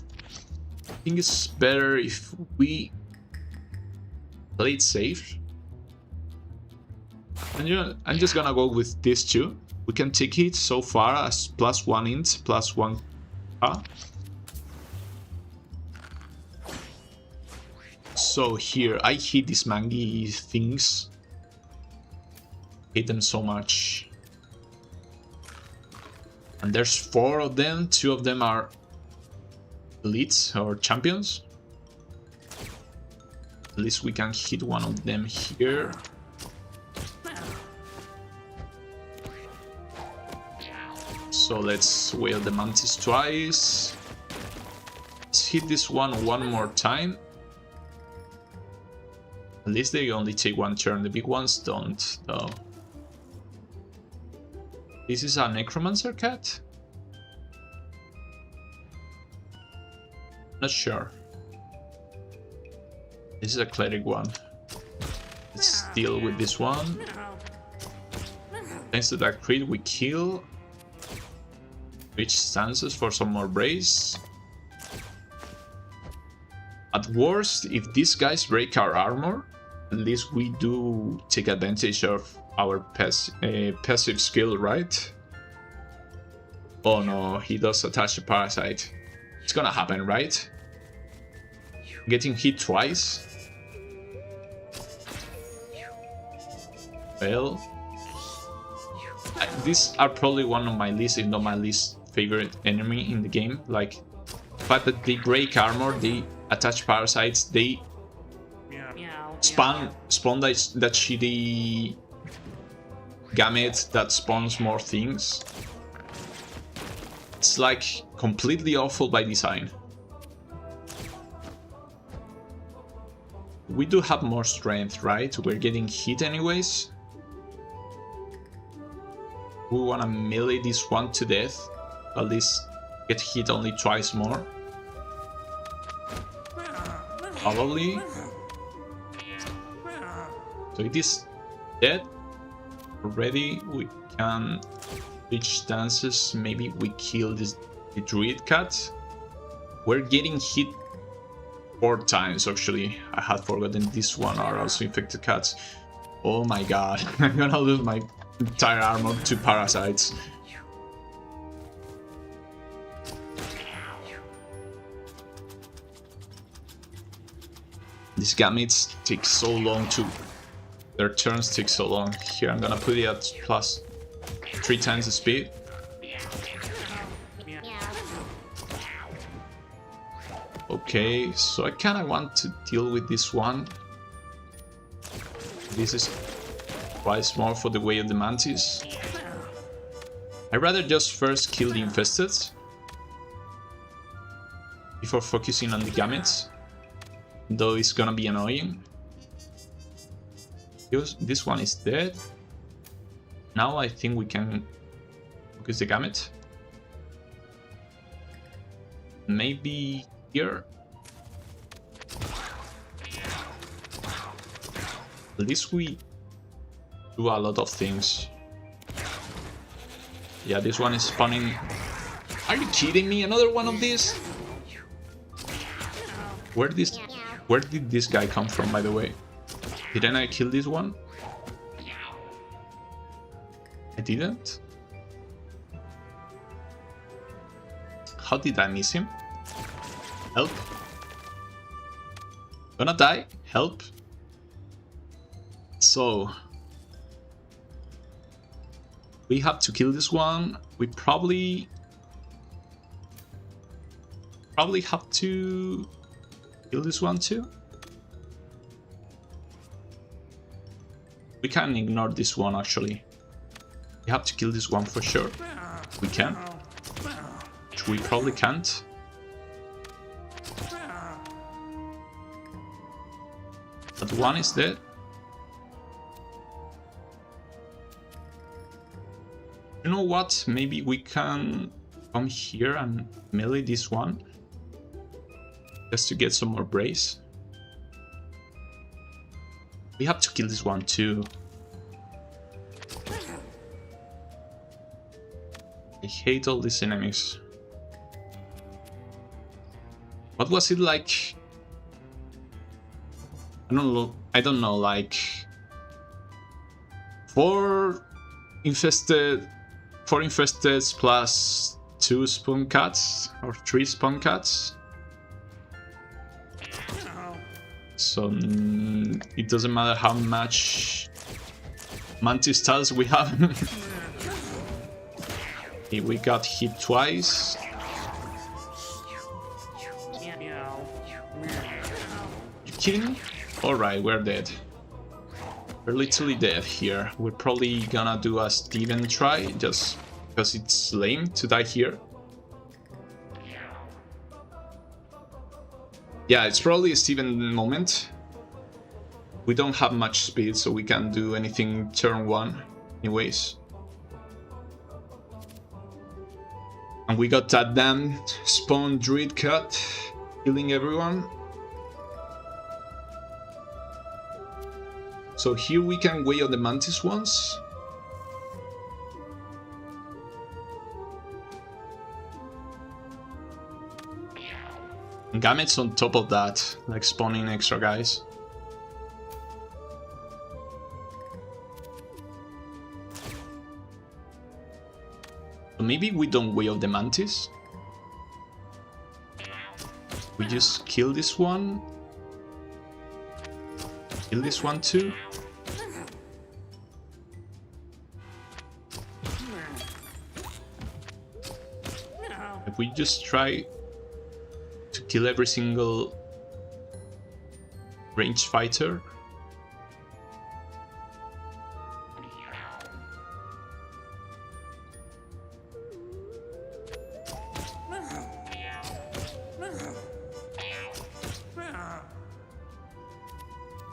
Speaker 4: I think it's better if we play it safe. And you know, I'm just gonna go with these 2. We can take it so far as +1 int, +1 So here, I hate these mangy things. Hate them so much. And there's 4 of them, 2 of them are elites or champions. At least we can hit 1 of them here. So let's whale the mantis twice. Let's hit this one more time. At least they only take 1 turn, the big ones don't, though. This is a necromancer cat? Not sure. This is a cleric one. Let's deal with this one. Thanks to that crit we kill. Reach stances for some more brace. At worst, if these guys break our armor, at least we do take advantage of our passive skill, right? Oh no, he does attach a parasite. It's gonna happen, right? Getting hit twice. Well, these are probably one of my least, if not my least favorite enemy in the game. Like, the fact that they break armor, they attach parasites, they spawn that shitty gamete that spawns more things. It's like completely awful by design. We do have more strength, right? We're getting hit anyways. We wanna melee this one to death. At least get hit only twice more. Probably. So it is dead already. We can reach stances. Maybe we kill the druid cat. We're getting hit 4 times actually. I had forgotten this one are also infected cats. Oh my god, I'm gonna lose my entire armor to parasites. These gametes take so long to... Their turns take so long. Here I'm gonna put it at plus 3 times the speed. Okay, so I kinda want to deal with this one. This is quite small for the way of the mantis. I'd rather just first kill the infested before focusing on the gametes, though it's gonna be annoying. This one is dead. Now I think we can focus the gamete. Maybe here. At least we do a lot of things. Yeah, this one is spawning. Are you kidding me? Another one of these? Where did this guy come from, by the way? Didn't I kill this one? I didn't? How did I miss him? Help. Gonna die? Help. So we have to kill this one. We probably probably have to kill this one too. We can ignore this one actually. We have to kill this one for sure. We can. Which we probably can't. But one is dead. You know what? Maybe we can come here and melee this one. Just to get some more brace. We have to kill this one too. I hate all these enemies. What was it like? I don't know, like 4 infested plus 2 spawn cats or 3 spawn cats. So it doesn't matter how much mantis tiles we have. Okay, we got hit twice. You kidding me? Alright, we're dead. We're literally dead here. We're probably gonna do a Steven try just because it's lame to die here. Yeah, it's probably a Steven moment. We don't have much speed, so we can't do anything turn 1 anyways. And we got that damn spawn druid cut, killing everyone. So here we can wait on the mantis ones. And Gamet's on top of that, like spawning extra guys. So maybe we don't wait on the mantis. We just kill this one. Kill this one too. If we just try to kill every single ranged fighter.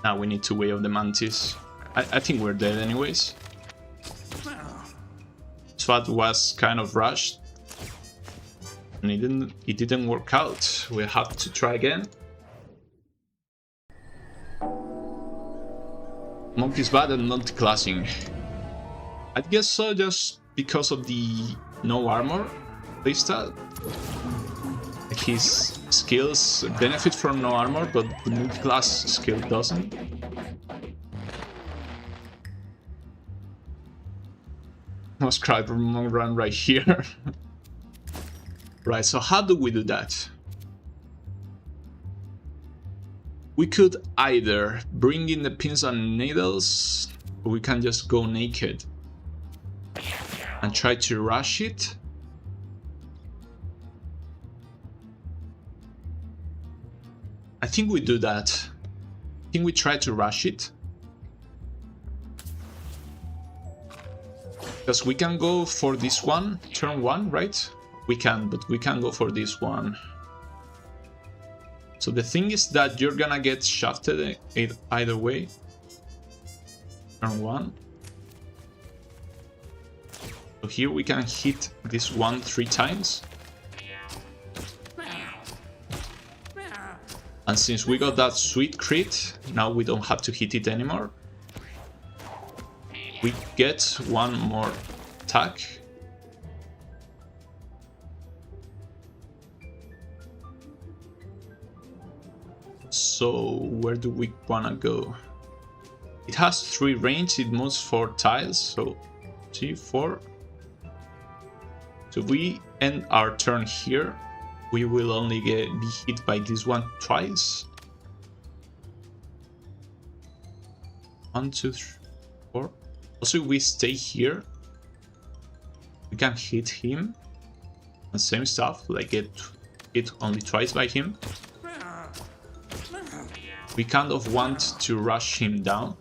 Speaker 4: Now we need to wait on the mantis. I think we're dead anyways. Swat was kind of rushed. And it didn't work out. We have to try again. Monkey's bad at multi-classing. I guess so, just because of the no armor playstyle. His skills benefit from no armor, but the multi-class skill doesn't. Must cry for long run right here. Right, so how do we do that? We could either bring in the pins and needles, or we can just go naked and try to rush it. I think we do that. I think we try to rush it. Because we can go for this one, turn 1, right? We can, but we can go for this one. So the thing is that you're gonna get shafted either way. Turn 1. So here we can hit this one 3 times. And since we got that sweet crit, now we don't have to hit it anymore. We get one more attack. So where do we wanna go? It has 3 range, it moves 4 tiles, so 3, 4. So we end our turn here. We will only be hit by this one twice. 1, 2, 3, 4. Also, if we stay here, we can hit him. And same stuff, like get hit only twice by him. We kind of want to rush him down.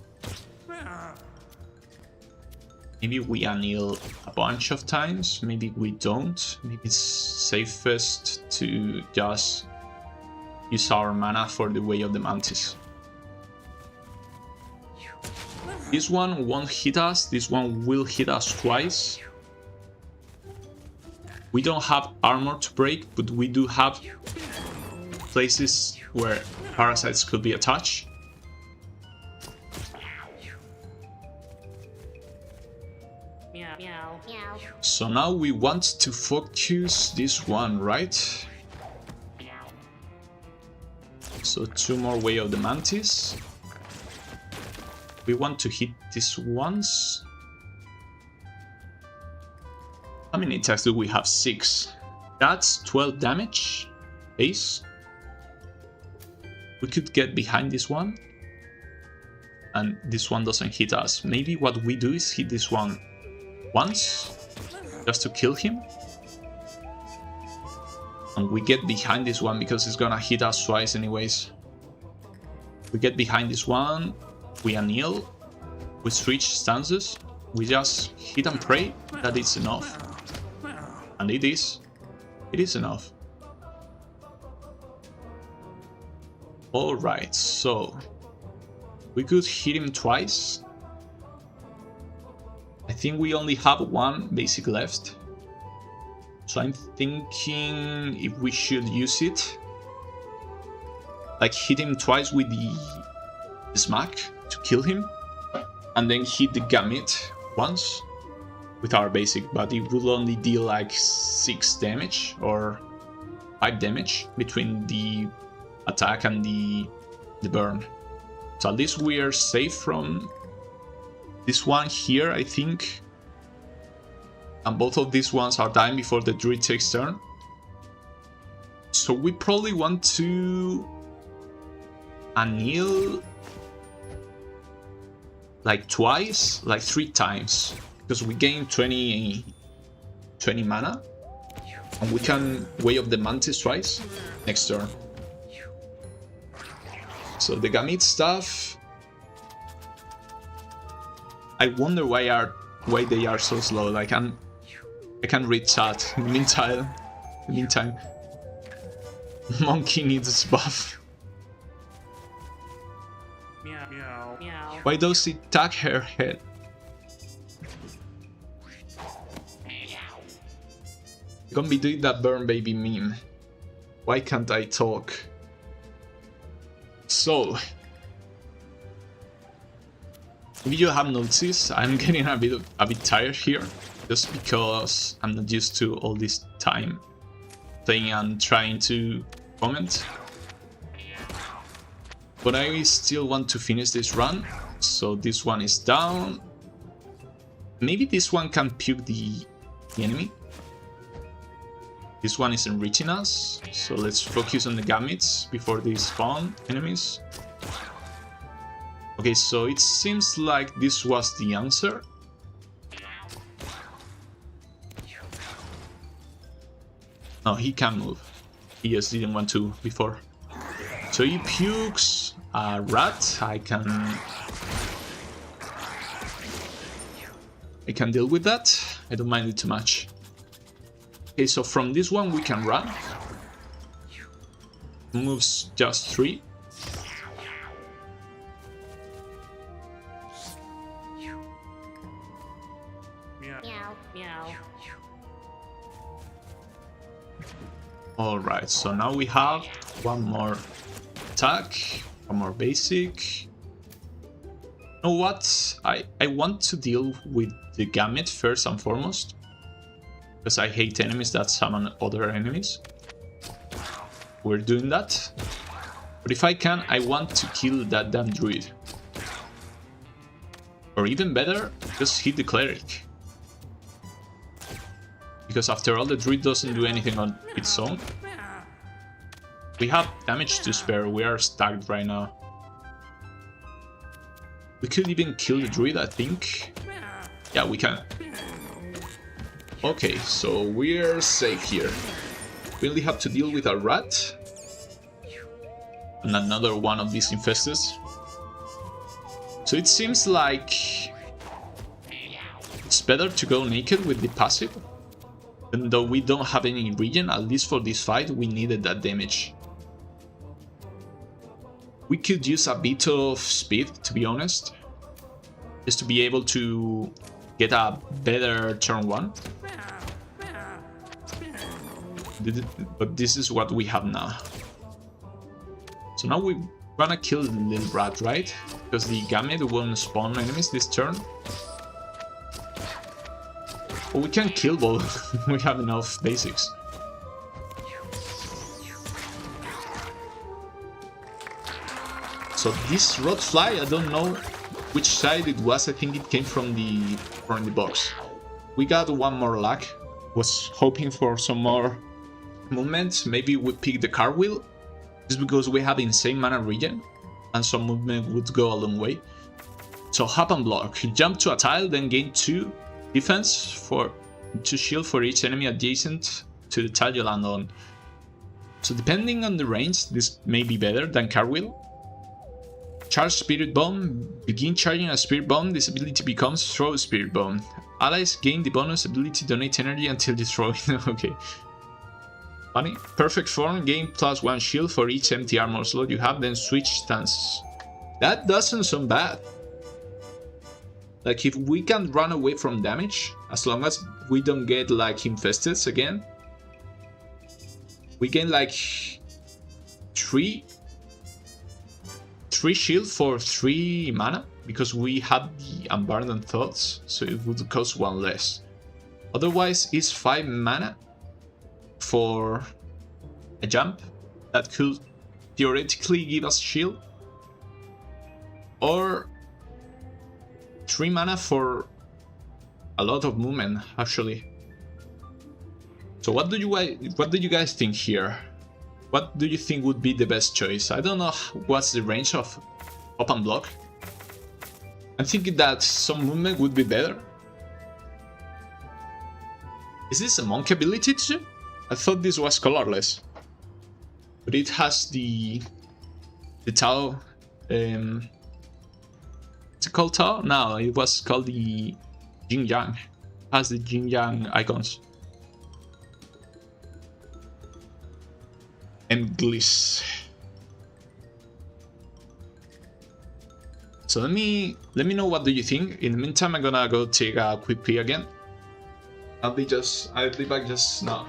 Speaker 4: Maybe we anneal a bunch of times, maybe we don't. Maybe it's safest to just use our mana for the Way of the Mantis. This one won't hit us, this one will hit us twice. We don't have armor to break, but we do have places where parasites could be attached. So now we want to focus this one, right? So 2 more Way of the Mantis. We want to hit this once. How many attacks do we have? 6. That's 12 damage. Ace. We could get behind this one. And this one doesn't hit us. Maybe what we do is hit this one once. Just to kill him. And we get behind this one because it's gonna hit us twice anyways. We get behind this one. We anneal. We switch stances. We just hit and pray that it's enough. And it is. It is enough. Alright, so we could hit him twice. I think we only have 1 basic left. So I'm thinking if we should use it. Like hit him twice with the smack to kill him. And then hit the gamut once with our basic, but it will only deal like 6 damage or 5 damage between the attack and the burn. So at least we are safe from this one here, I think. And both of these ones are dying before the druid takes turn. So we probably want to anneal like twice, like 3 times. Because we gain 20 mana. And we can Way of the Mantis twice next turn. So the Gamete stuff, I wonder why they are so slow. Like I can read chat. In the meantime, Monkey needs buff. Why does it tag her head? I'm gonna be doing that burn baby meme. Why can't I talk? So, if you have noticed, I'm getting a bit tired here, just because I'm not used to all this time playing and trying to comment. But I still want to finish this run, so this one is down. Maybe this one can puke the enemy. This one isn't reaching us, so let's focus on the gametes before they spawn enemies. Okay, so it seems like this was the answer. No, he can move. He just didn't want to before. So he pukes a rat. I can deal with that. I don't mind it too much. Okay, so from this one we can run. Moves just 3. Alright, so now we have 1 more attack, 1 more basic. You know what? I want to deal with the gamut first and foremost. Because I hate enemies that summon other enemies. We're doing that. But if I can, I want to kill that damn druid. Or even better, just hit the cleric. Because after all, the druid doesn't do anything on its own. We have damage to spare, we are stacked right now. We could even kill the druid, I think. Yeah, we can. Okay, so we're safe here. We only have to deal with a rat. And another one of these infestors. So it seems like it's better to go naked with the passive. Even though we don't have any regen, at least for this fight, we needed that damage. We could use a bit of speed, to be honest. Just to be able to get a better turn 1. But this is what we have now. So now we're gonna kill the little rat, right? Because the Gamete won't spawn enemies this turn. But we can kill both. We have enough basics. So this rot fly, I don't know which side it was. I think it came from the box. We got one more luck. Was hoping for some more movement. Maybe we pick the cartwheel, just because we have insane mana regen, and some movement would go a long way. So hop and block. Jump to a tile, then gain 2 defense for 2 shield for each enemy adjacent to the tile you land on. So depending on the range, this may be better than cartwheel. Charge Spirit Bomb. Begin charging a Spirit Bomb. This ability becomes Throw Spirit Bomb. Allies gain the bonus ability donate energy until you throw it. Okay. Funny. Perfect Form. Gain +1 shield for each empty armor slot you have, then switch stances. That doesn't sound bad. Like, if we can run away from damage, as long as we don't get like infested again, we gain like 3 shield for 3 mana, because we had the Abandoned Thoughts, so it would cost 1 less. Otherwise, it's 5 mana for a jump that could theoretically give us shield, or 3 mana for a lot of movement, actually. So what do you guys think here? What do you think would be the best choice? I don't know what's the range of hop and block. I'm thinking that some movement would be better. Is this a monk ability too? I thought this was colorless. But it has the Tau. Is it called Tau? No, it was called the Yin Yang. It has the Yin Yang icons. And Gliss. So let me know what do you think. In the meantime, I'm gonna go take a quick pee again. I'll be back just now.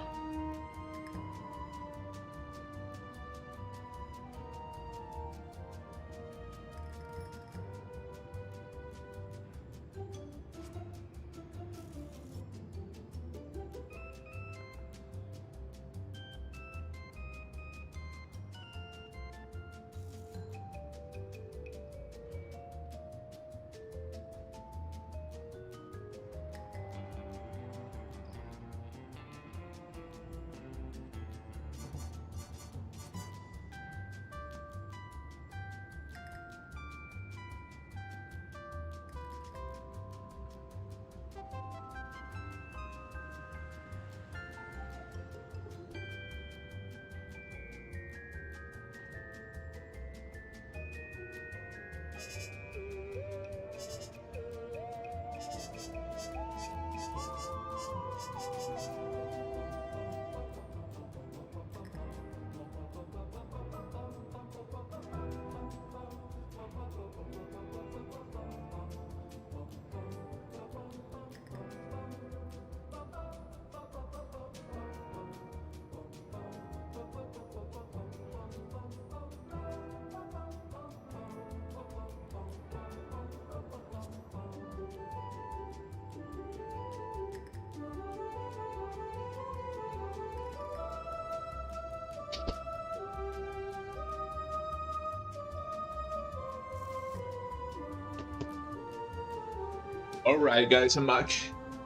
Speaker 4: Alright guys, I'm back.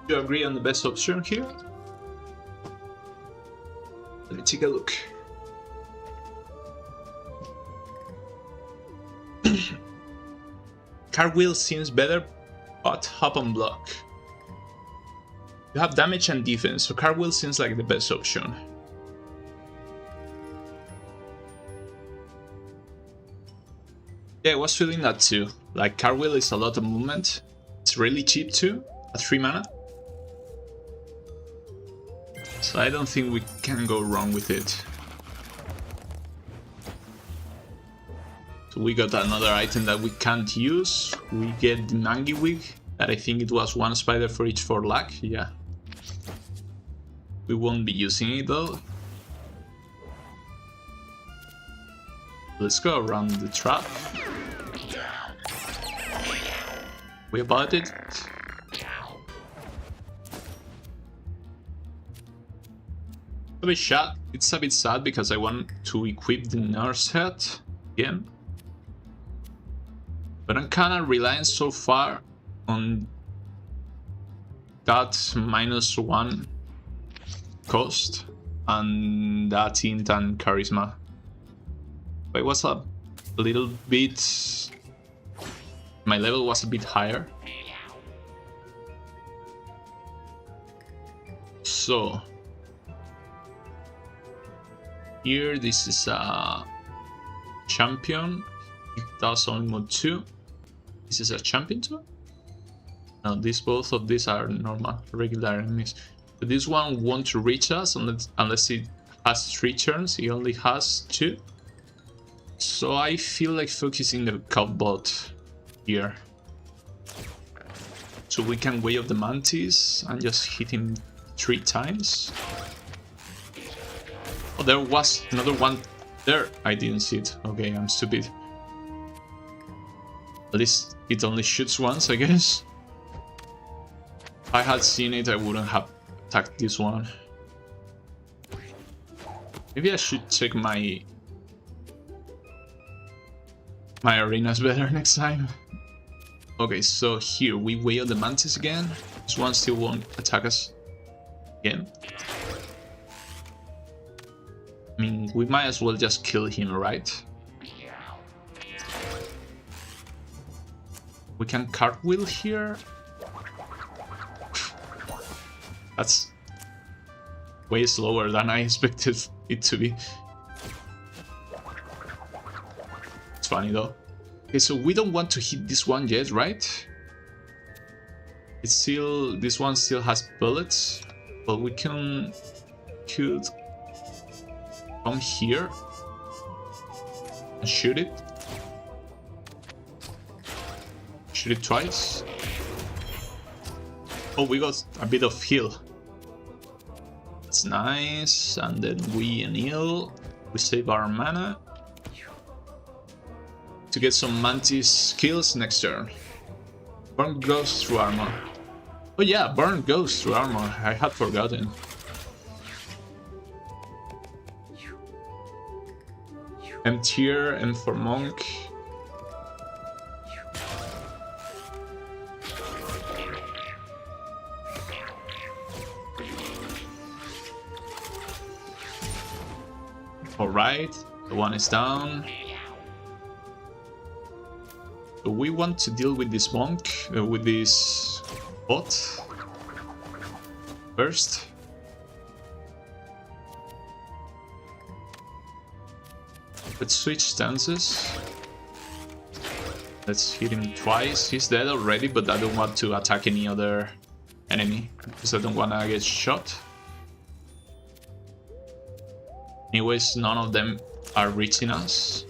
Speaker 4: Do you agree on the best option here? Let me take a look. Cartwheel seems better, but hop and block. You have damage and defense, so Cartwheel seems like the best option. Yeah, I was feeling that too. Like, cartwheel is a lot of movement. It's really cheap too, at 3 mana. So I don't think we can go wrong with it. So we got another item that we can't use. We get the Mangy Wig, that I think it was 1 spider for each 4 luck. Yeah. We won't be using it though. Let's go around the trap. We about it. It's a bit sad because I want to equip the nurse hat again. But I'm kinda relying so far on that -1 cost and that int and charisma. But it was a little bit... my level was a bit higher. So... here this is a champion. It does only mode 2. This is a champion too? No, both of these are normal, regular enemies. But this one won't reach us unless it has 3 turns. He only has 2. So I feel like focusing the cup bot here. So we can Way of the Mantis and just hit him 3 times. Oh, there was another one there. I didn't see it. Okay, I'm stupid. At least it only shoots once, I guess. If I had seen it, I wouldn't have attacked this one. Maybe I should check my arenas better next time. Okay, so here we Way of the Mantis again. This one still won't attack us again. I mean, we might as well just kill him, right? We can cartwheel here. That's way slower than I expected it to be. It's funny though. Okay, so we don't want to hit this one yet, right? It's still... this one still has bullets, but we could come here and shoot it. Shoot it twice. Oh, we got a bit of heal. That's nice. And then we anneal. We save our mana to get some Mantis kills next turn. Burn goes through armor. Oh yeah, burn goes through armor. I had forgotten. M tier, M for monk. Alright, the one is down. So we want to deal with this monk, with this bot first. Let's switch stances. Let's hit him twice. He's dead already, but I don't want to attack any other enemy because I don't want to get shot. Anyways, none of them are reaching us.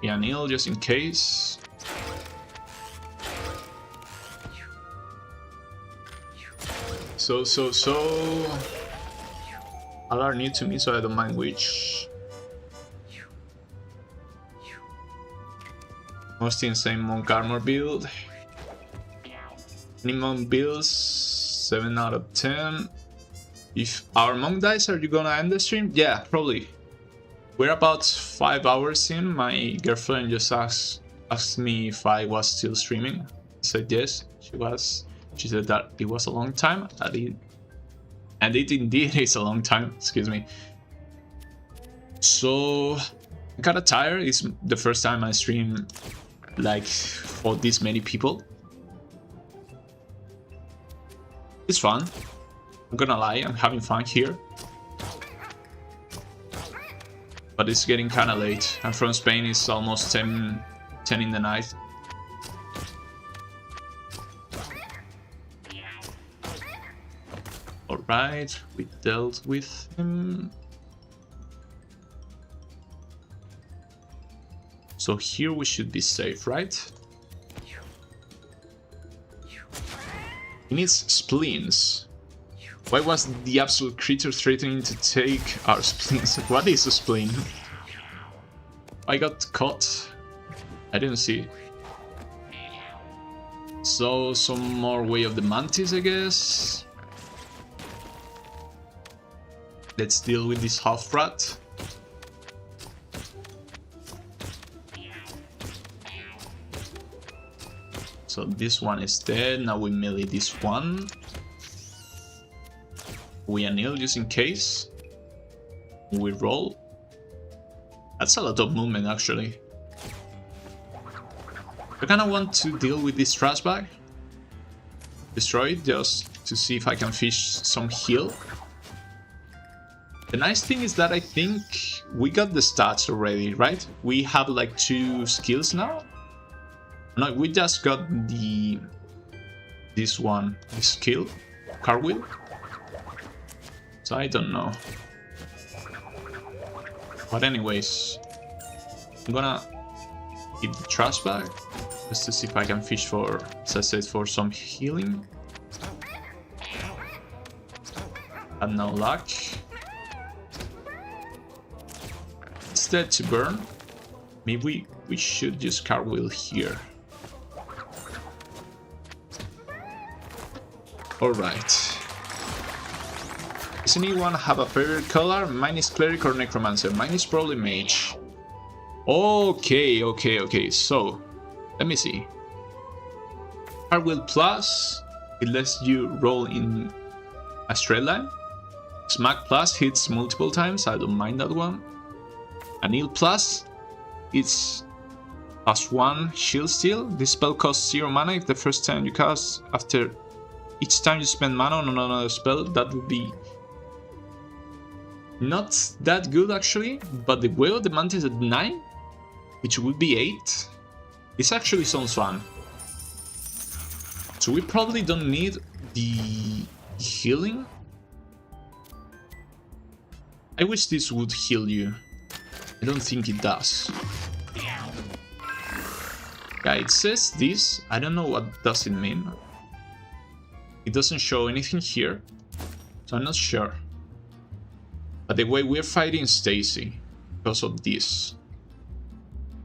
Speaker 4: Yeah, Neil, just in case. So. All are new to me, so I don't mind which. Most insane monk armor build. Minimum builds 7 out of 10. If our monk dies, are you gonna end the stream? Yeah, probably. We're about 5 hours in. My girlfriend just asked me if I was still streaming. I said yes, she was. She said that it was a long time. And it indeed is a long time, excuse me. So, I'm kinda tired. It's the first time I stream like for this many people. It's fun. I'm gonna lie, I'm having fun here. But it's getting kinda late. I'm from Spain, it's almost 10 in the night. Alright, we dealt with him. So here we should be safe, right? He needs spleens. Why was the absolute creature threatening to take our spleens? What is a spleen? I got caught. I didn't see. So, some more Way of the Mantis, I guess. Let's deal with this half-rat. So this one is dead, now we melee this one. We anneal just in case. We roll. That's a lot of movement actually. I kinda want to deal with this trash bag. Destroy it just to see if I can fish some heal. The nice thing is that I think we got the stats already, right? We have like 2 skills now. No, we just got this skill, cartwheel. So I don't know. But anyways, I'm gonna hit the trash bag just to see if I can fish for, as I said, for some healing. Had no luck. It's dead to burn. Maybe we should use cartwheel here. Alright. Does anyone have a favorite color? Mine is cleric or necromancer. Mine is probably mage. Okay. So, let me see. Cartwheel plus, it lets you roll in a straight line. Smack plus hits multiple times, I don't mind that one. Anneal plus, it's +1 shield steal. This spell costs 0 mana if the first time you cast after each time you spend mana on another spell. That would be not that good actually, but the Way of the Mantis at 9, which would be 8, this actually sounds fun. So we probably don't need the healing. I wish this would heal you. I don't think it does. Yeah, it says this. I don't know what does it mean. It doesn't show anything here, so I'm not sure. But the way we're fighting Stacy because of this.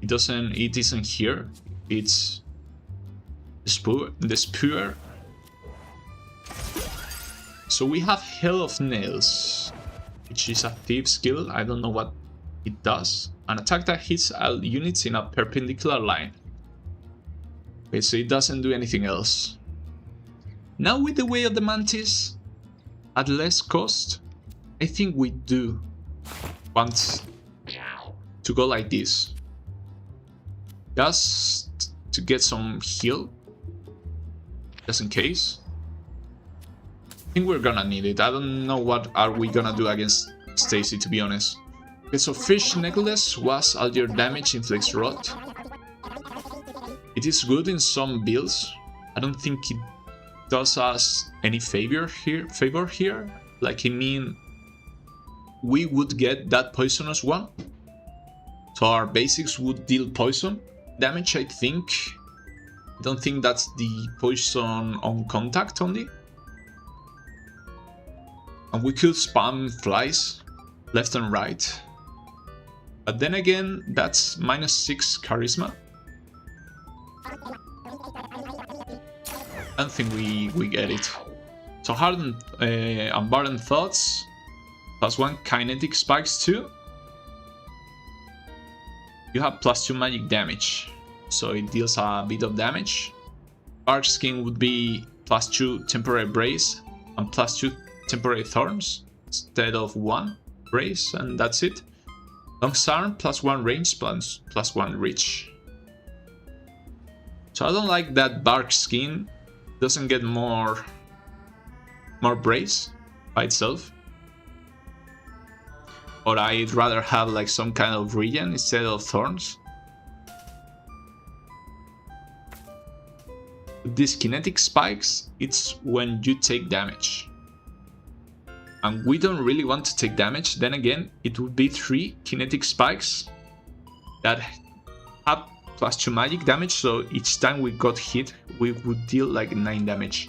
Speaker 4: It isn't here. It's the spear. So we have Hell of Nails, which is a thief skill. I don't know what it does. An attack that hits all units in a perpendicular line. Okay, so it doesn't do anything else. Now with the Way of the Mantis, at less cost, I think we do want to go like this. Just to get some heal, just in case. I think we're gonna need it. I don't know what are we gonna do against Stacy, to be honest. Okay, so Fish Necklace was all your damage inflicts rot. It is good in some builds. I don't think it does us any favor here. Like, I mean, we would get that poisonous one. So our basics would deal poison damage, I think. I don't think that's the poison on contact only. And we could spam flies left and right. But then again, that's -6 charisma. I don't think we get it. So Hardened Unburdened Thoughts, +1 kinetic spikes too. You have +2 magic damage, so it deals a bit of damage. Bark Skin would be +2 temporary brace and +2 temporary thorns instead of 1 brace, and that's it. Longsarm +1 range +1 reach. So I don't like that Bark Skin doesn't get more brace by itself. Or I'd rather have like some kind of regen instead of thorns. These kinetic spikes, it's when you take damage. And we don't really want to take damage. Then again, it would be 3 kinetic spikes that have +2 magic damage, so each time we got hit, we would deal like 9 damage.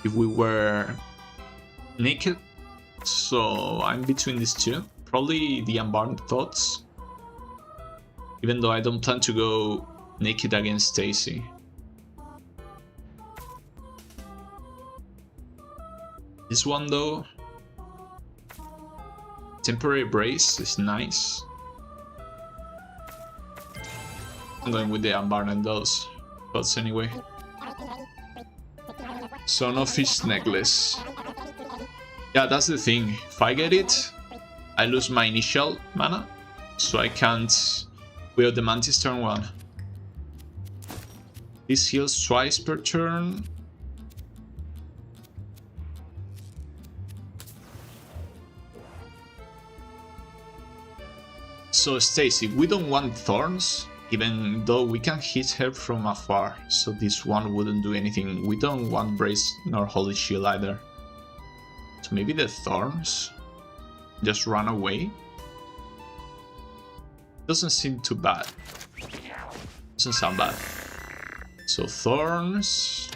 Speaker 4: If we were naked, so I'm between these two. Probably the Unbound Thoughts, even though I don't plan to go naked against Stacy. This one though, Temporary Brace is nice. I'm going with the Unbound Thoughts anyway. So no Fish Necklace. Yeah, that's the thing. If I get it, I lose my initial mana, so I can't wield the Mantis turn 1. This heals twice per turn. So Stacy, we don't want thorns, even though we can hit her from afar, so this one wouldn't do anything. We don't want Brace nor Holy Shield either. So maybe the thorns just run away. Doesn't seem too bad. Doesn't sound bad. So thorns.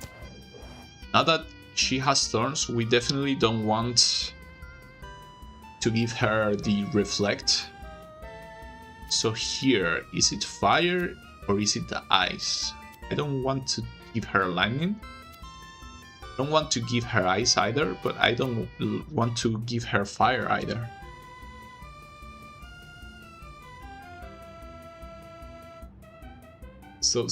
Speaker 4: Now that she has thorns, we definitely don't want to give her the reflect. So here, is it fire or is it the ice? I don't want to give her lightning. I don't want to give her ice either, but I don't want to give her fire either. So.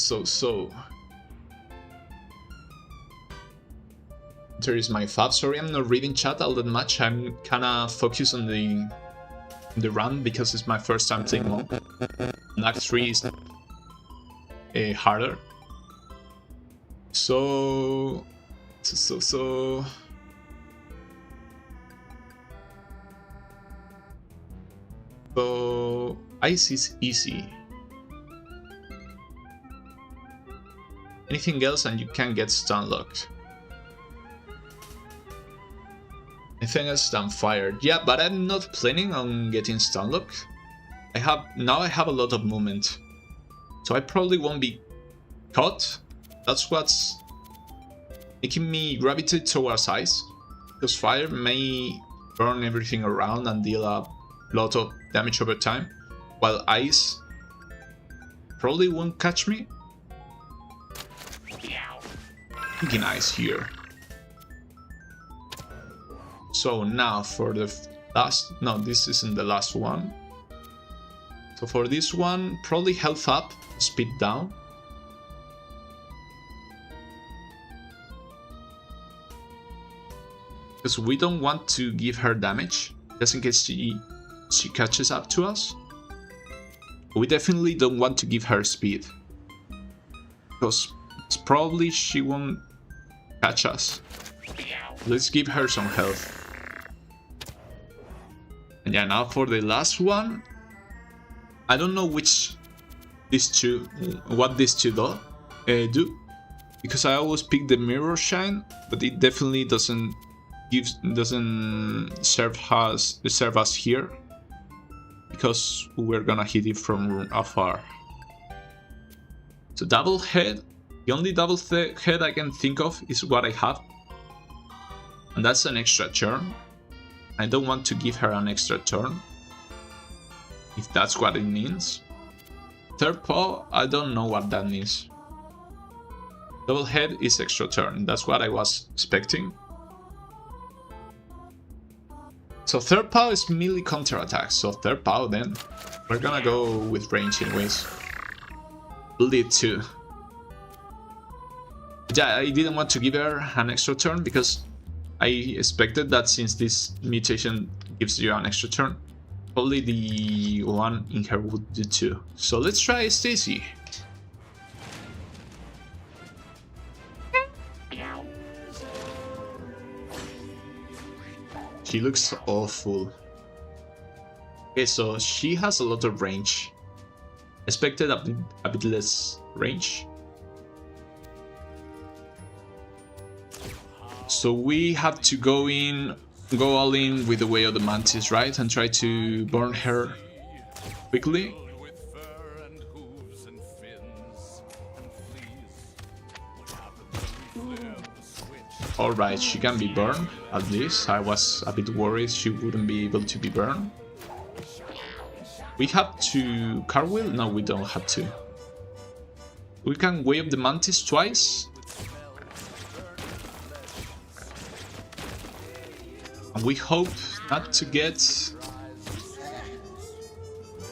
Speaker 4: There is my fab. Sorry, I'm not reading chat all that much. I'm kinda focused on the run because it's my first time playing Monk. And Act 3 is harder. So ice is easy. Anything else and you can get stun locked. Anything else than fire. Yeah, but I'm not planning on getting stun locked. I have a lot of movement, so I probably won't be caught. That's what's making me gravitate towards ice, because fire may burn everything around and deal a lot of damage over time, while ice probably won't catch me. Thinking ice here. So now for the last, no, this isn't the last one. So for this one, probably health up, speed down. Because we don't want to give her damage, just in case she catches up to us. We definitely don't want to give her speed, because it's probably she won't catch us. Let's give her some health. And yeah, now for the last one, I don't know what these two do, because I always pick the Mirror Shine, but it definitely doesn't serve us here, because we're gonna hit it from afar. So double head, the only double head I can think of is what I have, and that's an extra turn. I don't want to give her an extra turn, if that's what it means. Third paw, I don't know what that means. Double head is extra turn, that's what I was expecting. So third paw is melee counter attack, so third paw then. We're gonna go with range anyways. Lead 2. Yeah, I didn't want to give her an extra turn because I expected that since this mutation gives you an extra turn, probably the one in her would do too. So let's try Stacy. She looks awful. Okay, so she has a lot of range. Expected a bit less range. So we have to go all in with the way of the mantis, right? And try to burn her quickly. Alright, she can be burned, at least. I was a bit worried she wouldn't be able to be burned. We have to cartwheel? No, we don't have to. We can wave the mantis twice. And we hope not to get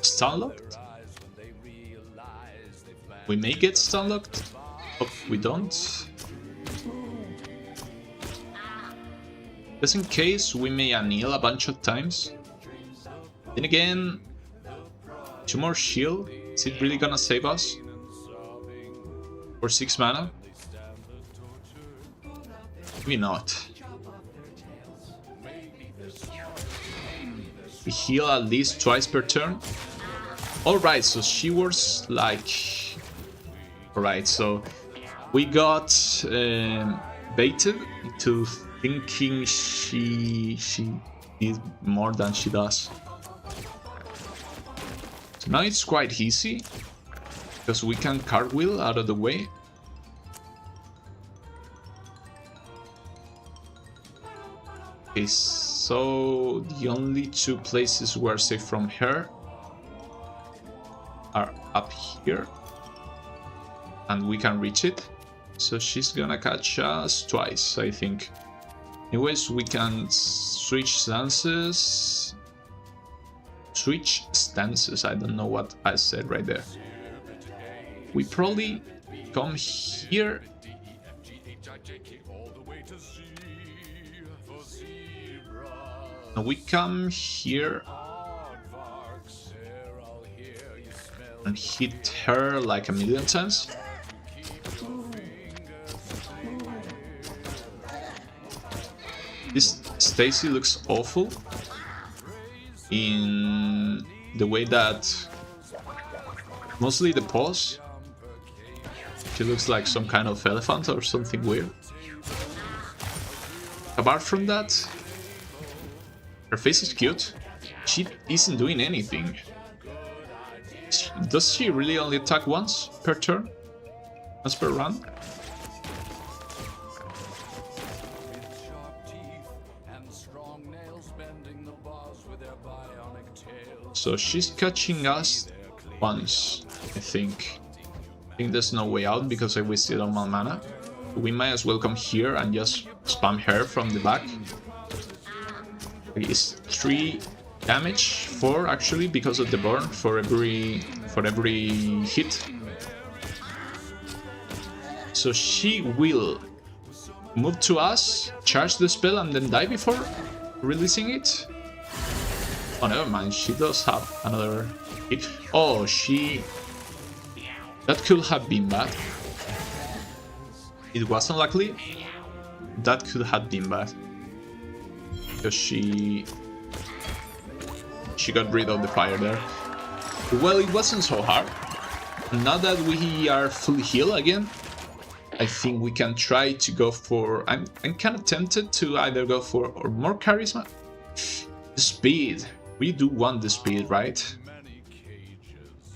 Speaker 4: stunlocked. We may get stunlocked. Hope we don't. Just in case, we may anneal a bunch of times. Then again, 2 more shield. Is it really gonna save us? For 6 mana? Maybe not. We heal at least twice per turn. Alright, so she was like... Alright, so we got baited to thinking she did more than she does. So now it's quite easy, because we can cartwheel out of the way. Okay, so the only 2 places we're safe from her are up here, and we can reach it. So she's gonna catch us twice, I think. Anyways, we can switch stances. I don't know what I said right there. We probably come here. And we come here and hit her like a million times. This Stacy looks awful in the way that mostly the paws. She looks like some kind of elephant or something weird. Apart from that, her face is cute. She isn't doing anything. Does she really only attack once per turn? Once per run? So she's catching us once, I think. I think there's no way out because I wasted all my mana. We might as well come here and just spam her from the back. It's 3 damage, 4 actually, because of the burn for every hit. So she will move to us, charge the spell, and then die before releasing it. Oh, never mind, she does have another hit. Oh, that could have been bad. It was unlucky. That could have been bad. Because she got rid of the fire there. Well, it wasn't so hard. Now that we are fully healed again, I think we can try to go for... I'm kind of tempted to either go for or more charisma. The speed. We do want the speed, right?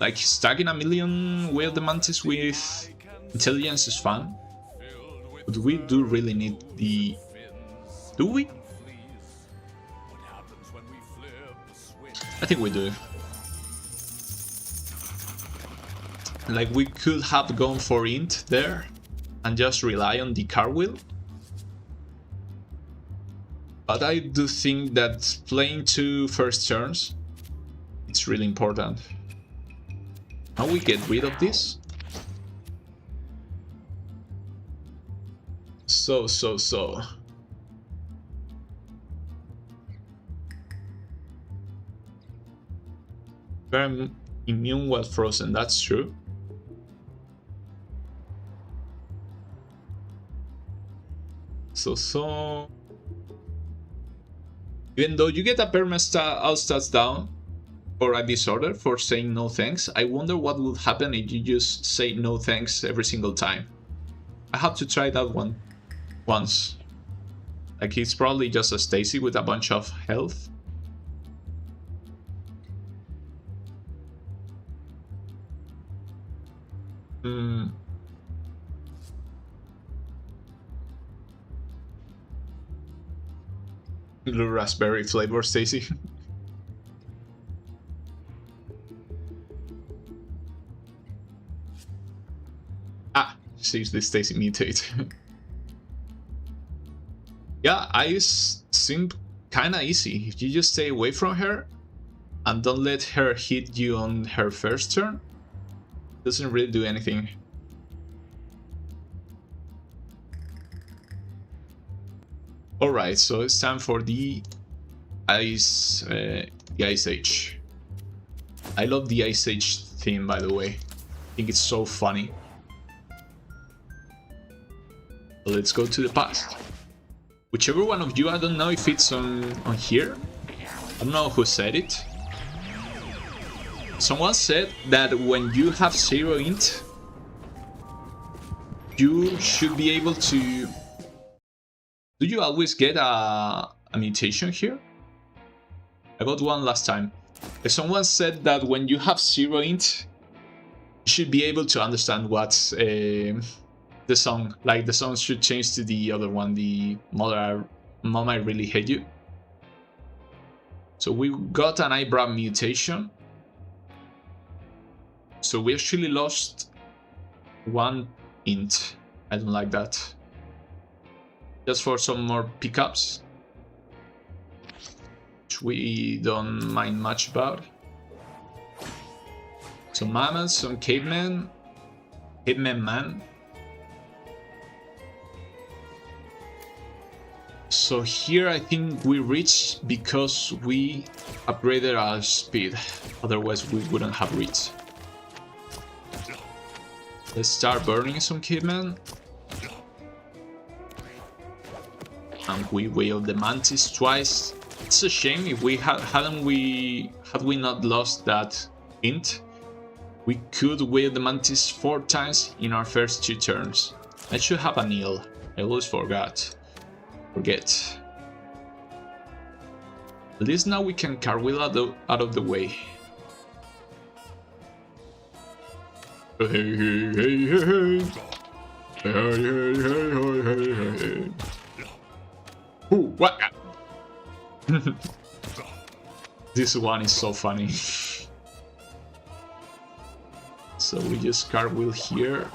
Speaker 4: Like, stacking a million with the mantis with intelligence is fun. But we do really need the... Do we? I think we do. Like, we could have gone for int there and just rely on the cartwheel. But I do think that playing 2 first turns, it's really important. Now we get rid of this. So. Very immune while frozen, that's true. So. Even though you get a perma all stats down, or a disorder for saying no thanks. I wonder what would happen if you just say no thanks every single time. I have to try that one once. Like, it's probably just a Stacy with a bunch of health. Blue raspberry flavor, Stacy. Ah, sees this Stacy mutate. Yeah, ice seemed kinda easy. If you just stay away from her and don't let her hit you on her first turn, doesn't really do anything. Alright, so it's time for the Ice Age. I love the Ice Age theme, by the way. I think it's so funny. Let's go to the past. Whichever one of you, I don't know if it's on here. I don't know who said it. Someone said that when you have 0 int, you should be able to... Do you always get a mutation here? I got one last time. Someone said that when you have 0 int, you should be able to understand what's the song. Like, the song should change to the other one, the Mom, I Really Hate You. So we got an eyebrow mutation. So we actually lost 1 int. I don't like that. Just for some more pickups, which we don't mind much about. Some mammoths, some cavemen, caveman man. So here I think we reached because we upgraded our speed, otherwise we wouldn't have reached. Let's start burning some cavemen. And we wheeled the mantis twice. It's a shame. If we had we not lost that int, we could wheel the mantis 4 times in our first 2 turns. I should have a kneel. I always forget. At least now we can cartwheel out of the way. Hey hey hey hey hey. Hey hey hey hey hey hey. Ooh, what? This one is so funny. So we just cartwheel here.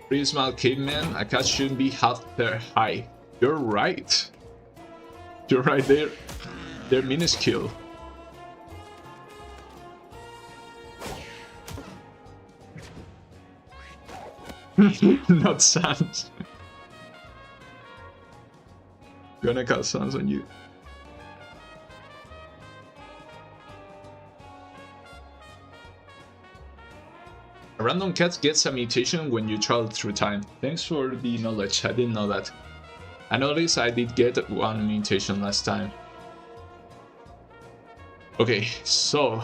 Speaker 4: Pretty small caveman, a cat shouldn't be half their high. You're right. You're right there. They're minuscule. Not Sans. Gonna call Sans on you. A random cat gets a mutation when you travel through time. Thanks for the knowledge, I didn't know that. I noticed I did get 1 mutation last time. Okay, so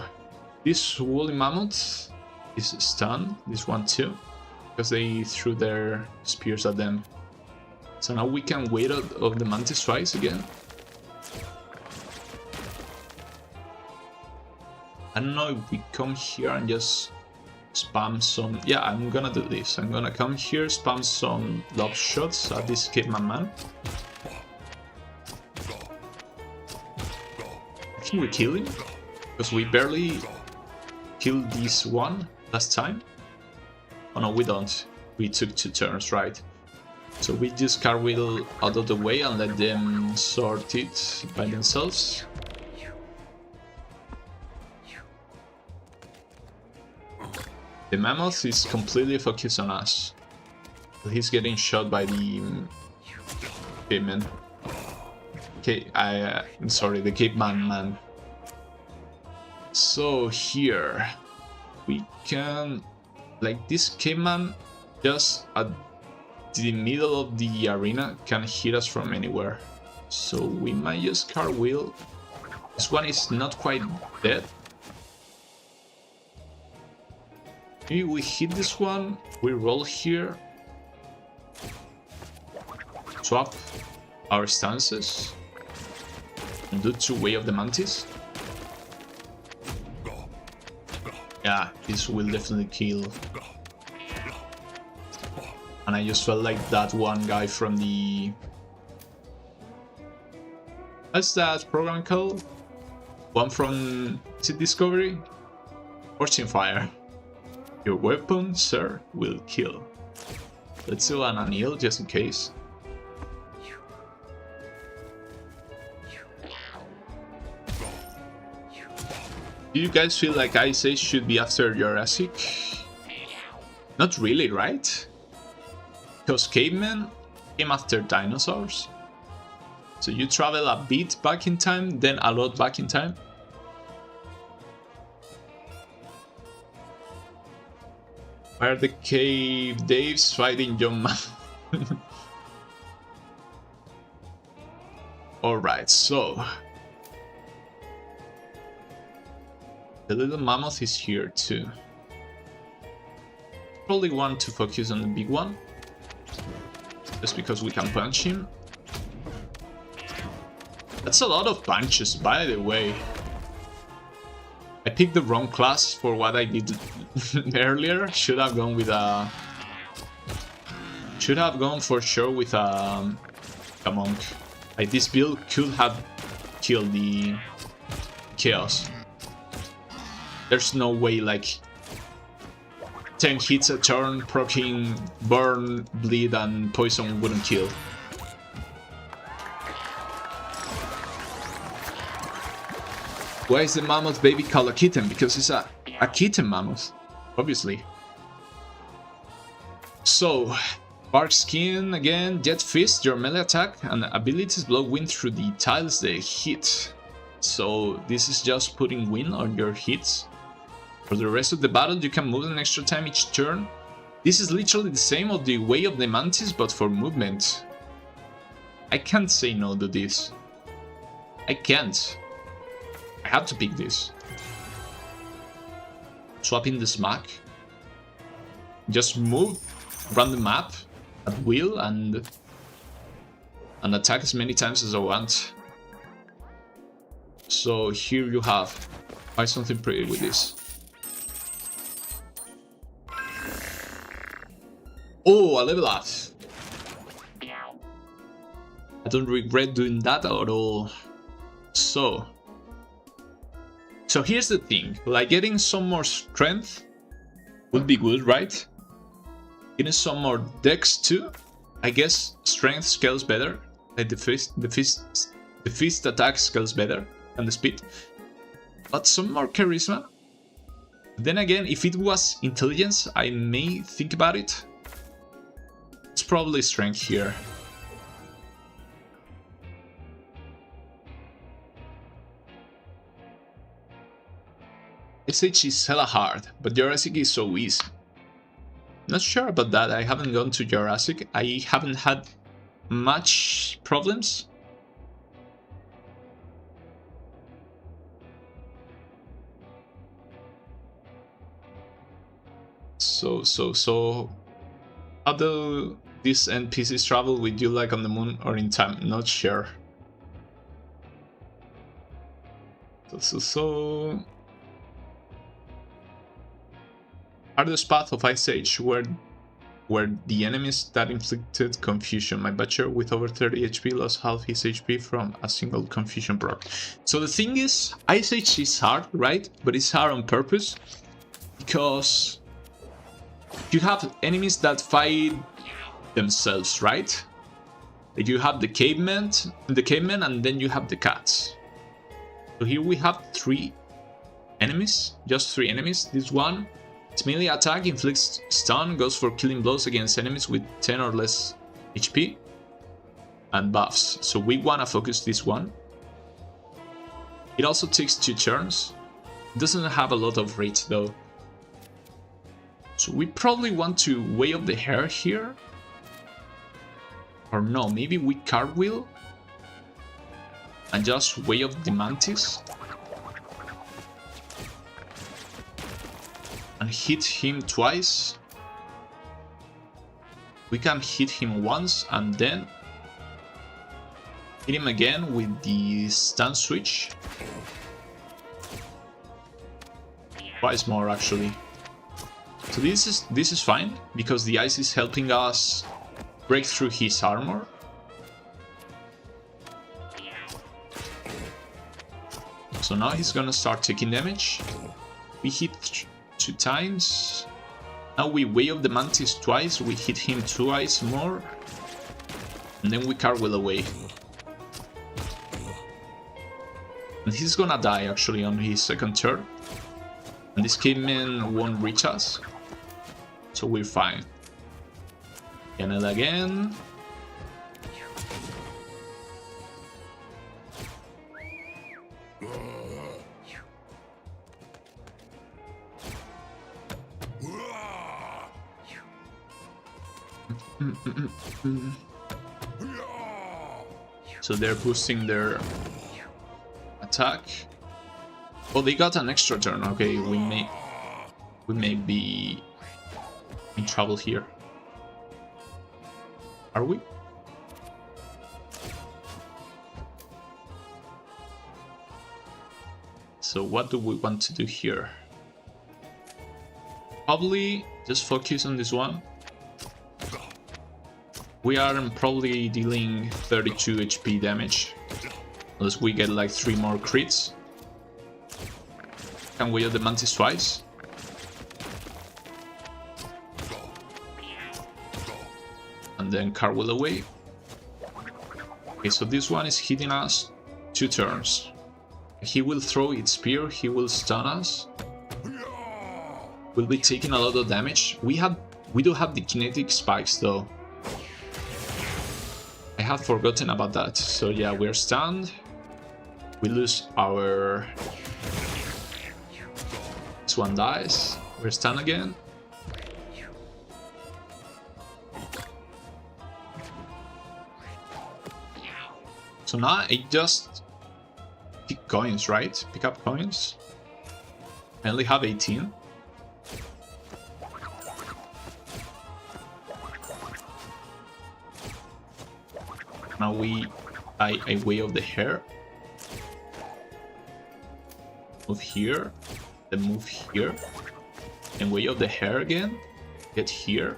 Speaker 4: this woolly mammoth is stunned, this one too, because they threw their spears at them. So now we can wait out of the mantis twice again. I don't know if we come here and just spam some... Yeah, I'm gonna do this. I'm gonna come here, spam some lob shots at this caveman man. I think we kill him, because we barely killed this one last time. Oh no, we don't. We took 2 turns, right? So we just cartwheel out of the way and let them sort it by themselves. The mammoth is completely focused on us. He's getting shot by the caveman. Okay, I'm sorry, the caveman man. So here we can Like this caveman just at the middle of the arena can hit us from anywhere. So we might just cartwheel. This one is not quite dead. Maybe we hit this one, we roll here. Swap our stances. And do two Way of the Mantis. Yeah, this will definitely kill. And I just felt like that one guy from the... What's that program called? One from... Is it Discovery? Fortune Fire. Your weapon, sir, will kill. Let's do an anneal just in case. Do you guys feel like Ice Age should be after Jurassic? Not really, right? Because cavemen came after dinosaurs. So you travel a bit back in time, then a lot back in time. Why are the cave Daves fighting John Man? Alright, so... The little mammoth is here too. Probably want to focus on the big one. Just because we can punch him. That's a lot of punches, by the way. I picked the wrong class for what I did earlier. Should have gone with a... Should have gone for sure with a monk. Like this build could have killed the chaos. There's no way like 10 hits a turn, proccing burn, bleed and poison wouldn't kill. Why is the mammoth baby called a kitten? Because it's a kitten mammoth, obviously. So, bark skin again, jet fist, your melee attack and abilities blow wind through the tiles they hit. So this is just putting wind on your hits. For the rest of the battle, you can move an extra time each turn. This is literally the same of the Way of the Mantis, but for movement. I can't say no to this. I can't. I have to pick this. Swapping the smack. Just move around the map at will and attack as many times as I want. So here you have. Find something pretty with this. Oh, a level up! I don't regret doing that at all. So here's the thing, like getting some more strength would be good, right? Getting some more dex too. I guess strength scales better. Like the fist attack scales better than the speed. But some more charisma. Then again, if it was intelligence, I may think about it. It's probably strength here. SH is hella hard, but Jurassic is so easy. Not sure about that, I haven't gone to Jurassic, I haven't had much problems. So... How do these NPCs travel with you, like on the moon or in time? Not sure. Hardest path of Ice Age, where the enemies that inflicted confusion. My butcher with over 30 HP lost half his HP from a single confusion proc. So the thing is, Ice Age is hard, right? But it's hard on purpose. Because you have enemies that fight themselves, right? Like you have the cavemen, and then you have the cats. So here we have 3 enemies, just 3 enemies. This one, its melee attack inflicts stun, goes for killing blows against enemies with 10 or less HP, and buffs. So we wanna focus this one. It also takes 2 turns. It doesn't have a lot of reach though. So we probably want to Way of the Hare here. Or no, maybe we cartwheel and just Way of the Mantis and hit him twice. We can hit him once and then hit him again with the stun switch. Twice more actually. So this is fine because the ice is helping us break through his armor. So now he's gonna start taking damage. We hit 2 times. Now we Way of the Mantis twice, we hit him twice more. And then we cartwheel away. And he's gonna die actually on his second turn. And this caveman won't reach us. So we're fine. Cannon again. So they're boosting their attack. Oh, they got an extra turn. Okay, we may be in trouble here. Are we? So what do we want to do here? Probably just focus on this one. We are probably dealing 32 HP damage. Unless we get like 3 more crits. Can we hit the Mantis twice? And then cartwheel away. Okay, so this one is hitting us 2 turns. He will throw its spear, he will stun us. We'll be taking a lot of damage. We do have the kinetic spikes though. I had forgotten about that. So yeah, we're stunned. We lose our... This one dies. We're stunned again. So now I just pick coins, right? Pick up coins. I only have 18. Now we buy a Way of the Hare. Move here. Then move here. And Way of the Hare again. Get here.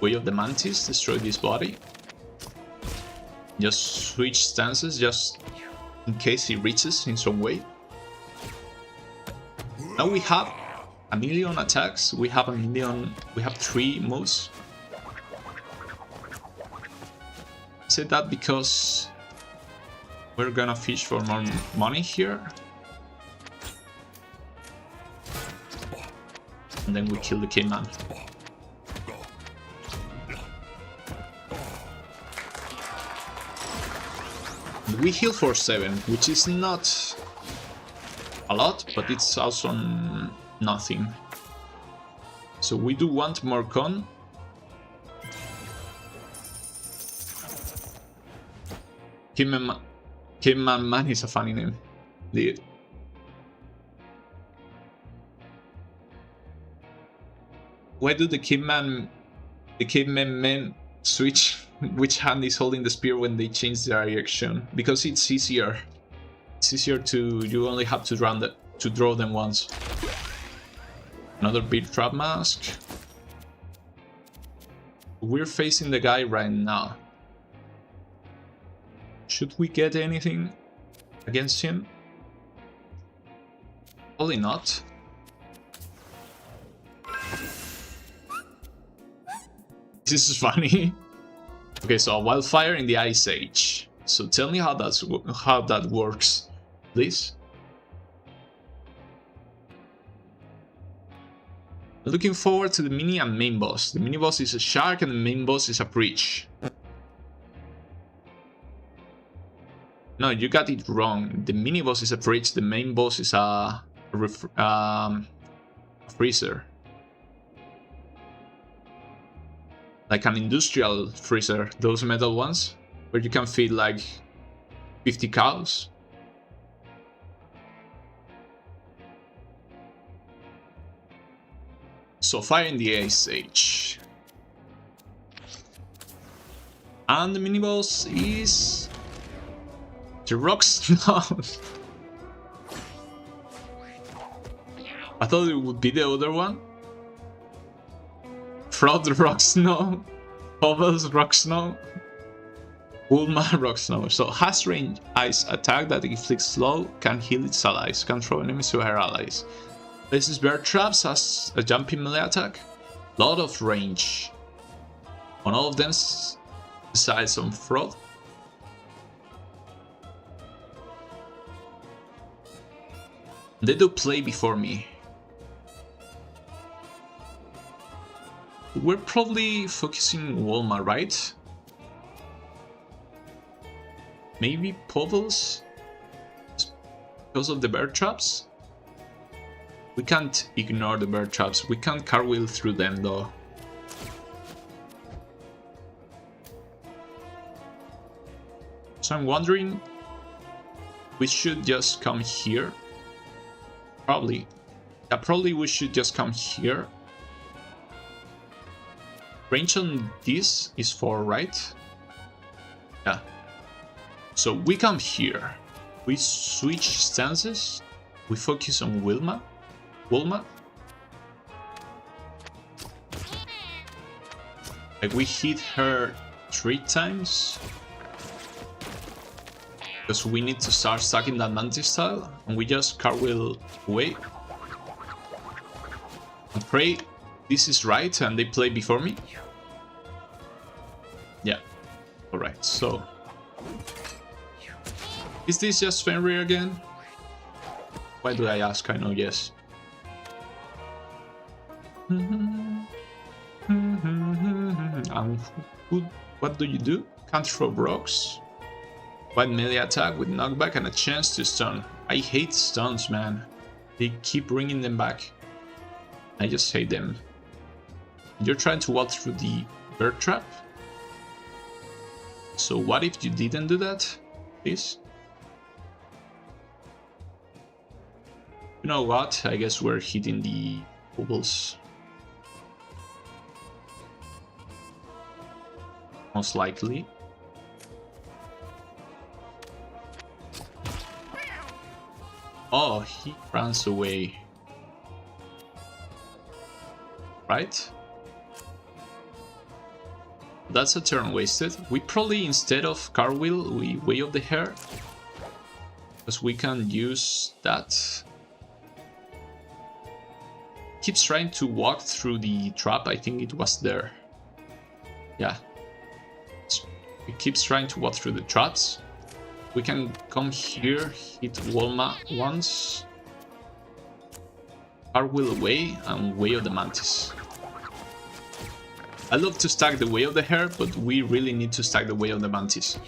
Speaker 4: Way of the Mantis. Destroy this body. Just switch stances just in case he reaches in some way. Now we have a million attacks. We have 3 moves. I said that because we're gonna fish for more money here. And then we kill the caveman. We heal for 7, which is not a lot, but it's also nothing. So we do want more con. Caveman Man is a funny name. Why do the caveman men switch which hand is holding the spear when they change the direction? Because it's easier. It's easier to, you only have to draw them once. Another big trap mask. We're facing the guy right now. Should we get anything against him? Probably not. This is funny. Okay, so a wildfire in the Ice Age. So tell me how that works, please. Looking forward to the mini and main boss. The mini boss is a shark and the main boss is a breach. No, you got it wrong. The mini boss is a breach. The main boss is a freezer. like an industrial freezer, those metal ones, where you can feed like 50 cows. So fire in the Ice Age. And the mini-boss is... the rock snow. I thought it would be the other one. Fraud rock snow. Povels rock snow. Ulma rock snow. So has range ice attack that inflicts slow, can heal its allies, can throw enemies to her allies. Places bear traps, has a jumping melee attack. Lot of range. On all of them besides on fraud. They do play before me. We're probably focusing Walma, right? Maybe Povels? Because of the bear traps? We can't ignore the bear traps. We can't cartwheel through them though. So I'm wondering, we should just come here. Probably. Yeah, probably we should just come here. Range on this is 4, right? Yeah. So we come here. We switch stances. We focus on Wilma. Like we hit her 3 times. Because we need to start stacking that mantis tile. And we just cartwheel away. And pray this is right and they play before me. Yeah. Alright, so... is this just Fenrir again? Why do I ask? I know yes. What do you do? Can't throw rocks. Wide melee attack with knockback and a chance to stun. I hate stuns, man. They keep bringing them back. I just hate them. You're trying to walk through the bear trap? So what if you didn't do that, please? You know what? I guess we're hitting the bubbles. Most likely. Oh, he runs away. Right? That's a turn wasted. We probably, instead of cartwheel, we way up the hair. Because we can use that. Keeps trying to walk through the trap. I think it was there. Yeah. It keeps trying to walk through the traps. We can come here, hit Walma once. Cartwheel away and way of the mantis. I love to stack the way of the hair, but we really need to stack the way of the mantis.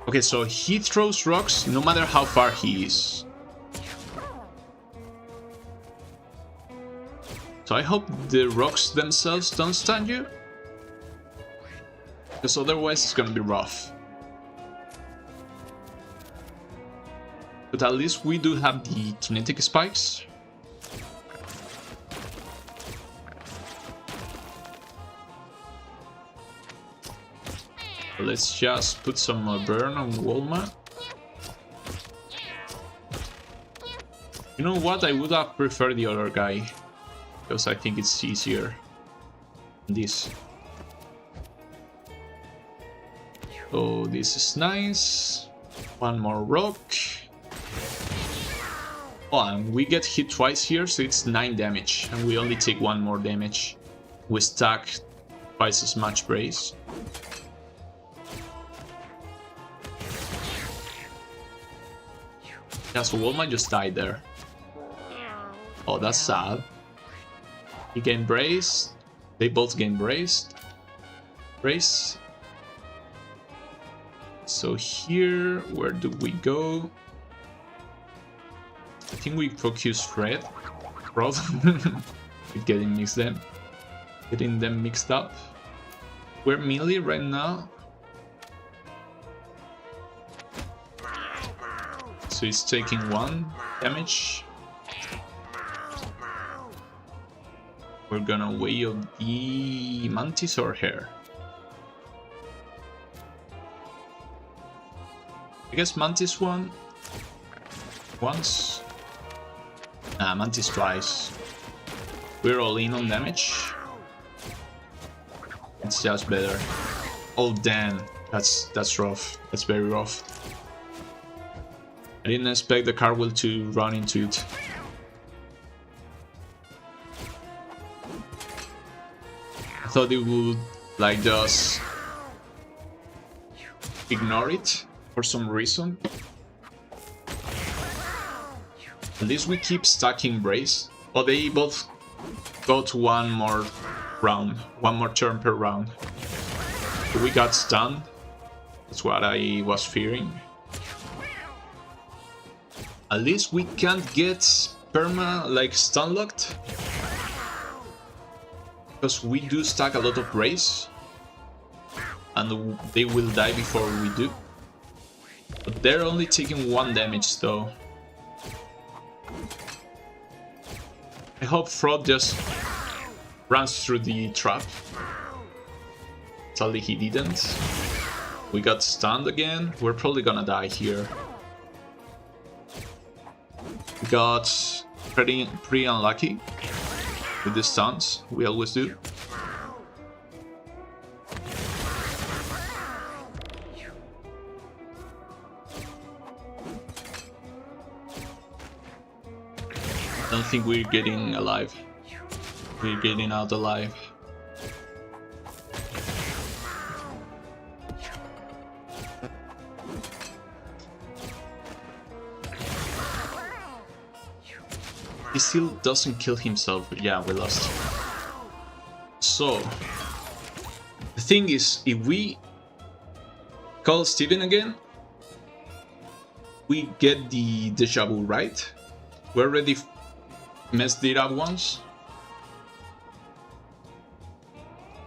Speaker 4: Okay, so he throws rocks no matter how far he is. So I hope the rocks themselves don't stun you. Because otherwise it's gonna be rough. But at least we do have the kinetic spikes. Let's just put some burn on Walma. You know what? I would have preferred the other guy. Because I think it's easier than this. So this is nice. One more rock. Oh, and we get hit twice here, so it's 9 damage. And we only take 1 more damage. We stack twice as much brace. Yeah, so Walma just died there. Oh, that's sad. He gained brace. They both gained brace. So here, where do we go? I think we focus Fred. We're getting mixed then. Getting them mixed up. We're melee right now. So he's taking 1 damage. We're gonna weigh up the mantis or hair. I guess mantis once. Nah, mantis twice. We're all in on damage. It's just better. Oh damn, that's rough. That's very rough. I didn't expect the cartwheel to run into it. I thought it would like just ignore it for some reason. At least we keep stacking brace. Oh, they both got 1 more round, 1 more turn per round. We got stunned. That's what I was fearing. At least we can't get perma like stun locked, because we do stack a lot of brace and they will die before we do. But they're only taking 1 damage though. I hope Fraud just runs through the trap. Sadly he didn't. We got stunned again. We're probably gonna die here. We got pretty unlucky with the stuns. We always do. I don't think we're getting alive. We're getting out alive. He still doesn't kill himself. Yeah, we lost. So, the thing is, if we call Steven again, we get the deja vu, right? We already messed it up once.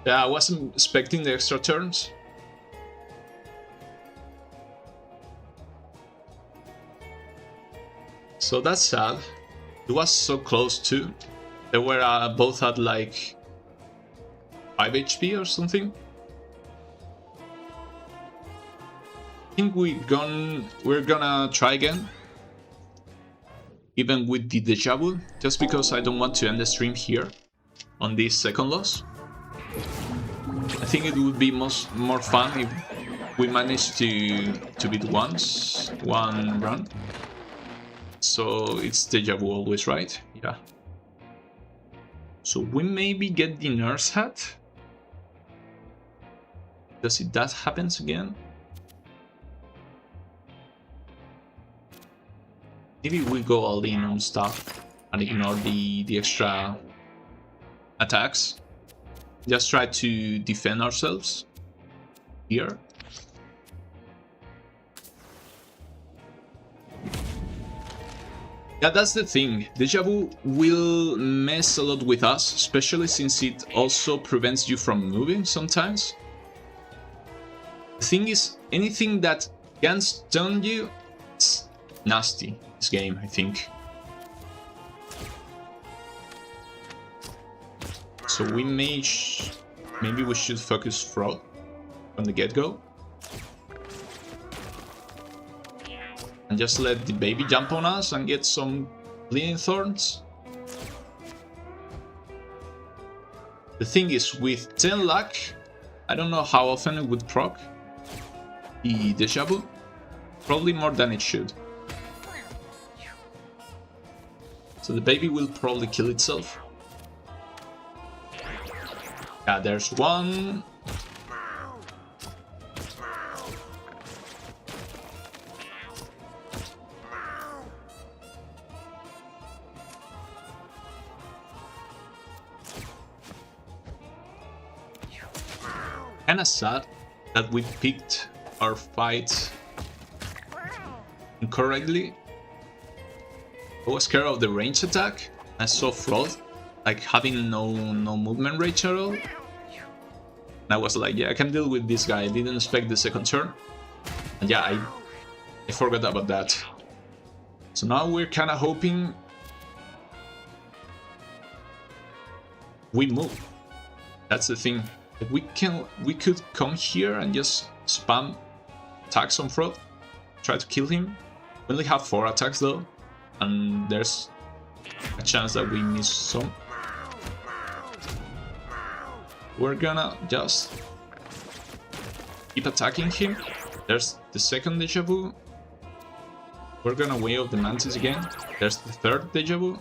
Speaker 4: Yeah, I wasn't expecting the extra turns. So that's sad. It was so close too. They were both at like 5 HP or something. I think we're gonna try again, even with the deja vu, just because I don't want to end the stream here on this second loss. I think it would be more fun if we managed to beat one run. So it's deja vu always, right? Yeah. So we maybe get the nurse hat. Because if that happens again, maybe we go all in on stuff and ignore the extra attacks. Just try to defend ourselves here. Yeah, that's the thing. Deja vu will mess a lot with us, especially since it also prevents you from moving sometimes. The thing is, anything that can stun you, it's nasty, this game, I think. So we maybe we should focus Fraud from the get-go. And just let the baby jump on us and get some bleeding thorns. The thing is, with 10 luck, I don't know how often it would proc the deja vu. Probably more than it should. So the baby will probably kill itself. Yeah, there's one. Kinda sad that we picked our fight incorrectly. I was scared of the range attack. I saw Fraud like having no movement rate at all. And I was like, yeah, I can deal with this guy. I didn't expect the second turn. And yeah, I forgot about that. So now we're kind of hoping we move. That's the thing. We could come here and just spam attacks on Fraud, try to kill him. We only have 4 attacks though, and there's a chance that we miss some. We're gonna just keep attacking him. There's the second deja vu. We're gonna Way of the Mantis again. There's the third deja vu.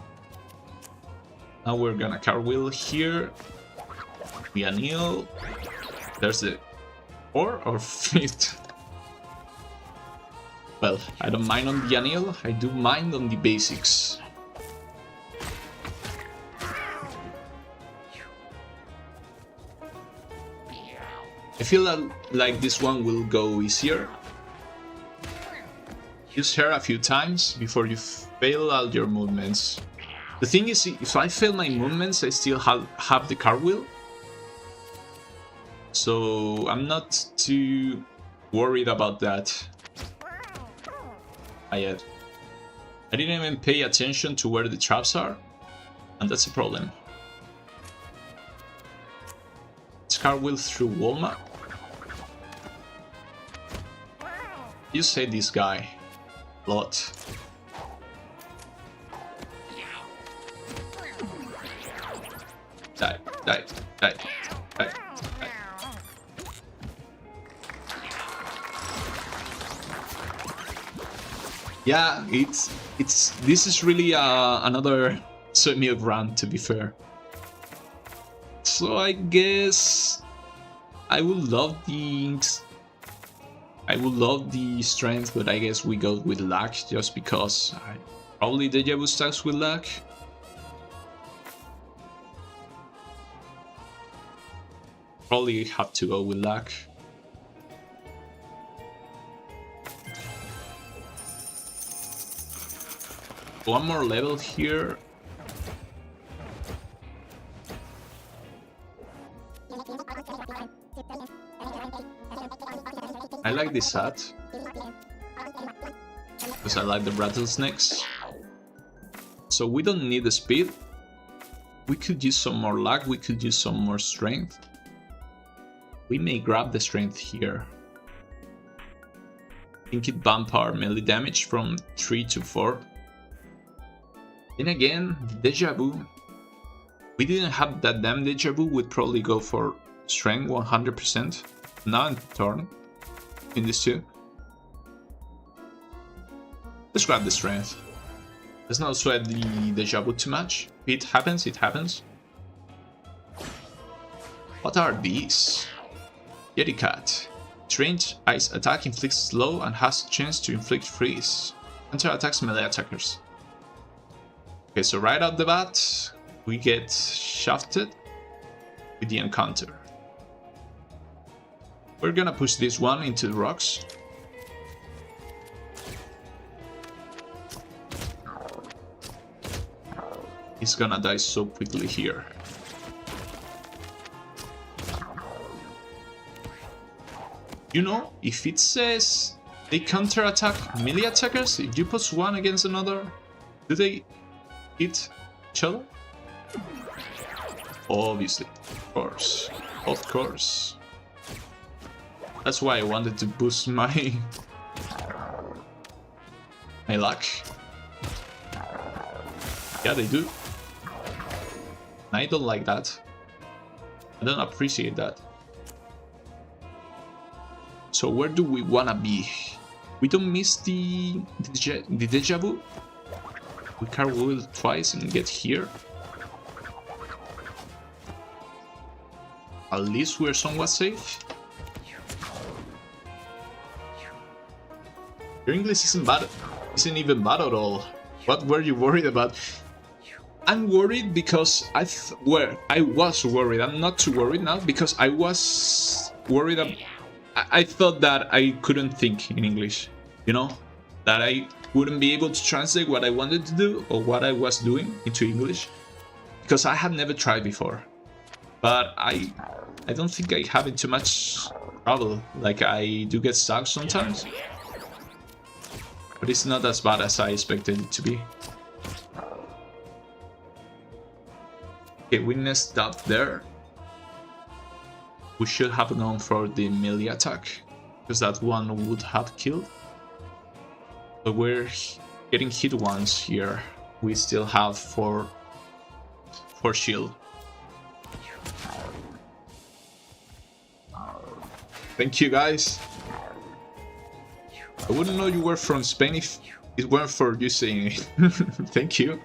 Speaker 4: Now we're gonna cartwheel here. We anneal. There's the 4th or 5th. Well, I don't mind on the anneal. I do mind on the basics. I feel like this one will go easier. Use her a few times before you fail all your movements. The thing is, if I fail my movements, I still have the cartwheel. So I'm not too worried about that. I didn't even pay attention to where the traps are, and that's a problem. It's cartwheel through Walmart. You say this guy a lot. Die, die, die, die. Yeah, this is really another soy milk run, to be fair. So I guess I would love the strength, but I guess we go with luck just because probably Deja Vu stacks with luck. Probably have to go with luck. One more level here. I like this hat because I like the rattlesnakes. So we don't need the speed. We could use some more luck. We could use some more strength. We may grab the strength here. I think it bump our melee damage from 3 to 4. Then again, Deja Vu. We didn't have that damn Deja Vu, we'd probably go for strength 100%. Now in turn, in these two. Let's grab the strength. Let's not sweat the Deja Vu too much. If it happens, it happens. What are these? Yeti Cat. Trained ice attack inflicts slow and has a chance to inflict freeze. Counter attacks melee attackers. Okay, so right off the bat, we get shafted with the encounter. We're gonna push this one into the rocks. He's gonna die so quickly here. You know, if it says they counter attack melee attackers, if you put one against another, do they hit each other? Obviously, of course. That's why I wanted to boost my luck. Yeah, they do. I don't like that. I don't appreciate that. So where do we wanna be? We don't miss the Deja Vu. We cartwheel twice and get here. At least we're somewhat safe. Your English isn't even bad at all. What were you worried about? I'm worried because I was worried. I'm not too worried now because I was worried. I thought that I couldn't think in English, you know, that I wouldn't be able to translate what I wanted to do or what I was doing into English because I had never tried before. But I don't think I have it too much trouble. Like, I do get stuck sometimes, but it's not as bad as I expected it to be. Okay, we messed up there. We should have gone for the melee attack, because that one would have killed. But we're getting hit once here. We still have 4 shield. Thank you, guys. I wouldn't know you were from Spain if it weren't for you saying it. Thank you.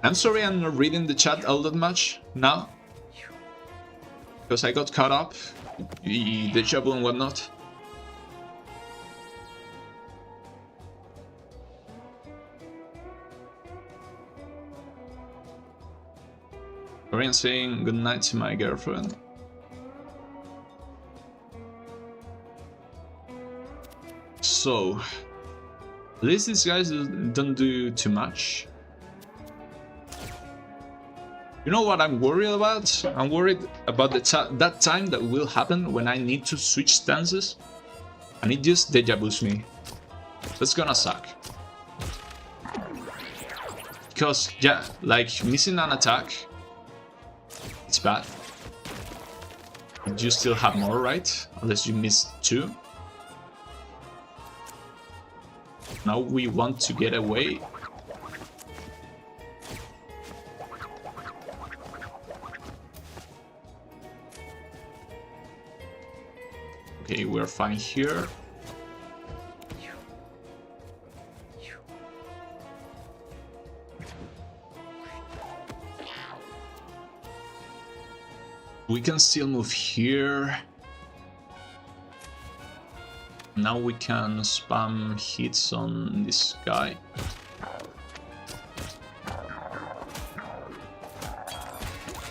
Speaker 4: I'm sorry I'm not reading the chat all that much now, because I got caught up, the deja vu and whatnot. Korean saying good night to my girlfriend. So, at least these guys don't do too much. You know what I'm worried about? I'm worried about that time that will happen when I need to switch stances and it just deja vus me. That's gonna suck. Because, yeah, like missing an attack, it's bad. You still have more, right? Unless you miss 2. Now we want to get away. Okay, we're fine here. We can still move here. Now we can spam hits on this guy.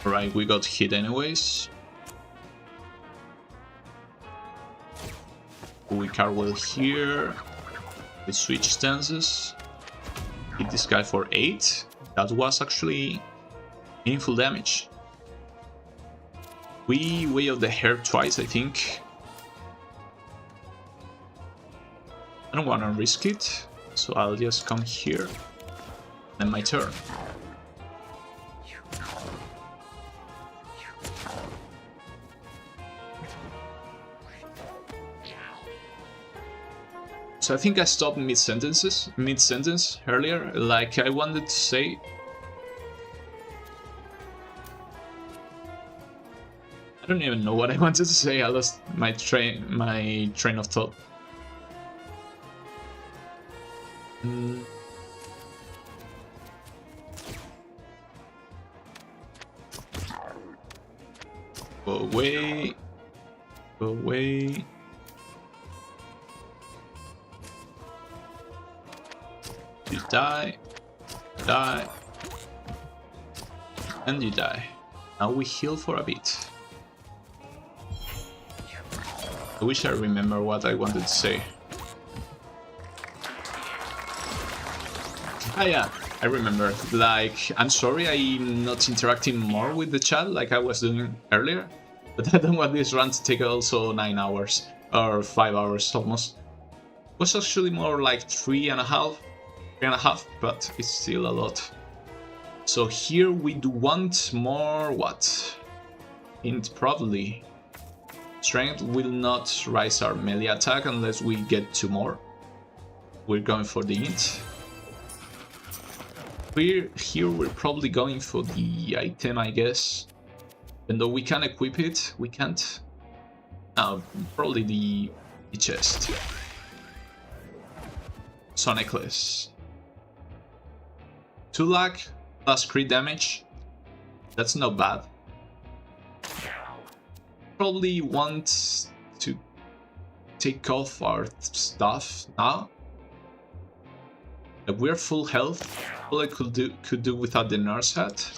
Speaker 4: Alright, we got hit anyways. We cartwheel here. We switch stances. Hit this guy for 8. That was actually meaningful damage. We way of the hair twice, I think. I don't want to risk it, so I'll just come here. And my turn. So I think I stopped mid-sentence earlier, like I wanted to say. I don't even know what I wanted to say, I lost my train of thought. Go away. Go away. You die. Die. And you die. Now we heal for a bit. I wish I remember what I wanted to say. Ah yeah, I remember. Like, I'm sorry I'm not interacting more with the chat like I was doing earlier, but I don't want this run to take also 9 hours, or 5 hours almost. It was actually more like 3.5, but it's still a lot. So here we do want more, what? Int probably. Strength will not rise our melee attack unless we get 2 more. We're going for the int. Here we're probably going for the item, I guess. Even though we can equip it, we can't. No, probably the chest. Sun necklace. 2 luck plus crit damage. That's not bad. Probably want to take off our stuff now. Like, we're full health. All I could do without the nurse hat.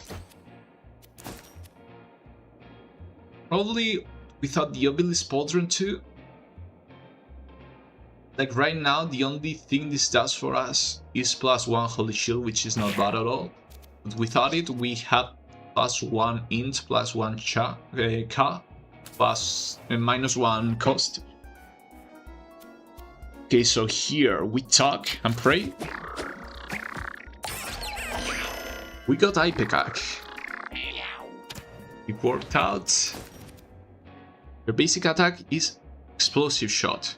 Speaker 4: Probably without the obelisk pauldron too. Like right now, the only thing this does for us is +1 Holy Shield, which is not bad at all. But without it, we have +1 int, +1 K, plus -1 cost. Okay, so here we talk and pray. We got Ipekak. It worked out. Your basic attack is Explosive Shot.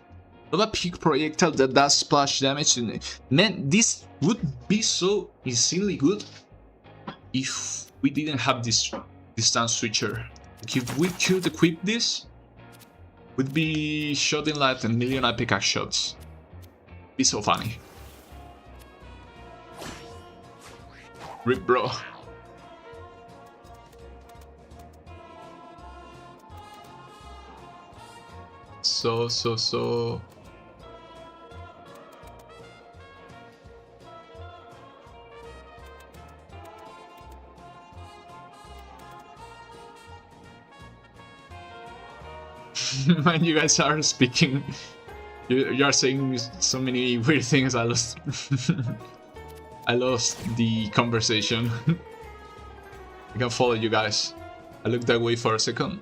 Speaker 4: Not a peak projectile that does splash damage. Man, this would be so insanely good if we didn't have this distance switcher. Like if we could equip this, we'd be shooting like 1 million Ipekak shots. Be so funny. Rip, bro. So. Man, you guys are speaking. You are saying so many weird things. I lost. I lost the conversation. I can follow you guys. I looked that way for a second.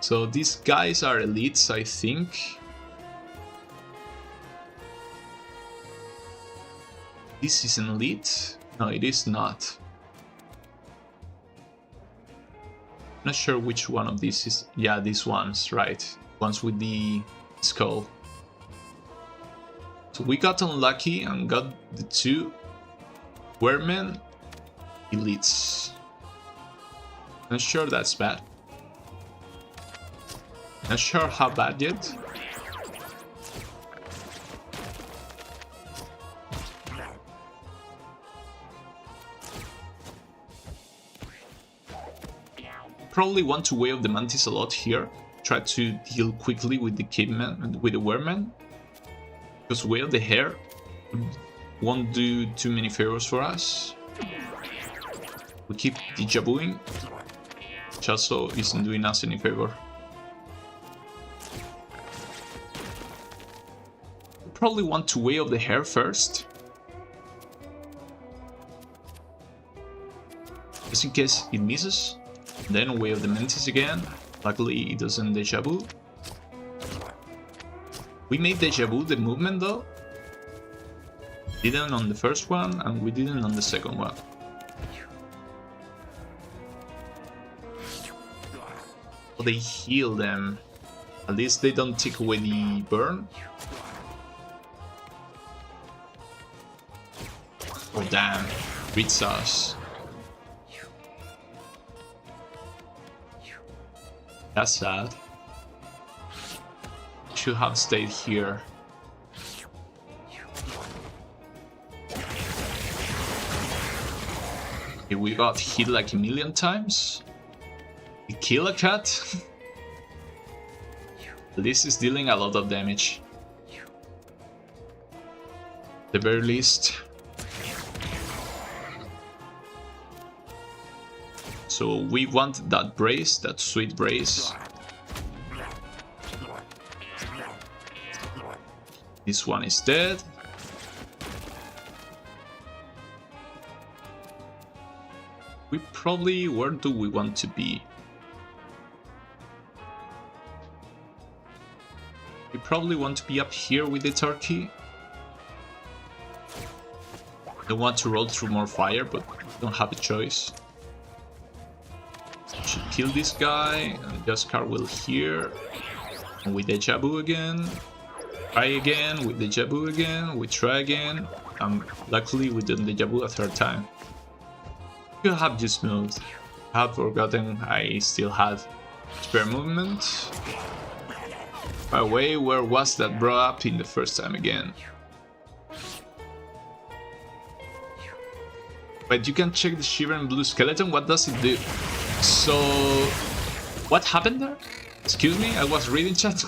Speaker 4: So these guys are elites, I think. This is an elite? No, it is not. Not sure which one of these is. Yeah, these ones, right? Ones with the skull. So we got unlucky and got the 2 Weremen elites. Not sure that's bad. Not sure how bad yet. Probably want to wave the Mantis a lot here. Try to deal quickly with the caveman, with the Wereman. Because wave the hair won't do too many favors for us. We keep deja-vuing, which also isn't doing us any favor. Probably want to wave the hair first, just in case it misses. Then wave the Mantis again. Luckily it doesn't deja vu. We made deja vu the movement though. Didn't on the first one and we didn't on the second one. So they heal them. At least they don't take away the burn. Oh damn, beats us. That's sad. Should have stayed here. Okay, we got hit like 1,000,000 times. We kill a cat. This is dealing a lot of damage. At the very least. So we want that brace, that sweet brace. This one is dead. We probably, where do we want to be? We probably want to be up here with the turkey. Don't want to roll through more fire, but don't have a choice. Should kill this guy and just cartwheel here. And we deja vu again. Try again with deja vu again. We try again. Luckily we did deja vu a 3rd time. You have just moved. I have forgotten I still have spare movement. By the way, where was that brought up in the first time again? But you can check the Shivering Blue Skeleton. What does it do? So, what happened there? Excuse me, I was reading chat. So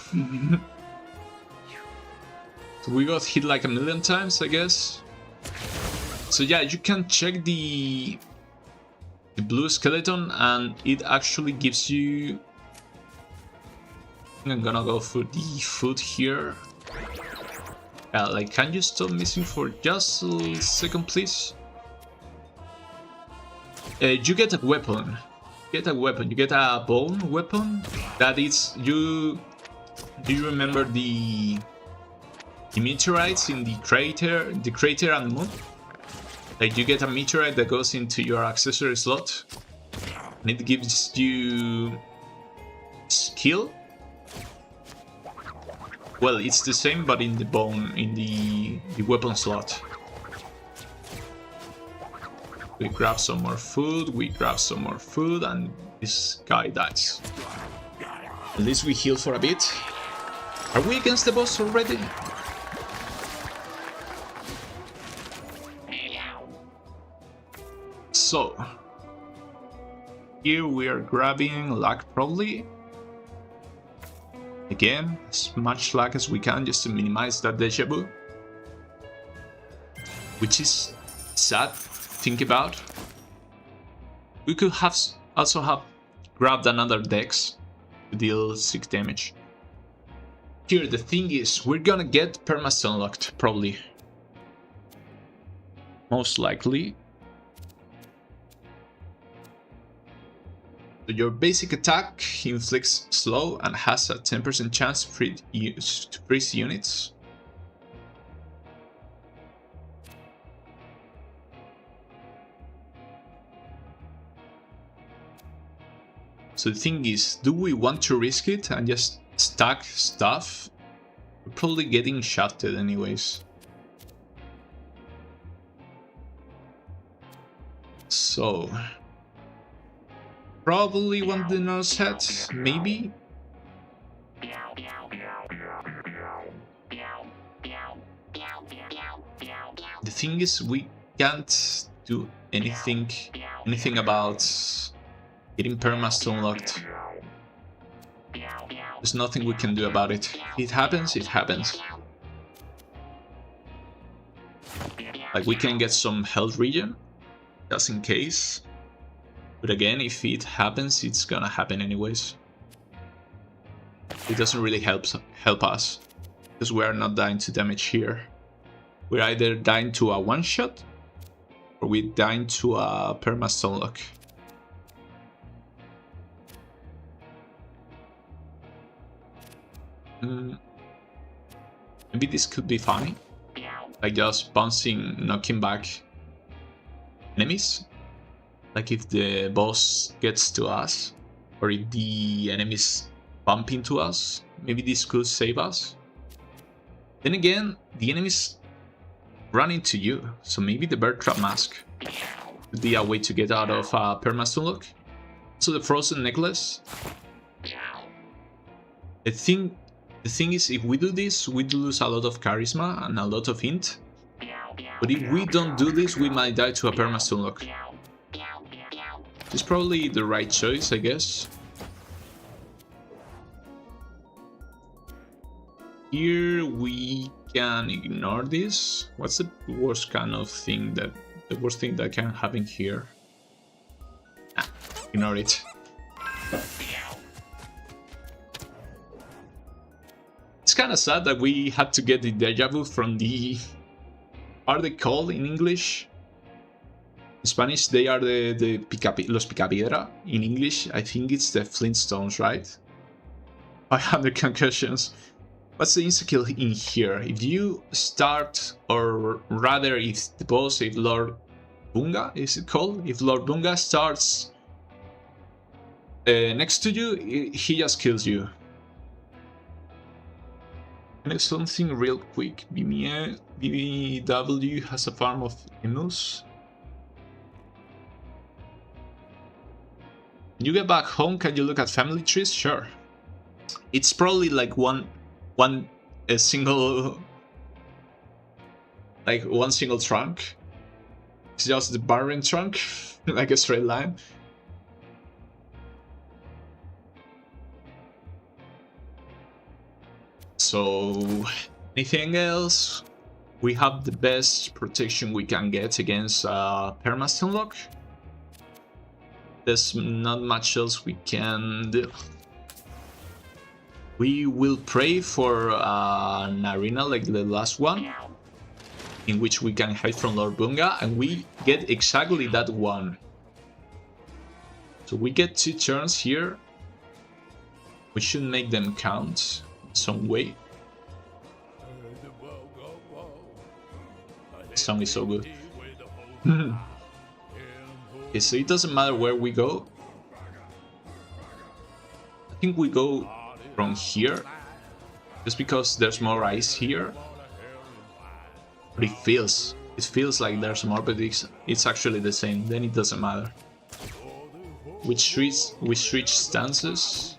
Speaker 4: we got hit like 1,000,000 times, I guess. So yeah, you can check the blue skeleton and it actually gives you... I'm gonna go for the food here. Like, can you stop missing for just a second, please? You get a weapon. You get a bone weapon. That is, do you remember the meteorites in the crater and the moon? Like, you get a meteorite that goes into your accessory slot, and it gives you skill. Well, it's the same, but in the bone, in the weapon slot. We grab some more food, and this guy dies. At least we heal for a bit. Are we against the boss already? So, here we are grabbing luck probably. Again, as much luck as we can just to minimize that deja vu. Which is sad to think about. We could have also have grabbed another dex to deal 6 damage. Here the thing is, we're gonna get permastone locked, probably. Most likely. So your basic attack inflicts slow and has a 10% chance to freeze units. So the thing is, do we want to risk it and just stack stuff? We're probably getting shafted anyways. So... probably want the nose hat, maybe? The thing is, we can't do anything about getting permastone locked. There's nothing we can do about it. If it happens, it happens. Like, we can get some health regen, just in case. But again, if it happens, it's gonna happen anyways. It doesn't really help us, because we are not dying to damage here. We're either dying to a one-shot, or we're dying to a permastone lock. Maybe this could be funny, like just knocking back enemies. Like if the boss gets to us, or if the enemies bump into us, maybe this could save us. Then again, the enemies run into you, so maybe the bear trap mask would be a way to get out of a permastone lock. So the frozen necklace. The thing is, if we do this, we lose a lot of charisma and a lot of int. But if we don't do this, we might die to a permastone lock. It's probably the right choice, I guess. Here we can ignore this. What's the worst thing that can happen here? Ignore it. It's kind of sad that we had to get the deja vu from the... Are they called in English? In Spanish, they are los Picapiedra. In English, I think it's the Flintstones, right? 500 concussions. What's the insta-kill in here? If you start, or rather if the boss, if Lord Bunga, is it called? If Lord Bunga starts next to you, he just kills you. And something real quick. BBW has a farm of emus. You get back home, can you look at family trees? Sure. It's probably like one single trunk. It's just the barren trunk, like a straight line. So, anything else? We have the best protection we can get against permastone lock. There's not much else we can do. We will pray for an arena like the last one, in which we can hide from Lord Bunga, and we get exactly that one. So we get 2 turns here. We should make them count in some way. This song is so good. Okay, so it doesn't matter where we go. I think we go from here, just because there's more ice here. But it feels like there's more, but it's actually the same. Then it doesn't matter. We switch stances.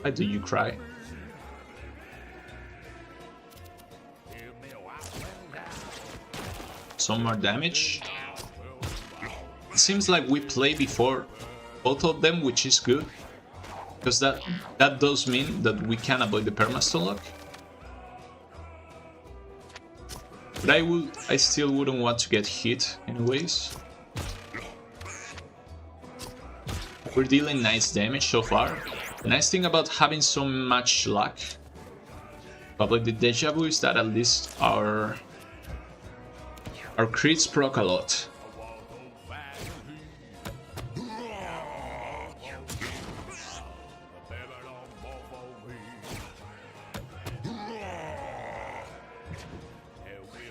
Speaker 4: Why do you cry? Some more damage. It seems like we played before both of them, which is good, because that does mean that we can avoid the permastone lock. But I still wouldn't want to get hit anyways. We're dealing nice damage so far. The nice thing about having so much luck, probably the deja vu, is that at least our crits proc a lot.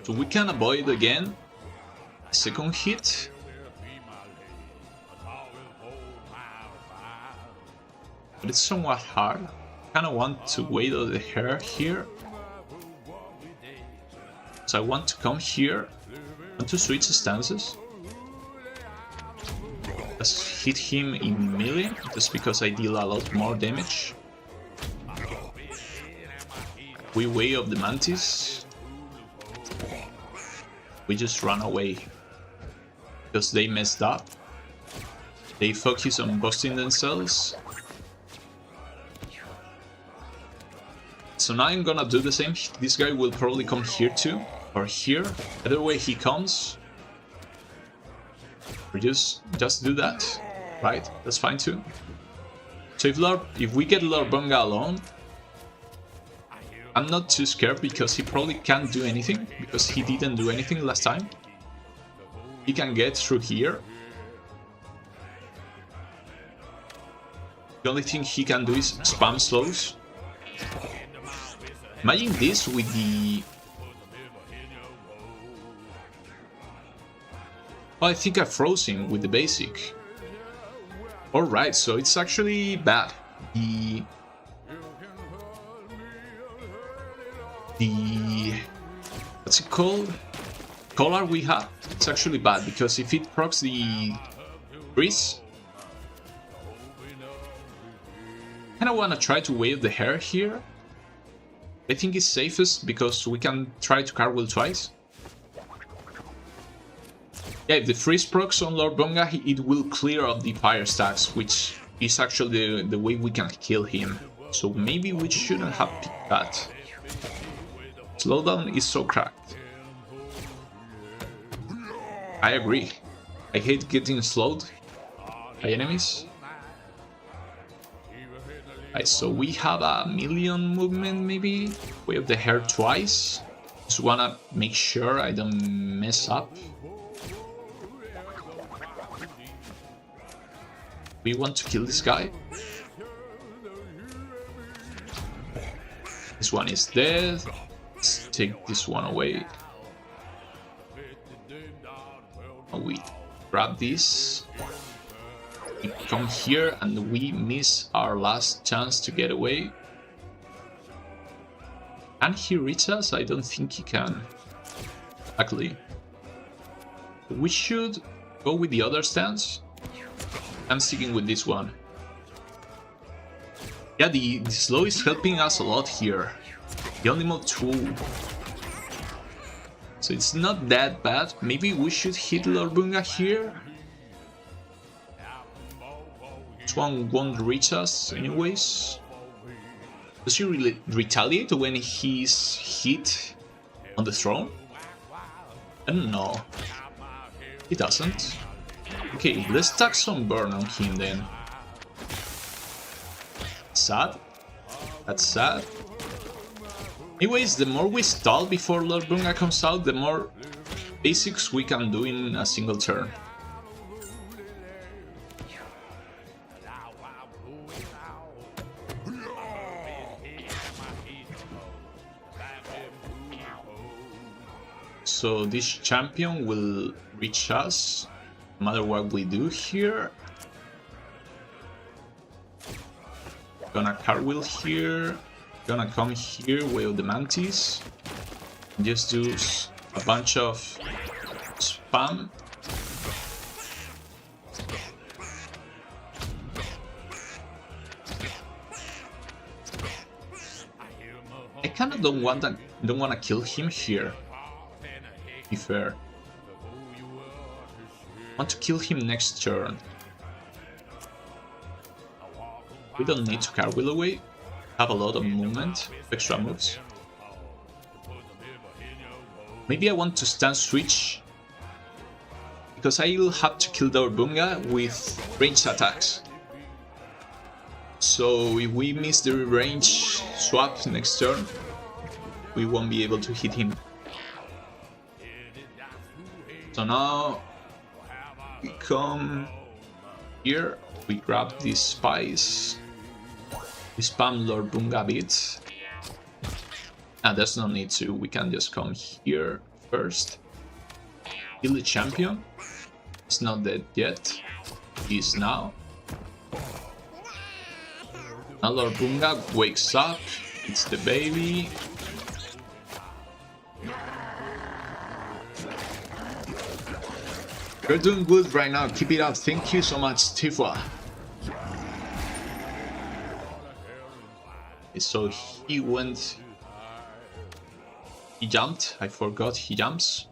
Speaker 4: So we can avoid again a second hit. But it's somewhat hard. I kinda want to wait on the hair here. So I want to come here. I want to switch stances. Let's hit him in melee, just because I deal a lot more damage. We Way of the Mantis. We just run away. Because they messed up. They focus on busting themselves. So now I'm gonna do the same. This guy will probably come here too, or here. Either way he comes, we just do that, right? That's fine too. So if we get Lord Bunga alone, I'm not too scared, because he probably can't do anything, because he didn't do anything last time. He can get through here. The only thing he can do is spam slows. Imagine this with the... Oh, I think I froze him with the basic. Alright, so it's actually bad. The... What's it called? Collar we have. It's actually bad, because if it procs the freeze... I kinda wanna try to wave the hair here. I think it's safest, because we can try to cartwheel twice. Yeah, if the freeze procs on Lord Bunga, it will clear up the fire stacks, which is actually the way we can kill him. So maybe we shouldn't have picked that. Slowdown is so cracked. I agree. I hate getting slowed by enemies. Right, so we have a million movement maybe. We have the hair twice. Just wanna make sure I don't mess up. We want to kill this guy. This one is dead. Let's take this one away. Oh, we grab this. We come here and we miss our last chance to get away. Can he reach us? I don't think he can. Luckily. We should go with the other stance. I'm sticking with this one. Yeah, the slow is helping us a lot here. The only mode 2. So it's not that bad. Maybe we should hit Lord Bunga here. This one won't reach us anyways. Does he really retaliate when he's hit on the throne? I don't know. He doesn't. Okay, let's stack some burn on him then. sad. That's sad. Anyways, the more we stall before Lord Bunga comes out, the more basics we can do in a single turn. So this champion will reach us, no matter what we do here. Gonna cartwheel here, gonna come here with the mantis, just do a bunch of spam. I kinda don't wanna kill him here. Be fair. I want to kill him next turn. We don't need to cartwheel away. Have a lot of movement, extra moves. Maybe I want to stand switch, because I will have to kill the Bunga with ranged attacks. So if we miss the range swap next turn, we won't be able to hit him. So now we come here, we grab these spies, we spam Lord Bunga a bit. And there's no need to, we can just come here first. Kill the champion. He's not dead yet. He is now. Now Lord Bunga wakes up, it's the baby. You're doing good right now, keep it up, thank you so much, Tifwa. So he went... He jumped, I forgot he jumps.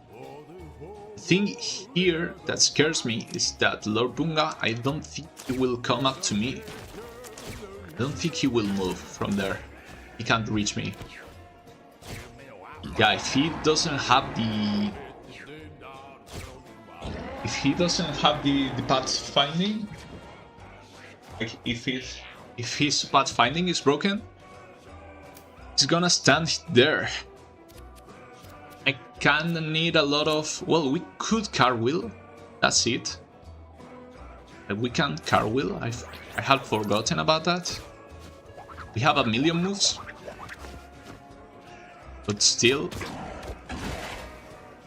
Speaker 4: The thing here that scares me is that Lord Bunga, I don't think he will come up to me. I don't think he will move from there. He can't reach me. Yeah, if he doesn't have the... If he doesn't have the pathfinding, like if his pathfinding is broken, he's gonna stand there. I kinda need a lot of... Well, we could cartwheel, that's it. Like we can cartwheel, I had forgotten about that. We have a million moves. But still...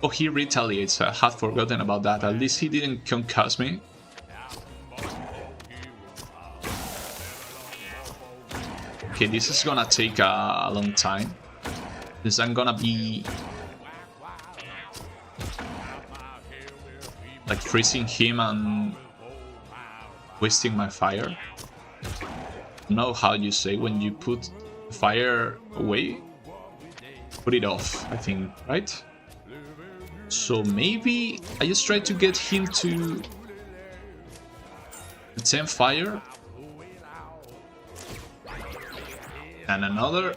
Speaker 4: Oh, he retaliates, I had forgotten about that, at least he didn't concuss me. Okay, this is gonna take a long time, because I'm gonna be... like freezing him and wasting my fire. I don't know how you say when you put fire away. Put it off, I think, right? So maybe I just try to get him to 10 fire. And another.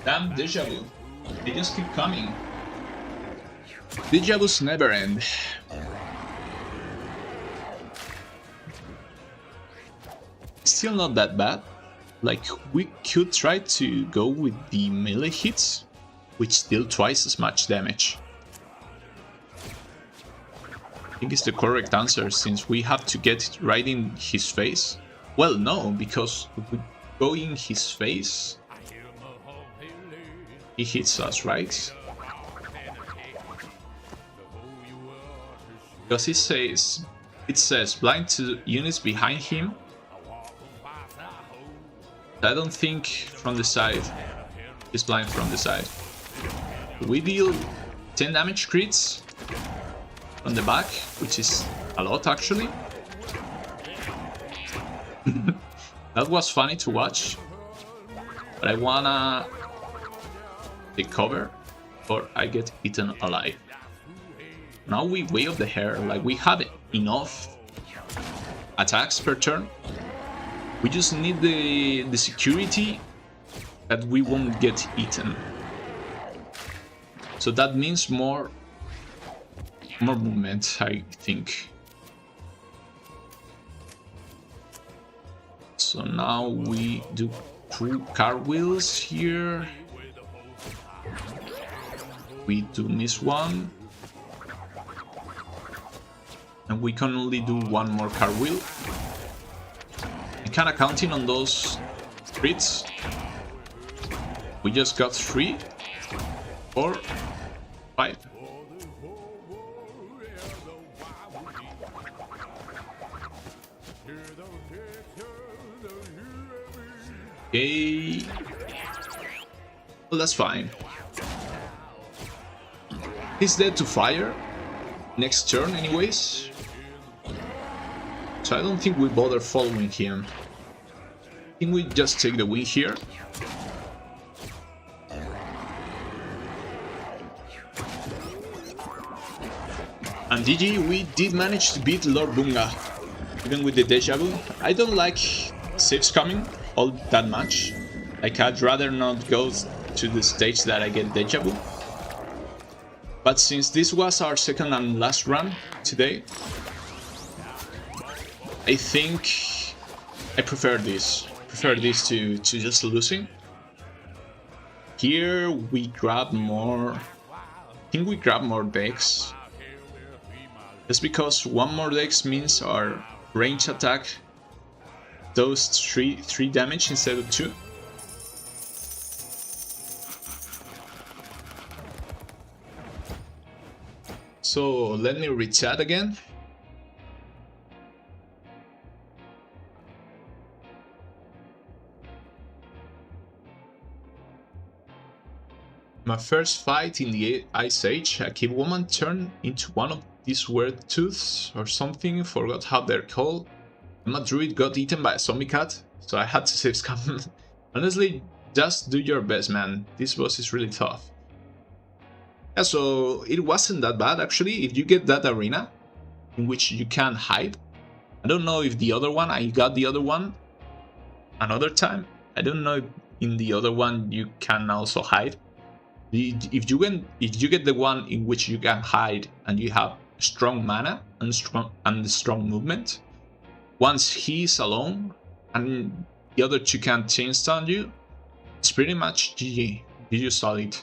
Speaker 4: Damn deja vu. They just keep coming. Deja vu's never end. Still not that bad. Like, we could try to go with the melee hits, which deal twice as much damage. I think it's the correct answer, since we have to get it right in his face. Well, no, because if we go in his face, he hits us, right? Because it says blind to units behind him. I don't think from the side. He's blind from the side. We deal 10 damage crits on the back, which is a lot actually. That was funny to watch, but I wanna take cover or I get eaten alive. Now we way off the hair, like we have enough attacks per turn. We just need the security that we won't get eaten. So that means more movement, I think. So now we do 2 cartwheels here. We do miss one. And we can only do 1 more cartwheel. I'm kinda counting on those crits. We just got 3, 4, 5. Okay. Well, that's fine. He's dead to fire. Next turn, anyways. So I don't think we bother following him. I think we just take the win here. And GG, we did manage to beat Lord Bunga. Even with the deja vu. I don't like saves coming all that much. Like, I'd rather not go to the stage that I get deja vu. But since this was our second and last run today, I think I prefer this. To just losing. Here we grab more. I think we grab more decks. Just because 1 more dex means our range attack does 3 damage instead of 2. So let me rechat again. My first fight in the Ice Age, a cave woman turned into one of these weird tooths or something, forgot how they're called. My druid got eaten by a zombie cat, so I had to save scam. Honestly, just do your best, man. This boss is really tough. Yeah, so it wasn't that bad actually. If you get that arena in which you can hide. I don't know if the other one, I got the other one another time. I don't know if in the other one you can also hide. If you get the one in which you can hide and you have strong mana and strong movement, once he's alone and the other 2 can't chain stun you, it's pretty much GG. GG solid.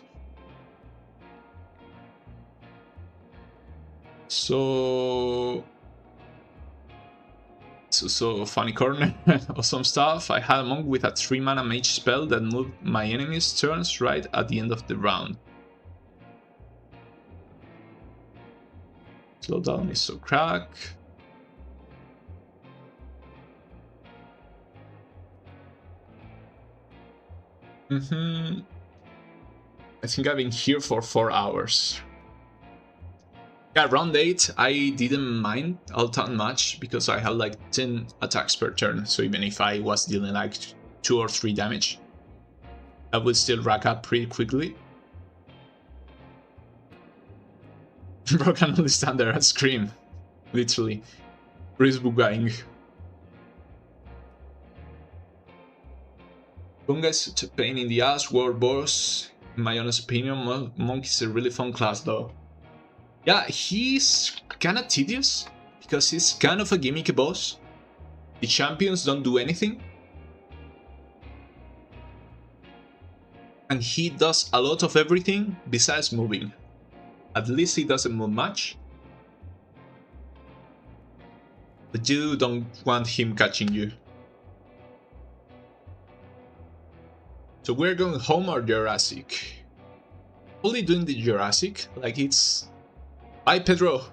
Speaker 4: So funny corner or some stuff. I had a monk with a 3 mana mage spell that moved my enemy's turns right at the end of the round. Slowdown is so crack. I think I've been here for 4 hours. Yeah, round 8, I didn't mind all that much because I had like 10 attacks per turn, so even if I was dealing like 2 or 3 damage, I would still rack up pretty quickly. Bro can only stand there and scream, literally. Risbugaing. Bunga is such a pain in the ass war boss. In my honest opinion, Monk is a really fun class though. Yeah, he's kinda tedious, because he's kind of a gimmicky boss. The champions don't do anything. And he does a lot of everything besides moving. At least he doesn't move much. But you don't want him catching you. So we're going home or Jurassic? Only doing the Jurassic, like it's... Bye, Pedro.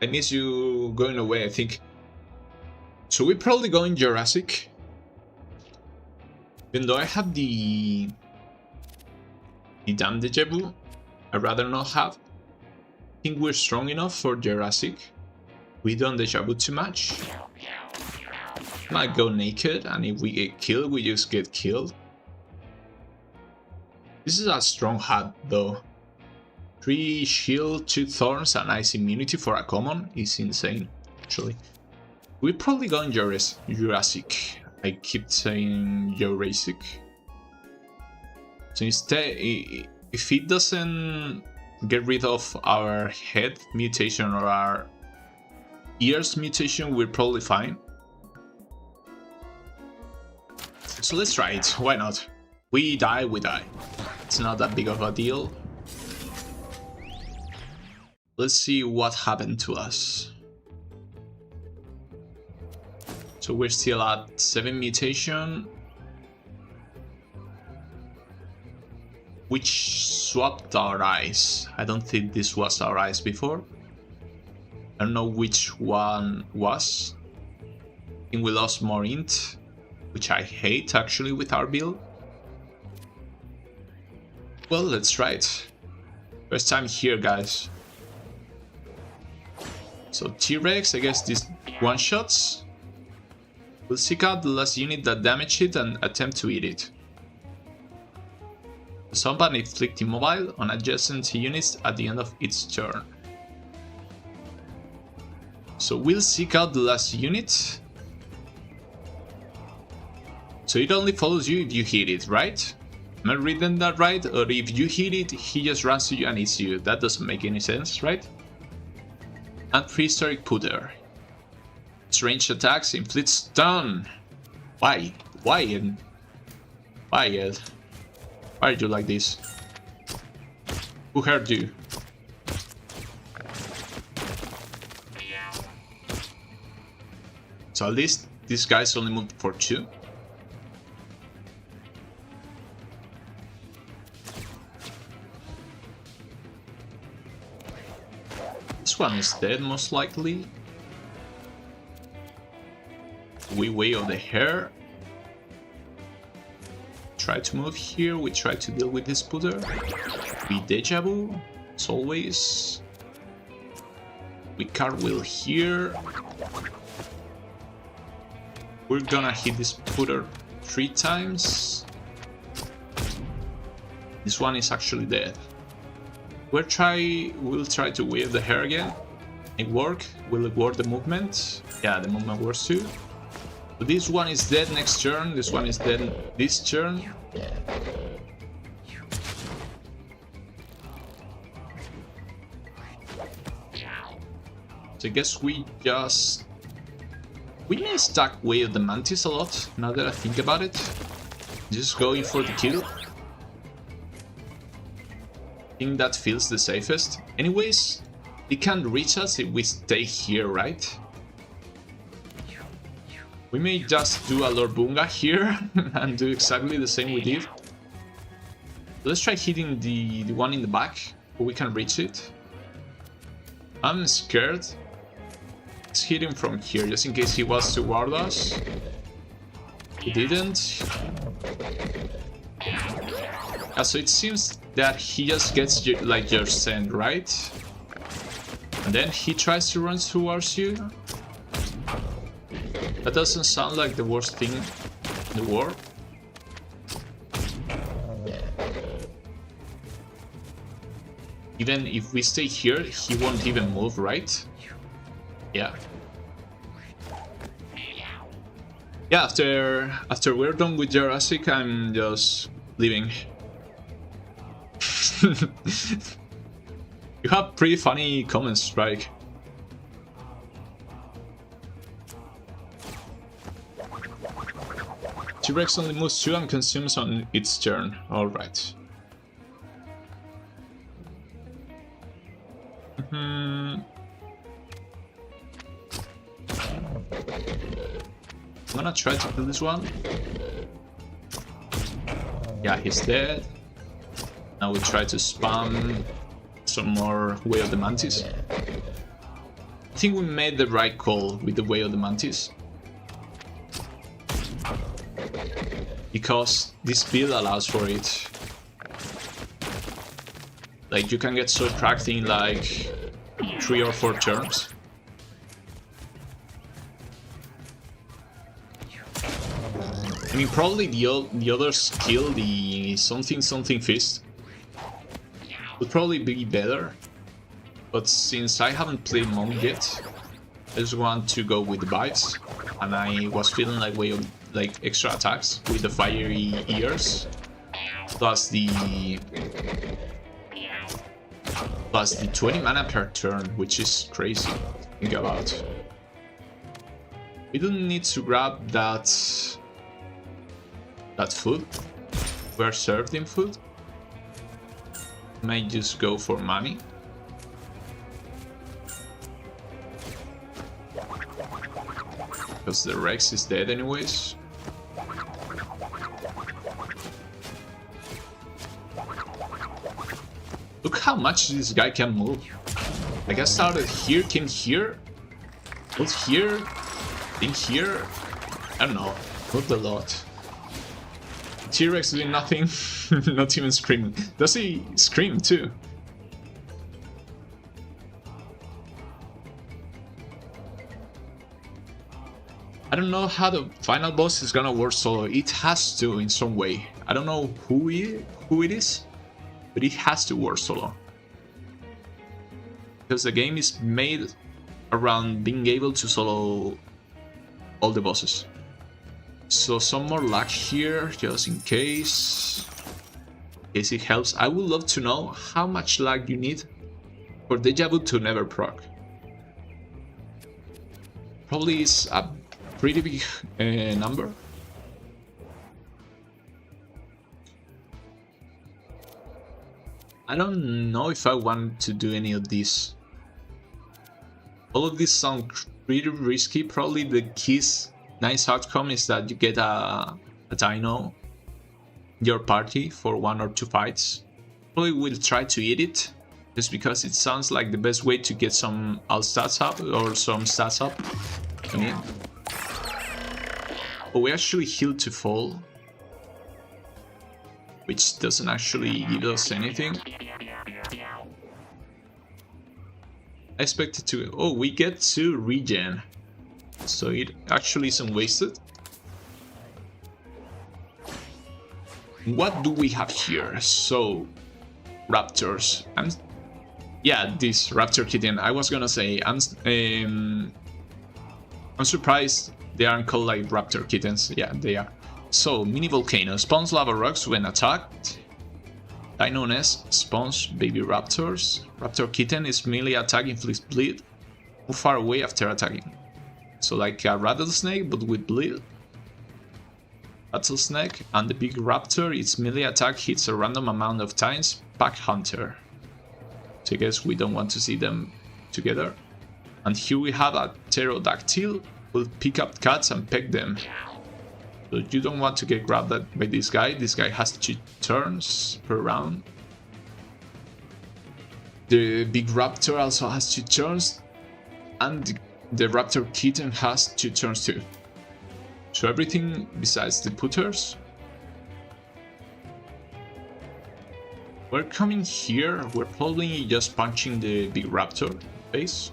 Speaker 4: I miss you going away, I think. So we're probably going Jurassic. Even though I have the damn deja vu, I'd rather not have. I think we're strong enough for Jurassic. We don't deja vu too much. Might go naked, and if we get killed, we just get killed. This is a strong hat, though. 3 shield, 2 thorns, and ice immunity for a common is insane, actually. We're probably going Jurassic. I keep saying Jurassic. So instead, if it doesn't get rid of our head mutation or our ears mutation, we're probably fine. So let's try it, why not? We die, we die. It's not that big of a deal. Let's see what happened to us. So we're still at 7 mutation. Which swapped our eyes. I don't think this was our eyes before. I don't know which one was. I think we lost more int, which I hate actually with our build. Well, let's try it. First time here, guys. So T-Rex, I guess these one-shots. We'll seek out the last unit that damaged it and attempt to eat it. The Zomban inflict immobile on adjacent units at the end of its turn. So we'll seek out the last unit. So it only follows you if you hit it, right? Am I reading that right? Or if you hit it, he just runs to you and eats you. That doesn't make any sense, right? And prehistoric putter. Its ranged attacks inflict stun. Why? Why, Ed? Why, Ed? Why are you like this? Who hurt you? So at least these guys only moved for 2. This one is dead, most likely. We way of the hair. Try to move here, we try to deal with this putter. We deja vu, as always. We cartwheel here. We're gonna hit this putter 3 times. This one is actually dead. We'll try to wave the hair again. It work. Will it work the movement? Yeah, the movement works too. So this one is dead next turn. This one is dead this turn. So I guess we may stack Way of the Mantis a lot, now that I think about it. Just going for the kill. I think that feels the safest. Anyways, it can't reach us if we stay here, right? We may just do a Lord Bunga here and do exactly the same we did. Let's try hitting the one in the back, so we can reach it. I'm scared. Let's hit him from here, just in case he was to ward us. He didn't. So it seems that he just gets like your send, right? And then he tries to run towards you. That doesn't sound like the worst thing in the world. Even if we stay here, he won't even move, right? Yeah. Yeah, after we're done with Jurassic, I'm just leaving. You have pretty funny comments, right? T-Rex only moves 2 and consumes on its turn. Alright. I'm gonna try to kill this one. Yeah, he's dead. Now we try to spam some more Way of the Mantis. I think we made the right call with the Way of the Mantis. Because this build allows for it. Like, you can get so cracked in like 3 or 4 turns. I mean, probably the other skill, the something fist, would probably be better. But since I haven't played Monk yet, I just want to go with the bites. And I was feeling like way of extra attacks with the fiery ears, plus the 20 mana per turn, which is crazy to think about. We don't need to grab that that food. We're served in food. Might just go for money. Because the Rex is dead anyways. Look how much this guy can move. Like I started here, came here, moved here, in here. I don't know, moved a lot. T-Rex doing nothing, not even screaming. Does he scream too? I don't know how the final boss is gonna work solo. It has to in some way. I don't know who it is, but it has to work solo. Because the game is made around being able to solo all the bosses. So some more lag here, just in case it helps. I would love to know how much lag you need for Deja Vu to never proc. Probably is a pretty big number. I don't know if I want to do any of these. All of these sound pretty risky. Probably the nice outcome is that you get a dino in your party for 1 or 2 fights. Probably will try to eat it, just because it sounds like the best way to get some alt stats up or some stats up. I mean, but we actually heal to fall, which doesn't actually give us anything. I expected to... Oh, we get to regen, so it actually isn't wasted. What do we have here? So, raptors. Yeah, this raptor kitten. I was gonna say, I'm surprised they aren't called like raptor kittens. Yeah, they are. So, mini volcano spawns lava rocks when attacked. Dino nest spawns baby raptors. Raptor kitten is melee attack inflicts bleed. Move far away after attacking. So like a rattlesnake but with bleed. Rattlesnake and the big raptor, its melee attack hits a random amount of times. Pack hunter. So I guess we don't want to see them together. And here we have a pterodactyl. Will pick up cats and peck them. So you don't want to get grabbed by this guy. This guy has 2 turns per round. The big raptor also has 2 turns. And the raptor kitten has 2 turns too. So everything besides the putters. We're coming here. We're probably just punching the big raptor face.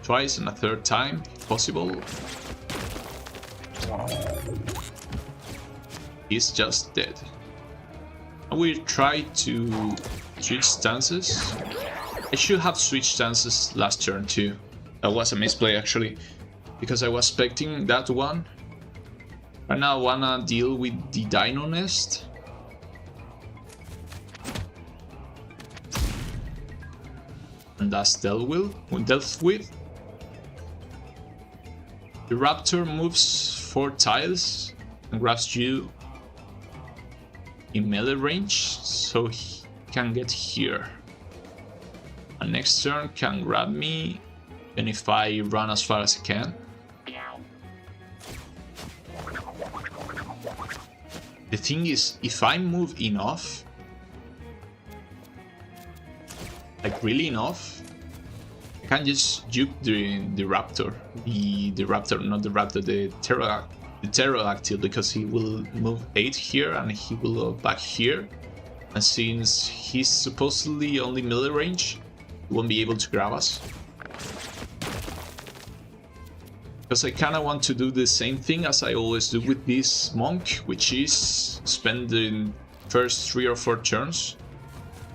Speaker 4: Twice and a 3rd time, if possible. He's just dead. And we try to switch stances. I should have switched stances last turn too. That was a misplay actually, because I was expecting that one. Right now I wanna deal with the dino nest. And that's dealt with. The raptor moves 4 tiles and grabs you in melee range, so he can get here. And next turn can grab me, and if I run as far as I can. The thing is, if I move enough, like really enough, I can just juke the raptor. The raptor, not the raptor, the pterodactyl, because he will move 8 here and he will go back here. And since he's supposedly only melee range, he won't be able to grab us. Because I kinda want to do the same thing as I always do with this monk, which is spend the first 3 or 4 turns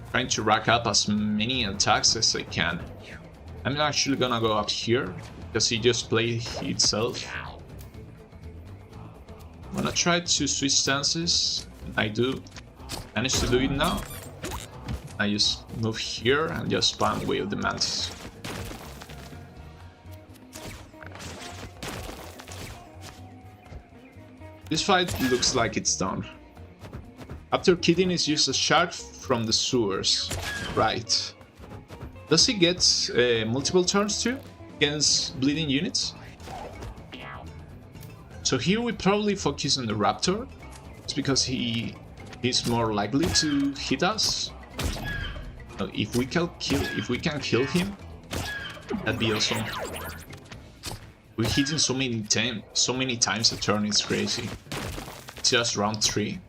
Speaker 4: trying to rack up as many attacks as I can. I'm actually gonna go up here, because he just played itself. I'm gonna try to switch stances. I do manage to do it now. I just move here and just spam Way of the Mantis. This fight looks like it's done. After killing is used a shark from the sewers. Right. Does he get multiple turns too against bleeding units? So here we probably focus on the raptor. It's because he is more likely to hit us. If we can kill him, that'd be awesome. We hit him so many times a turn, it's crazy. It's just round 3.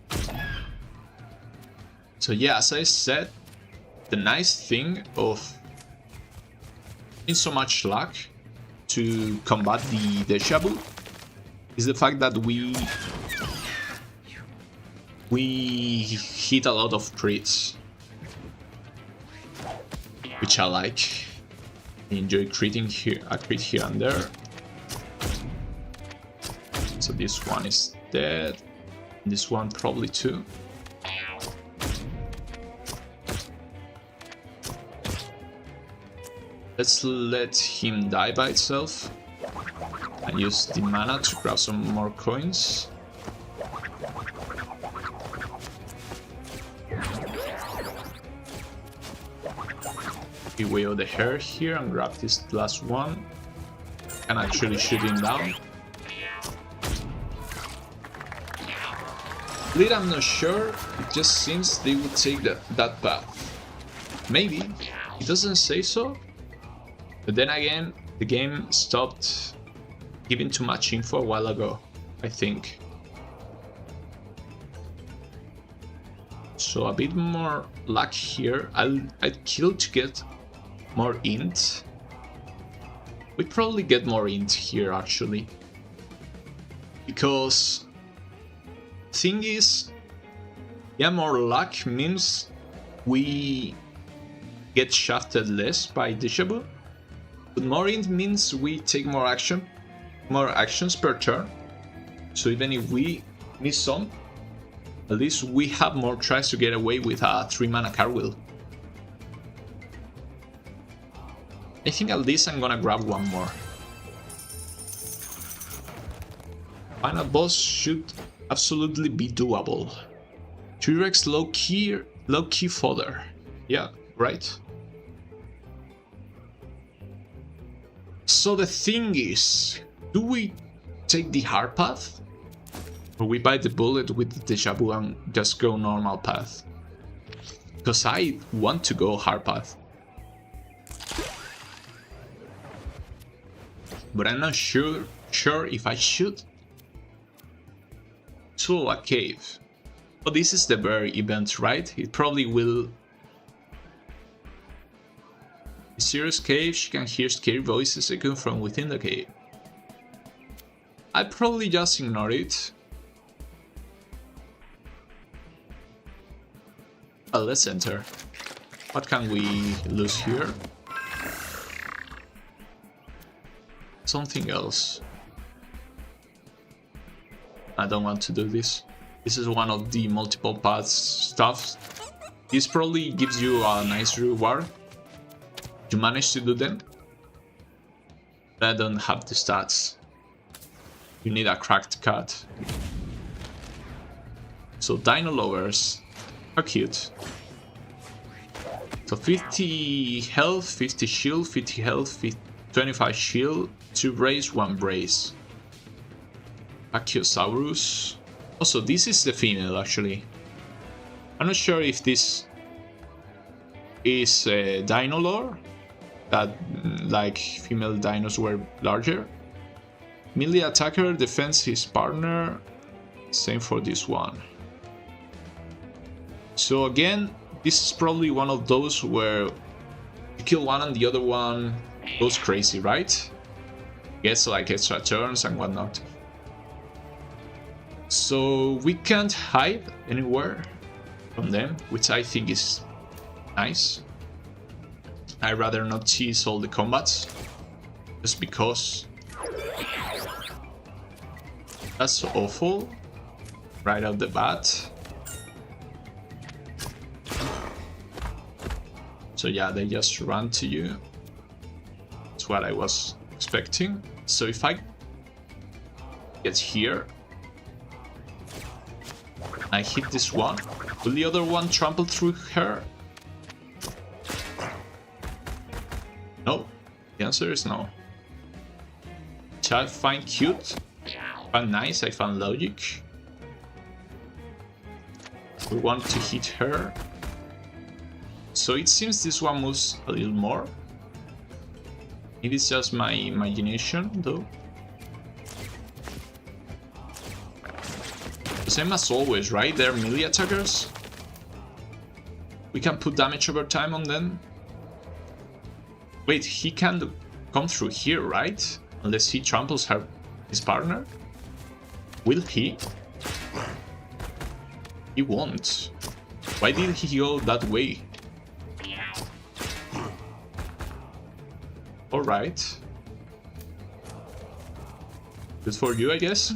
Speaker 4: So yeah, as I said, the nice thing of in so much luck to combat the deja vu is the fact that we hit a lot of crits, which I like. I enjoy critting here, a crit here and there. So this one is dead. This one probably too. Let's let him die by itself and use the mana to grab some more coins. We wheel the hair here and grab this last one and actually shoot him down. Lead, I'm not sure, it just seems they would take that path. Maybe, it doesn't say so, but then again, the game stopped giving too much info a while ago, I think. So a bit more luck here. I'd kill to get more int. We'd probably get more int here actually, because thing is, yeah, more luck means we get shafted less by deja vu, but more int means we take more actions per turn. So even if we miss some, at least we have more tries to get away with a 3-mana cartwheel. I think at least I'm gonna grab one more. Final boss should absolutely be doable. T-Rex low-key fodder. Yeah, right. So the thing is, do we take the hard path? Or we bite the bullet with the deja vu and just go normal path? Because I want to go hard path. But I'm not sure if I should. So a cave. Oh, this is the bear event, right? It probably will. Mysterious cave, she can hear scary voices echoing from within the cave. I'd probably just ignore it. Well, let's enter. What can we lose here? Something else. I don't want to do this. This is one of the multiple paths stuff. This probably gives you a nice reward. You manage to do them. I don't have the stats. You need a cracked cut. So Dino Lovers. How cute. So 50 health, 50 shield, 50 health, 25 shield, 2 brace, 1 brace. Brachiosaurus. Also, this is the female actually. I'm not sure if this is a dino lore, that like female dinos were larger. Melee attacker defends his partner. Same for this one. So again, this is probably one of those where you kill one and the other one goes crazy, right? Gets like extra turns and whatnot. So we can't hide anywhere from them, which I think is nice. I'd rather not tease all the combats, just because that's awful right out the bat. So yeah, they just run to you. That's what I was expecting. So if I get here, I hit this one. Will the other one trample through her? No. The answer is no. Which I find cute. I find nice. I find logic. We want to hit her. So it seems this one moves a little more. It is just my imagination, though. The same as always, right? They're melee attackers. We can put damage over time on them. Wait, he can come through here, right? Unless he tramples his partner. Will he? He won't. Why did he go that way? Alright. Good for you, I guess.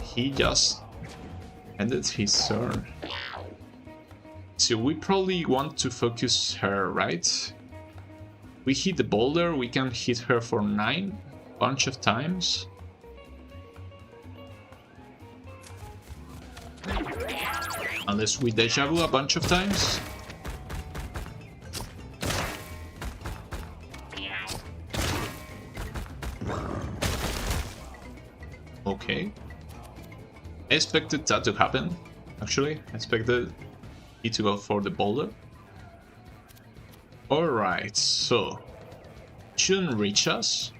Speaker 4: He just ended his turn. So we probably want to focus her, right? We hit the boulder, we can hit her for 9 bunch of times. Unless we deja vu a bunch of times. Okay. I expected that to happen, actually. I expected it to go for the boulder. Alright, so... shouldn't reach us.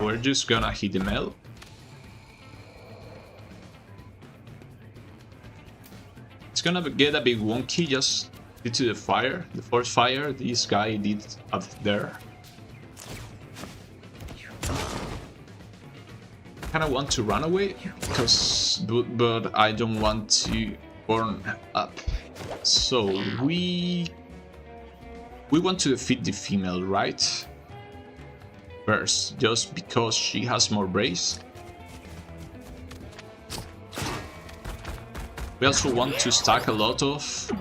Speaker 4: We're just gonna hit the mail. It's gonna get a bit wonky just due to the fire, the force fire this guy did up there. Kinda want to run away, but I don't want to burn up. So we want to defeat the female, right? First, just because she has more brace. We also want to stack a lot of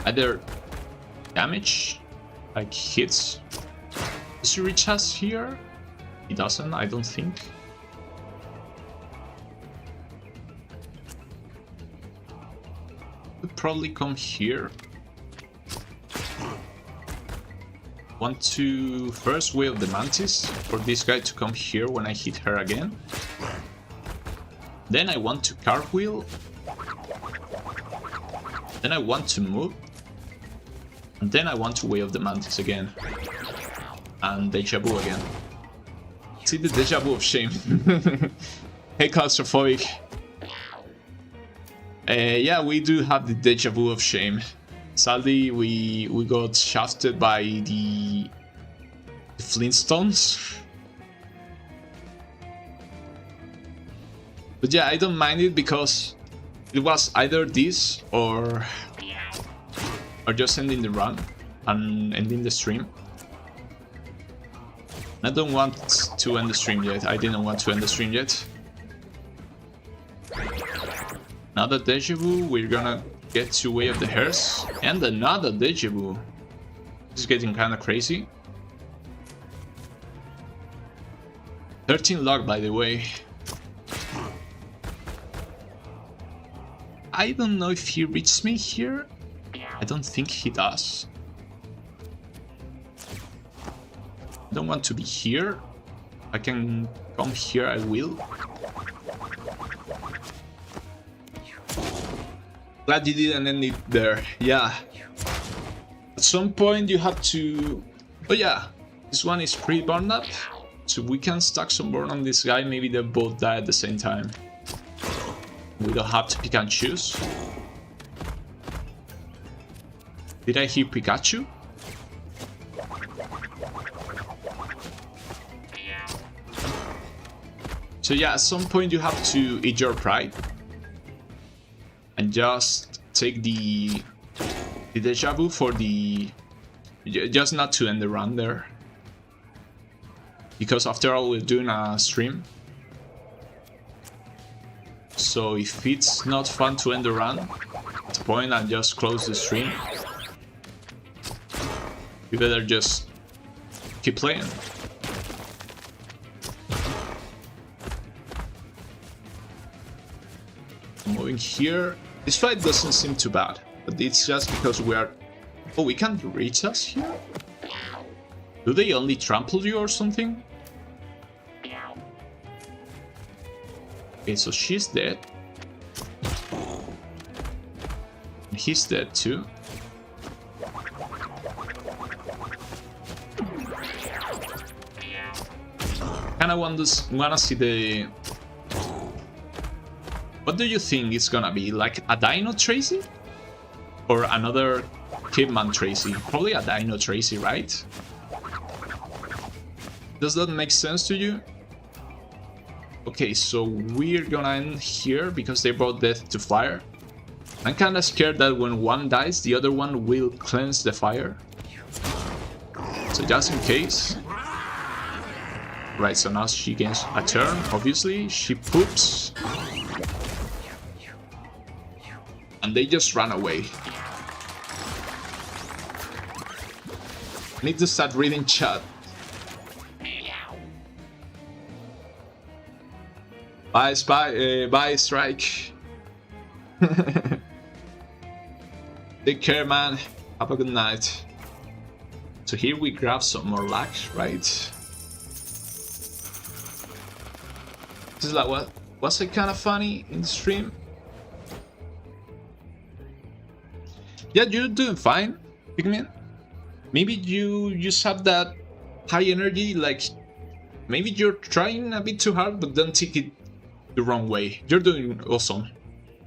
Speaker 4: either damage, like hits. Does he reach us here? He doesn't, I don't think. Could probably come here. Want to first wave the mantis for this guy to come here when I hit her again. Then I want to cartwheel. Then I want to move. And then I want to wave the mantis again. And deja vu again. See the deja vu of shame. Hey, claustrophobic. Yeah, we do have the deja vu of shame. Sadly, we got shafted by the Flintstones. But yeah, I don't mind it because it was either this or just ending the run and ending the stream. I don't want to end the stream yet. I didn't want to end the stream yet. Another deja vu. We're gonna get to Way of the Hearse. And another deja vu. This is getting kinda crazy. 13 luck, by the way. I don't know if he reaches me here. I don't think he does. I don't want to be here. I can come here, I will. Glad you didn't end it there. Yeah. At some point you have to... Oh yeah, this one is pretty burned up. So we can stack some burn on this guy. Maybe they both die at the same time. We don't have to pick and choose. Did I hear Pikachu? So yeah, at some point you have to eat your pride. And just take the deja vu for the... Just not to end the run there. Because after all, we're doing a stream. So if it's not fun to end the run, at the point and just close the stream, you better just keep playing. Moving here, this fight doesn't seem too bad, but it's just because we are... Oh, we can't reach us here? Do they only trample you or something? Okay, so she's dead. And he's dead too. Kinda wanna see the... What do you think it's gonna be? Like a Dino Tracy? Or another Caveman Tracy? Probably a Dino Tracy, right? Does that make sense to you? Okay, so we're gonna end here because they brought death to fire. I'm kinda scared that when one dies, the other one will cleanse the fire. So just in case. Right, so now she gains a turn, obviously. She poops. And they just run away. Need to start reading chat. Bye, bye, Strike. Take care, man. Have a good night. So here we grab some more luck, right? This is like, what? Was it kind of funny in the stream? Yeah, you're doing fine, Pigman. Maybe you just have that high energy, like maybe you're trying a bit too hard, but don't take it the wrong way. You're doing awesome.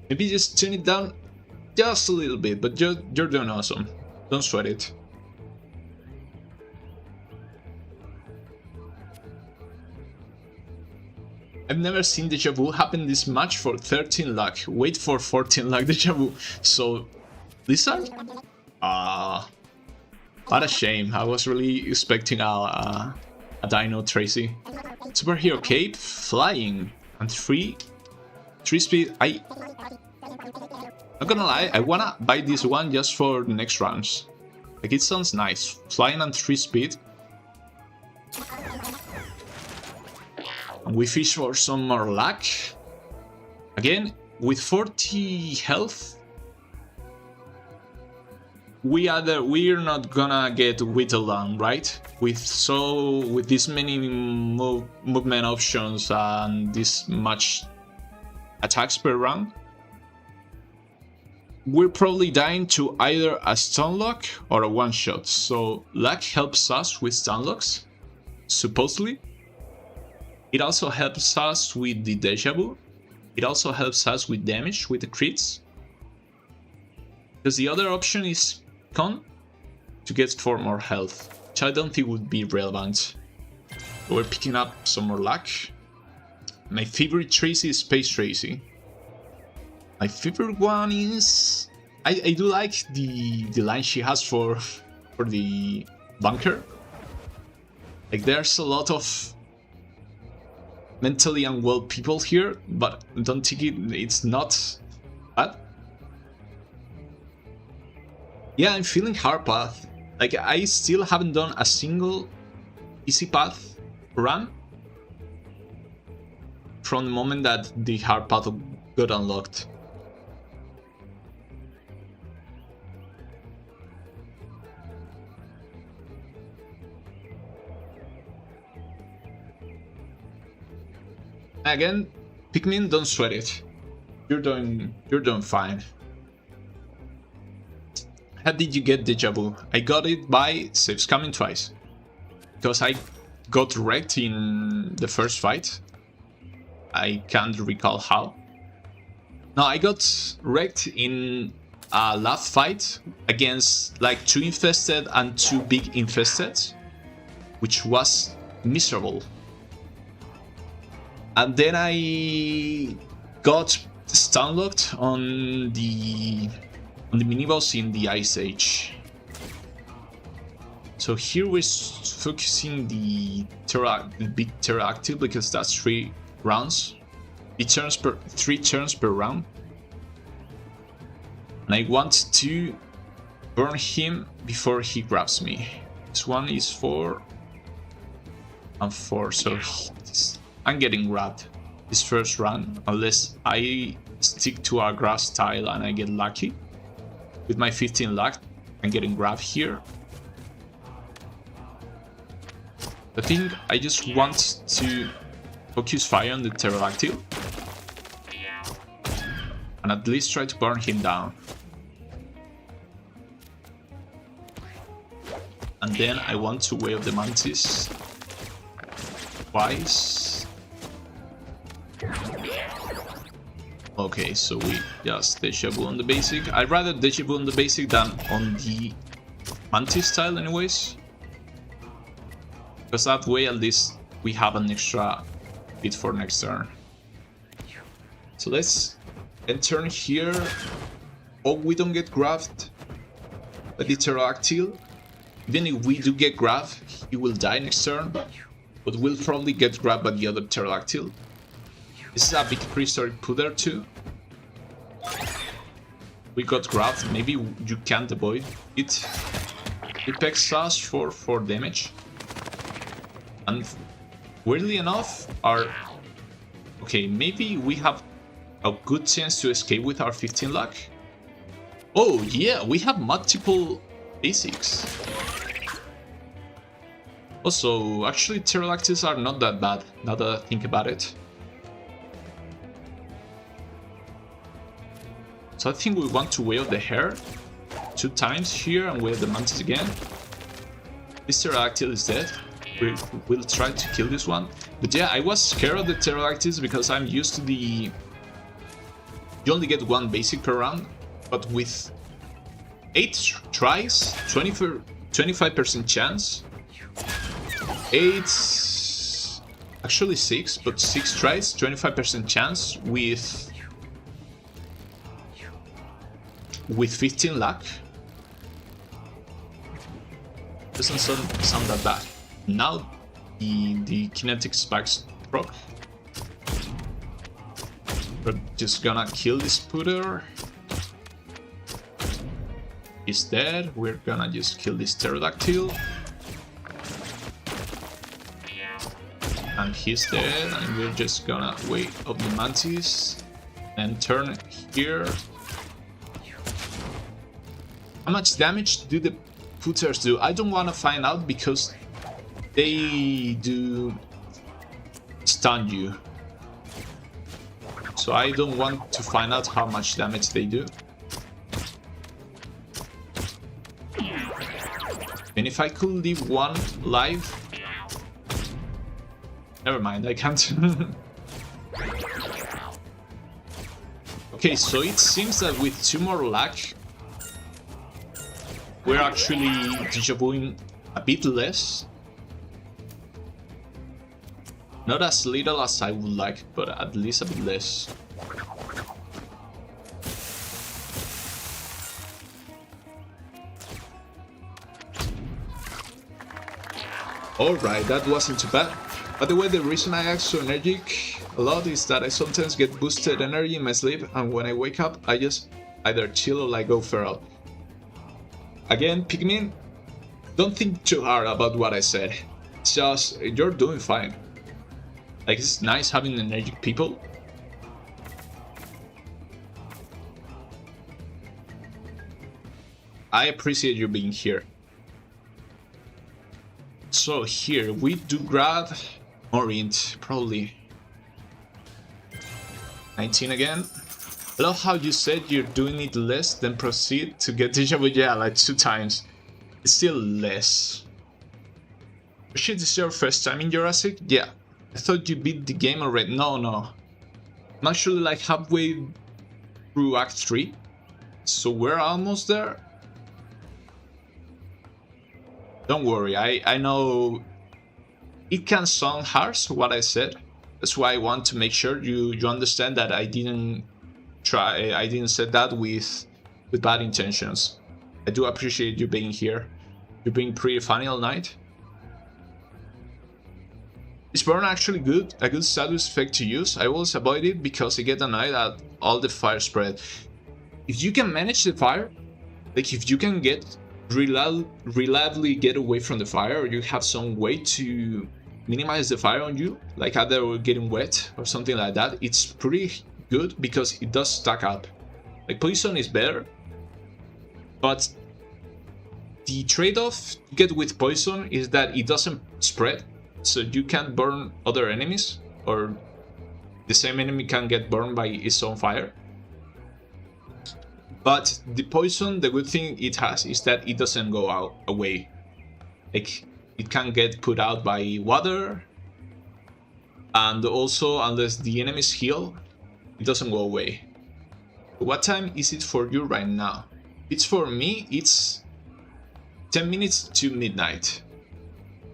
Speaker 4: Maybe just tune it down just a little bit, but you're doing awesome. Don't sweat it. I've never seen deja vu happen this much for 13 luck. Wait for 14 luck deja vu. So, Lizard? What a shame. I was really expecting a Dino Tracy. Superhero Cape, Flying, and 3 speed. Not gonna lie, I wanna buy this one just for the next rounds. Like, it sounds nice. Flying and 3 speed. And we fish for some more luck. Again, with 40 health, we're not gonna get whittled down, right? With this many movement options and this much attacks per round, we're probably dying to either a stun lock or a one shot. So luck helps us with stun locks, supposedly. It also helps us with the deja vu. It also helps us with damage, with the crits. Because the other option is con to get 4 more health, which I don't think would be relevant. We're picking up some more luck. My favorite Tracy is Space Tracy. My favorite one is... I do like the line she has for the bunker. Like, there's a lot of mentally unwell people here, but don't take it, it's not bad. Yeah, I'm feeling hard path. Like, I still haven't done a single easy path run from the moment that the hard path got unlocked. Again, Pikmin, don't sweat it. You're doing fine. How did you get deja vu? I got it by save scamming twice. Because I got wrecked in the first fight. I can't recall how. No, I got wrecked in a last fight against like 2 infested and 2 big infested, which was miserable. And then I got stun locked on the mini-boss in the Ice Age. So here we're focusing the big Terra Active because that's 3 rounds. 3 turns per round. And I want to burn him before he grabs me. This one is 4 and 4, so I'm getting grabbed this first run unless I stick to a grass tile and I get lucky. With my 15 luck, I'm getting grabbed here. I think I just want to focus fire on the pterodactyl and at least try to burn him down. And then I want to wave the mantis twice. Okay, so we just deja vu on the basic. I'd rather deja vu on the basic than on the mantis style anyways. Because that way at least we have an extra bit for next turn. So let's end turn here. Oh, we don't get grabbed by the pterodactyl. Even if we do get grabbed, he will die next turn. But we'll probably get grabbed by the other pterodactyl. This is a big prehistoric pooter too. We got grabbed, maybe you can't avoid it. It pegs us for 4 damage. And weirdly enough, okay, maybe we have a good chance to escape with our 15 luck. Oh yeah, we have multiple basics. Also, actually pterodactyls are not that bad, now that I think about it. So I think we want to wave the hair 2 times here and wave the mantis again. This pterodactyl is dead. We'll try to kill this one. But yeah, I was scared of the pterodactyls because I'm used to the... You only get 1 basic per round, but with 8 tries, 25% chance. 8... Actually 6, but 6 tries, 25% chance with 15 luck. Doesn't sound that bad. Now the kinetic spikes proc. We're just gonna kill this pooter. He's dead. We're gonna just kill this pterodactyl. And he's dead, and we're just gonna wait up the mantis and turn here. How much damage do the pooters do? I don't want to find out because they do stun you. So I don't want to find out how much damage they do. And if I could leave 1 live... Never mind, I can't. Okay, so it seems that with 2 more luck, we're actually deja vuing a bit less. Not as little as I would like, but at least a bit less. Alright, that wasn't too bad. By the way, the reason I act so energetic a lot is that I sometimes get boosted energy in my sleep, and when I wake up, I just either chill or like go feral. Again, Pikmin, don't think too hard about what I said. It's just, you're doing fine. Like, it's nice having energetic people. I appreciate you being here. So here, we do grab Orient, probably. 19 again. I love how you said you're doing it less, then proceed to get deja vu. Yeah, like 2 times. It's still less. Shit, this is your first time in Jurassic? Yeah. I thought you beat the game already. No. I'm actually like halfway through Act 3. So we're almost there. Don't worry, I know it can sound harsh what I said. That's why I want to make sure you understand that I didn't say that with bad intentions. I do appreciate you being here. You've been pretty funny all night. Is burn actually good? A good status effect to use? I always avoid it because I get annoyed at all the fire spread. If you can manage the fire, like if you can get reliably get away from the fire, or you have some way to minimize the fire on you, like either getting wet or something like that, it's pretty good because it does stack up. Like poison is better, but the trade-off you get with poison is that it doesn't spread, so you can't burn other enemies, or the same enemy can get burned by its own fire. But the poison, the good thing it has is that it doesn't go away. Like, it can get put out by water, and also unless the enemies heal, it doesn't go away. What time is it for you right now? It's for me, it's 10 minutes to midnight.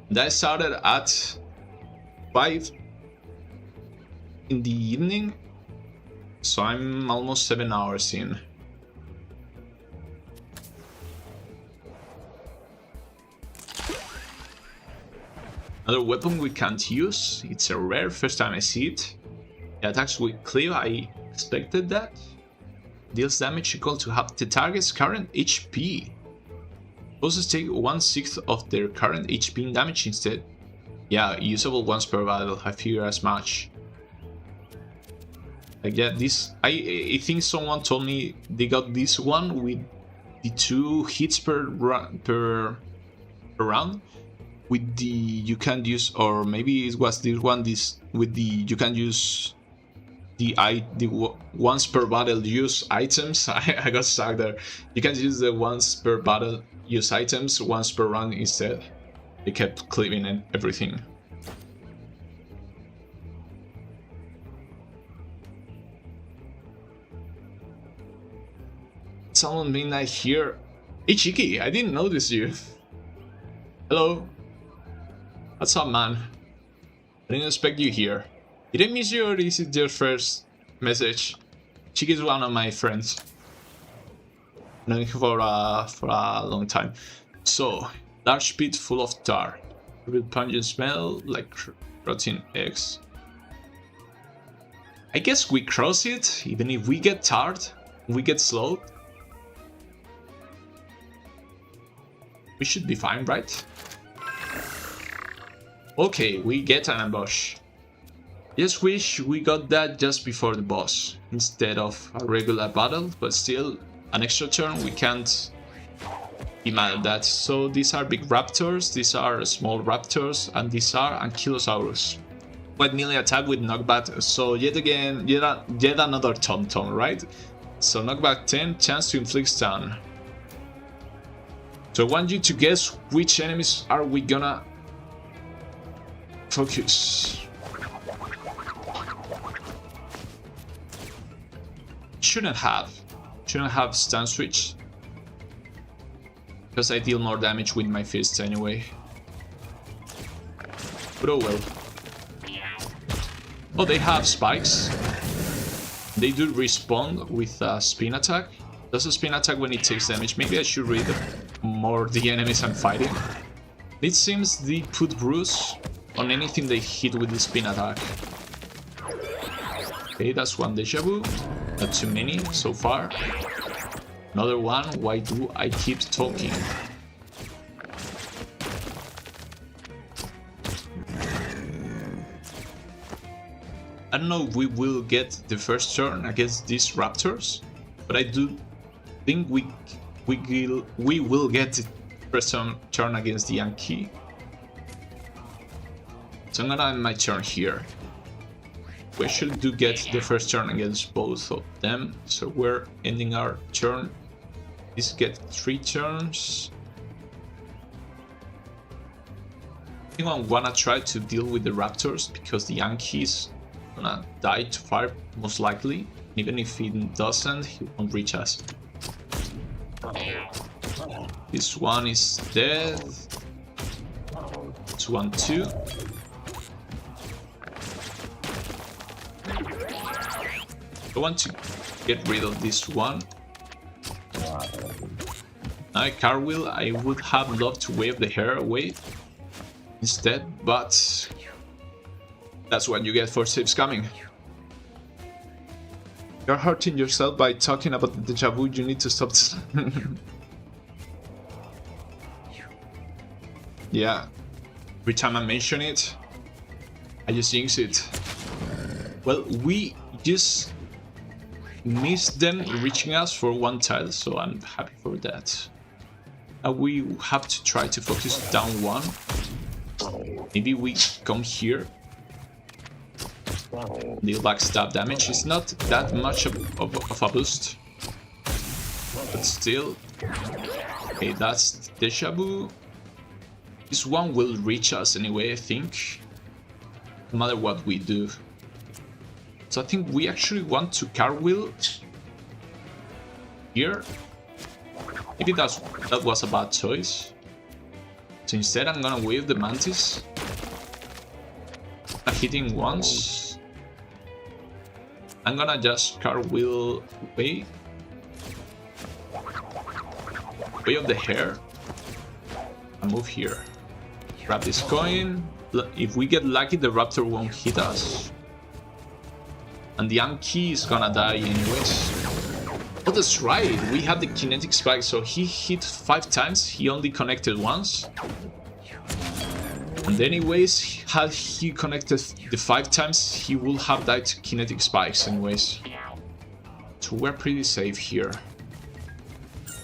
Speaker 4: And I started at 5 in the evening, so I'm almost 7 hours in. Another weapon we can't use, it's a rare, first time I see it. It attacks with cleave, I expected that. Deals damage equal to half the target's current HP. Bosses take 1/6 of their current HP in damage instead. Yeah, usable once per battle, I figure as much. Like yeah, this, I think someone told me they got this one with the 2 hits per round. With the you can use, or maybe it was this one, this with the you can use the once per battle use items. I got stuck there. You can use the once per battle use items once per round instead. They kept cleaving and everything. It's almost midnight here. Hey Chiki, I didn't notice you. Hello. What's up, man? I didn't expect you here. Did I miss you, or is it your first message? Chiki is one of my friends. Known him for a long time. So, large pit full of tar. With pungent smell like rotten eggs. I guess we cross it, even if we get tarred, we get slowed. We should be fine, right? Okay, we get an ambush. Just wish we got that just before the boss, instead of a regular battle, but still, an extra turn, we can't be mad at that. So these are big raptors, these are small raptors, and these are ankylosaurus. Quite melee attack with knockback, so yet another tom-tom, right? So knockback 10, chance to inflict stun. So I want you to guess which enemies are we gonna focus. Shouldn't have stun switch, because I deal more damage with my fists anyway. But oh well. Oh, they have spikes. They do respawn with a spin attack. Does a spin attack when it takes damage? Maybe I should read more the enemies I'm fighting. It seems they put bruise on anything they hit with the spin attack. Okay, that's one deja vu. Not too many so far. Another one. Why do I keep talking? I don't know if we will get the first turn against these raptors, but I do think we will get the first turn against the Yankee. So I'm gonna end my turn here. We should do get the first turn against both of them, so we're ending our turn. This get 3 turns. I think I'm gonna try to deal with the raptors, because the Yankees gonna die to fire most likely. Even if he doesn't, he won't reach us. This one is dead. This one too. I want to get rid of this one. Now cartwheel, I would have loved to wave the hair away instead, but That's what you get for saves coming. You're hurting yourself by talking about the deja vu. You need to stop. Yeah. Every time I mention it, I just jinx it. Well, we just missed them reaching us for one tile, so I'm happy for that. We have to try to focus down one. Maybe we come here. The backstab damage is not that much of a boost, but still. Okay, that's deja vu. This one will reach us anyway, I think, no matter what we do. So I think we actually want to cartwheel here. Maybe that was a bad choice. So instead I'm gonna wave the mantis. Hitting once. I'm gonna just cartwheel way of the hair and move here. Grab this coin. If we get lucky, the raptor won't hit us. And the Anki is gonna die anyways. Oh, that's right, we had the kinetic spike, so he hit 5 times, he only connected once. And anyways, had he connected the 5 times, he will have died to kinetic spikes anyways. So we're pretty safe here.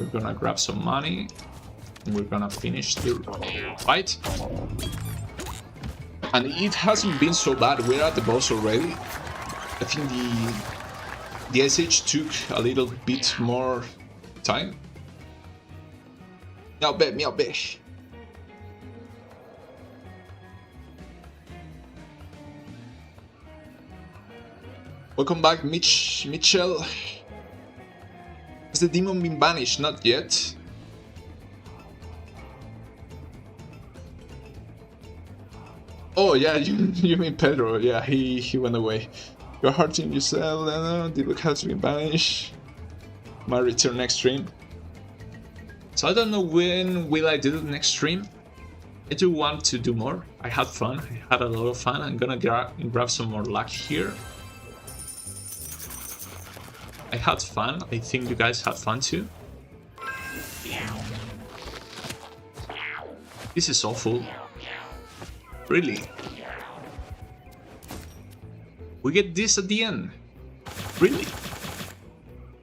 Speaker 4: We're gonna grab some money. And we're gonna finish the fight. And it hasn't been so bad, we're at the boss already. I think the SH took a little bit more time. Meow be. Welcome back, Mitchell. Has the demon been banished? Not yet. Oh yeah, you mean Pedro? Yeah, he went away. You're hurting yourself. The book has been banished. My return next stream. So I don't know when will I do the next stream. I do want to do more. I had fun. I had a lot of fun. I'm gonna grab some more luck here. I had fun. I think you guys had fun too. This is awful. Really? We get this at the end. Really?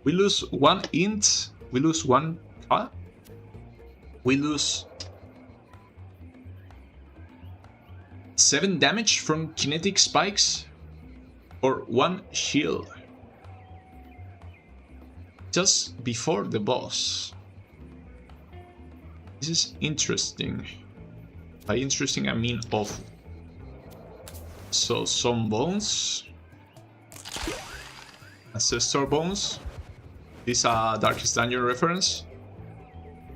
Speaker 4: We lose 1 int. We lose 1 car. We lose 7 damage from kinetic spikes or 1 shield. Just before the boss. This is interesting. By interesting I mean awful. So some bones. Ancestor bones. This is a Darkest Dungeon reference.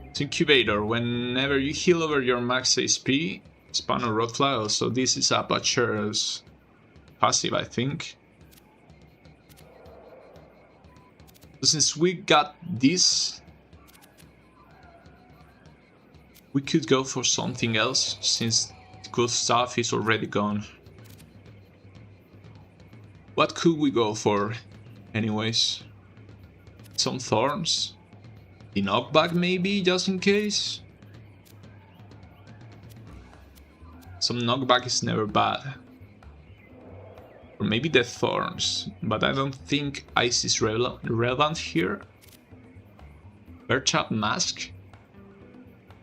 Speaker 4: It's incubator. Whenever you heal over your max HP, spawn a road fly. Also, this is a butcher's passive, I think. Since we got this, we could go for something else, since the good stuff is already gone. What could we go for, anyways? Some thorns? The knockback maybe, just in case? Some knockback is never bad. Or maybe the thorns, but I don't think ice is relevant here. Birchap mask?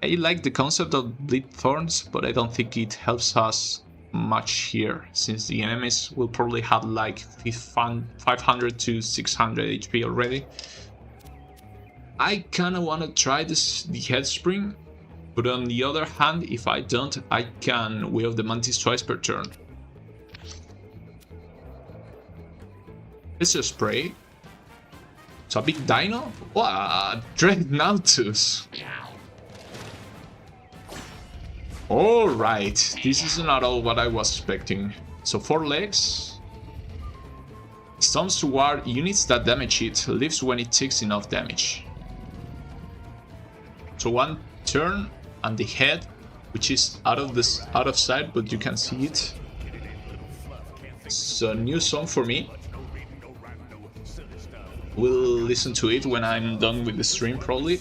Speaker 4: I like the concept of bleed thorns, but I don't think it helps us much here, since the enemies will probably have like 500 to 600 HP already. I kinda wanna try the head spring, but on the other hand, if I don't, I can wield the mantis twice per turn. It's a spray. It's a big dino? What? Dreadnoughtus! Alright, this is not all what I was expecting. So 4 legs. Stuns toward units that damage it, lives when it takes enough damage. So 1 turn, and the head, which is out of sight, but you can see it. It's a new song for me. We'll listen to it when I'm done with the stream probably.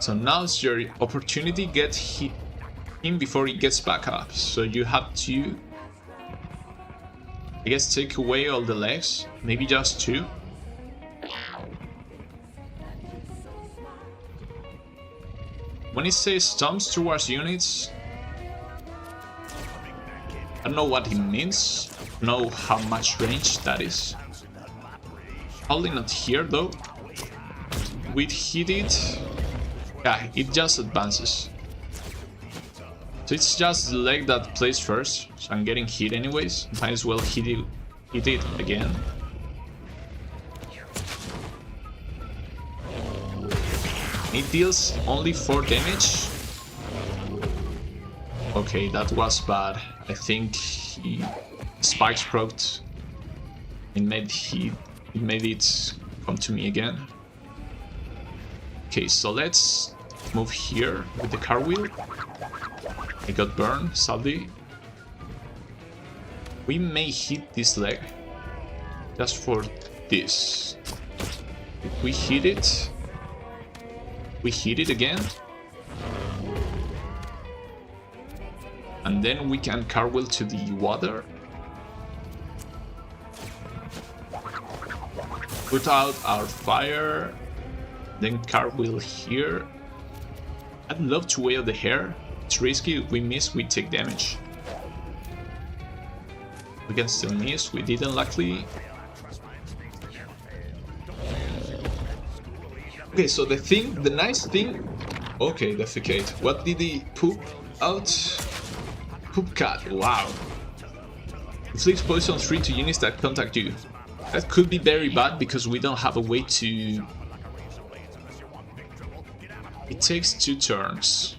Speaker 4: So now's your opportunity, get him before he gets back up. So you have to, I guess, take away all the legs, maybe just 2. When it says stomps towards units, I don't know what it means, I don't know how much range that is. Probably not here though. We'd hit it. Yeah, it just advances. So it's just the leg that plays first. So I'm getting hit anyways. Might as well hit it again. It deals only 4 damage. Okay, that was bad. I think spikes procced. It made it come to me again. Okay, so let's move here with the car wheel. I got burned, sadly. We may hit this leg just for this. If we hit it, we hit it again. And then we can cartwheel to the water. Put out our fire. Then cartwheel here. I'd love to whale the hair. It's risky. If we miss, we take damage. We can still miss. We didn't, luckily. Okay, so the nice thing. Okay, defecate. What did he poop out? Poop cat. Wow. Inflicts poison 3 to units that contact you. That could be very bad because we don't have a way to. It takes 2 turns.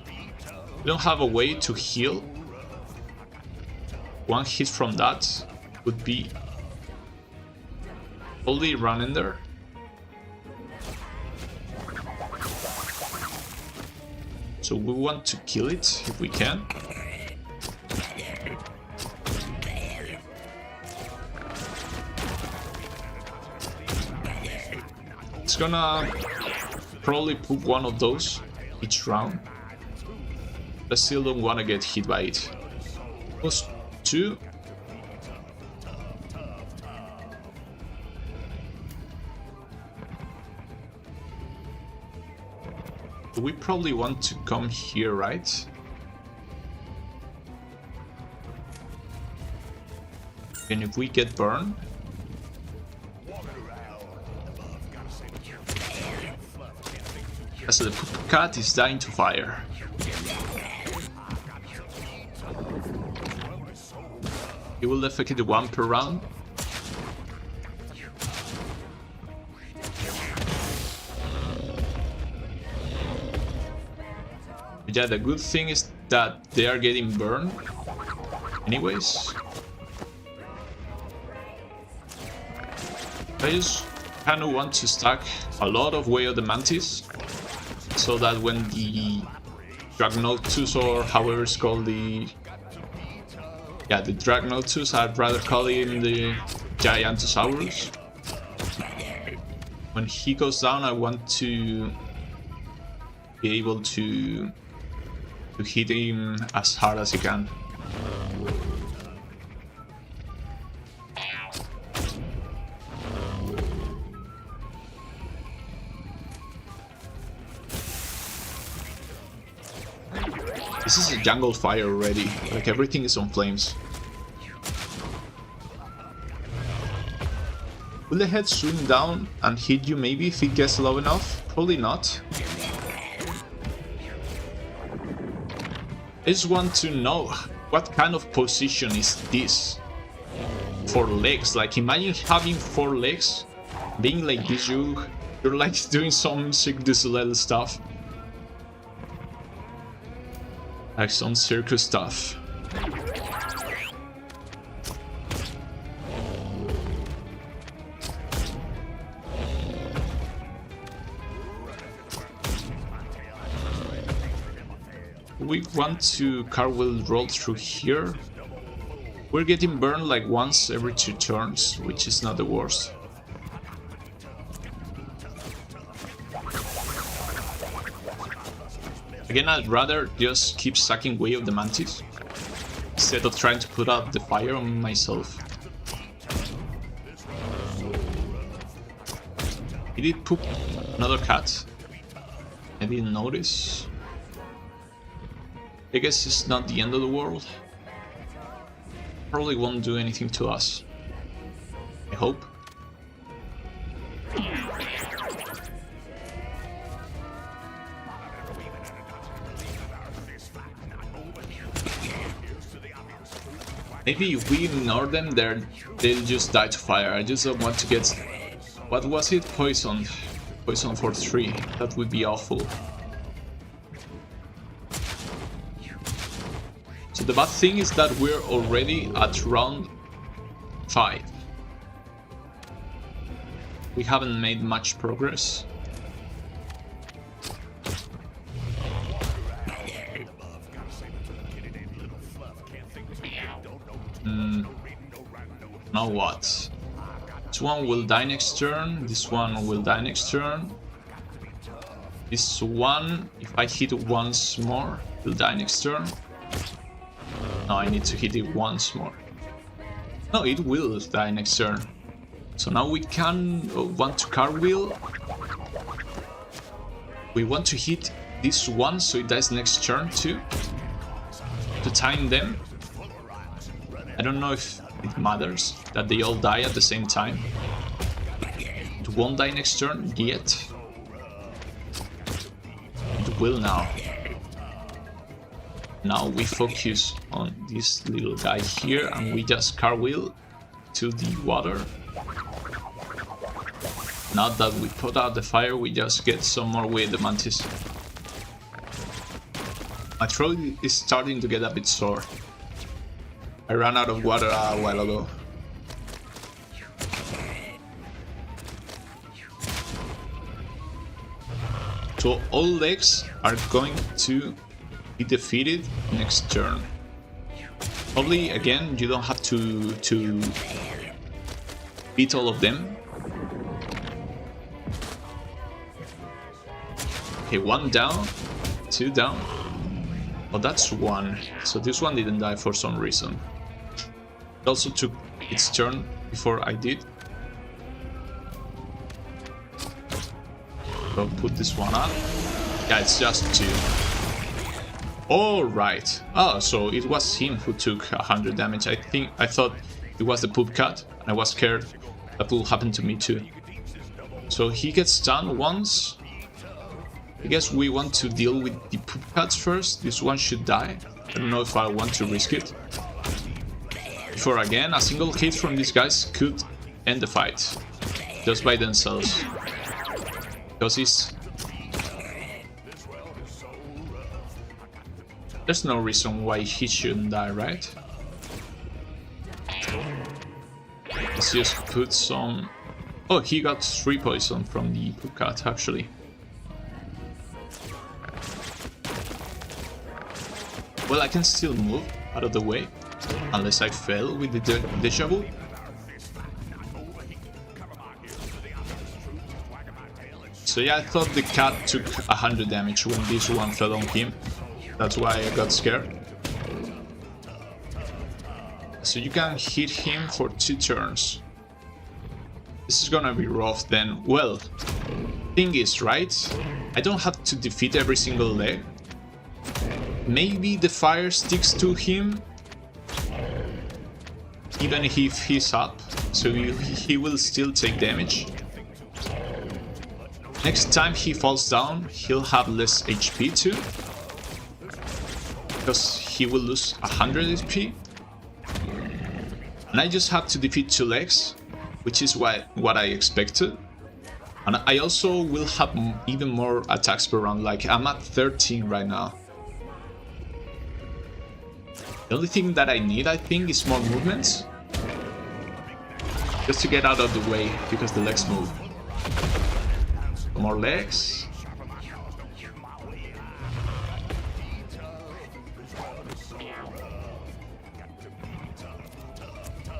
Speaker 4: We don't have a way to heal. 1 hit from that would be only run in there. So we want to kill it if we can. It's gonna probably poop one of those each round. I still don't want to get hit by it. Plus 2. We probably want to come here, right? And if we get burned, so the poop cat is dying to fire. He will defecate 1 per round. But yeah, the good thing is that they are getting burned anyways. I just kind of want to stack a lot of Way of the Mantis, so that when the Dragnotus, or however it's called, the Dragnotus, I'd rather call him the Gigantosaurus. When he goes down, I want to be able to hit him as hard as I can. This is a jungle fire already, like everything is on flames. Will the head swing down and hit you maybe if it gets low enough? Probably not. I just want to know what kind of position is this for legs. Like, imagine having 4 legs, being like this, you're like doing some Cirque du Soleil stuff. Like some circus stuff. We want to cartwheel roll through here. We're getting burned like once every 2 turns, which is not the worst. Again, I'd rather just keep sucking way of the mantis instead of trying to put out the fire on myself. He did poop another cat. I didn't notice. I guess it's not the end of the world. Probably won't do anything to us. I hope. Maybe if we ignore them, they'll just die to fire. I just don't want to get... What was it? Poison. Poison for 3. That would be awful. So the bad thing is that we're already at round 5. We haven't made much progress. Now what? This one will die next turn, this one will die next turn. This one, if I hit it once more, will die next turn. No, I need to hit it once more. No, it will die next turn. So now we can want to cartwheel. We want to hit this one so it dies next turn too. To time them. I don't know if it matters that they all die at the same time. It won't die next turn yet. It will now. Now we focus on this little guy here and we just cartwheel to the water. Now that we put out the fire, we just get some more with the mantis. My throat is starting to get a bit sore. I ran out of water a while ago. So all legs are going to be defeated next turn. Probably again you don't have to beat all of them. Okay, 1 down, 2 down. Oh, that's 1. So this one didn't die for some reason. It also took its turn before I did. So put this one up. Yeah, it's just 2. Alright. Oh, so it was him who took 100 damage. I thought it was the poop cat. I was scared that will happen to me too. So he gets stunned once. I guess we want to deal with the poop cats first. This one should die. I don't know if I want to risk it. Before again, a single hit from these guys could end the fight. Just by themselves. Because he's... There's no reason why he shouldn't die, right? Let's just put some... Oh, he got 3 poison from the poop cat, actually. Well, I can still move out of the way, unless I fail with the deja vu. So yeah, I thought the cat took 100 damage when this one fell on him. That's why I got scared. So you can hit him for 2 turns. This is gonna be rough then. Well, thing is, right? I don't have to defeat every single leg. Maybe the fire sticks to him, even if he's up, so he will still take damage. Next time he falls down, he'll have less HP too, because he will lose 100 HP. And I just have to defeat 2 legs, which is what I expected. And I also will have even more attacks per round, like I'm at 13 right now. The only thing that I need, I think, is more movements. Just to get out of the way, because the legs move. More legs.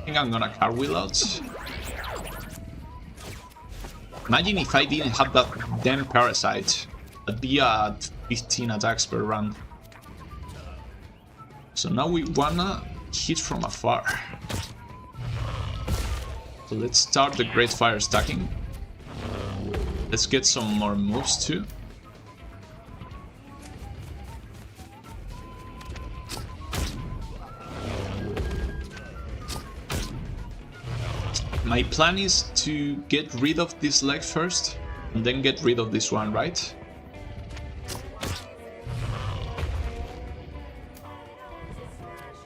Speaker 4: think I'm gonna cartwheel out. Imagine if I didn't have that damn parasite. I'd be at 15 attacks per round. So now we wanna hit from afar. So let's start the Great Fire stacking. Let's get some more moves too. My plan is to get rid of this leg first, and then get rid of this one, right?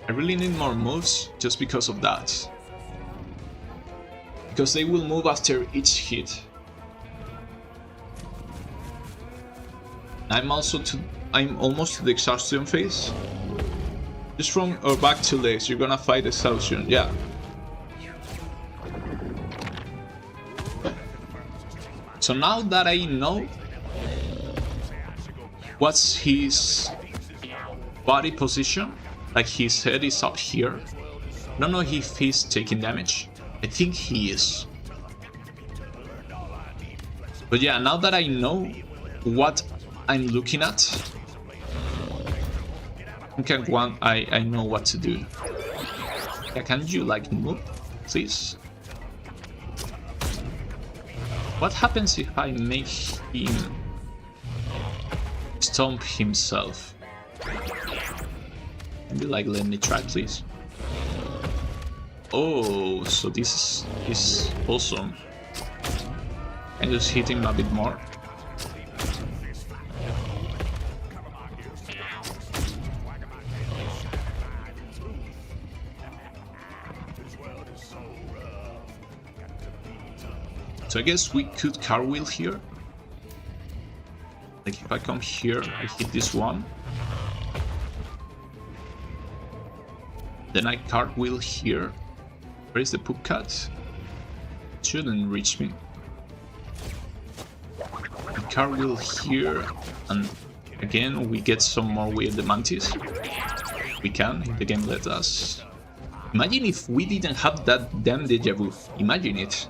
Speaker 4: I really need more moves just because of that. Because they will move after each hit. I'm almost to the exhaustion phase. Just from our back to legs, you're gonna fight exhaustion, yeah. So now that I know what's his body position, like his head is up here, I don't know if he's taking damage. I think he is. But yeah, now that I know what I'm looking at, I think I know what to do. Yeah, can you like move, please? What happens if I make him stomp himself? Maybe like let me try, please. Oh, so this is awesome. And just hit him a bit more. So I guess we could cartwheel here. Like if I come here, I hit this one. Then I cartwheel here. Where is the poop cat? It shouldn't reach me. I cartwheel here, and again we get some more weird mantis. We can, if the game let us. Imagine if we didn't have that damn deja vu. Imagine it.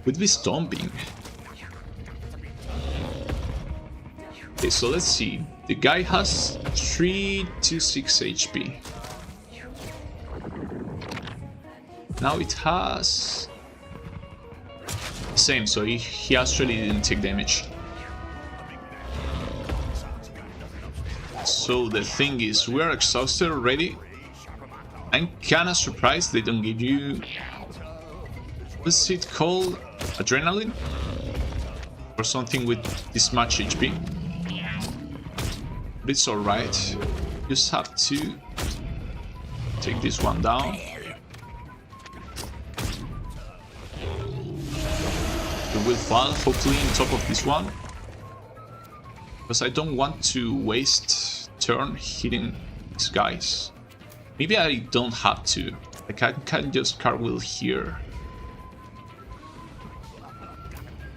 Speaker 4: We'd be stomping. Okay, so let's see. The guy has 3 to 6 HP. Now it has... same, so he actually didn't take damage. So the thing is, we are exhausted already. I'm kinda surprised they don't give you... what's it called? Adrenaline? Or something with this much HP. But it's alright. Just have to take this one down. It will fall, hopefully, on top of this one. Because I don't want to waste turn hitting these guys. Maybe I don't have to. Like I can just cartwheel here.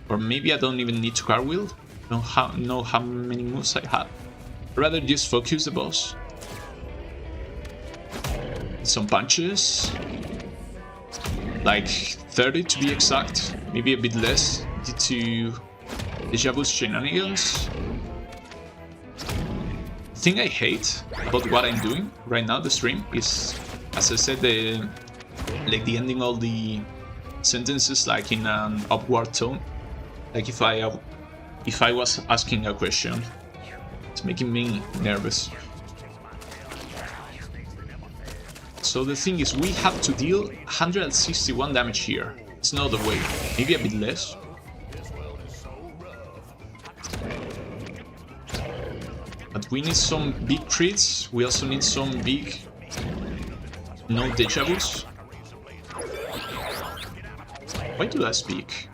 Speaker 4: Or maybe I don't even need to cartwheel. I don't know how many moves I have. I'd rather just focus the boss. Some punches. Like 30 to be exact. Maybe a bit less due to deja vu shenanigans. The thing I hate about what I'm doing right now, the stream, is, as I said, the ending all the sentences like in an upward tone. Like if I was asking a question, it's making me nervous. So the thing is, we have to deal 161 damage here. It's no other way. Maybe a bit less. But we need some big crits. We also need some big no deja vus. Why do I speak?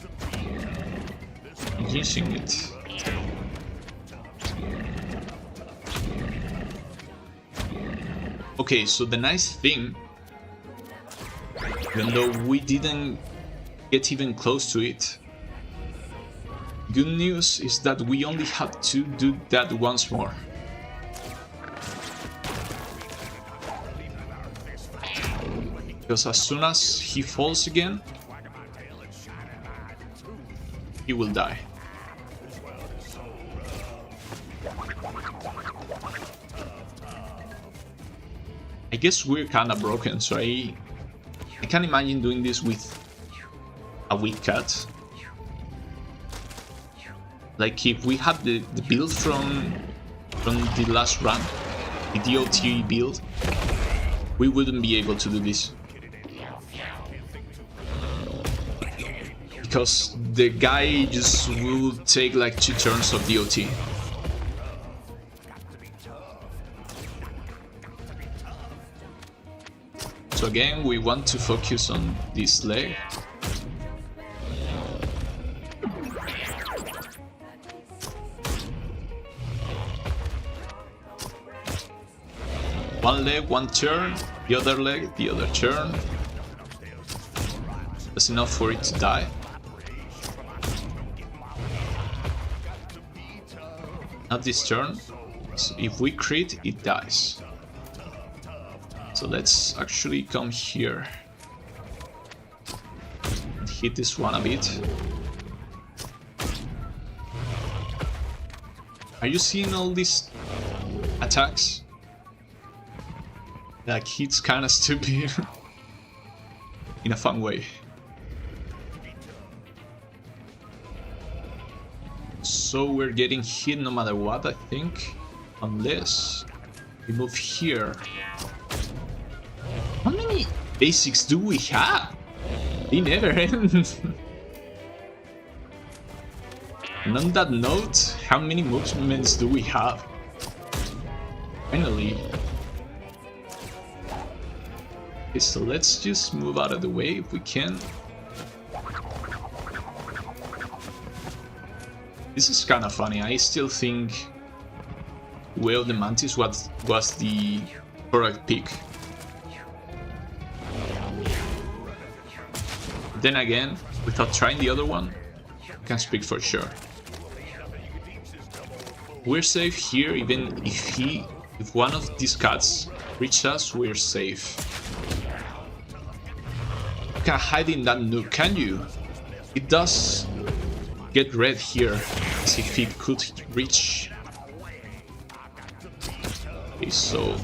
Speaker 4: I'm using it. Okay, so the nice thing, even though we didn't get even close to it, good news is that we only had to do that once more. Because as soon as he falls again, he will die. I guess we're kinda broken, so I can't imagine doing this with a weak cat. Like if we had the build from the last run, the DOT build, we wouldn't be able to do this. Because the guy just will take like 2 turns of DOT. So again, we want to focus on this leg. One leg, one turn, the other leg, the other turn. That's enough for it to die. Not this turn. So if we crit, it dies. So let's actually come here and hit this one a bit. Are you seeing all these attacks? Like, it's kinda stupid in a fun way. So we're getting hit no matter what, I think, unless we move here. How many basics do we have? They never end. And on that note, how many movements do we have? Finally. Okay, so let's just move out of the way if we can. This is kind of funny. I still think Way of the Mantis was the correct pick. Then again, without trying the other one, I can speak for sure. We're safe here, even if one of these cats reaches us, we're safe. You can't hide in that nook, can you? It does get red here, as if it could reach. Okay, so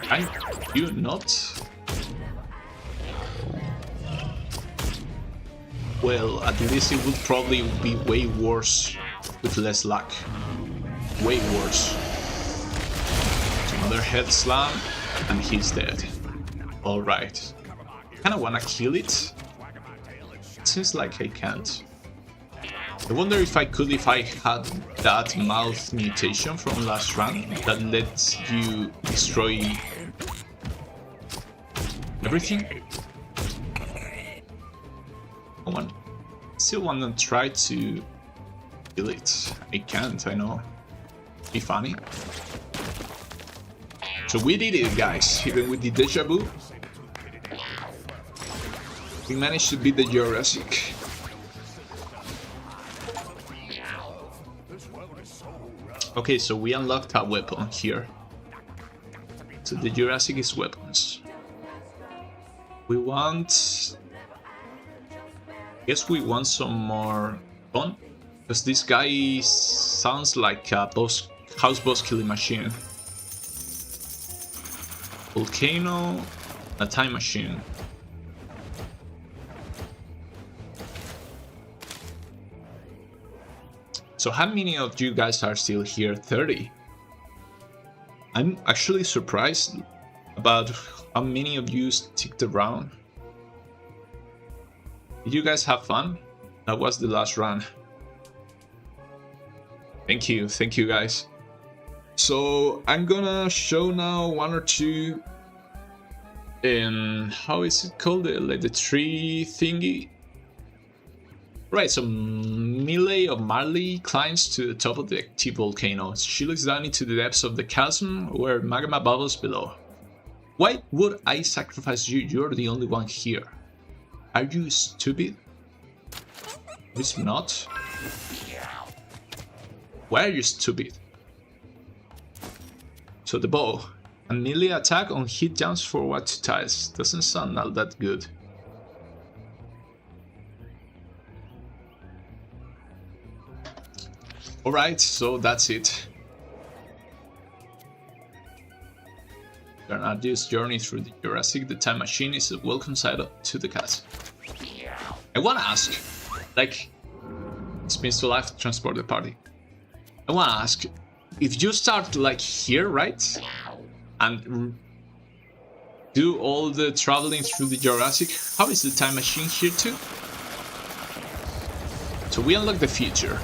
Speaker 4: can you not? Well, at least it would probably be way worse with less luck. Way worse. Another head slam, and he's dead. Alright. Kinda wanna kill it. It seems like I can't. I wonder if I could if I had that mouth mutation from last run that lets you destroy everything. Come on. Still wanna try to kill it. I can't, I know. Be funny. So we did it, guys. Even with the deja vu, we managed to beat the Jurassic. Okay, so we unlocked a weapon here. So the Jurassic is weapons. We want... guess we want some more fun, because this guy sounds like a house boss killing machine. Volcano, a time machine. So how many of you guys are still here? 30. I'm actually surprised about how many of you sticked around. Did you guys have fun? That was the last run. Thank you guys. So I'm gonna show now one or two, how is it called, like the tree thingy? Right, so Melee of Marley climbs to the top of the active volcano. She looks down into the depths of the chasm where magma bubbles below. Why would I sacrifice you? You're the only one here. Are you stupid? It's not. Why are you stupid? So the bow. A melee attack on hit jumps forward 2 tiles. Doesn't sound all that good. Alright, so that's it. An arduous journey through the Jurassic, the time machine is a welcome side to the cat. I wanna ask, like, it spins to life to transport the party. I wanna ask, if you start like here, right? And do all the traveling through the Jurassic, how is the time machine here too? So we unlock the future.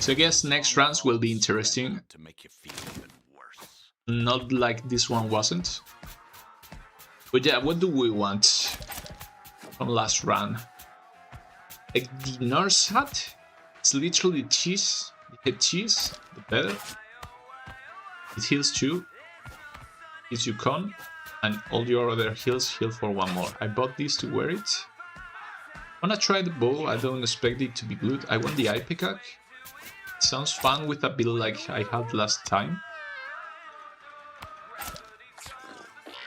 Speaker 4: So I guess next rounds will be interesting.
Speaker 1: To make you feel even worse.
Speaker 4: Not like this one wasn't. But yeah, what do we want from last run? Like the nurse hat? It's literally cheese. The head cheese, the better. It heals 2. Heals you con. And all your other heals heal for 1 more. I bought this to wear it. Wanna try the bow, I don't expect it to be good. I want the eye pickaxe. Sounds fun with a build like I had last time.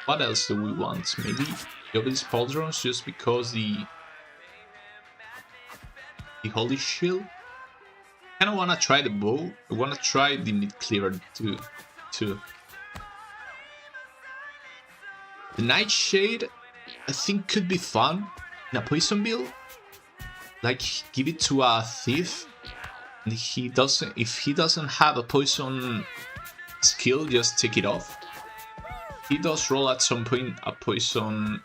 Speaker 4: What else do we want? Maybe Obelisk Pauldrons just because the Holy Shield? I kinda wanna try the bow. I wanna try the mid cleaver too. The Nightshade I think could be fun in a poison build. Like give it to a thief. And if he doesn't have a poison skill, just take it off. He does roll at some point a poison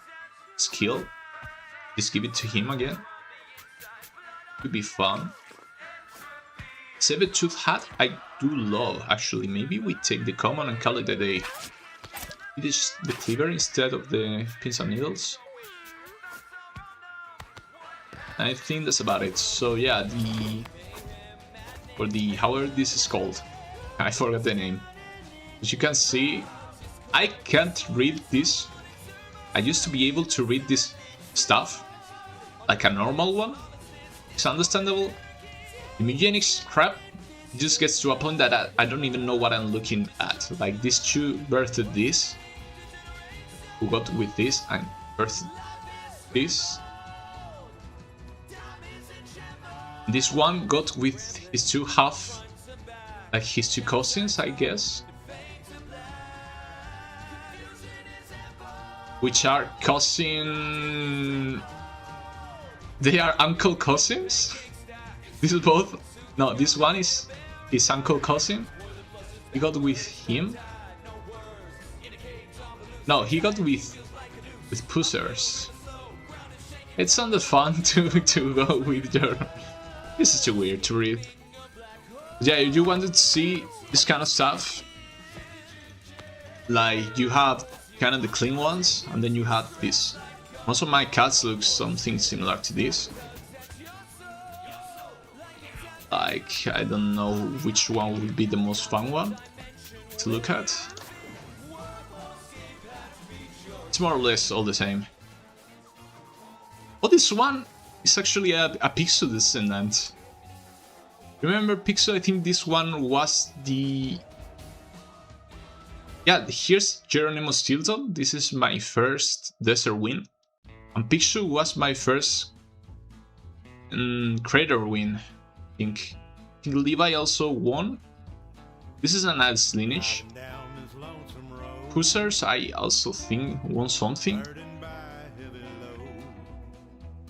Speaker 4: skill. Just give it to him again. Could be fun. Saber-tooth hat I do love actually. Maybe we take the common and call it a day. It is the cleaver instead of the pins and needles. I think that's about it. So yeah, however this is called, I forgot the name. As you can see, I can't read this. I used to be able to read this stuff like a normal one. It's understandable. The Mewgenics crap just gets to a point that I don't even know what I'm looking at. Like these 2 birthed this, who got with this and birthed this. This one got with his 2 half, like his 2 cousins, I guess. Which are cousin... They are uncle cousins? This is both... No, this one is his uncle cousin. He got with him. No, he got with Pussers. It sounded fun to go with your... This is too weird to read. Yeah, if you wanted to see this kind of stuff, like you have kind of the clean ones, and then you have this. Most of my cats look something similar to this. Like, I don't know which one would be the most fun one to look at. It's more or less all the same. Oh, this one is actually a Pixel descendant. Remember Pixel? I think this one was the... Yeah, here's Geronimo Stilton. This is my first Desert win. And Pixel was my first Crater win, I think. Levi also won. This is a nice lineage. Pussers, I also think, won something.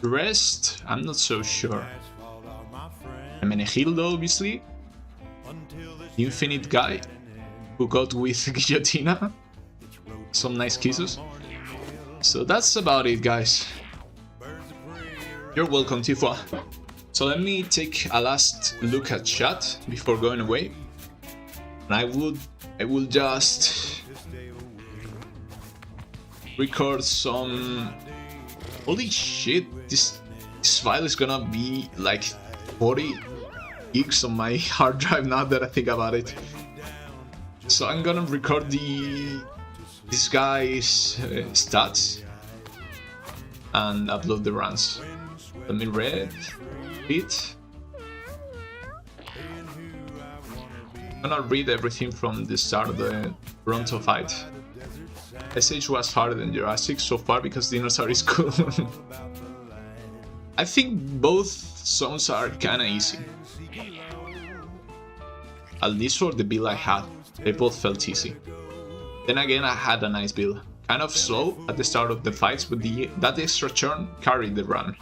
Speaker 4: The rest, I'm not so sure. Menehildo, obviously. The Infinite guy, who got with Guillotina. Some nice kisses. So that's about it, guys. You're welcome, Tifua. So let me take a last look at chat before going away. And I will just record some... Holy shit, this file is gonna be like 40 gigs on my hard drive now that I think about it. So I'm gonna record this guy's stats and upload the runs. Let me read it. I'm gonna read everything from the start of the Toronto fight. SH was harder than Jurassic so far because Dinosaur is cool. I think both songs are kinda easy. At least for the build I had, they both felt easy. Then again, I had a nice build. Kind of slow at the start of the fights, but that extra turn carried the run.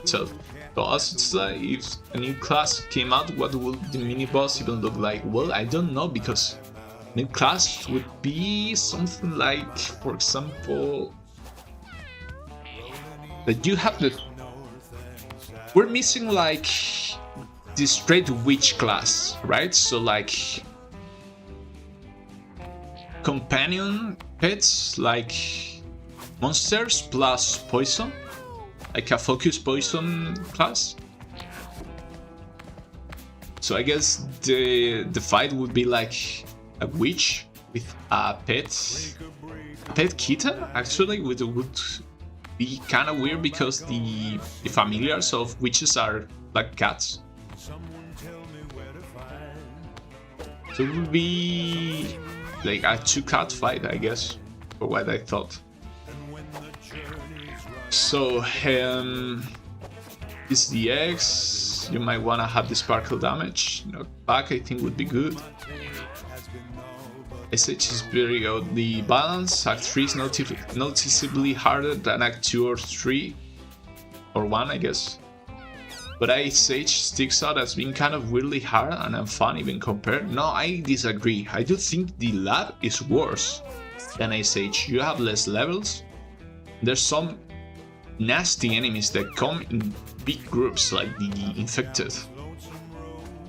Speaker 4: So, to us, it's like if a new class came out, what would the mini-boss even look like? Well, I don't know, because new class would be something like, for example, that you have the... We're missing like the straight witch class, right? So like companion pets, like monsters plus poison, like a focus poison class. So I guess the fight would be like a witch with a pet kitten, actually, which would be kind of weird because the familiars of witches are like cats. So it would be like a 2-cat fight, I guess, for what I thought. So, is the X, you might want to have the sparkle damage. Knockback I think would be good. SH is very good. The balance, Act 3 is noticeably harder than Act 2 or 3. Or 1, I guess. But SH sticks out as being kind of weirdly hard and unfun even compared. No, I disagree. I do think the lab is worse than SH. You have less levels. There's some nasty enemies that come in big groups, like the infected.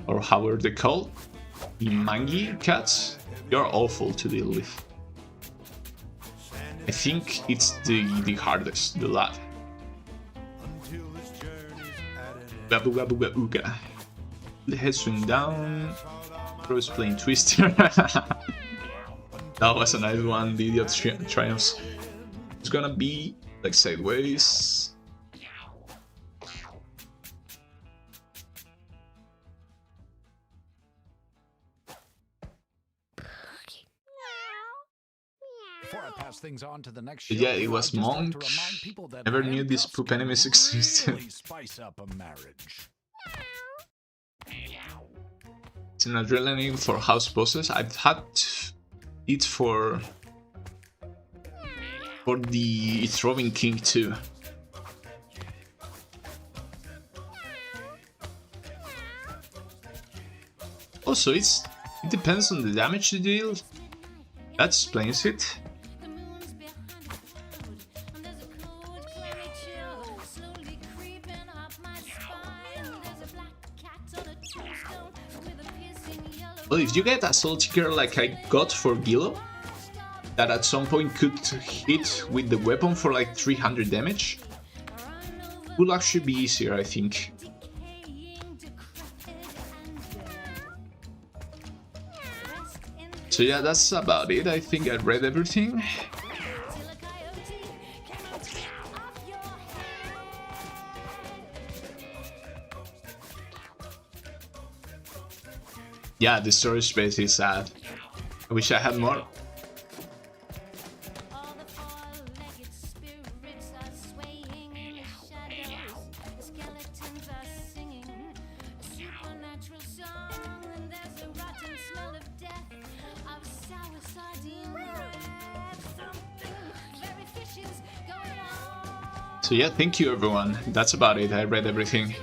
Speaker 4: Or however they call. The mangy cats. You're awful to deal with. I think it's the hardest, the lad. Ooga. The head swing down. Rose playing Twister. That was a nice one. The idiot triumphs. It's gonna be like sideways.
Speaker 2: Things on to the next
Speaker 4: show, yeah, it was Monk. Never knew these poop enemies existed. It's an adrenaline for house bosses. I've had it for the Throwing King too. Also, it depends on the damage you deal. That explains it. Well, if you get a Soul Seeker like I got for Gilo, that at some point could hit with the weapon for like 300 damage, will actually be easier, I think. So yeah, that's about it. I think I read everything. Yeah, the storage space is sad. I wish I had more. So yeah, thank you everyone. That's about it. I read everything.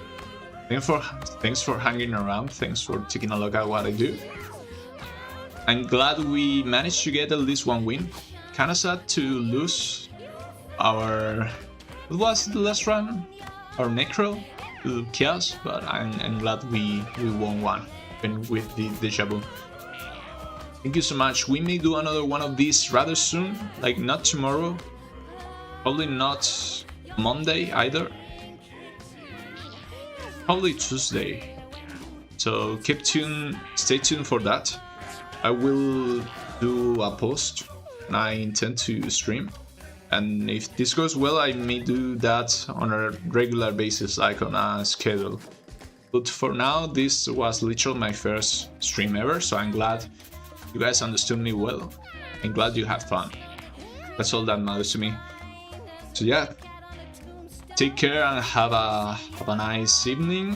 Speaker 4: Thanks for hanging around. Thanks for taking a look at what I do. I'm glad we managed to get at least one win. Kinda sad to lose our... What was the last run? Our Necro to Chaos, but I'm glad we won one, even with the Deja Vu. Thank you so much. We may do another one of these rather soon, like not tomorrow, probably not Monday either. Probably Tuesday, so stay tuned for that. I will do a post and I intend to stream, and if this goes well I may do that on a regular basis, like on a schedule. But for now, this was literally my first stream ever, so I'm glad you guys understood me well. I'm glad you had fun. That's all that matters to me. So yeah, take care and have a nice evening.